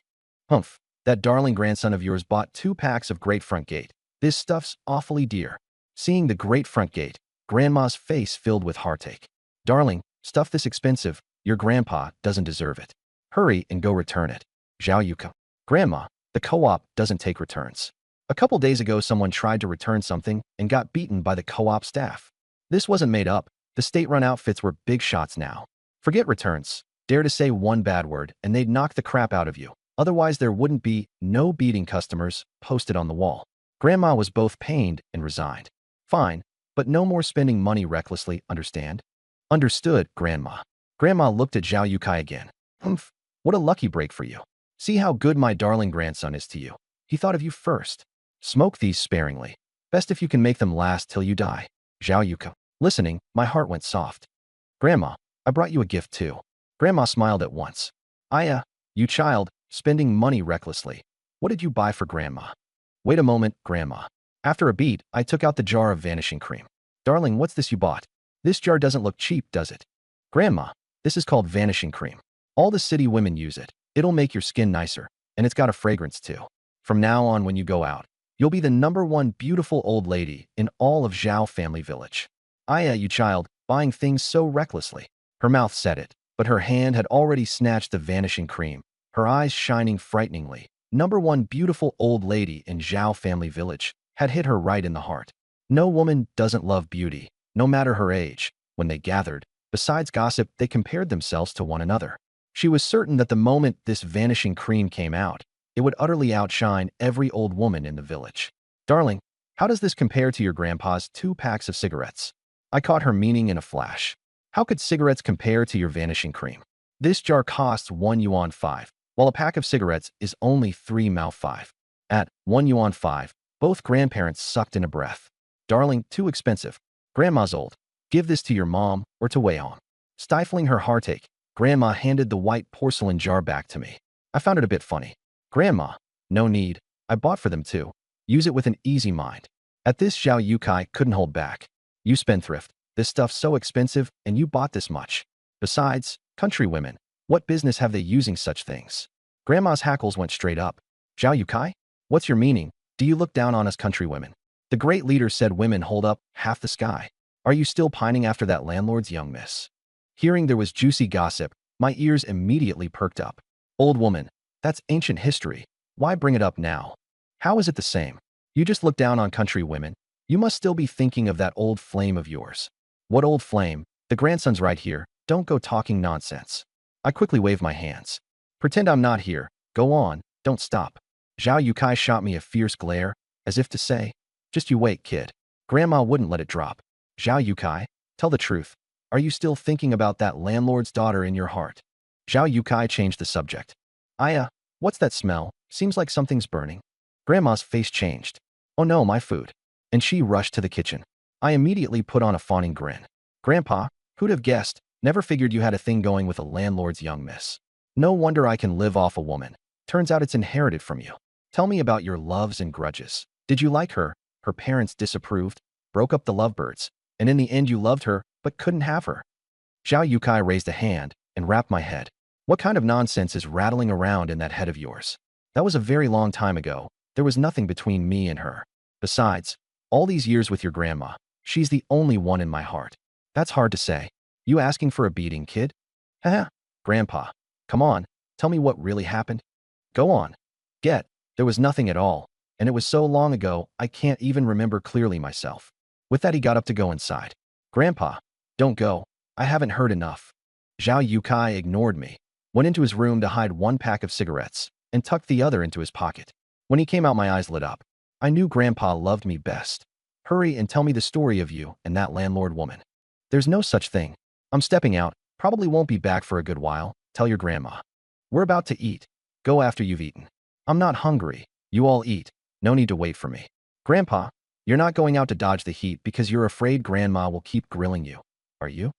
Humph, that darling grandson of yours bought 2 packs of Great Front Gate. This stuff's awfully dear. Seeing the Great Front Gate, Grandma's face filled with heartache. Darling, stuff this expensive. Your grandpa doesn't deserve it. Hurry and go return it. Zhao Yuka. Grandma, the co-op doesn't take returns. A couple days ago, someone tried to return something and got beaten by the co-op staff. This wasn't made up. The state-run outfits were big shots now. Forget returns. Dare to say one bad word and they'd knock the crap out of you. Otherwise, there wouldn't be no beating customers posted on the wall. Grandma was both pained and resigned. Fine, but no more spending money recklessly, understand? Understood, Grandma. Grandma looked at Zhao Yukai again. Humph, what a lucky break for you. See how good my darling grandson is to you. He thought of you first. Smoke these sparingly. Best if you can make them last till you die. Zhao Yukai. Listening, my heart went soft. Grandma, I brought you a gift too. Grandma smiled at once. You child, spending money recklessly. What did you buy for Grandma? Wait a moment, Grandma. After a beat, I took out the jar of vanishing cream. Darling, what's this you bought? This jar doesn't look cheap, does it? Grandma, this is called vanishing cream. All the city women use it. It'll make your skin nicer, and it's got a fragrance too. From now on, when you go out, you'll be the #1 beautiful old lady in all of Zhao family village. You child, buying things so recklessly. Her mouth said it, but her hand had already snatched the vanishing cream, her eyes shining frighteningly. #1 beautiful old lady in Zhao family village had hit her right in the heart. No woman doesn't love beauty, no matter her age. When they gathered, besides gossip, they compared themselves to one another. She was certain that the moment this vanishing cream came out, it would utterly outshine every old woman in the village. Darling, how does this compare to your grandpa's 2 packs of cigarettes? I caught her meaning in a flash. How could cigarettes compare to your vanishing cream? This jar costs 1 yuan 5, while a pack of cigarettes is only 3 mao 5. At 1 yuan 5, both grandparents sucked in a breath. Darling, too expensive. Grandma's old. Give this to your mom or to Wei Hong. Stifling her heartache, Grandma handed the white porcelain jar back to me. I found it a bit funny. Grandma, no need. I bought for them too. Use it with an easy mind. At this, Zhao Yukai couldn't hold back. You spendthrift. This stuff's so expensive and you bought this much. Besides, country women, what business have they using such things? Grandma's hackles went straight up. Zhao Yukai? What's your meaning? Do you look down on us country women? The great leader said women hold up half the sky. Are you still pining after that landlord's young miss? Hearing there was juicy gossip, my ears immediately perked up. Old woman, that's ancient history. Why bring it up now? How is it the same? You just look down on country women. You must still be thinking of that old flame of yours. What old flame? The grandson's right here. Don't go talking nonsense. I quickly waved my hands. Pretend I'm not here. Go on. Don't stop. Zhao Yukai shot me a fierce glare, as if to say, just you wait, kid. Grandma wouldn't let it drop. Zhao Yukai, tell the truth. Are you still thinking about that landlord's daughter in your heart? Zhao Yukai changed the subject. What's that smell? Seems like something's burning. Grandma's face changed. Oh no, my food. And she rushed to the kitchen. I immediately put on a fawning grin. Grandpa, who'd have guessed? Never figured you had a thing going with a landlord's young miss. No wonder I can live off a woman. Turns out it's inherited from you. Tell me about your loves and grudges. Did you like her? Her parents disapproved, broke up the lovebirds, and in the end you loved her, but couldn't have her. Zhao Yukai raised a hand and rapped my head. What kind of nonsense is rattling around in that head of yours? That was a very long time ago. There was nothing between me and her. Besides, all these years with your grandma, she's the only one in my heart. That's hard to say. You asking for a beating, kid? Haha, Grandpa. Come on, Tell me what really happened. Go on. Get. There was nothing at all, and it was so long ago I can't even remember clearly myself. With that he got up to go inside. Grandpa, don't go. I haven't heard enough. Zhao Yukai ignored me, went into his room to hide one pack of cigarettes, and tucked the other into his pocket. When he came out my eyes lit up. I knew Grandpa loved me best. Hurry and tell me the story of you and that landlord woman. There's no such thing. I'm stepping out, probably won't be back for a good while. Tell your grandma. We're about to eat. Go after you've eaten. I'm not hungry. You all eat. No need to wait for me. Grandpa, you're not going out to dodge the heat because you're afraid Grandma will keep grilling you. Are you?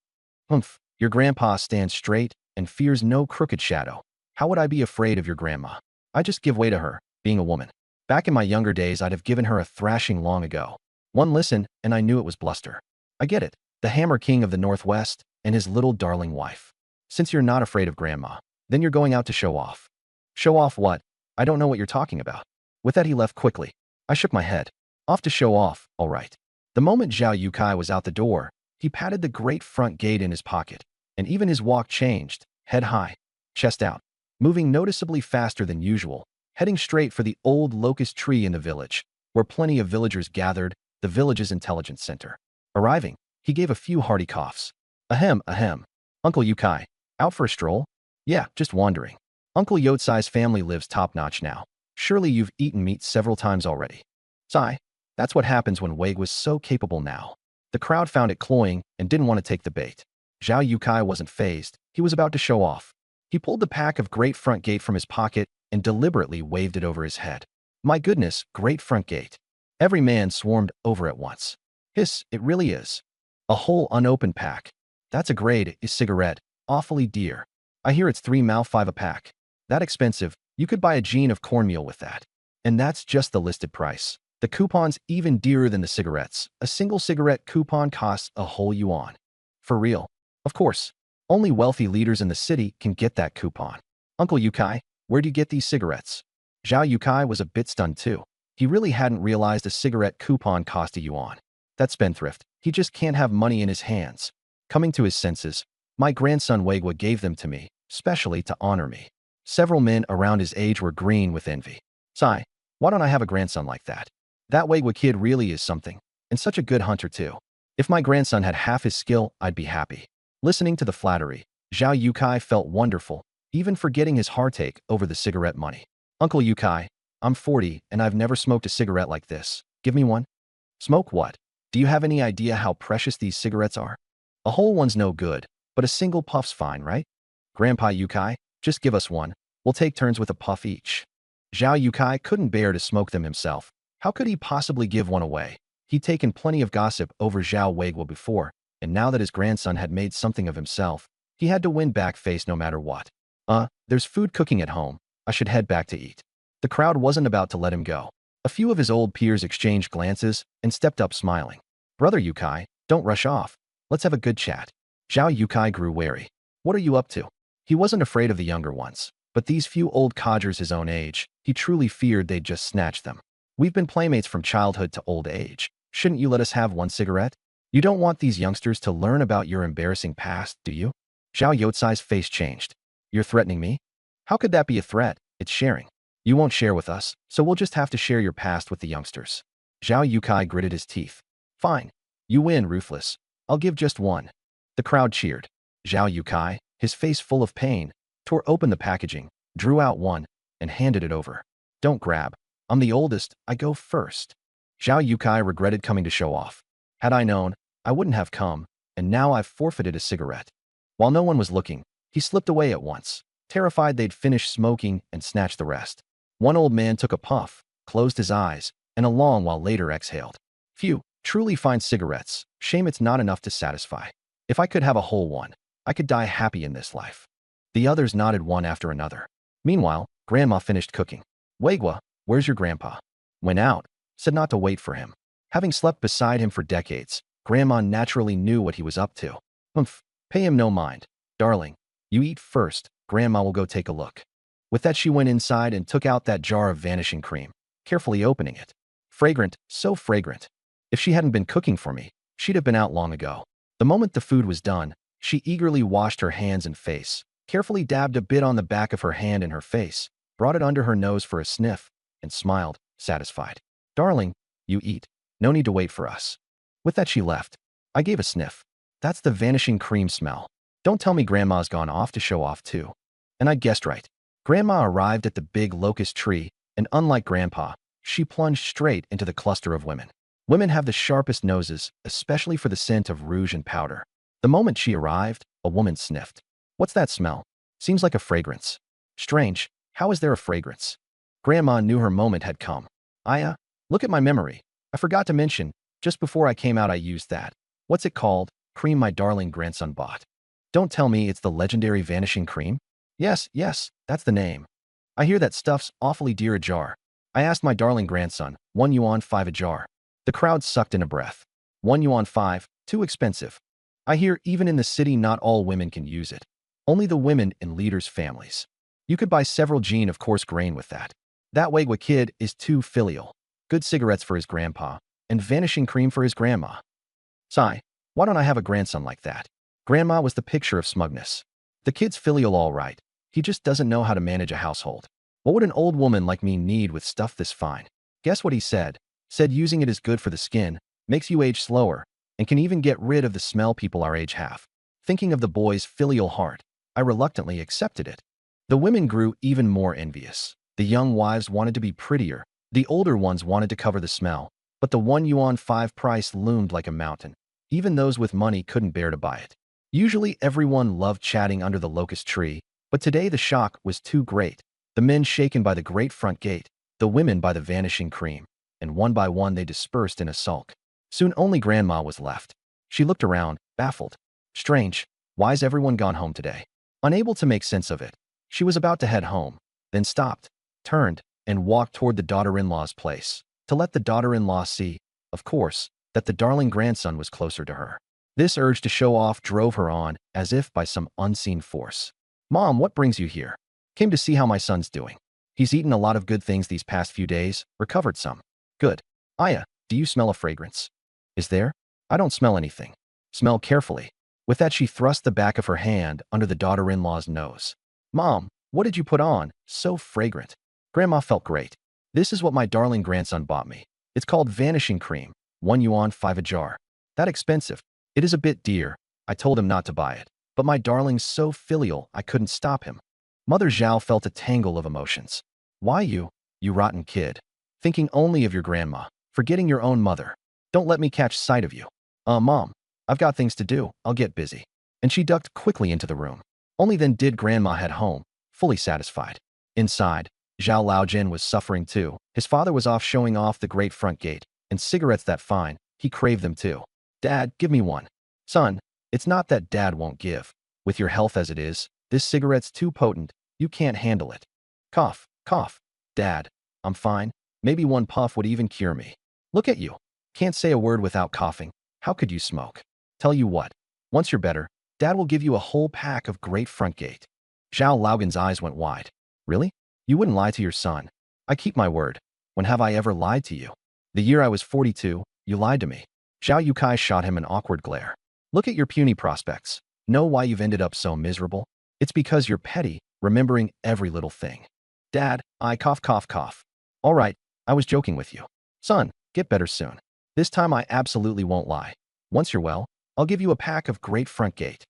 Humph. Your grandpa stands straight and fears no crooked shadow. How would I be afraid of your grandma? I just give way to her, being a woman. Back in my younger days, I'd have given her a thrashing long ago. One listen, and I knew it was bluster. I get it. The Hammer King of the Northwest and his little darling wife. Since you're not afraid of Grandma, then you're going out to show off. Show off what? I don't know what you're talking about. With that he left quickly. I shook my head. Off to show off, all right. The moment Zhao Yukai was out the door, he patted the great front gate in his pocket, and even his walk changed, head high, chest out, moving noticeably faster than usual, heading straight for the old locust tree in the village, where plenty of villagers gathered, the village's intelligence center. Arriving, he gave a few hearty coughs. Ahem, ahem. Uncle Yukai, out for a stroll? Yeah, just wandering. Uncle Yotsai's family lives top-notch now. Surely you've eaten meat several times already. Sigh. That's what happens when Wade was so capable now. The crowd found it cloying and didn't want to take the bait. Zhao Yukai wasn't fazed. He was about to show off. He pulled the pack of great front gate from his pocket and deliberately waved it over his head. My goodness, great front gate. Every man swarmed over at once. Hiss, it really is. A whole unopened pack. That's a grade is cigarette. Awfully dear. I hear it's 3 mao 5 a pack. That expensive, you could buy a jean of cornmeal with that. And that's just the listed price. The coupon's even dearer than the cigarettes. A single cigarette coupon costs a whole yuan. For real. Of course. Only wealthy leaders in the city can get that coupon. Uncle Yukai, where do you get these cigarettes? Zhao Yukai was a bit stunned too. He really hadn't realized a cigarette coupon cost a yuan. That spendthrift, he just can't have money in his hands. Coming to his senses, my grandson Wagwa gave them to me, specially to honor me. Several men around his age were green with envy. Sigh, why don't I have a grandson like that? That Wagwa kid really is something, and such a good hunter too. If my grandson had half his skill, I'd be happy. Listening to the flattery, Zhao Yukai felt wonderful, even forgetting his heartache over the cigarette money. Uncle Yukai, I'm 40 and I've never smoked a cigarette like this. Give me one. Smoke what? Do you have any idea how precious these cigarettes are? A whole one's no good, but a single puff's fine, right? Grandpa Yukai, just give us one. We'll take turns with a puff each. Zhao Yukai couldn't bear to smoke them himself. How could he possibly give one away? He'd taken plenty of gossip over Zhao Weiguo before, and now that his grandson had made something of himself, he had to win back face no matter what. There's food cooking at home. I should head back to eat. The crowd wasn't about to let him go. A few of his old peers exchanged glances and stepped up smiling. Brother Yukai, don't rush off. Let's have a good chat. Zhao Yukai grew wary. What are you up to? He wasn't afraid of the younger ones, but these few old codgers his own age, he truly feared they'd just snatch them. We've been playmates from childhood to old age. Shouldn't you let us have one cigarette? You don't want these youngsters to learn about your embarrassing past, do you? Zhao Yotsai's face changed. You're threatening me? How could that be a threat? It's sharing. You won't share with us, so we'll just have to share your past with the youngsters. Zhao Yukai gritted his teeth. Fine. You win, ruthless. I'll give just one. The crowd cheered. Zhao Yukai, his face full of pain, tore open the packaging, drew out one, and handed it over. Don't grab. I'm the oldest. I go first. Zhao Yukai regretted coming to show off. Had I known, I wouldn't have come, and now I've forfeited a cigarette. While no one was looking, he slipped away at once, terrified they'd finish smoking and snatch the rest. One old man took a puff, closed his eyes, and a long while later exhaled. Phew, truly fine cigarettes. Shame it's not enough to satisfy. If I could have a whole one, I could die happy in this life. The others nodded one after another. Meanwhile, Grandma finished cooking. Weigwa, where's your grandpa? Went out, said not to wait for him. Having slept beside him for decades, Grandma naturally knew what he was up to. Humph, pay him no mind. Darling, you eat first, Grandma will go take a look. With that she went inside and took out that jar of vanishing cream, carefully opening it. Fragrant, so fragrant. If she hadn't been cooking for me, she'd have been out long ago. The moment the food was done, she eagerly washed her hands and face, carefully dabbed a bit on the back of her hand in her face, brought it under her nose for a sniff, and smiled, satisfied. Darling, you eat. No need to wait for us. With that she left. I gave a sniff. That's the vanishing cream smell. Don't tell me Grandma's gone off to show off too. And I guessed right. Grandma arrived at the big locust tree, and unlike Grandpa, she plunged straight into the cluster of women. Women have the sharpest noses, especially for the scent of rouge and powder. The moment she arrived, a woman sniffed. What's that smell? Seems like a fragrance. Strange, how is there a fragrance? Grandma knew her moment had come. Look at my memory. I forgot to mention, just before I came out I used that. What's it called? Cream my darling grandson bought. Don't tell me it's the legendary vanishing cream? Yes, that's the name. I hear that stuff's awfully dear a jar. I asked my darling grandson, 1 yuan 5 a jar. The crowd sucked in a breath. 1 yuan 5, too expensive. I hear even in the city not all women can use it. Only the women in leaders' families. You could buy several gene of coarse grain with that. That Wagwa kid is too filial. Good cigarettes for his grandpa, and vanishing cream for his grandma. Sigh, why don't I have a grandson like that? Grandma was the picture of smugness. The kid's filial all right. He just doesn't know how to manage a household. What would an old woman like me need with stuff this fine? Guess what he said? Said using it is good for the skin, makes you age slower, and can even get rid of the smell people our age have. Thinking of the boy's filial heart, I reluctantly accepted it. The women grew even more envious. The young wives wanted to be prettier. The older ones wanted to cover the smell, but the 1 yuan 5 price loomed like a mountain. Even those with money couldn't bear to buy it. Usually everyone loved chatting under the locust tree, but today the shock was too great. The men shaken by the great front gate, the women by the vanishing cream, and one by one they dispersed in a sulk. Soon only Grandma was left. She looked around, baffled. Strange, why's everyone gone home today? Unable to make sense of it, she was about to head home, then stopped, turned, and walked toward the daughter-in-law's place, to let the daughter-in-law see, of course, that the darling grandson was closer to her. This urge to show off drove her on, as if by some unseen force. Mom, what brings you here? Came to see how my son's doing. He's eaten a lot of good things these past few days, recovered some. Good. Aya, do you smell a fragrance? Is there? I don't smell anything. Smell carefully. With that she thrust the back of her hand under the daughter-in-law's nose. Mom, what did you put on? So fragrant. Grandma felt great. This is what my darling grandson bought me. It's called vanishing cream, 1 yuan 5 a jar. That expensive. It is a bit dear. I told him not to buy it. But my darling's so filial, I couldn't stop him. Mother Zhao felt a tangle of emotions. Why you rotten kid? Thinking only of your grandma, forgetting your own mother. Don't let me catch sight of you. Mom, I've got things to do. I'll get busy. And she ducked quickly into the room. Only then did Grandma head home, fully satisfied. Inside, Zhao Laojin was suffering too. His father was off showing off the great front gate, and cigarettes that fine, he craved them too. Dad, give me one. Son, it's not that Dad won't give. With your health as it is, this cigarette's too potent, you can't handle it. Cough, cough. Dad, I'm fine. Maybe one puff would even cure me. Look at you. Can't say a word without coughing. How could you smoke? Tell you what, once you're better, Dad will give you a whole pack of great front gate. Zhao Laogan's eyes went wide. Really? You wouldn't lie to your son. I keep my word. When have I ever lied to you? The year I was 42, you lied to me. Zhao Yukai shot him an awkward glare. Look at your puny prospects. Know why you've ended up so miserable? It's because you're petty, remembering every little thing. Dad, I cough cough cough. All right, I was joking with you. Son, get better soon. This time I absolutely won't lie. Once you're well, I'll give you a pack of great front gate.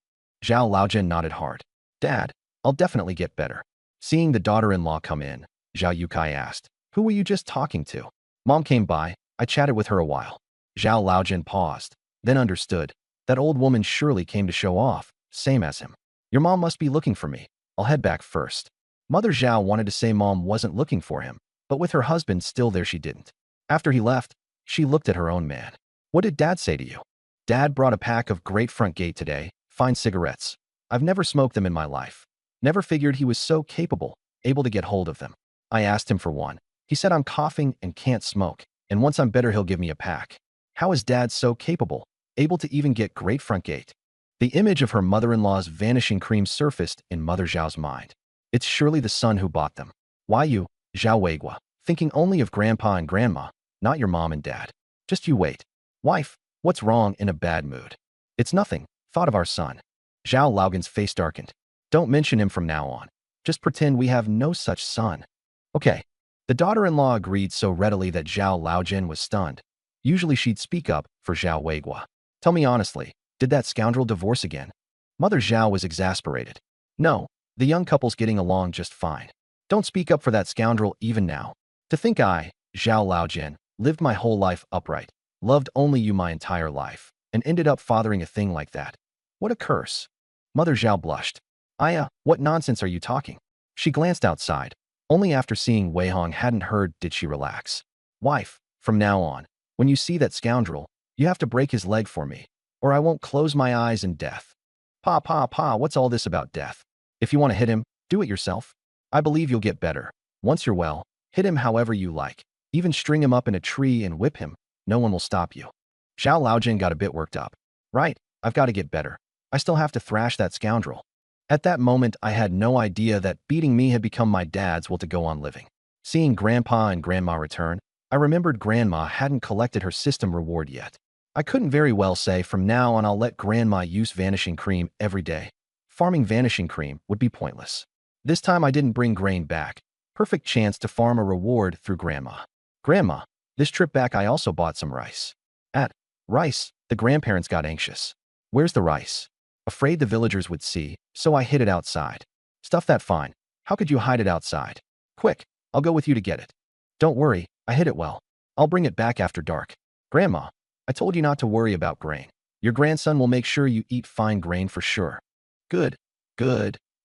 Zhao Laojin nodded hard. Dad, I'll definitely get better. Seeing the daughter-in-law come in, Zhao Yukai asked, who were you just talking to? Mom came by, I chatted with her a while. Zhao Laojin paused, then understood. That old woman surely came to show off, same as him. Your mom must be looking for me. I'll head back first. Mother Zhao wanted to say Mom wasn't looking for him, but with her husband still there she didn't. After he left, she looked at her own man. What did Dad say to you? Dad brought a pack of great front gate today, fine cigarettes. I've never smoked them in my life. Never figured he was so capable, able to get hold of them. I asked him for one. He said I'm coughing and can't smoke, and once I'm better he'll give me a pack. How is Dad so capable, able to even get great front gate? The image of her mother-in-law's vanishing cream surfaced in Mother Zhao's mind. It's surely the son who bought them. Why you, Zhao Weigua, thinking only of Grandpa and Grandma, not your mom and Dad. Just you wait. Wife, what's wrong in a bad mood? It's nothing, thought of our son. Zhao Laogan's face darkened. Don't mention him from now on. Just pretend we have no such son. Okay. The daughter-in-law agreed so readily that Zhao Laojin was stunned. Usually she'd speak up for Zhao Weiguo. Tell me honestly, did that scoundrel divorce again? Mother Zhao was exasperated. No, the young couple's getting along just fine. Don't speak up for that scoundrel even now. To think I, Zhao Laojin, lived my whole life upright, loved only you my entire life, and ended up fathering a thing like that. What a curse. Mother Zhao blushed. Aya, what nonsense are you talking? She glanced outside. Only after seeing Wei Hong hadn't heard did she relax. Wife, from now on, when you see that scoundrel, you have to break his leg for me, or I won't close my eyes in death. Pa, what's all this about death? If you want to hit him, do it yourself. I believe you'll get better. Once you're well, hit him however you like. Even string him up in a tree and whip him. No one will stop you. Zhao Laojin got a bit worked up. Right, I've got to get better. I still have to thrash that scoundrel. At that moment, I had no idea that beating me had become my dad's will to go on living. Seeing Grandpa and Grandma return, I remembered Grandma hadn't collected her system reward yet. I couldn't very well say from now on I'll let Grandma use vanishing cream every day. Farming vanishing cream would be pointless. This time I didn't bring grain back. Perfect chance to farm a reward through Grandma. Grandma, this trip back I also bought some rice. Rice, the grandparents got anxious. Where's the rice? Afraid the villagers would see, so I hid it outside. Stuff that fine. How could you hide it outside? Quick, I'll go with you to get it. Don't worry, I hid it well. I'll bring it back after dark. Grandma, I told you not to worry about grain. Your grandson will make sure you eat fine grain for sure. Good.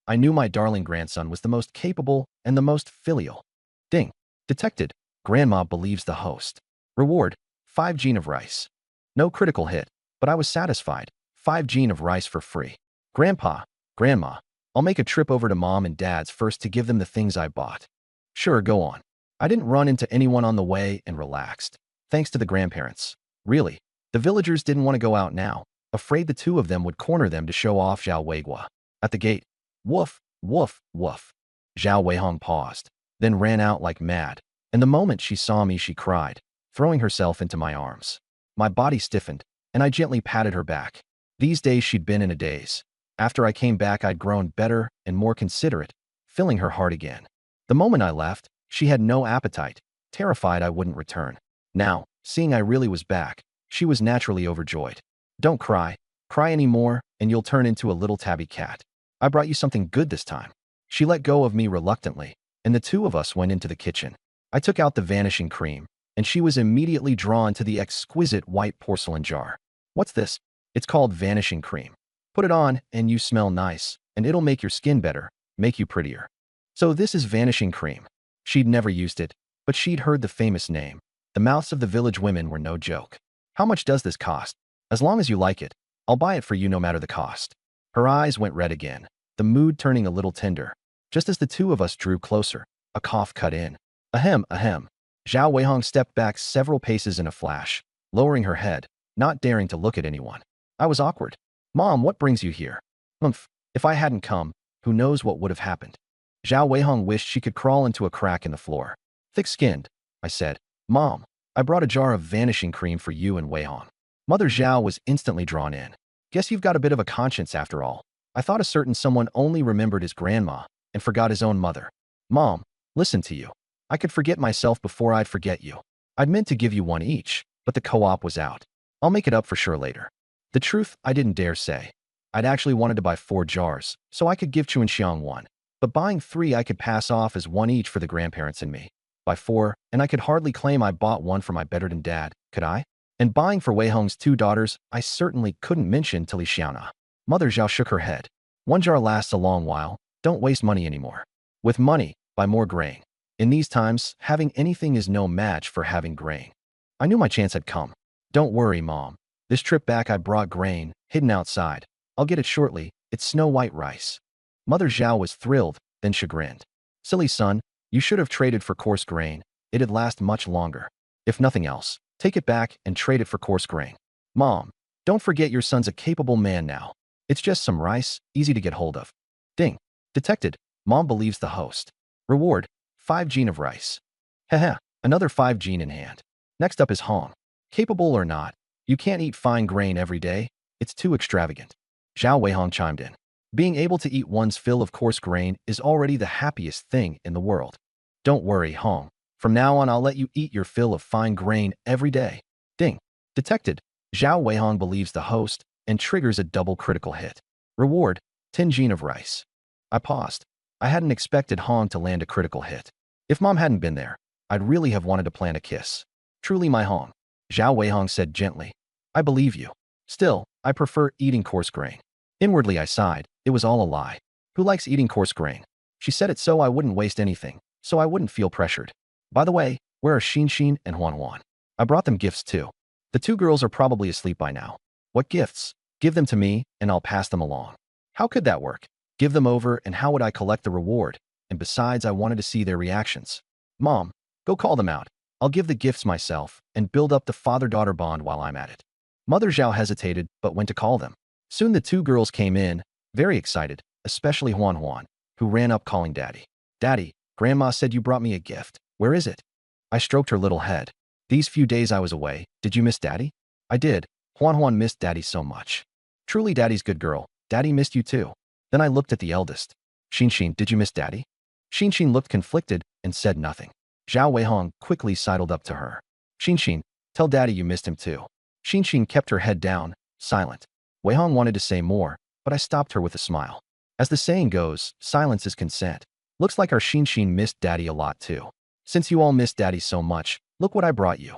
I knew my darling grandson was the most capable and the most filial. Ding. Detected. Grandma believes the host. Reward, 5 gene of rice. No critical hit, but I was satisfied. 5 gene of rice for free. Grandpa, Grandma, I'll make a trip over to Mom and Dad's first to give them the things I bought. Sure, go on. I didn't run into anyone on the way and relaxed. Thanks to the grandparents. Really, the villagers didn't want to go out now, afraid the two of them would corner them to show off Zhao Weiguo. At the gate, woof, woof, woof. Zhao Weihong paused, then ran out like mad, and the moment she saw me she cried, throwing herself into my arms. My body stiffened, and I gently patted her back. These days she'd been in a daze. After I came back I'd grown better and more considerate, filling her heart again. The moment I left, she had no appetite, terrified I wouldn't return. Now, seeing I really was back, she was naturally overjoyed. Don't cry. Cry any more, and you'll turn into a little tabby cat. I brought you something good this time. She let go of me reluctantly, and the two of us went into the kitchen. I took out the vanishing cream, and she was immediately drawn to the exquisite white porcelain jar. What's this? It's called vanishing cream. Put it on, and you smell nice, and it'll make your skin better, make you prettier. So this is vanishing cream. She'd never used it, but she'd heard the famous name. The mouths of the village women were no joke. How much does this cost? As long as you like it, I'll buy it for you no matter the cost. Her eyes went red again, the mood turning a little tender. Just as the two of us drew closer, a cough cut in. Ahem, ahem. Zhao Weihong stepped back several paces in a flash, lowering her head, not daring to look at anyone. I was awkward. Mom, what brings you here? Humph, if I hadn't come, who knows what would have happened. Zhao Weihong wished she could crawl into a crack in the floor. Thick-skinned, I said. Mom, I brought a jar of vanishing cream for you and Weihong. Mother Zhao was instantly drawn in. Guess you've got a bit of a conscience after all. I thought a certain someone only remembered his grandma and forgot his own mother. Mom, listen to you. I could forget myself before I'd forget you. I'd meant to give you one each, but the co-op was out. I'll make it up for sure later. The truth, I didn't dare say. I'd actually wanted to buy 4 jars, so I could give Chuanxiang one. But buying 3 I could pass off as one each for the grandparents and me. Buy 4, and I could hardly claim I bought one for my better than dad, could I? And buying for Wei Hong's 2 daughters, I certainly couldn't mention Li Xiaona. Mother Zhao shook her head. 1 jar lasts a long while. Don't waste money anymore. With money, buy more grain. In these times, having anything is no match for having grain. I knew my chance had come. Don't worry, Mom. This trip back I brought grain, hidden outside. I'll get it shortly. It's snow-white rice. Mother Zhao was thrilled, then chagrined. Silly son, you should have traded for coarse grain. It'd last much longer. If nothing else, take it back and trade it for coarse grain. Mom, don't forget your son's a capable man now. It's just some rice, easy to get hold of. Ding. Detected. Mom believes the host. Reward, 5 gene of rice. Haha, another 5 gene in hand. Next up is Hong. Capable or not, you can't eat fine grain every day. It's too extravagant. Zhao Weihong chimed in. Being able to eat one's fill of coarse grain is already the happiest thing in the world. Don't worry, Hong. From now on, I'll let you eat your fill of fine grain every day. Ding. Detected. Zhao Weihong believes the host and triggers a double critical hit. Reward, 10 gene of rice. I paused. I hadn't expected Hong to land a critical hit. If Mom hadn't been there, I'd really have wanted to plant a kiss. Truly my Hong. Zhao Weihong said gently. I believe you. Still, I prefer eating coarse grain. Inwardly I sighed. It was all a lie. Who likes eating coarse grain? She said it so I wouldn't waste anything, so I wouldn't feel pressured. By the way, where are Xin and Huan? I brought them gifts too. The two girls are probably asleep by now. What gifts? Give them to me, and I'll pass them along. How could that work? Give them over, and how would I collect the reward? And besides, I wanted to see their reactions. Mom, go call them out. I'll give the gifts myself and build up the father-daughter bond while I'm at it. Mother Zhao hesitated, but went to call them. Soon the two girls came in, very excited, especially Huan, who ran up calling Daddy. Daddy, Grandma said you brought me a gift. Where is it? I stroked her little head. These few days I was away, did you miss Daddy? I did. Huan missed Daddy so much. Truly Daddy's good girl. Daddy missed you too. Then I looked at the eldest. Xin, did you miss Daddy? Xin looked conflicted and said nothing. Zhao Weihong quickly sidled up to her. Xin, tell Daddy you missed him too. Xin kept her head down, silent. Weihong wanted to say more, but I stopped her with a smile. As the saying goes, silence is consent. Looks like our Xin missed Daddy a lot too. Since you all missed Daddy so much, look what I brought you.